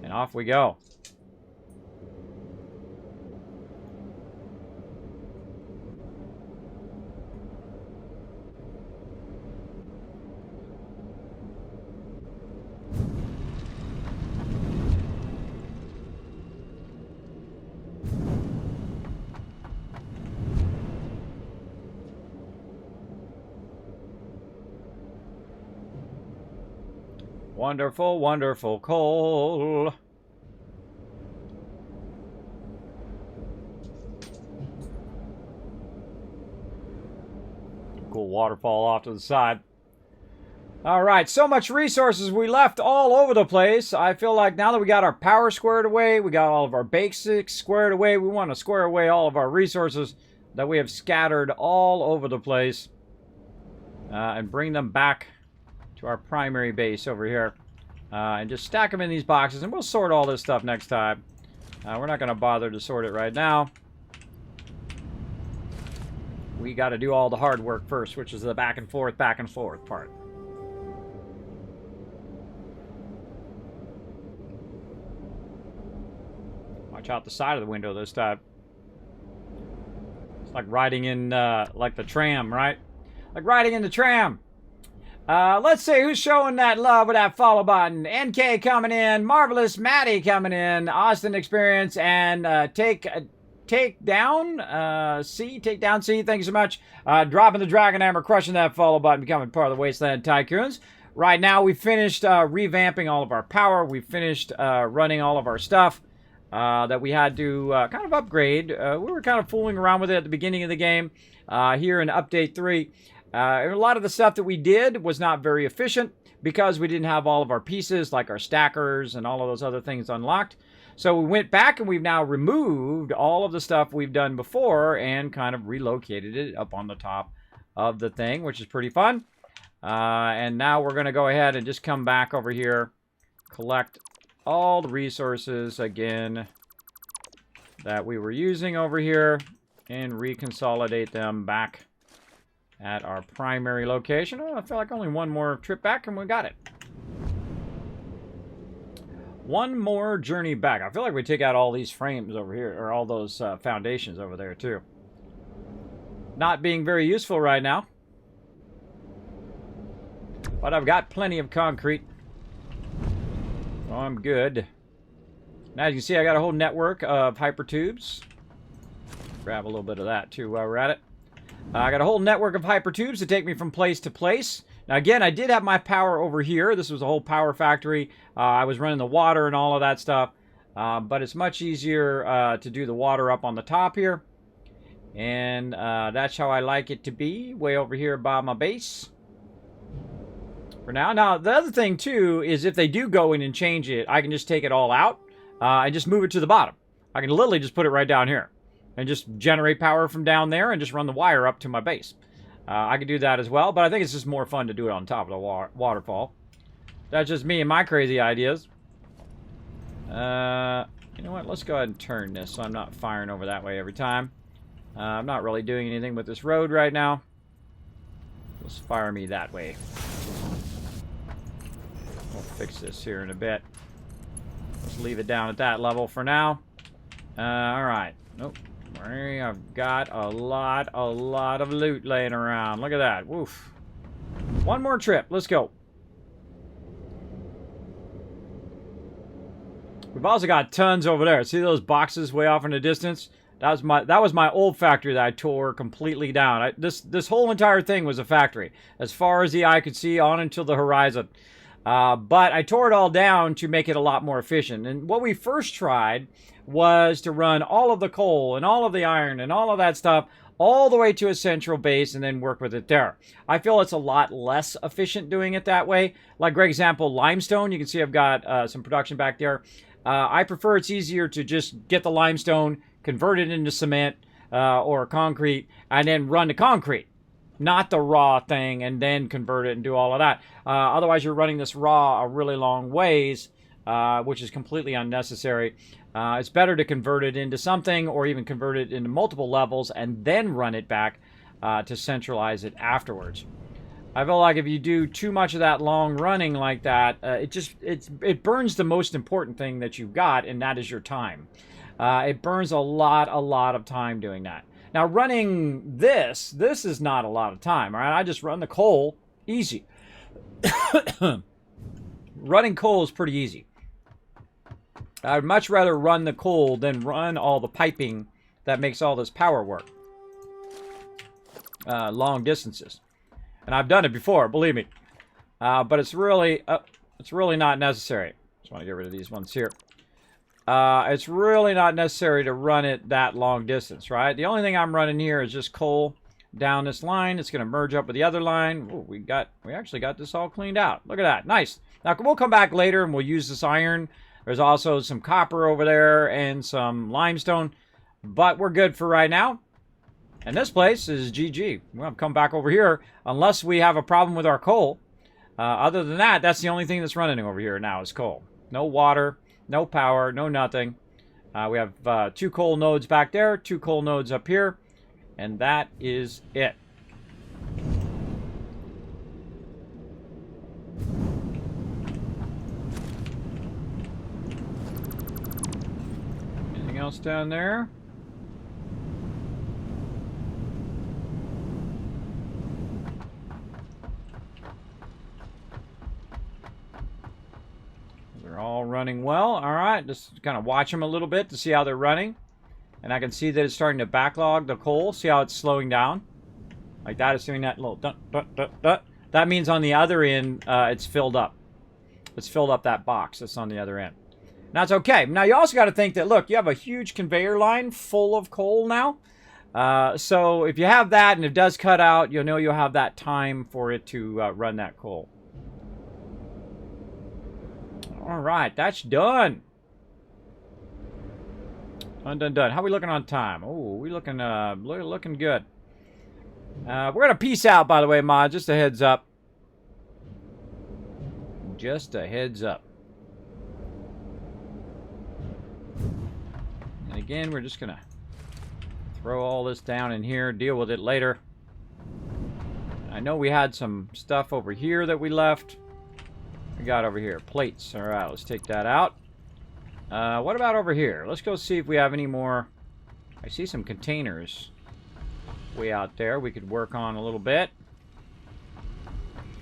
And off we go. Wonderful, wonderful coal. Cool waterfall off to the side. All right, so much resources we left all over the place. I feel like now that we got our power squared away, we got all of our basics squared away, we want to square away all of our resources that we have scattered all over the place and bring them back to our primary base over here. And just stack them in these boxes, and we'll sort all this stuff next time. We're not going to bother to sort it right now. We got to do all the hard work first, which is the back and forth part. Watch out the side of the window this time. It's like riding in, like the tram, right? Like riding in the tram. Let's see who's showing that love with that follow button. NK coming in, Marvelous Maddie coming in, Austin Experience, and Takedown C. Thank you so much. Dropping the Dragon Hammer, crushing that follow button, becoming part of the Wasteland Tycoons. Right now, we finished revamping all of our power. We finished running all of our stuff that we had to kind of upgrade. We were kind of fooling around with it at the beginning of the game. Here in Update 3. A lot of the stuff that we did was not very efficient because we didn't have all of our pieces, like our stackers and all of those other things unlocked. So we went back and we've now removed all of the stuff we've done before and kind of relocated it up on the top of the thing, which is pretty fun. And now we're going to go ahead and just come back over here, collect all the resources again that we were using over here and reconsolidate them back at our primary location. Oh, I feel like only one more trip back and we got it. One more journey back. I feel like we take out all these frames over here, or all those foundations over there too. Not being very useful right now. But I've got plenty of concrete. So I'm good. Now, as you can see, I got a whole network of hypertubes. Grab a little bit of that, too, while we're at it. I got a whole network of hypertubes to take me from place to place. Now, again, I did have my power over here. This was a whole power factory. I was running the water and all of that stuff. But it's much easier to do the water up on the top here. And that's how I like it to be, way over here by my base. For now. Now, the other thing, too, is if they do go in and change it, I can just take it all out and just move it to the bottom. I can literally just put it right down here and just generate power from down there and just run the wire up to my base. I could do that as well, but I think it's just more fun to do it on top of the waterfall. That's just me and my crazy ideas. You know what? Let's go ahead and turn this so I'm not firing over that way every time. I'm not really doing anything with this road right now. Let's fire me that way. We'll fix this here in a bit. Let's leave it down at that level for now. Alright. Nope. I've got a lot of loot laying around. Look at that. Woof. One more trip. Let's go. We've also got tons over there. See those boxes way off in the distance? That was my old factory that I tore completely down. This whole entire thing was a factory, as far as the eye could see, on until the horizon. But I tore it all down to make it a lot more efficient. And what we first tried was to run all of the coal and all of the iron and all of that stuff all the way to a central base and then work with it there. I feel it's a lot less efficient doing it that way. Like, for example, limestone. You can see I've got some production back there. I prefer it's easier to just get the limestone, convert it into cement or concrete, and then run the concrete. Not the raw thing and then convert it and do all of that. Otherwise, you're running this raw a really long ways, which is completely unnecessary. It's better to convert it into something or even convert it into multiple levels and then run it back to centralize it afterwards. I feel like if you do too much of that long running like that, it burns the most important thing that you've got, and that is your time. It burns a lot of time doing that. Now, running this is not a lot of time, all right? I just run the coal, easy. Running coal is pretty easy. I'd much rather run the coal than run all the piping that makes all this power work. Long distances. And I've done it before, believe me. But it's really not necessary. Just want to get rid of these ones here. It's really not necessary to run it that long distance, right? The only thing I'm running here is just coal down this line. It's going to merge up with the other line. Ooh, we actually got this all cleaned out. Look at that. Nice. Now, we'll come back later and we'll use this iron. There's also some copper over there and some limestone. But we're good for right now. And this place is GG. We'll have to come back over here unless we have a problem with our coal. Other than that, that's the only thing that's running over here now is coal. No water. No power, no nothing. We have 2 coal nodes back there, 2 coal nodes up here, and that is it. Anything else down there? All running well. All right, just kind of watch them a little bit to see how they're running. And I can see that it's starting to backlog the coal. See how it's slowing down? Like that, it's doing that little dun, dun, dun, dun. That means on the other end, it's filled up. It's filled up that box that's on the other end. Now, it's okay. Now, you also got to think that, look, you have a huge conveyor line full of coal now. So if you have that and it does cut out, you'll know you'll have that time for it to run that coal. All right, that's done. Done. How are we looking on time? Oh, we looking good. We're gonna peace out, by the way, mod. Just a heads up. Just a heads up. And again, we're just gonna throw all this down in here. Deal with it later. I know we had some stuff over here that we left. We got over here plates. All right, let's take that out. What about over here? Let's go see if we have any more. I see some containers way out there we could work on a little bit.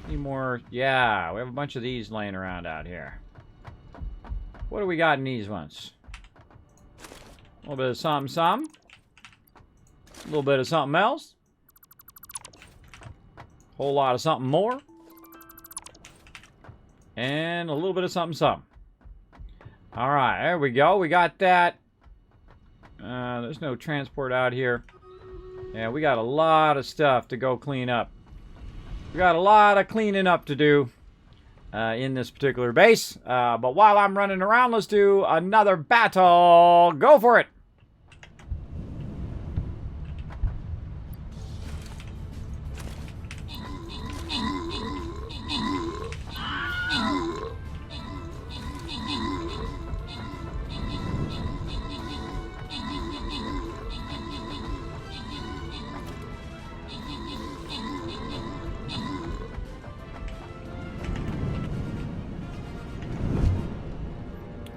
Any more? Yeah, we have a bunch of these laying around out here. What do we got in these ones? A little bit of something, something. A little bit of something else. Whole lot of something more. And a little bit of something, something. All right, there we go. We got that. There's no transport out here. Yeah, we got a lot of stuff to go clean up. We got a lot of cleaning up to do in this particular base. But while I'm running around, let's do another battle. Go for it.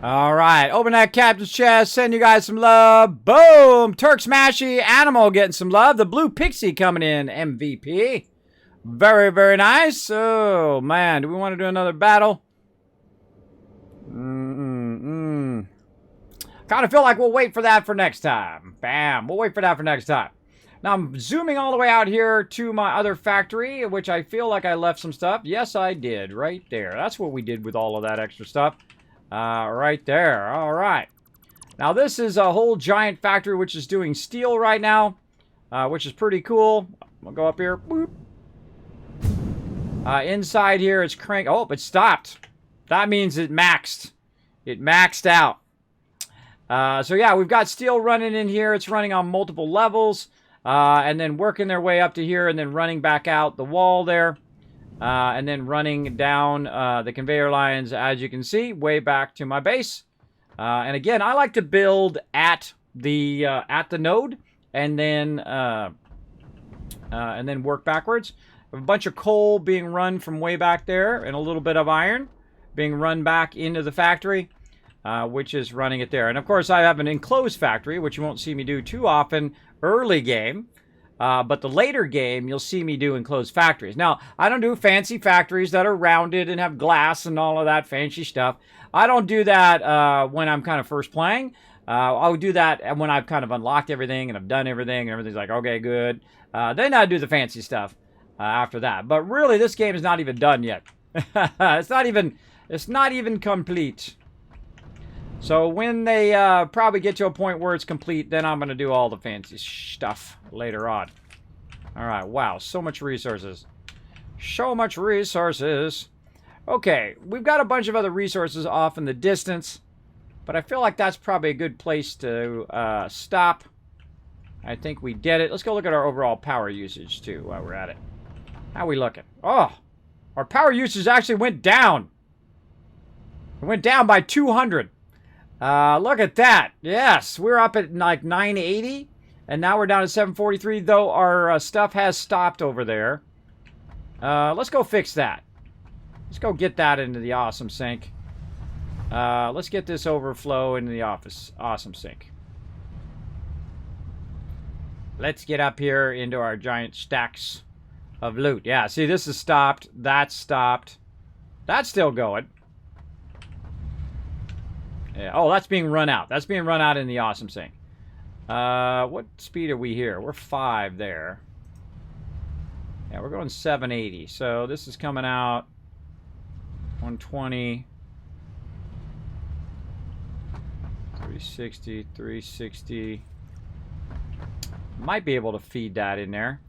All right, open that captain's chest, send you guys some love. Boom! Turk Smashy Animal getting some love. The Blue Pixie coming in, MVP. Very, very nice. Oh, man, do we want to do another battle? Kind of feel like we'll wait for that for next time. Bam, we'll wait for that for next time. Now, I'm zooming all the way out here to my other factory, which I feel like I left some stuff. Yes, I did, right there. That's what we did with all of that extra stuff. Right there. All right. Now, this is a whole giant factory which is doing steel right now, which is pretty cool. We'll go up here. Boop. Inside here, it's crank. Oh, it stopped. That means it maxed. It maxed out. So, yeah, we've got steel running in here. It's running on multiple levels, and then working their way up to here, and then running back out the wall there. And then running down the conveyor lines, as you can see, way back to my base. And again, I like to build at the node, and then work backwards. A bunch of coal being run from way back there, and a little bit of iron being run back into the factory, which is running it there. And of course, I have an enclosed factory, which you won't see me do too often early game. But the later game, you'll see me do enclosed factories. Now, I don't do fancy factories that are rounded and have glass and all of that fancy stuff. I don't do that when I'm kind of first playing. I'll do that when I've kind of unlocked everything and I've done everything and everything's like, okay, good. Then I do the fancy stuff after that. But really, this game is not even done yet. It's not even complete. So when they probably get to a point where it's complete, then I'm going to do all the fancy stuff later on. All right, wow, so much resources. So much resources. Okay, we've got a bunch of other resources off in the distance, but I feel like that's probably a good place to stop. I think we did it. Let's go look at our overall power usage, too, while we're at it. How we looking? Oh, our power usage actually went down. It went down by 200. Look at that. Yes, we're up at like 980, and now we're down at 743, though our stuff has stopped over there. Let's go fix that. Let's go get that into the awesome sink. Let's get this overflow into the awesome sink. Let's get up here into our giant stacks of loot. Yeah, see, this is stopped. That's stopped. That's still going. Yeah. Oh, that's being run out. That's being run out in the awesome sink. What speed are we here? We're 5 there. Yeah, we're going 780. So this is coming out 120. 360, 360. Might be able to feed that in there.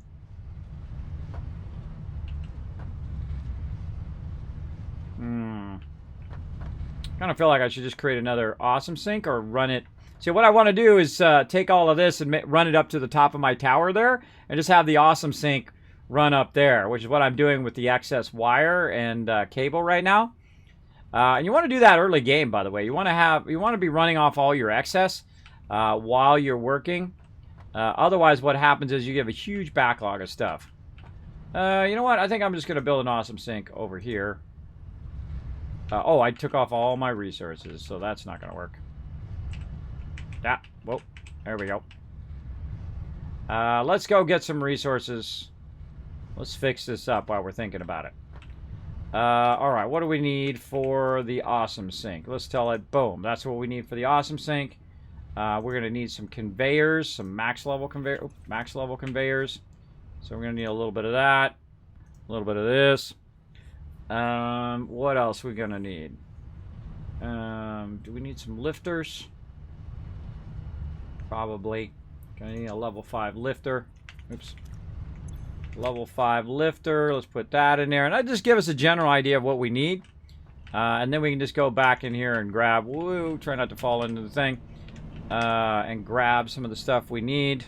Kind of feel like I should just create another awesome sink or run it. See, what I want to do is take all of this and run it up to the top of my tower there and just have the awesome sink run up there, which is what I'm doing with the excess wire and cable right now. And you want to do that early game, by the way. You want to be running off all your excess while you're working. Otherwise, what happens is you have a huge backlog of stuff. You know what? I think I'm just going to build an awesome sink over here. Oh, I took off all my resources, so that's not going to work. Yeah, whoa, there we go. Let's go get some resources. Let's fix this up while we're thinking about it. All right, what do we need for the awesome sink? Let's tell it, boom, that's what we need for the awesome sink. We're going to need some conveyors, some max level conveyors. So we're going to need a little bit of that, a little bit of this. What else are we going to need? Do we need some lifters? Probably. Going to need a level 5 lifter. Oops. Level 5 lifter. Let's put that in there. And that just give us a general idea of what we need. And then we can just go back in here and grab... Woo! Try not to fall into the thing. And grab some of the stuff we need.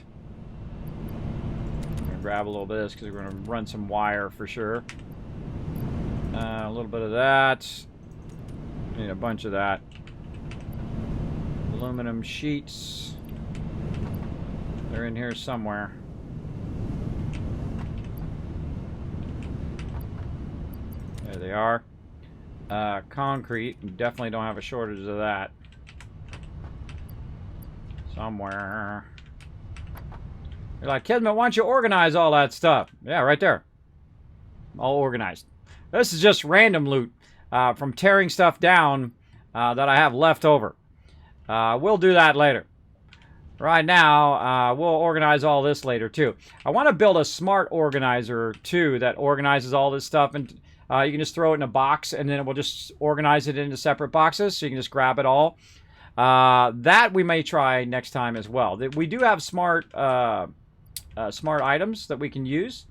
I'm going to grab a little bit of this because we're going to run some wire for sure. A little bit of that. Need a bunch of that. Aluminum sheets. They're in here somewhere. There they are. Concrete. We definitely don't have a shortage of that. Somewhere. You're like, Kismet, why don't you organize all that stuff? Yeah, right there. All organized. This is just random loot from tearing stuff down that I have left over. We'll do that later. Right now, we'll organize all this later, too. I want to build a smart organizer, too, that organizes all this stuff. And you can just throw it in a box, and then it will just organize it into separate boxes, so you can just grab it all. That we may try next time as well. We do have smart items that we can use.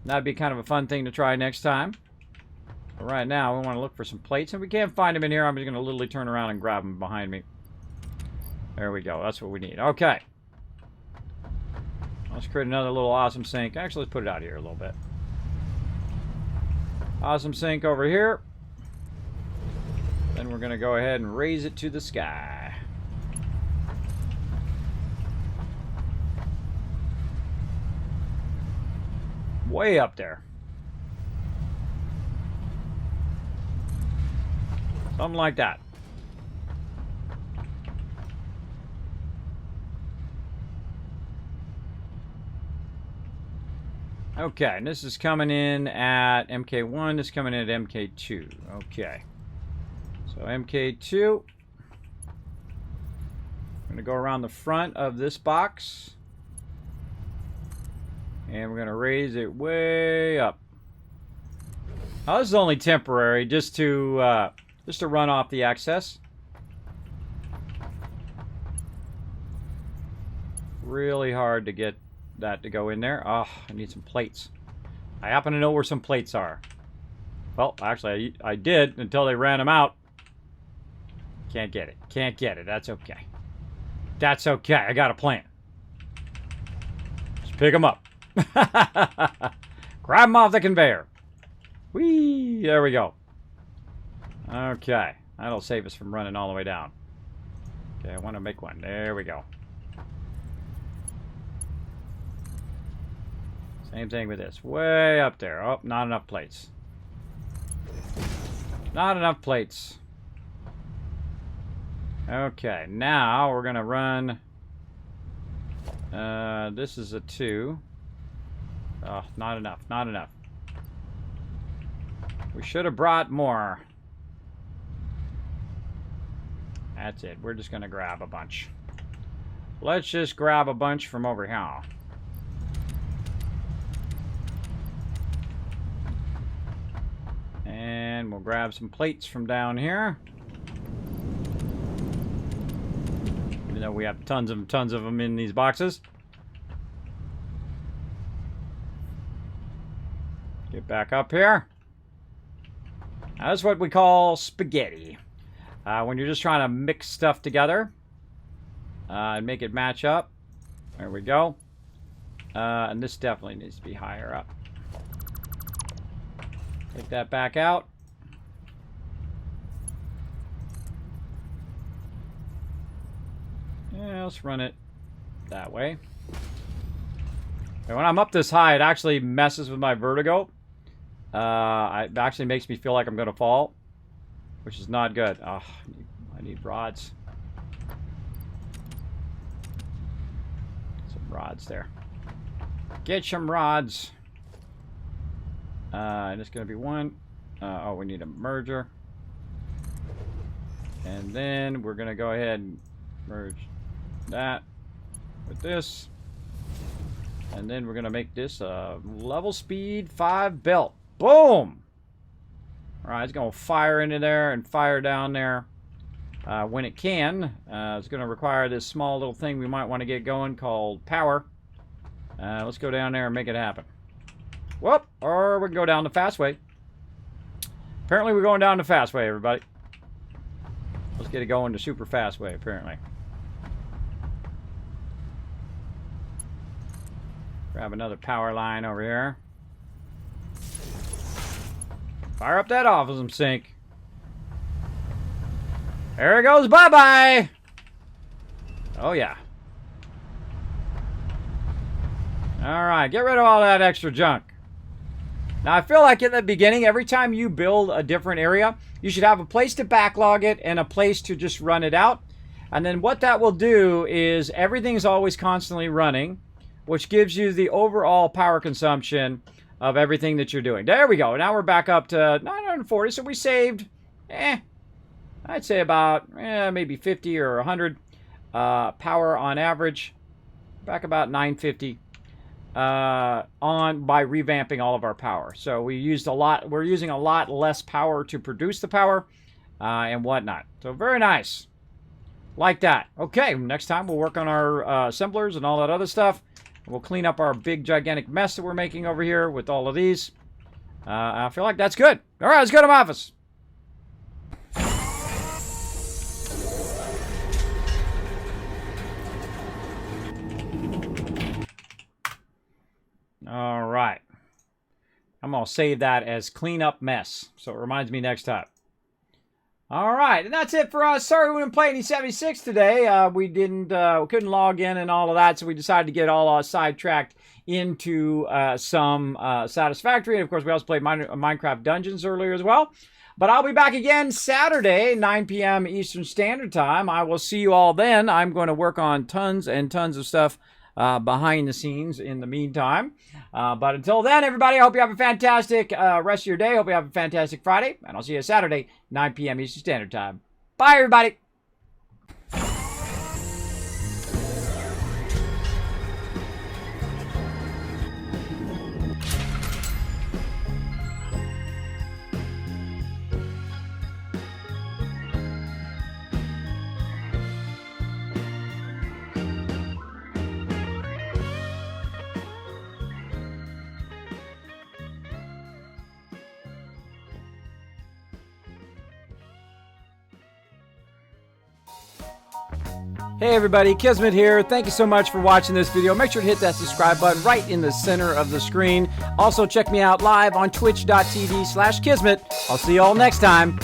That'd be kind of a fun thing to try next time. But right now, we want to look for some plates. And if we can't find them in here, I'm just going to literally turn around and grab them behind me. There we go. That's what we need. Okay. Let's create another little awesome sink. Actually, let's put it out here a little bit. Awesome sink over here. Then we're going to go ahead and raise it to the sky. Way up there. Something like that. Okay, and this is coming in at MK1. This is coming in at MK2. Okay. So MK2. I'm going to go around the front of this box. And we're going to raise it way up. Now, this is only temporary, just to run off the excess. Really hard to get that to go in there. Oh, I need some plates. I happen to know where some plates are. Well, actually, I did until they ran them out. Can't get it. Can't get it. That's okay. That's okay. I got a plan. Just pick them up. Grab them off the conveyor. Whee! There we go. Okay. That'll save us from running all the way down. Okay, I want to make one. There we go. Same thing with this. Way up there. Oh, not enough plates. Not enough plates. Okay, now we're going to run... this is a 2. Oh, not enough. Not enough. We should have brought more. That's it. We're just going to grab a bunch. Let's just grab a bunch from over here. And we'll grab some plates from down here. Even though we have tons of them in these boxes. Get back up here. Now, that's what we call spaghetti. When you're just trying to mix stuff together and make it match up. There we go. And this definitely needs to be higher up. Take that back out. Yeah, let's run it that way. And when I'm up this high, it actually messes with my vertigo. It actually makes me feel like I'm going to fall, which is not good. Oh, I need rods. Some rods there. Get some rods. And it's going to be 1, Oh, we need a merger. And then we're going to go ahead and merge that with this. And then we're going to make this a level speed 5 belt. Boom! Alright, it's going to fire into there and fire down there when it can. It's going to require this small little thing we might want to get going called power. Let's go down there and make it happen. Whoop! Or we can go down the fast way. Apparently we're going down the fast way, everybody. Let's get it going the super fast way, apparently. Grab another power line over here. Fire up that office sink. There it goes. Bye-bye. Oh, yeah. All right. Get rid of all that extra junk. Now, I feel like in the beginning, every time you build a different area, you should have a place to backlog it and a place to just run it out. And then what that will do is everything's always constantly running, which gives you the overall power consumption of everything that you're doing. There we go. Now we're back up to 940. So we saved, I'd say about maybe 50 or 100 power on average. Back about 950 by revamping all of our power. So we're using a lot less power to produce the power and whatnot. So very nice. Like that. Okay, next time we'll work on our assemblers and all that other stuff. We'll clean up our big, gigantic mess that we're making over here with all of these. I feel like that's good. All right, let's go to my office. All right. I'm going to save that as clean up mess. So it reminds me next time. All right, and that's it for us. Sorry we didn't play any 76 today. We couldn't log in and all of that, so we decided to get all sidetracked into some Satisfactory. And of course, we also played Minecraft Dungeons earlier as well. But I'll be back again Saturday, 9 p.m. Eastern Standard Time. I will see you all then. I'm going to work on tons and tons of stuff behind the scenes in the meantime. But until then, everybody, I hope you have a fantastic rest of your day. Hope you have a fantastic Friday. And I'll see you Saturday, 9 p.m. Eastern Standard Time. Bye, everybody. Hey everybody, Kismet here. Thank you so much for watching this video. Make sure to hit that subscribe button right in the center of the screen. Also check me out live on twitch.tv/Kismet. I'll see you all next time.